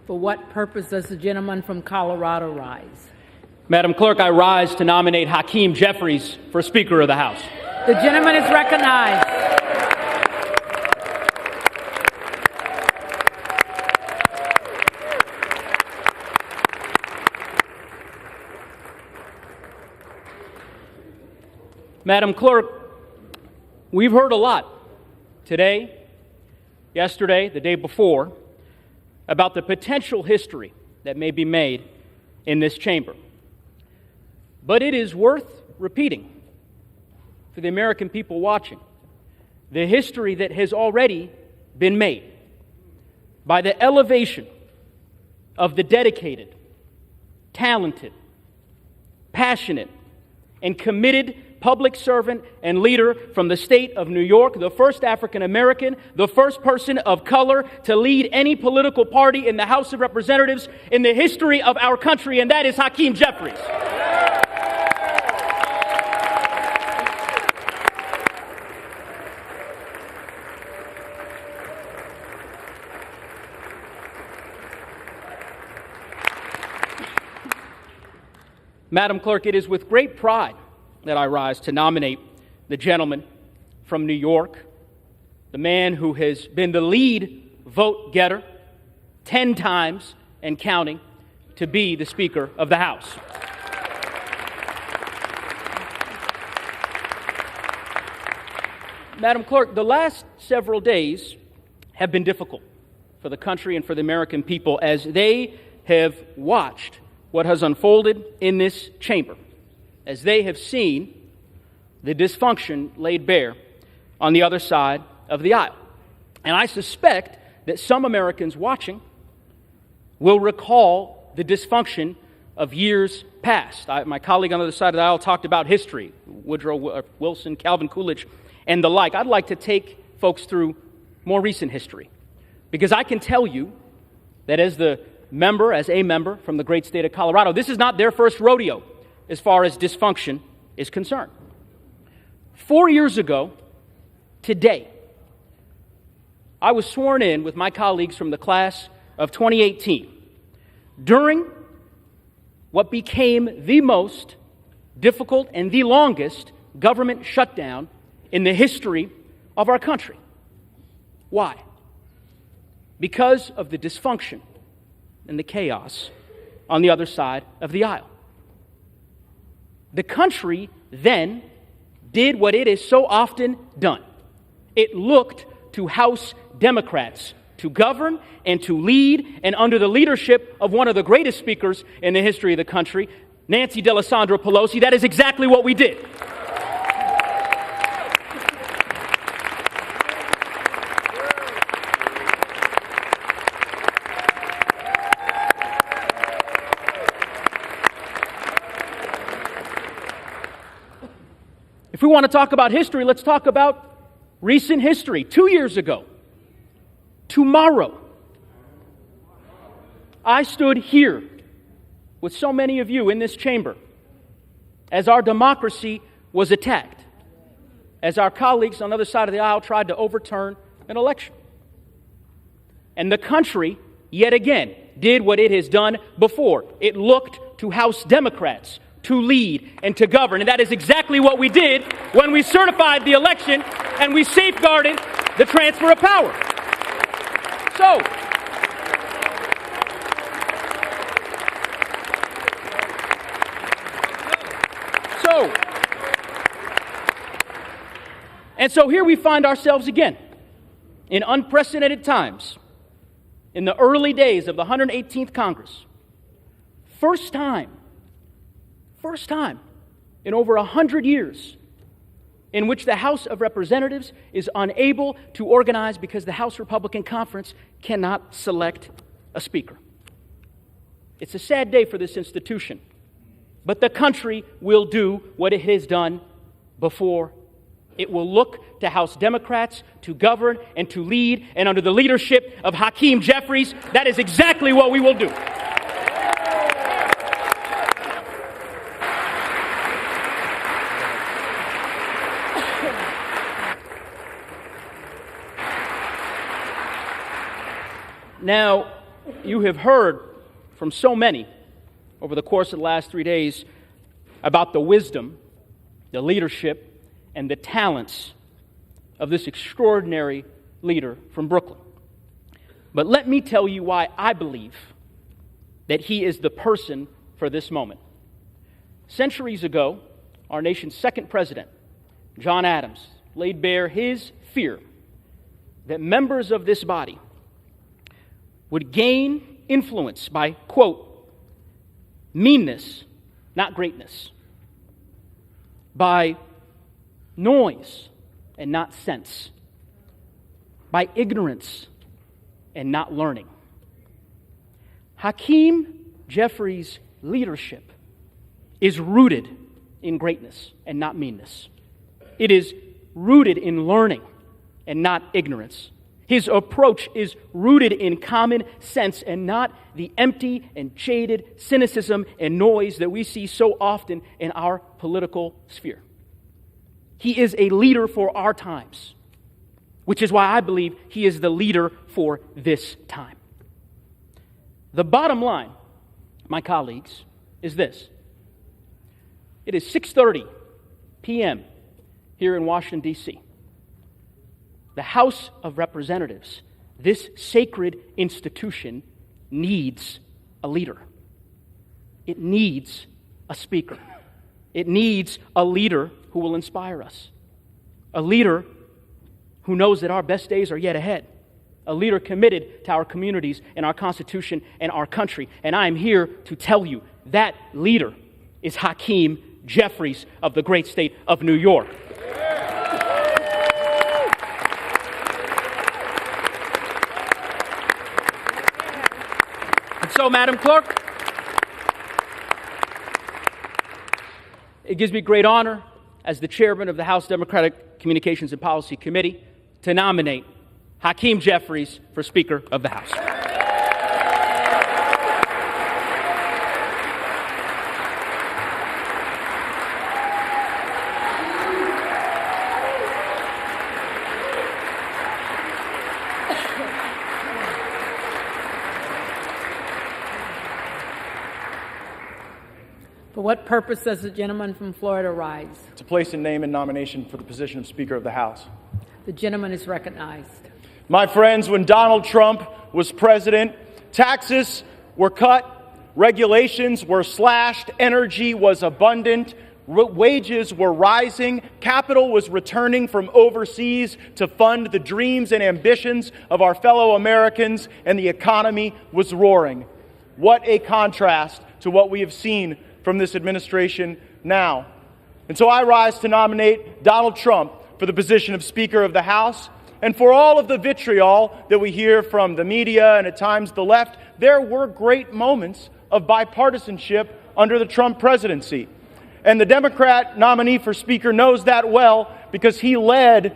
For what purpose does the gentleman from Colorado rise? Madam Clerk, I rise to nominate Hakeem Jeffries for Speaker of the House. The gentleman is recognized. Madam Clerk, we've heard a lot today, yesterday, the day before, about the potential history that may be made in this chamber. But it is worth repeating for the American people watching the history that has already been made by the elevation of the dedicated, talented, passionate, and committed public servant and leader from the state of New York, the first African American, the first person of color to lead any political party in the House of Representatives in the history of our country, and that is Hakeem Jeffries. Madam Clerk, it is with great pride that I rise to nominate the gentleman from New York, the man who has been the lead vote getter 10 times and counting, to be the Speaker of the House. Madam Clerk, the last several days have been difficult for the country and for the American people as they have watched what has unfolded in this chamber, as they have seen the dysfunction laid bare on the other side of the aisle. And I suspect that some Americans watching will recall the dysfunction of years past. My colleague on the other side of the aisle talked about history, Woodrow Wilson, Calvin Coolidge, and the like. I'd like to take folks through more recent history, because I can tell you that as a member from the great state of Colorado, this is not their first rodeo as far as dysfunction is concerned. 4 years ago, today, I was sworn in with my colleagues from the class of 2018 during what became the most difficult and the longest government shutdown in the history of our country. Why? Because of the dysfunction and the chaos on the other side of the aisle. The country then did what it has so often done. It looked to House Democrats to govern and to lead, and under the leadership of one of the greatest speakers in the history of the country, Nancy Pelosi, that is exactly what we did. If we want to talk about history, let's talk about recent history. 2 years ago, tomorrow, I stood here with so many of you in this chamber as our democracy was attacked, as our colleagues on the other side of the aisle tried to overturn an election. And the country, yet again, did what it has done before. It looked to House Democrats to lead and to govern. And that is exactly what we did when we certified the election and we safeguarded the transfer of power. So here we find ourselves again in unprecedented times in the early days of the 118th Congress. First time in over 100 years in which the House of Representatives is unable to organize because the House Republican Conference cannot select a speaker. It's a sad day for this institution, but the country will do what it has done before. It will look to House Democrats to govern and to lead, and under the leadership of Hakeem Jeffries, that is exactly what we will do. Now, you have heard from so many over the course of the last 3 days about the wisdom, the leadership, and the talents of this extraordinary leader from Brooklyn. But let me tell you why I believe that he is the person for this moment. Centuries ago, our nation's second president, John Adams, laid bare his fear that members of this body would gain influence by, quote, meanness, not greatness, by noise and not sense, by ignorance and not learning. Hakeem Jeffries' leadership is rooted in greatness and not meanness. It is rooted in learning and not ignorance. His approach is rooted in common sense and not the empty and jaded cynicism and noise that we see so often in our political sphere. He is a leader for our times, which is why I believe he is the leader for this time. The bottom line, my colleagues, is this. It is 6:30 p.m. here in Washington, D.C. The House of Representatives, this sacred institution, needs a leader. It needs a speaker. It needs a leader who will inspire us. A leader who knows that our best days are yet ahead. A leader committed to our communities and our Constitution and our country. And I am here to tell you that leader is Hakeem Jeffries of the great state of New York. And so, Madam Clerk, it gives me great honor as the chairman of the House Democratic Communications and Policy Committee to nominate Hakeem Jeffries for Speaker of the House. For what purpose does the gentleman from Florida rise? To place a name in nomination for the position of Speaker of the House. The gentleman is recognized. My friends, when Donald Trump was president, taxes were cut, regulations were slashed, energy was abundant, wages were rising, capital was returning from overseas to fund the dreams and ambitions of our fellow Americans, and the economy was roaring. What a contrast to what we have seen from this administration now. And so I rise to nominate Donald Trump for the position of Speaker of the House. And for all of the vitriol that we hear from the media and at times the left, there were great moments of bipartisanship under the Trump presidency. And the Democrat nominee for Speaker knows that well because he led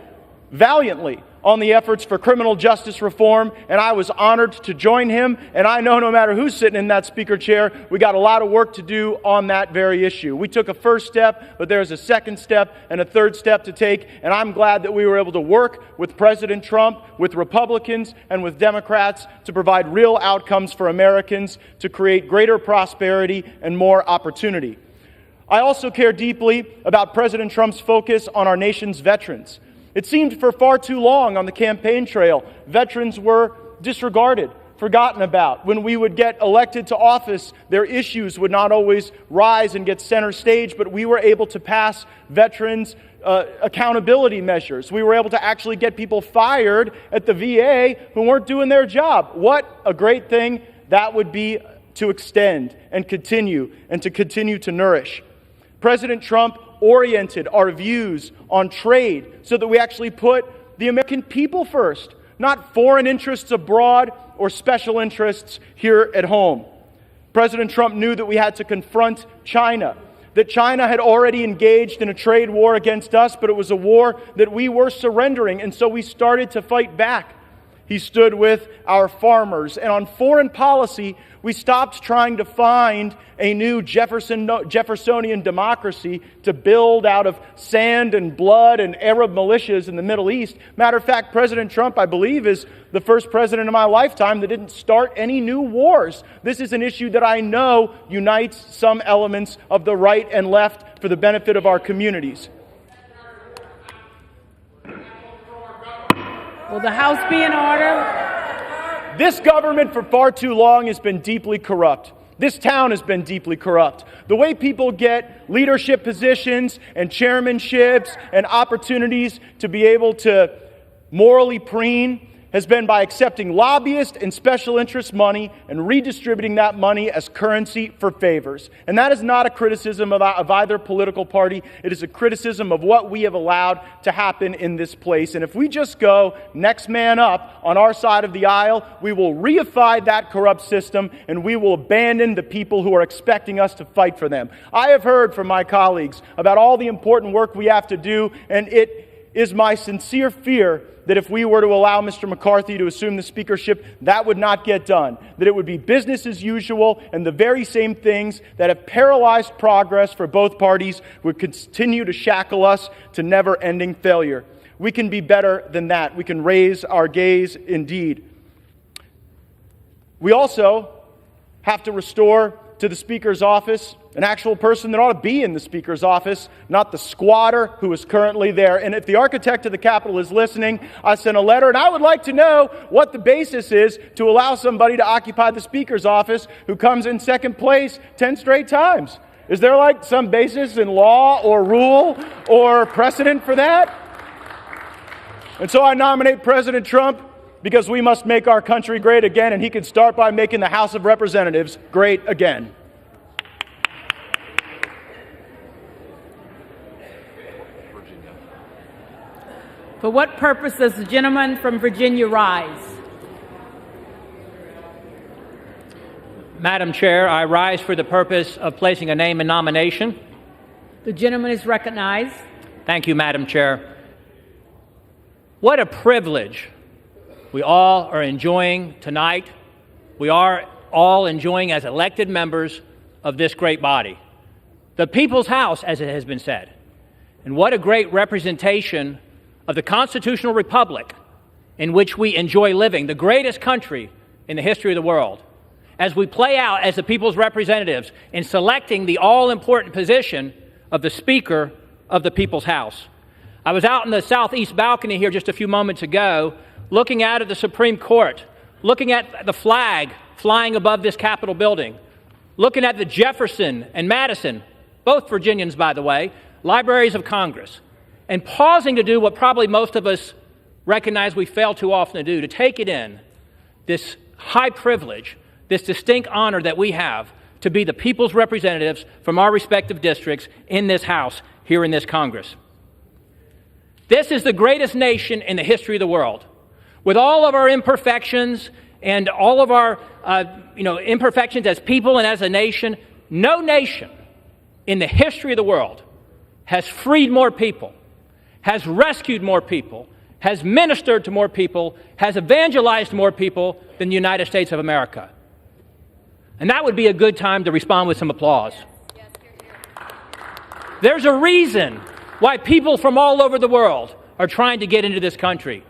valiantly on the efforts for criminal justice reform, and I was honored to join him. And I know no matter who's sitting in that Speaker chair, we got a lot of work to do on that very issue. We took a first step, but there's a second step and a third step to take, and I'm glad that we were able to work with President Trump, with Republicans, and with Democrats to provide real outcomes for Americans, to create greater prosperity and more opportunity. I also care deeply about President Trump's focus on our nation's veterans. It seemed for far too long on the campaign trail, veterans were disregarded, forgotten about. When we would get elected to office, their issues would not always rise and get center stage, but we were able to pass veterans accountability measures. We were able to actually get people fired at the VA who weren't doing their job. What a great thing that would be to extend and to continue to nourish. President Trump oriented our views on trade so that we actually put the American people first, not foreign interests abroad or special interests here at home. President Trump knew that we had to confront China, that China had already engaged in a trade war against us, but it was a war that we were surrendering, and so we started to fight back. He stood with our farmers, and on foreign policy, we stopped trying to find a new Jeffersonian democracy to build out of sand and blood and Arab militias in the Middle East. Matter of fact, President Trump, I believe, is the first president in my lifetime that didn't start any new wars. This is an issue that I know unites some elements of the right and left for the benefit of our communities. Will the House be in order? This government for far too long has been deeply corrupt. This town has been deeply corrupt. The way people get leadership positions and chairmanships and opportunities to be able to morally preen has been by accepting lobbyist and special interest money and redistributing that money as currency for favors. And that is not a criticism of either political party. It is a criticism of what we have allowed to happen in this place. And if we just go next man up on our side of the aisle, we will reify that corrupt system and we will abandon the people who are expecting us to fight for them. I have heard from my colleagues about all the important work we have to do, and it is my sincere fear that if we were to allow Mr. McCarthy to assume the speakership, that would not get done. That it would be business as usual, and the very same things that have paralyzed progress for both parties would continue to shackle us to never-ending failure. We can be better than that. We can raise our gaze indeed. We also have to restore to the Speaker's office an actual person that ought to be in the Speaker's office, not the squatter who is currently there. And if the architect of the Capitol is listening, I sent a letter, and I would like to know what the basis is to allow somebody to occupy the Speaker's office who comes in second place 10 straight times. Is there like some basis in law or rule or precedent for that? And so I nominate President Trump because we must make our country great again, and he can start by making the House of Representatives great again. For what purpose does the gentleman from Virginia rise? Madam Chair, I rise for the purpose of placing a name in nomination. The gentleman is recognized. Thank you, Madam Chair. What a privilege we all are enjoying tonight. We are all enjoying as elected members of this great body. The People's House, as it has been said. And what a great representation of the constitutional republic in which we enjoy living, the greatest country in the history of the world, as we play out as the people's representatives in selecting the all-important position of the Speaker of the People's House. I was out in the southeast balcony here just a few moments ago, looking out at the Supreme Court, looking at the flag flying above this Capitol building, looking at the Jefferson and Madison, both Virginians, by the way, libraries of Congress, and pausing to do what probably most of us recognize we fail too often to do, to take it in, this high privilege, this distinct honor that we have to be the people's representatives from our respective districts in this House, here in this Congress. This is the greatest nation in the history of the world. With all of our imperfections and all of our imperfections as people and as a nation, no nation in the history of the world has freed more people, has rescued more people, has ministered to more people, has evangelized more people than the United States of America. And that would be a good time to respond with some applause. There's a reason why people from all over the world are trying to get into this country.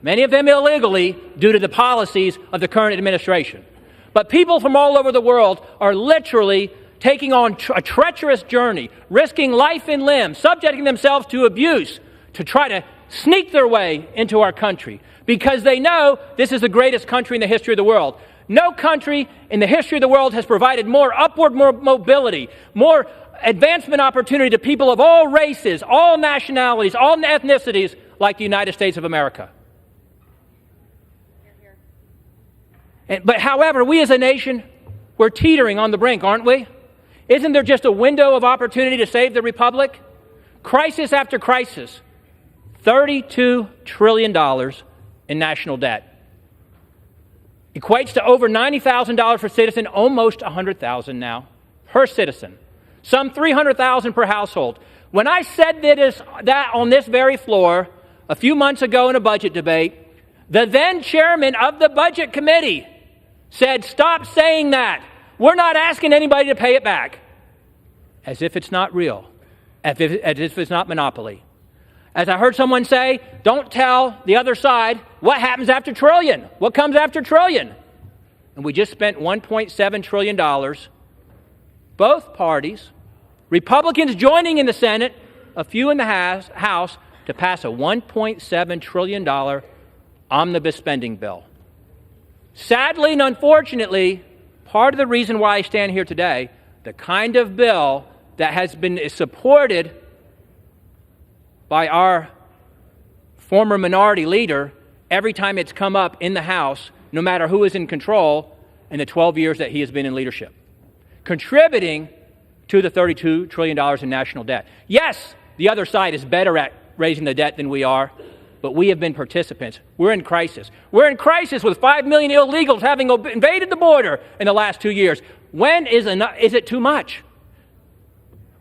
Many of them illegally due to the policies of the current administration. But people from all over the world are literally taking on a treacherous journey, risking life and limb, subjecting themselves to abuse to try to sneak their way into our country because they know this is the greatest country in the history of the world. No country in the history of the world has provided more upward mobility, more advancement opportunity to people of all races, all nationalities, all ethnicities like the United States of America. But however, we as a nation, we're teetering on the brink, aren't we? Isn't there just a window of opportunity to save the republic? Crisis after crisis, $32 trillion in national debt. Equates to over $90,000 per citizen, almost $100,000 now per citizen. Some $300,000 per household. When I said that on this very floor a few months ago in a budget debate, the then chairman of the budget committee said, "Stop saying that. We're not asking anybody to pay it back." As if it's not real, as if it's not monopoly. As I heard someone say, don't tell the other side what happens after trillion. What comes after trillion? And we just spent $1.7 trillion. Both parties, Republicans joining in the Senate, a few in the House, to pass a $1.7 trillion omnibus spending bill. Sadly and unfortunately, part of the reason why I stand here today, the kind of bill that has been supported by our former minority leader every time it's come up in the House, no matter who is in control in the 12 years that he has been in leadership, contributing to the $32 trillion in national debt. Yes, the other side is better at raising the debt than we are, but we have been participants. We're in crisis. We're in crisis with 5 million illegals having invaded the border in the last 2 years. When is it too much?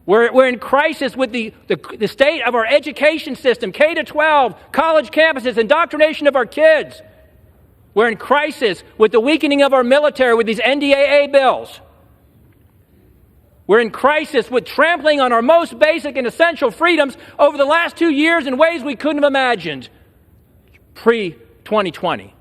We're in crisis with the state of our education system, K-12, college campuses, indoctrination of our kids. We're in crisis with the weakening of our military with these NDAA bills. We're in crisis with trampling on our most basic and essential freedoms over the last 2 years in ways we couldn't have imagined pre-2020.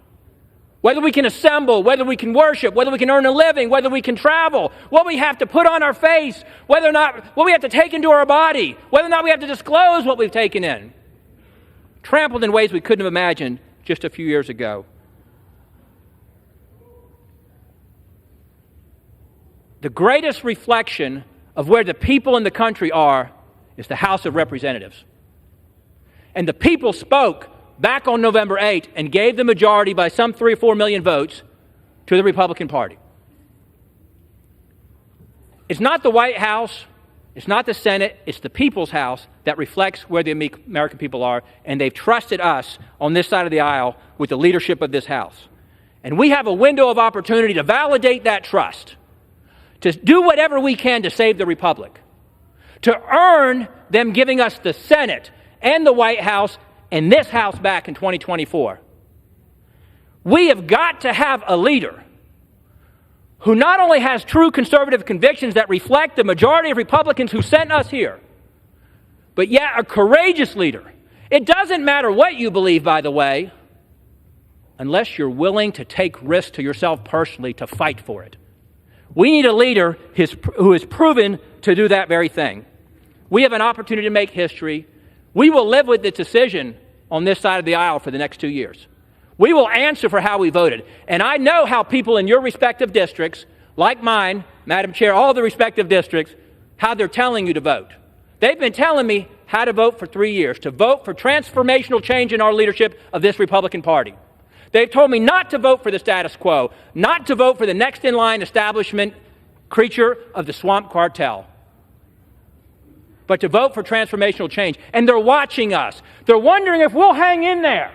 Whether we can assemble, whether we can worship, whether we can earn a living, whether we can travel, what we have to put on our face, whether or not what we have to take into our body, whether or not we have to disclose what we've taken in. Trampled in ways we couldn't have imagined just a few years ago. The greatest reflection of where the people in the country are is the House of Representatives. And the people spoke back on November 8th and gave the majority by some 3 or 4 million votes to the Republican Party. It's not the White House, it's not the Senate, it's the people's house that reflects where the American people are, and they've trusted us on this side of the aisle with the leadership of this House. And we have a window of opportunity to validate that trust, to do whatever we can to save the Republic, to earn them giving us the Senate and the White House and this House back in 2024. We have got to have a leader who not only has true conservative convictions that reflect the majority of Republicans who sent us here, but yet a courageous leader. It doesn't matter what you believe, by the way, unless you're willing to take risks to yourself personally to fight for it. We need a leader who is proven to do that very thing. We have an opportunity to make history. We will live with the decision on this side of the aisle for the next 2 years. We will answer for how we voted. And I know how people in your respective districts, like mine, Madam Chair, all the respective districts, how they're telling you to vote. They've been telling me how to vote for 3 years, to vote for transformational change in our leadership of this Republican Party. They've told me not to vote for the status quo, not to vote for the next in line establishment creature of the swamp cartel, but to vote for transformational change. And they're watching us. They're wondering if we'll hang in there,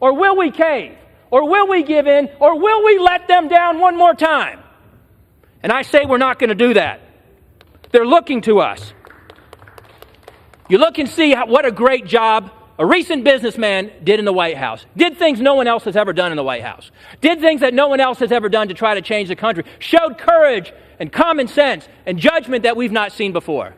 or will we cave, or will we give in, or will we let them down one more time? And I say we're not going to do that. They're looking to us. You look and see what a great job a recent businessman did in the White House. Did things no one else has ever done in the White House. Did things that no one else has ever done to try to change the country. Showed courage and common sense and judgment that we've not seen before.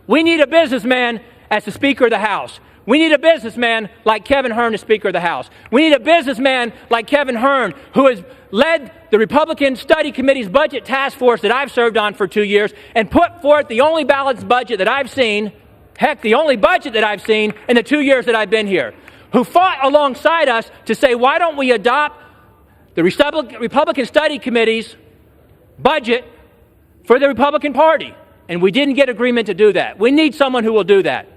We need a businessman as the Speaker of the House. We need a businessman like Kevin Hearn as Speaker of the House. We need a businessman like Kevin Hearn, who has led the Republican Study Committee's budget task force that I've served on for 2 years and put forth the only balanced budget that I've seen, heck, the only budget that I've seen in the 2 years that I've been here, who fought alongside us to say, why don't we adopt the Republican Study Committee's budget for the Republican Party? And we didn't get agreement to do that. We need someone who will do that.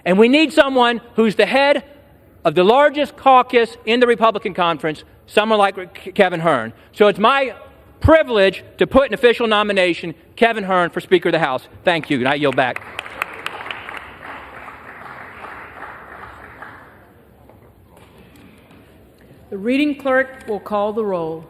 And we need someone who's the head of the largest caucus in the Republican conference, someone like Kevin Hearn. So it's my privilege to put an official nomination, Kevin Hearn, for Speaker of the House. Thank you, and I yield back. The reading clerk will call the roll.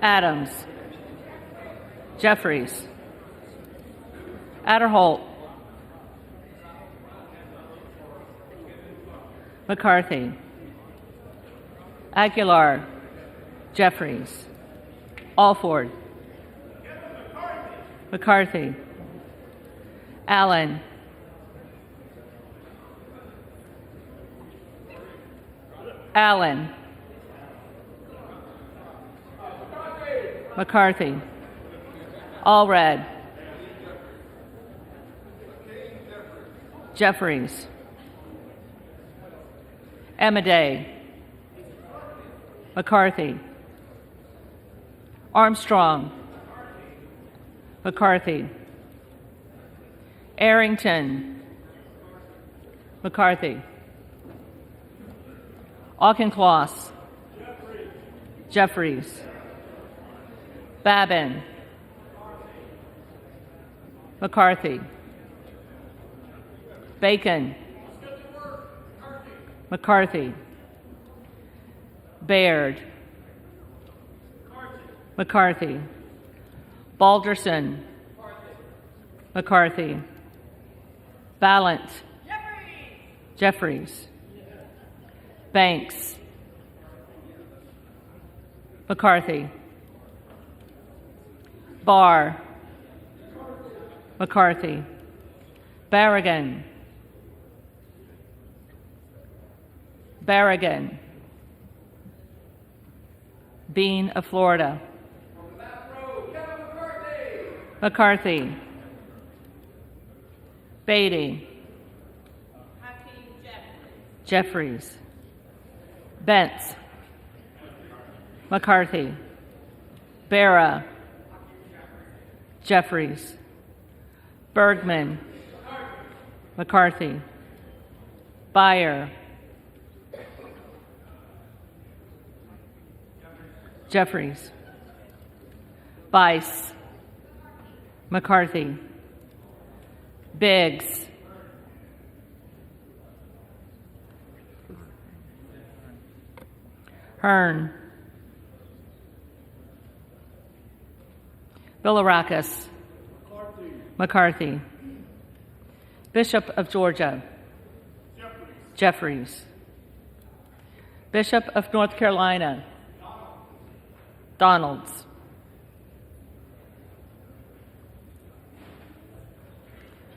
Adams. Jeffries. Adderholt. McCarthy. Aguilar. Jeffries. Alford. McCarthy. Allen. Allen. McCarthy. Allred. Jeffries. Amaday. McCarthy. Armstrong. McCarthy. Arrington. McCarthy. Auchincloss. Jeffries. Babin. McCarthy. Bacon. McCarthy. Baird. McCarthy. Balderson. McCarthy. Ballant. Jeffries. Banks. McCarthy. Barr. McCarthy. Barragan. Barragan. Bean of Florida. McCarthy. Beatty. Jeffries. Bentz. McCarthy. Barra. Jeffries. Bergman. McCarthy. Beyer. Jeffries. Bice. McCarthy. Biggs. Hearn. Bilirakis. McCarthy. Bishop of Georgia. Jeffries. Bishop of North Carolina. Donalds.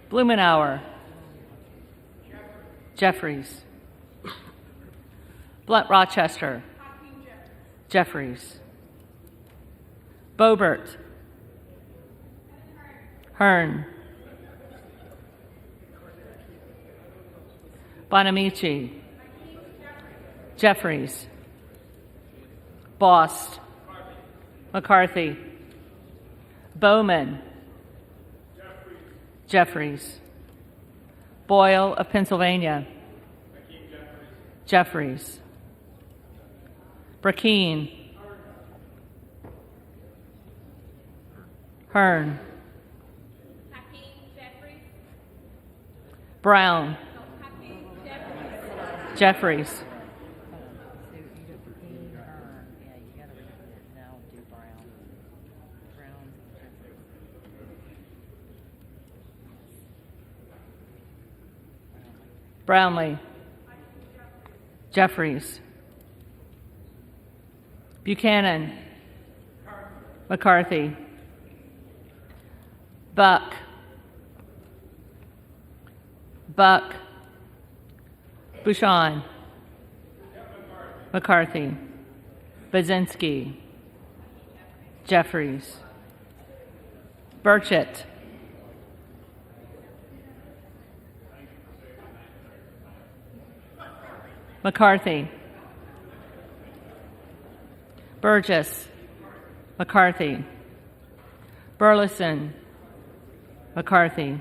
Blumenauer. Jeffries. Blunt Rochester. Jeffries. Boebert. Hearn. Bonamici. Jeffries. Bost. McCarthy. Bowman. Jeffries. Boyle of Pennsylvania. Jeffries. Brackeen. Hearn. Brown. Jeffries. Brownlee. Jeffries. Buchanan. McCarthy. Buck. Buck. Bouchon. McCarthy. Bazinski. Jeffries. Burchett. McCarthy. Burgess. McCarthy. Burleson. McCarthy.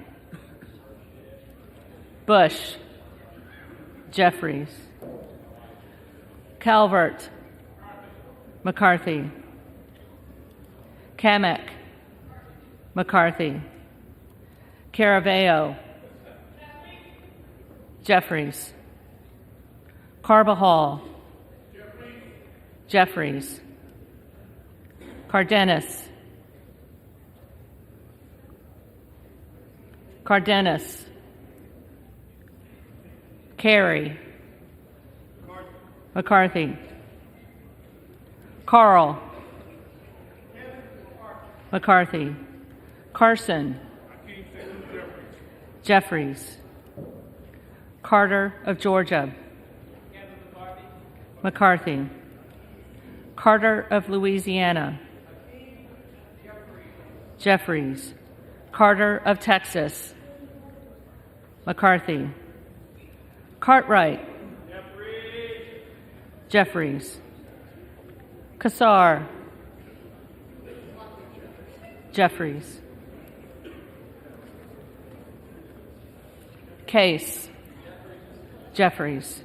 Bush. Jeffries. Calvert. McCarthy. Kamek. McCarthy. Caraveo. Jeffries. Carbajal. Jeffries. Cardenas. Cardenas. Carey. McCarthy. Carl. McCarthy. Carson. Jeffries. Carter of Georgia. McCarthy. Carter of Louisiana. Jeffries. Carter of Texas. McCarthy. Cartwright. Jeffries. Kassar. Jeffries. Case. Jeffries.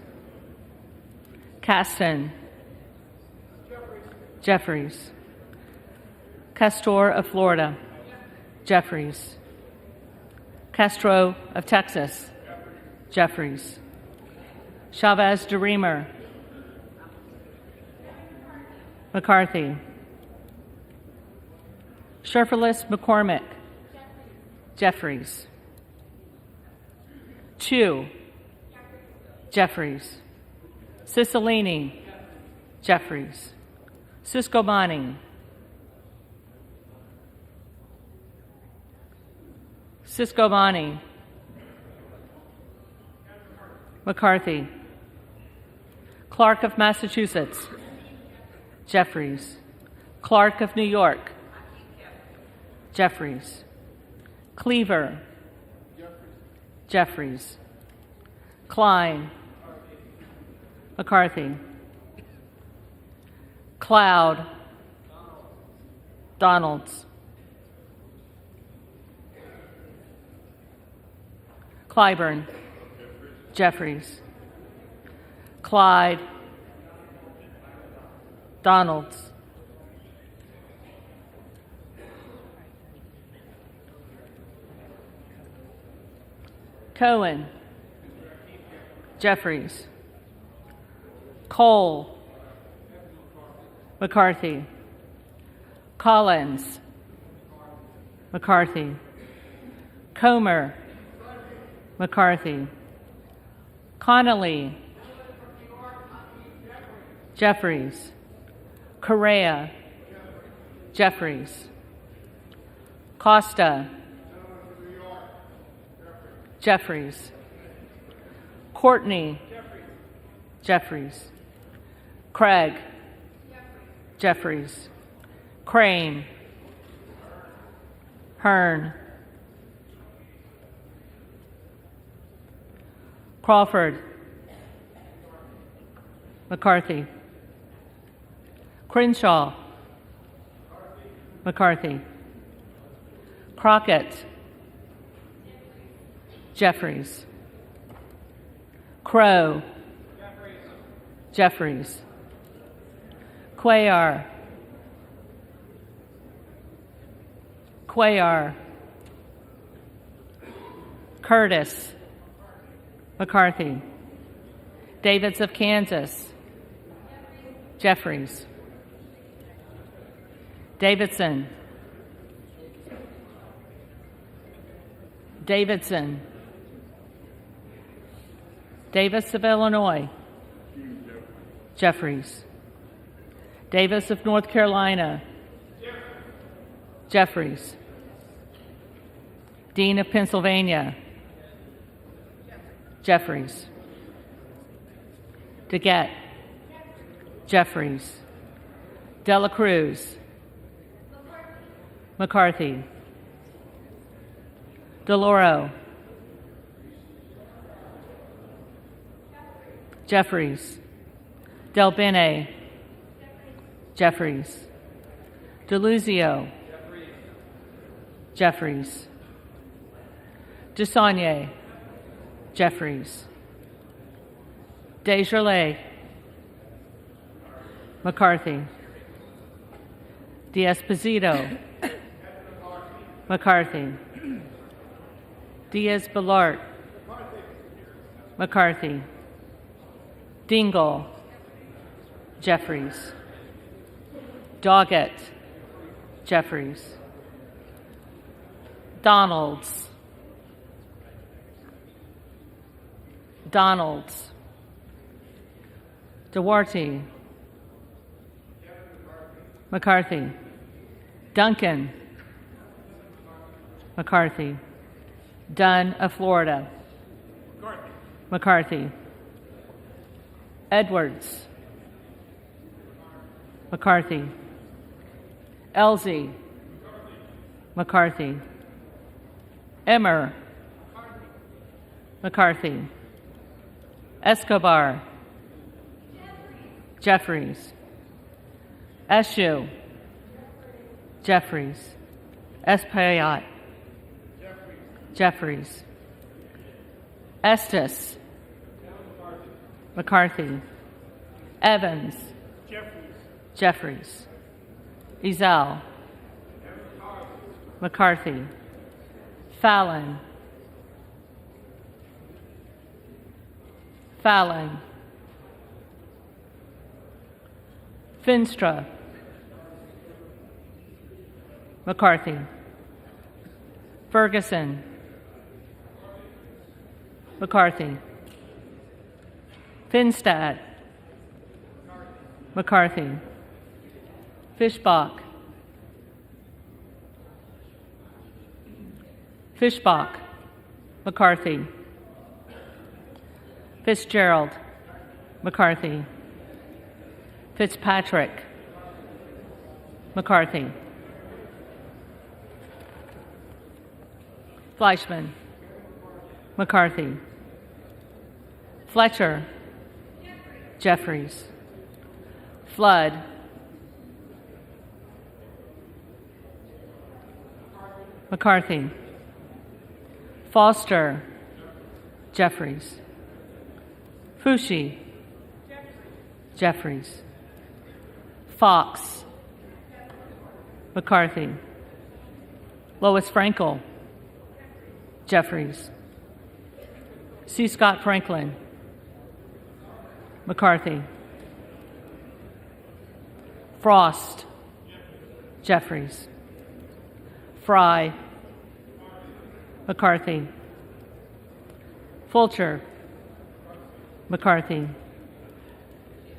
Caston. Jeffries. Castor of Florida. Jeffries. Castro of Texas. Jeffries. Chavez de Reamer. McCarthy. Sherferless McCormick. Jeffries. Chu. Jeffries. Cicilline. Jeffries. Siscobani. Siscobani. McCarthy. Clark of Massachusetts. Jeffries. Clark of New York. Jeffries. Cleaver. Jeffries. Klein. McCarthy. Cloud. Donalds. Clyburn. Jeffries. Clyde. Donalds. Cohen. Jeffries. Cole. McCarthy. Collins. McCarthy. Comer. McCarthy. Connolly. Jeffries. Correa. Jeffries. Costa. Jeffries. Courtney. Jeffries. Craig. Jeffries. Crane. Hearn. Crawford. McCarthy. Crenshaw. McCarthy. Crockett. Jeffries. Crow. Jeffries. Cuellar. Cuellar. Curtis. McCarthy. Davids of Kansas. Jeffries. Davidson. Davidson. Davis of Illinois. Jeffries. Davis of North Carolina. Jeffries. Dean of Pennsylvania. Jeffries. DeGette. Jeffries. Dela Cruz. McCarthy. DeLauro. Jeffries. Del Bene. Jeffries. DeLuzio. Jeffries. Desaulniers. Jeffries. Desjardins. McCarthy. D'Esposito. McCarthy. Diaz-Balart. McCarthy. Dingle. Jeffries. Doggett. Jeffries. Donalds. Donalds. Duarte. McCarthy. Duncan. McCarthy. Dunn of Florida. McCarthy. Edwards. McCarthy. Elsie. McCarthy. Emmer. McCarthy. Escobar. Jeffries. Eshu. Jeffries. Espaillat. Jeffries. Estes. McCarthy. Evans. Jeffries. Ezell. McCarthy. Fallon. Fallon. Finstra. McCarthy. Ferguson. McCarthy. Finstad. McCarthy. Fischbach. Fischbach. McCarthy. Fitzgerald. McCarthy. Fitzpatrick. McCarthy. Fleischman. McCarthy. Fletcher. Jeffries. Flood. McCarthy. Foster. Jeffries. Fushi. Jeffries. Fox. McCarthy. Lois Frankel. Jeffries. C. Scott Franklin. McCarthy. Frost. Jeffries. Fry. McCarthy. Fulcher. McCarthy.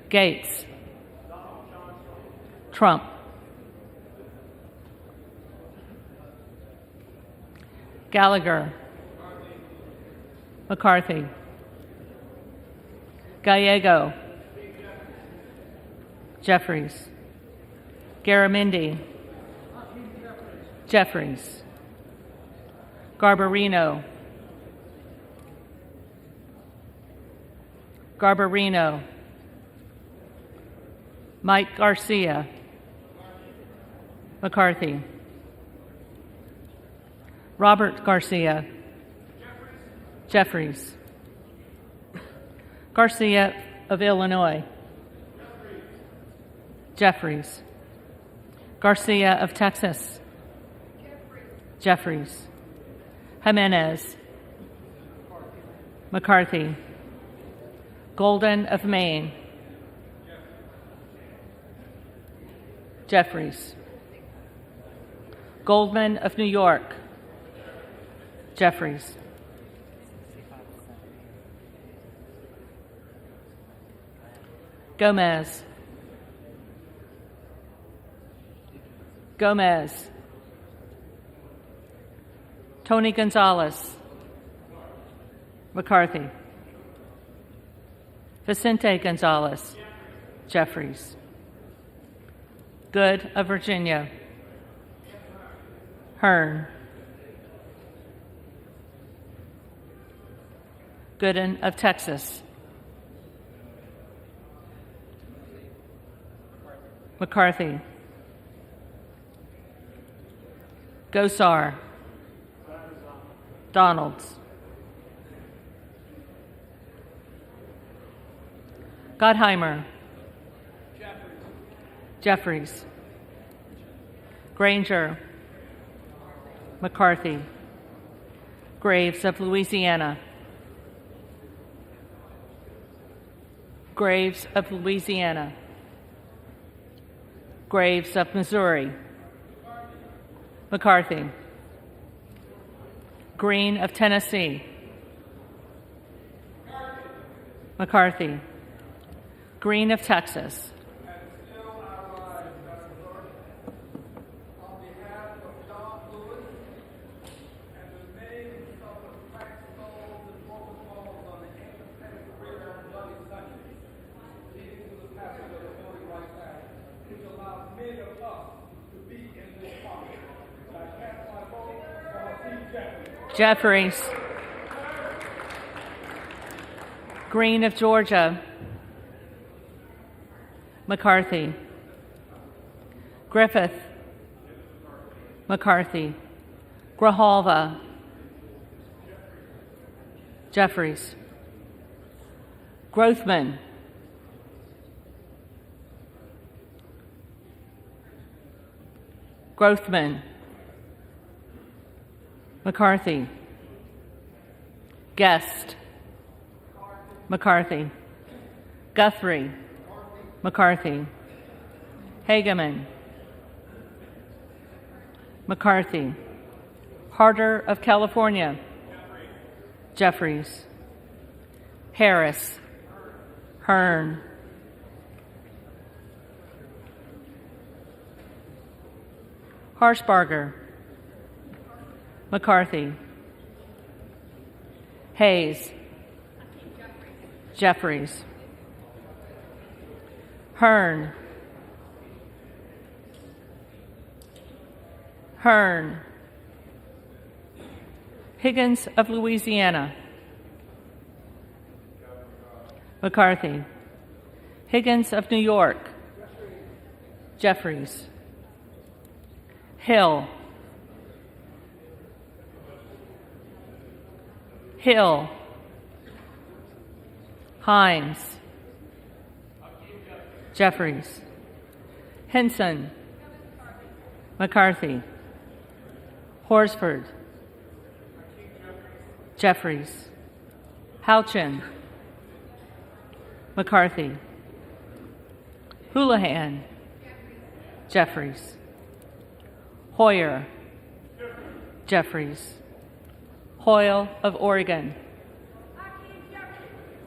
Gates. Trump. Gallagher. McCarthy. Gallego. Jeffries. Garamendi. Jeffries. Garbarino. Garbarino. Mike Garcia. McCarthy. Robert Garcia. Jeffries. Garcia of Illinois. Jeffries. Garcia of Texas. Jeffries. Jimenez. McCarthy. Golden of Maine. Jeffries. Goldman of New York. Jeffries. Gomez. Gomez. Tony Gonzalez. McCarthy. Vicente Gonzalez. Jeffries. Good of Virginia. Hearn. Gooden of Texas. McCarthy. Gosar. Donalds. Gottheimer. Jeffries. Granger. McCarthy. Graves of Louisiana. Graves of Louisiana. Graves of Missouri. McCarthy. Green of Tennessee. McCarthy. Green of Texas. Jeffries. Green of Georgia. McCarthy. Griffith. McCarthy. Grijalva. Jeffries. Grothman. Grothman. McCarthy. Guest. McCarthy. Guthrie. McCarthy. Hageman. McCarthy. Harder of California. Jeffries. Harris. Hearn. Harshbarger. McCarthy. Hayes. Jeffries. Hearn. Hearn. Higgins of Louisiana. McCarthy. Higgins of New York. Jeffries. Hill. Hill. Hines. Jeffries. Henson. McCarthy. Horsford. Jeffries. Houchin. McCarthy. Houlihan. Jeffries. Hoyer. Jeffries. Hoyle of Oregon.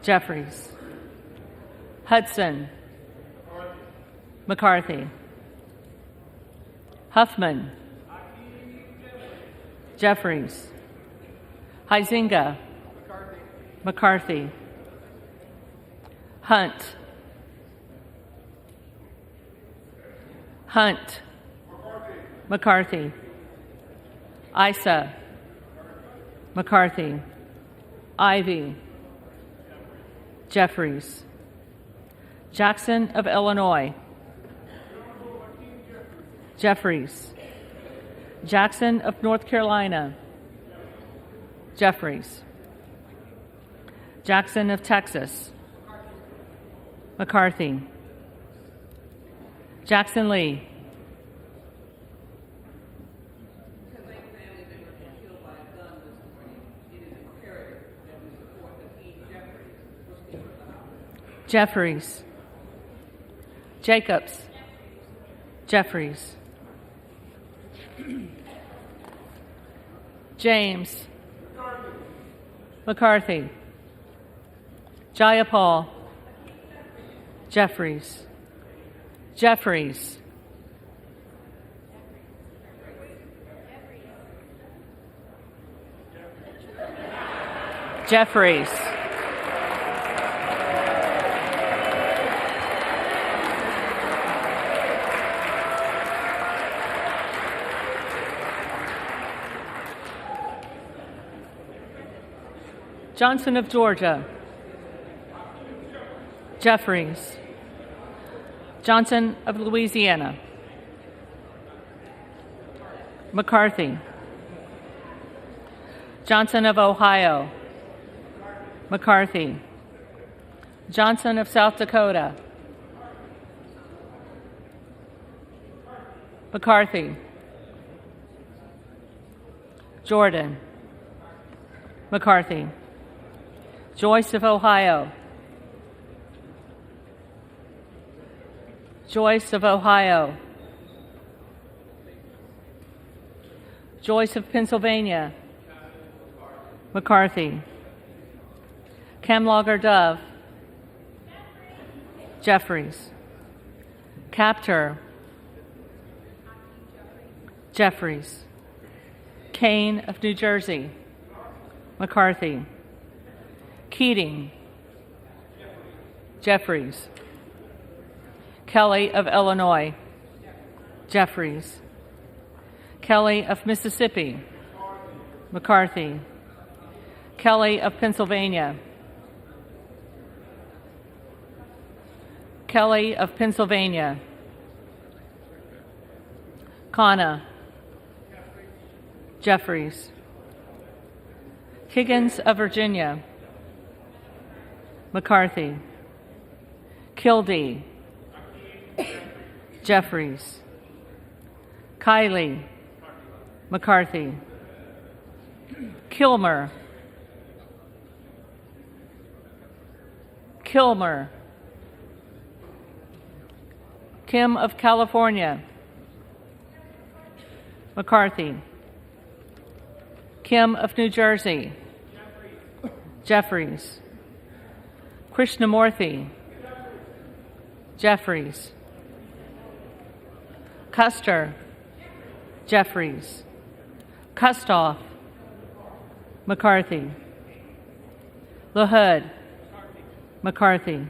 Jeffries. Hudson. McCarthy. Huffman. Jeffries. Huizinga. McCarthy. Hunt. Hunt. McCarthy. Issa. McCarthy. Ivy. Jeffries. Jackson of Illinois. Jeffries. Jackson of North Carolina. Jeffries. Jackson of Texas. McCarthy. Jackson Lee. Jeffries. Jacobs. Jeffries. James. McCarthy. Jayapal. Jeffries. Jeffries. Jeffries. Johnson of Georgia. Jeffries. Johnson of Louisiana. McCarthy. Johnson of Ohio. McCarthy. Johnson of South Dakota. McCarthy. Jordan. McCarthy. Joyce of Ohio. Joyce of Ohio. Joyce of Pennsylvania, McCarthy. Camlogger Dove, Jeffries. Capter, Jeffries. Kane of New Jersey, McCarthy. Keating, Jeffries. Kelly of Illinois, Jeffries. Kelly of Mississippi, McCarthy. Kelly of Pennsylvania, Kelly of Pennsylvania. Khanna, Jeffries. Higgins of Virginia, McCarthy. Kildee, Jeffries. Kiley, McCarthy. Kilmer, Kim of California, McCarthy. Kim of New Jersey, Jeffries. Krishnamurthy, Jeffries. Custer, Jeffries. Kustoff, McCarthy. LaHood, McCarthy.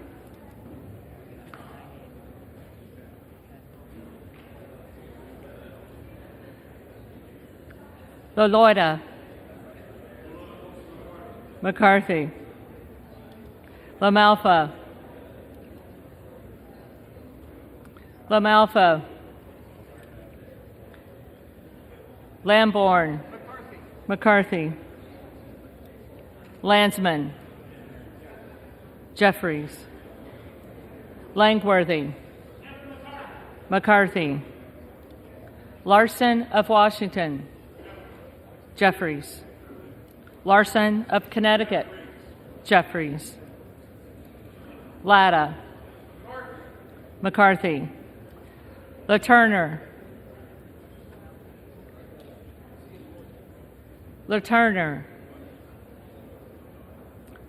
LaLoida, McCarthy. LaMalfa, Lamborn, McCarthy. Landsman, Jeffries. Langworthy, McCarthy. Larson of Washington, Jeffries. Larson of Connecticut, Jeffries. Latta, McCarthy. LaTurner,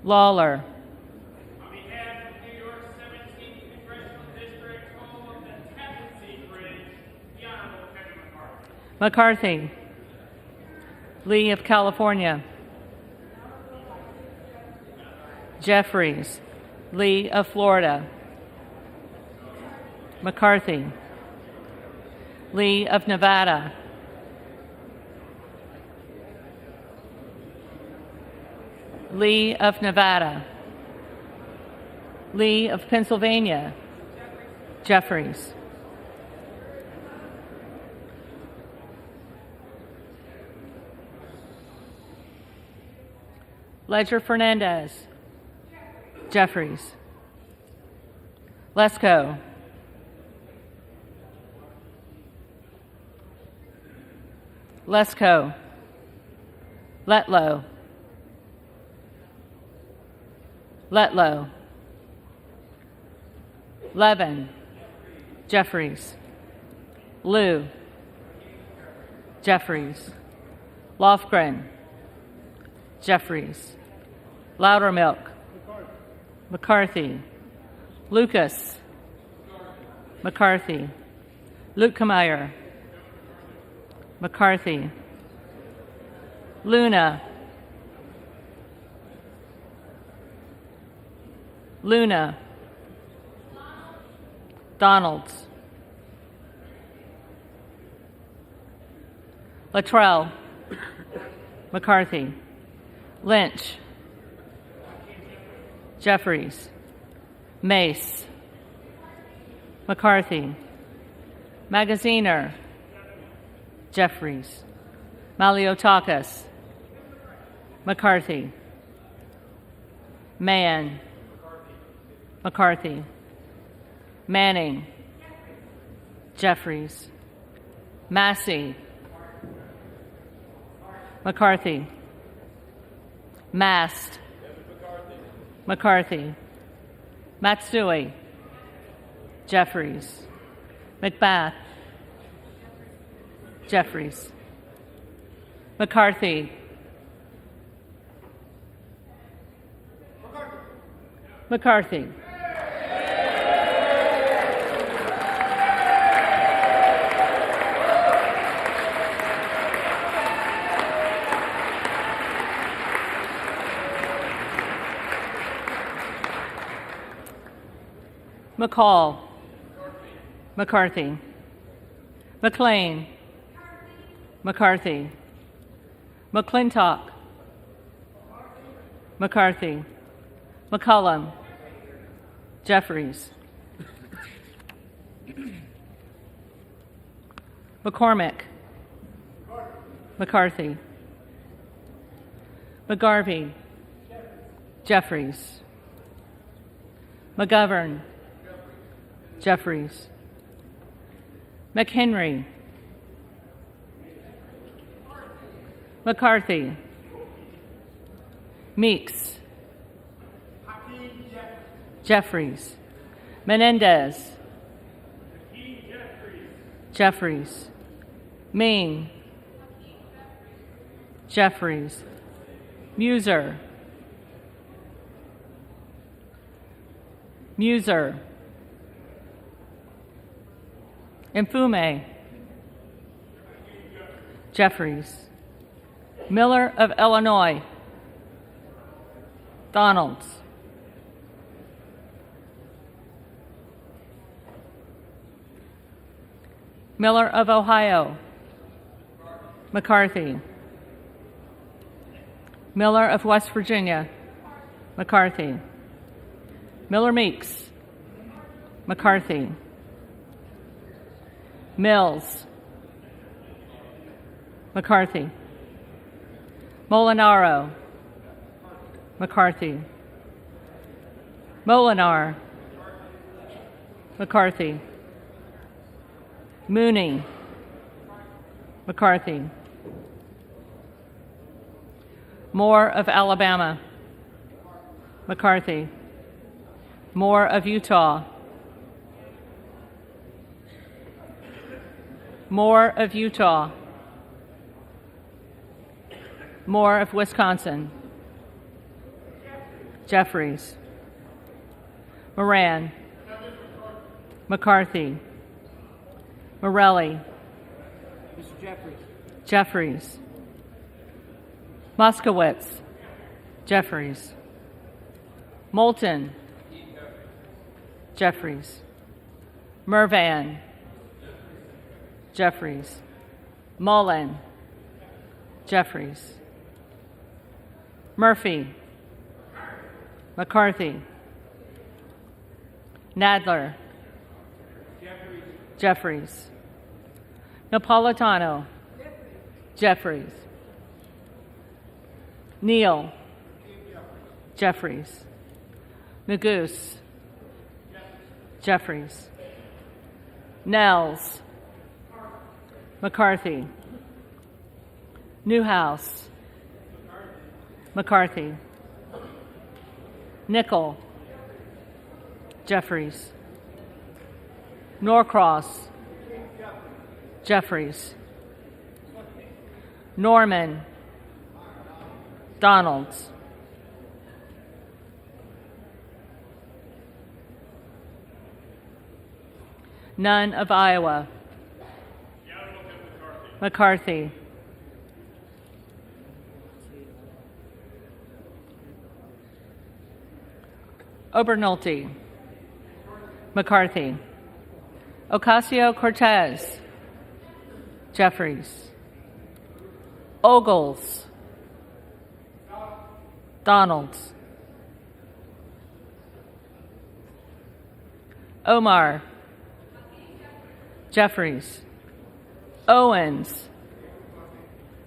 Lawler. On behalf of New York's 17th Congressional District, home of the Tappan Zee Bridge, the Honorable Kevin McCarthy. McCarthy. Lee of California. Jeffries. Lee of Florida. McCarthy. Lee of Nevada. Lee of Nevada. Lee of Pennsylvania, Jeffries. Ledger Fernandez, Jeffries. Lesko, Letlow, Levin, Jeffries. Liu, Jeffries. Lofgren, Jeffries. Loudermilk, McCarthy. Lucas, McCarthy. Luetkemeyer, McCarthy. Luna, Donalds. Luttrell, McCarthy. Lynch, Jeffries. Mace, McCarthy. Magaziner, Jeffries. Maliotakis, McCarthy. Mann, McCarthy. Manning, Jeffries. Massey, McCarthy. Mast, McCarthy. Matsui, Jeffries. McBath, Jeffries. McCarthy. McCarthy. McCall. McCarthy. McLean. McCarthy. McClintock. McCarthy. McCullum. Jeffries. McCormick. McCarthy. McGarvey. Jeffries. McGovern. Jeffries. McHenry. McCarthy. Meeks. Jeffries. Menendez. Jeffries. Ming. Jeffries. Muser. Muser. Mfume. Jeffries. Miller of Illinois. Donalds. Miller of Ohio. McCarthy. Miller of West Virginia. McCarthy. Miller Meeks. McCarthy. Mills. McCarthy. Molinaro. McCarthy. Molinar. McCarthy. Mooney. McCarthy. Moore of Alabama. McCarthy. Moore of Utah. Moore of Utah. Moore of Wisconsin. Jeffries. Moran. McCarthy. Morelli. Mr. Jeffries. Jeffries. Moskowitz. Jeffries. Moulton. Jeffries. Mervan. Jeffries. Mullen. Jeffries. Murphy. McCarthy. Nadler. Jeffries. Napolitano. Jeffries. Neal. Jeffries. Magoo's. Jeffries. Nels. McCarthy. Newhouse. McCarthy. Nickel. Jeffries. Norcross. Jeffries. Norman. Donalds. None of Iowa. McCarthy. Obernolte. McCarthy. Ocasio-Cortez. Jeffries. Ogles. Donalds. Omar. Jeffries. Owens.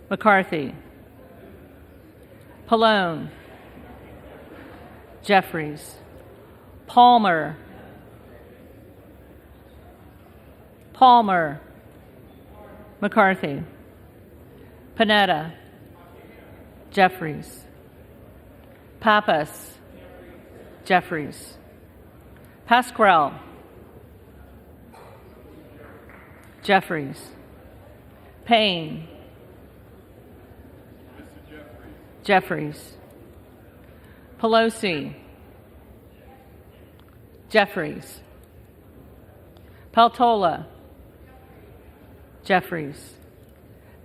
McCarthy. Pallone. Jeffries. Palmer. Palmer. McCarthy. Panetta. Jeffries. Pappas. Jeffries. Pasquarel. Jeffries. Payne. Jeffries. Pelosi. Jeffries. Peltola. Jeffries.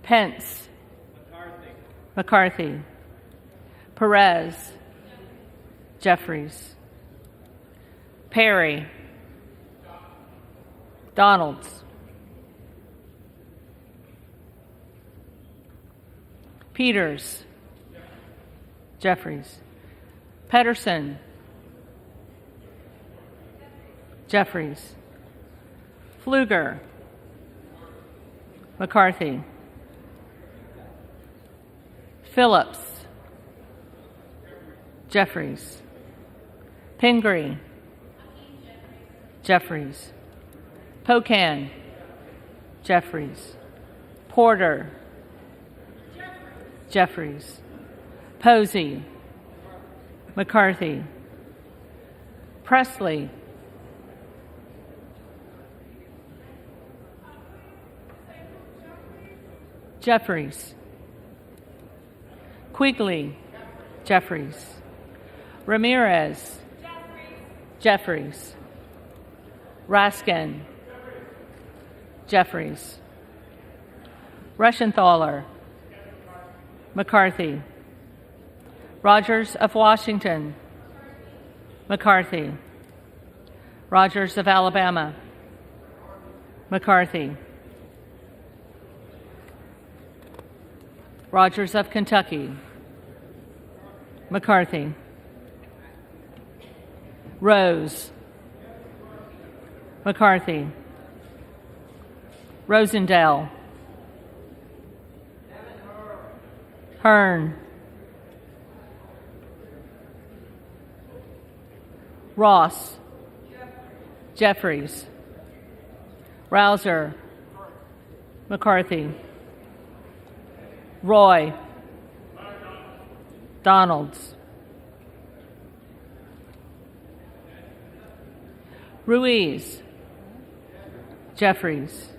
Pence. McCarthy. Perez. Jeffries. Perry. Donalds. Peters. Jeffries. Pedersen. Jeffries. Pfluger. McCarthy. Phillips. Jeffries. Pingree. Jeffries. Pocan. Jeffries. Porter. Jeffries. Posey. McCarthy. Presley. Jeffries. Quigley. Jeffries. Ramirez. Jeffries. Raskin. Jeffries. Reschenthaler. McCarthy. Rogers of Washington. McCarthy. Rogers of Alabama. McCarthy. Rogers of Kentucky. McCarthy. Rose. McCarthy. Rosendale. Hearn. Ross. Jeffries. Rouser. McCarthy. Roy. Donalds. Ruiz. Jeffries.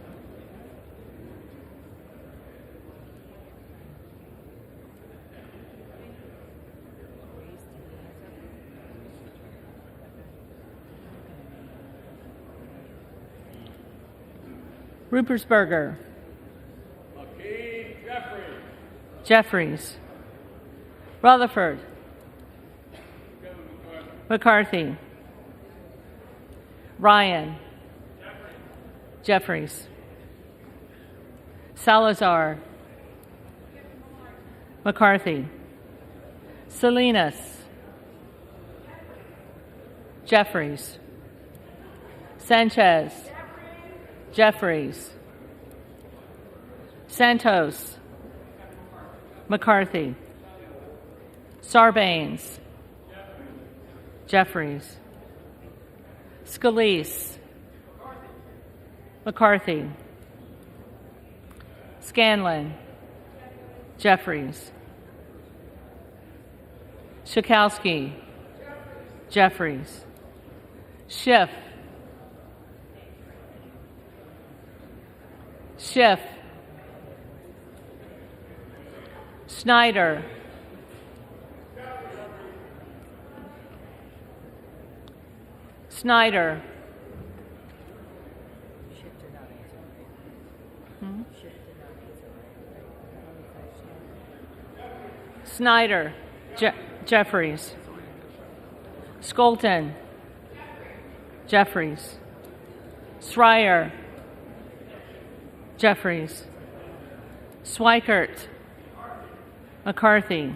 Rupersberger. Hakeem Jeffries. Jeffries. Rutherford. McCarthy. Ryan. Jeffries. Salazar. McCarthy. Salinas. Jeffries. Sanchez. Jeffries. Santos. McCarthy. Sarbanes. Jeffries. Scalise. McCarthy. Scanlon. Jeffries. Schakowsky. Jeffries. Schiff. Schiff. Snyder. Snyder. Snyder. Jeffries. Skolton. Jeffries. Schreier. Jeffries. Swikert. McCarthy.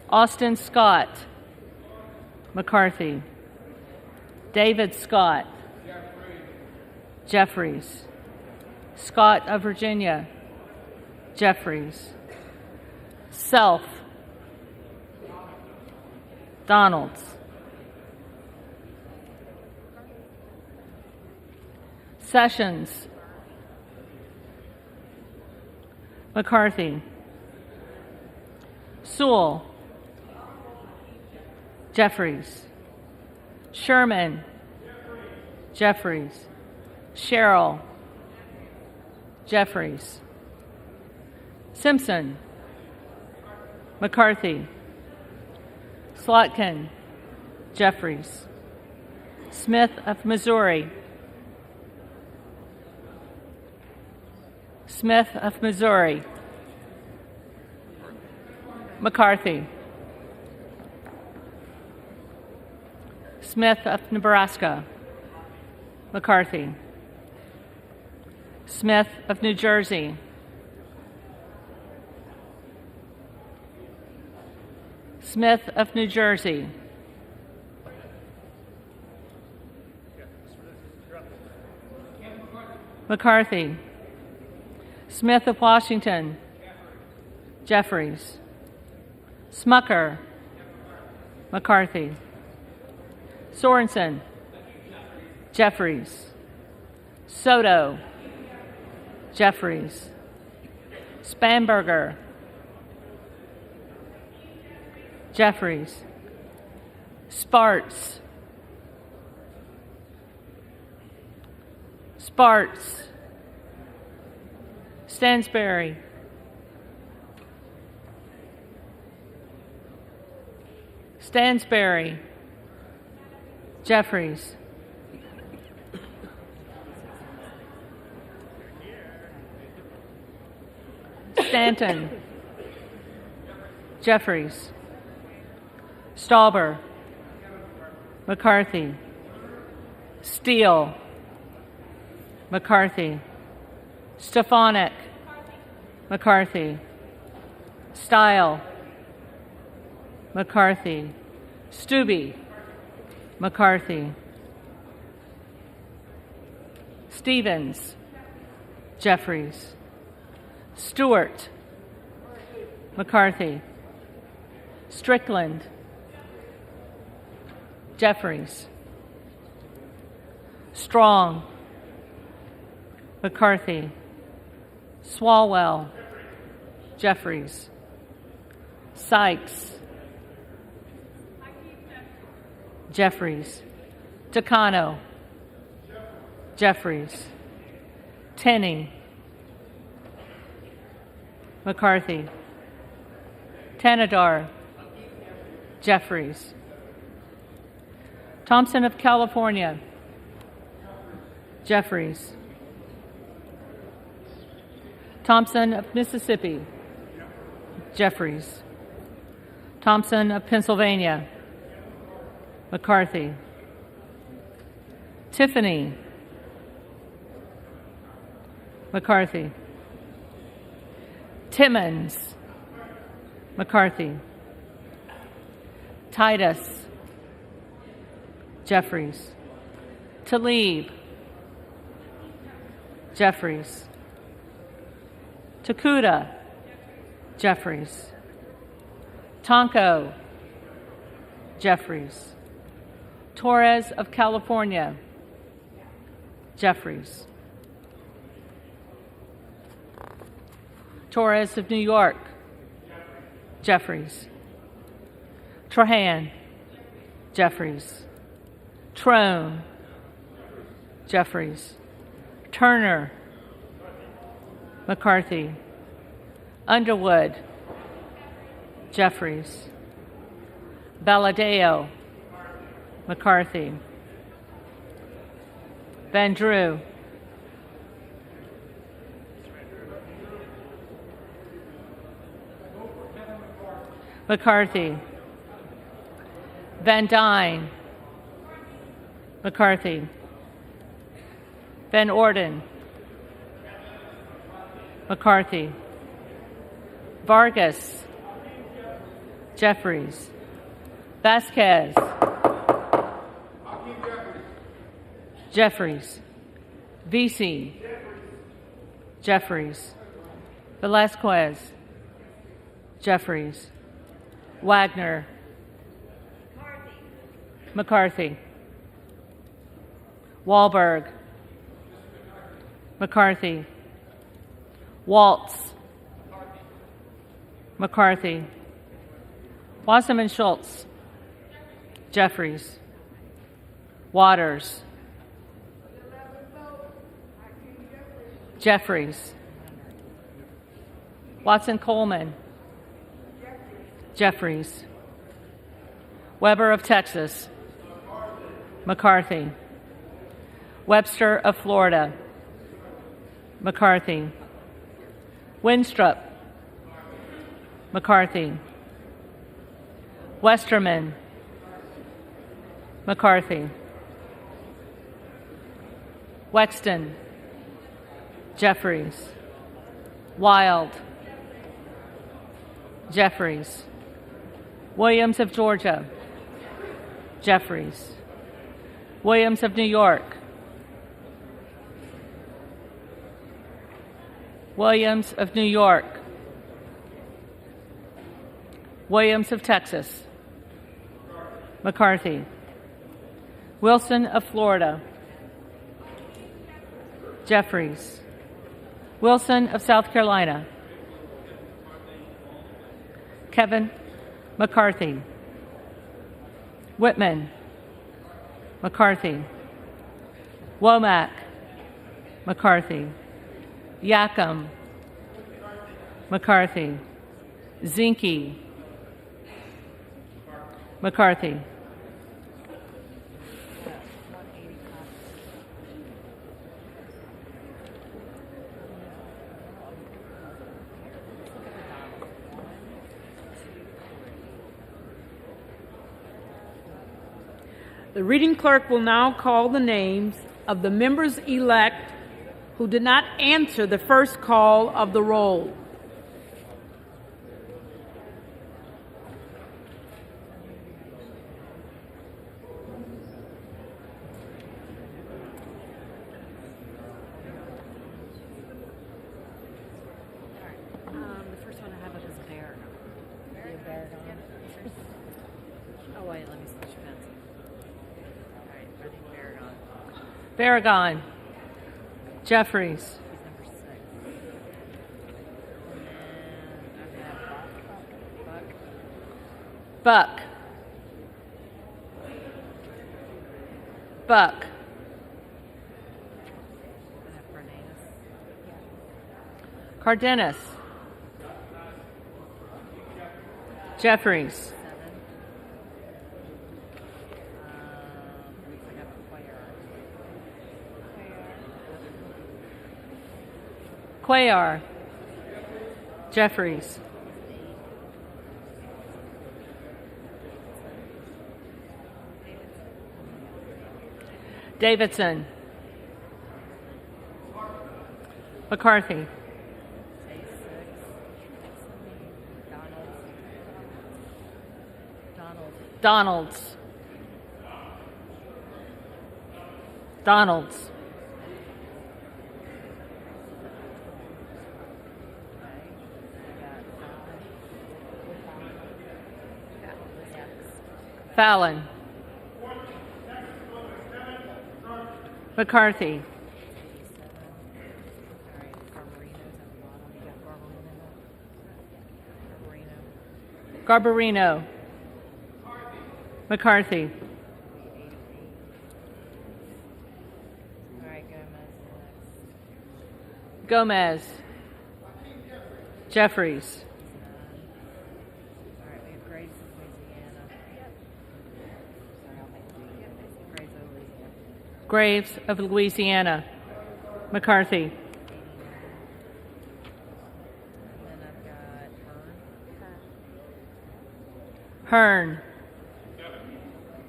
Austin Scott. McCarthy. David Scott. Jeffries. Scott of Virginia. Jeffries. Self. Donalds. Sessions. McCarthy. Sewell. Jeffries. Sherman. Jeffries. Sherrill. Jeffries. Simpson. McCarthy. Slotkin. Jeffries. Smith of Missouri. Smith of Missouri. McCarthy. Smith of Nebraska. McCarthy. Smith of New Jersey. Smith of New Jersey. McCarthy. Smith of Washington. Jeffries. Smucker. McCarthy. Sorensen. Jeffries. Soto. Jeffries. Spanberger. Jeffries. Sparts. Sparts. Stansberry. Stansberry. Jeffries. Stanton. Jeffries. Stauber. McCarthy. Steele. McCarthy. Stefanik. McCarthy. Style. McCarthy. Stubbe. McCarthy. Stevens. Jeffries. Stewart. McCarthy. Strickland. Jeffries. Strong. McCarthy. Swalwell. Jeffries. Sykes. Jeffries. Takano. Jeffries. Tenney. McCarthy. Tanadar. Jeffries. Thompson of California. Jeffries. Thompson of Mississippi. Jeffries. Thompson of Pennsylvania. McCarthy. Tiffany. McCarthy. Timmons. McCarthy. Titus. Jeffries. Tlaib. Jeffries. Takuda. Jeffries. Tonko. Jeffries. Torres of California. Jeffries. Torres of New York. Jeffries. Trahan. Jeffries. Trone. Jeffries. Turner. McCarthy. Underwood. Jeffries. Valadeo. McCarthy. Van Drew. McCarthy. Van Dyne. McCarthy. Van Orden. McCarthy. Vargas. Jeffries. Vasquez. Jeffries. Vesey. Jeffries. Velasquez. Jeffries. Wagner. McCarthy. Wahlberg. McCarthy. Waltz. McCarthy. Wasserman Schultz. Jeffries. Waters. Jeffries. Watson Coleman. Jeffries. Weber of Texas. McCarthy. Webster of Florida. McCarthy. Winstrup. McCarthy. Westerman. McCarthy. Wexton. Jeffries. Wild. Jeffries. Williams of Georgia. Jeffries. Williams of New York. Williams of New York. Williams of Texas. McCarthy. Wilson of Florida. Jeffries. Wilson of South Carolina. Kevin McCarthy. Whitman. McCarthy. Womack. McCarthy. Yackham. McCarthy. Zinke. McCarthy. The reading clerk will now call the names of the members-elect who did not answer the first call of the roll. The first one I have is Byron. Oh wait, let me switch pens. All right, ready, Barragon. Jeffries. Buck. Buck. Cardenas. Jeffries. Cuellar. Jeffries. Davidson. McCarthy. Donalds. Donalds. Fallon. McCarthy. Garbarino. McCarthy. Gomez. Jeffries. Graves of Louisiana. McCarthy. Hearn.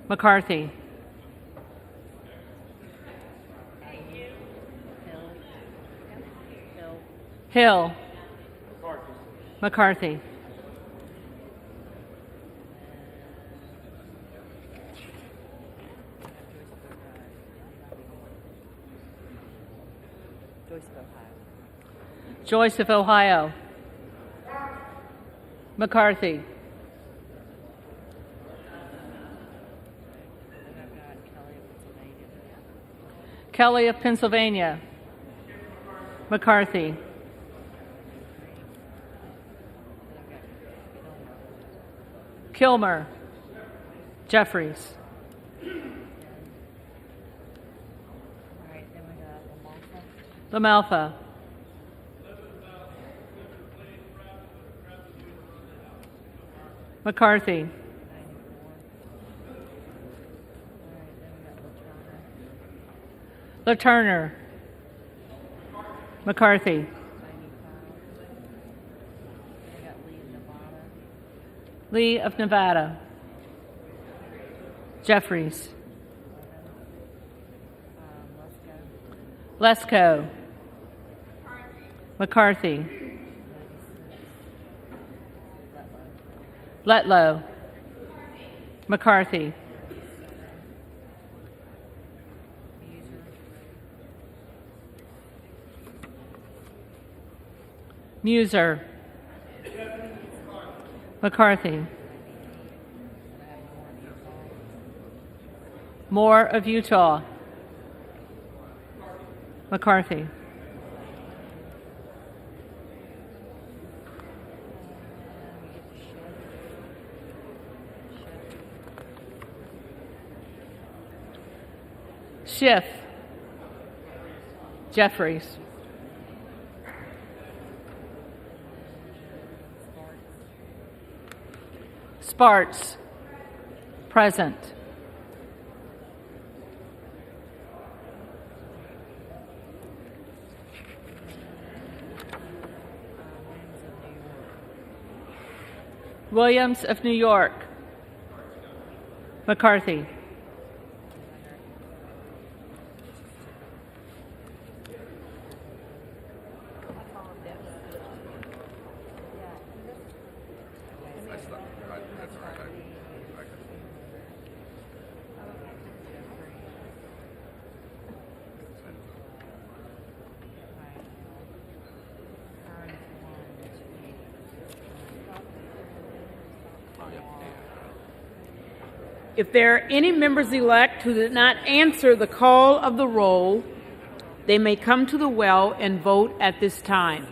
McCarthy. Hill. McCarthy. Joyce of Ohio. McCarthy. Kelly of Pennsylvania. McCarthy. Kilmer. Jeffries. LaMalfa. McCarthy. LaTurner. McCarthy. Lee of Nevada. Jeffries. Lesko. McCarthy. Letlow. McCarthy. Muser. McCarthy. Moore of Utah. McCarthy. Schiff. Jeffries. Sparts. Present. Williams of New York. McCarthy. If there are any members-elect who did not answer the call of the roll, they may come to the well and vote at this time.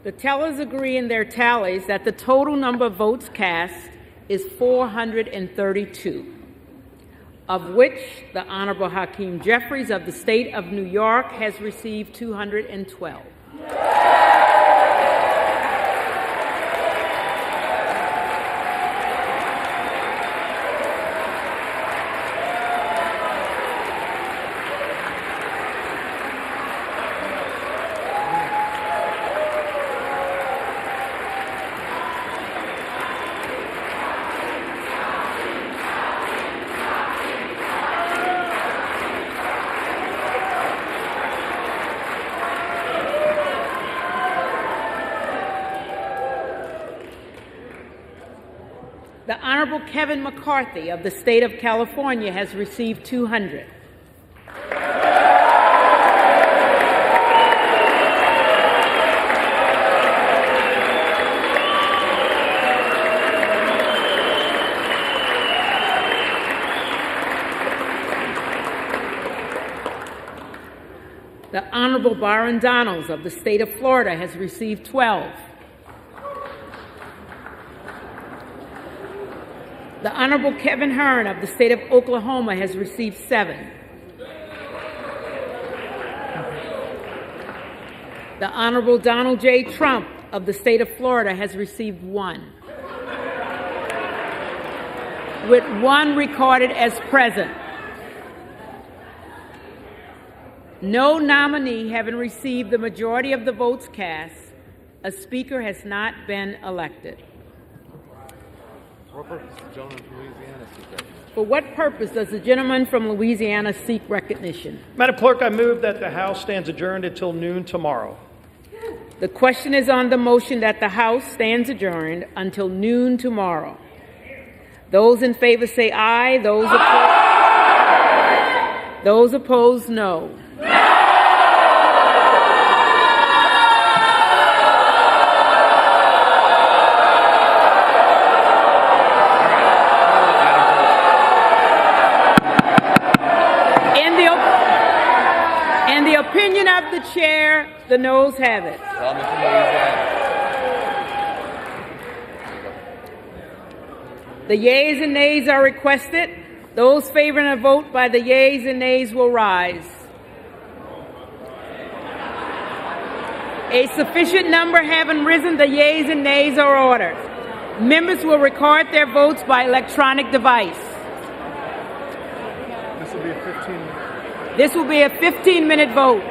The tellers agree in their tallies that the total number of votes cast is 432, of which the Honorable Hakeem Jeffries of the state of New York has received 212. The Honorable Kevin McCarthy of the state of California has received 200. The Honorable Byron Donalds of the state of Florida has received 12. The Honorable Kevin Hearn of the state of Oklahoma has received 7. The Honorable Donald J. Trump of the state of Florida has received 1, with 1 recorded as present. No nominee having received the majority of the votes cast, a speaker has not been elected. For what purpose does the gentleman from Louisiana seek recognition? Madam Clerk, I move that the House stands adjourned until noon tomorrow. The question is on the motion that the House stands adjourned until noon tomorrow. Those in favor say aye. Those opposed, no. In the opinion of the chair, the noes have it. The yeas and nays are requested. Those favoring a vote by the yeas and nays will rise. A sufficient number having risen, the yeas and nays are ordered. Members will record their votes by electronic device. This will be a 15-minute vote.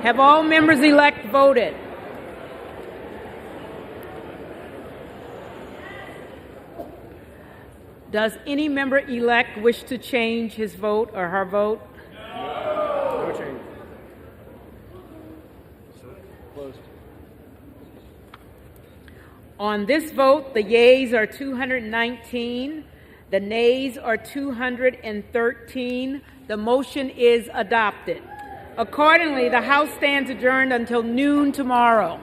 Have all members-elect voted? Does any member-elect wish to change his vote or her vote? No change. Closed. On this vote, the yeas are 219, the nays are 213. The motion is adopted. Accordingly, the House stands adjourned until noon tomorrow.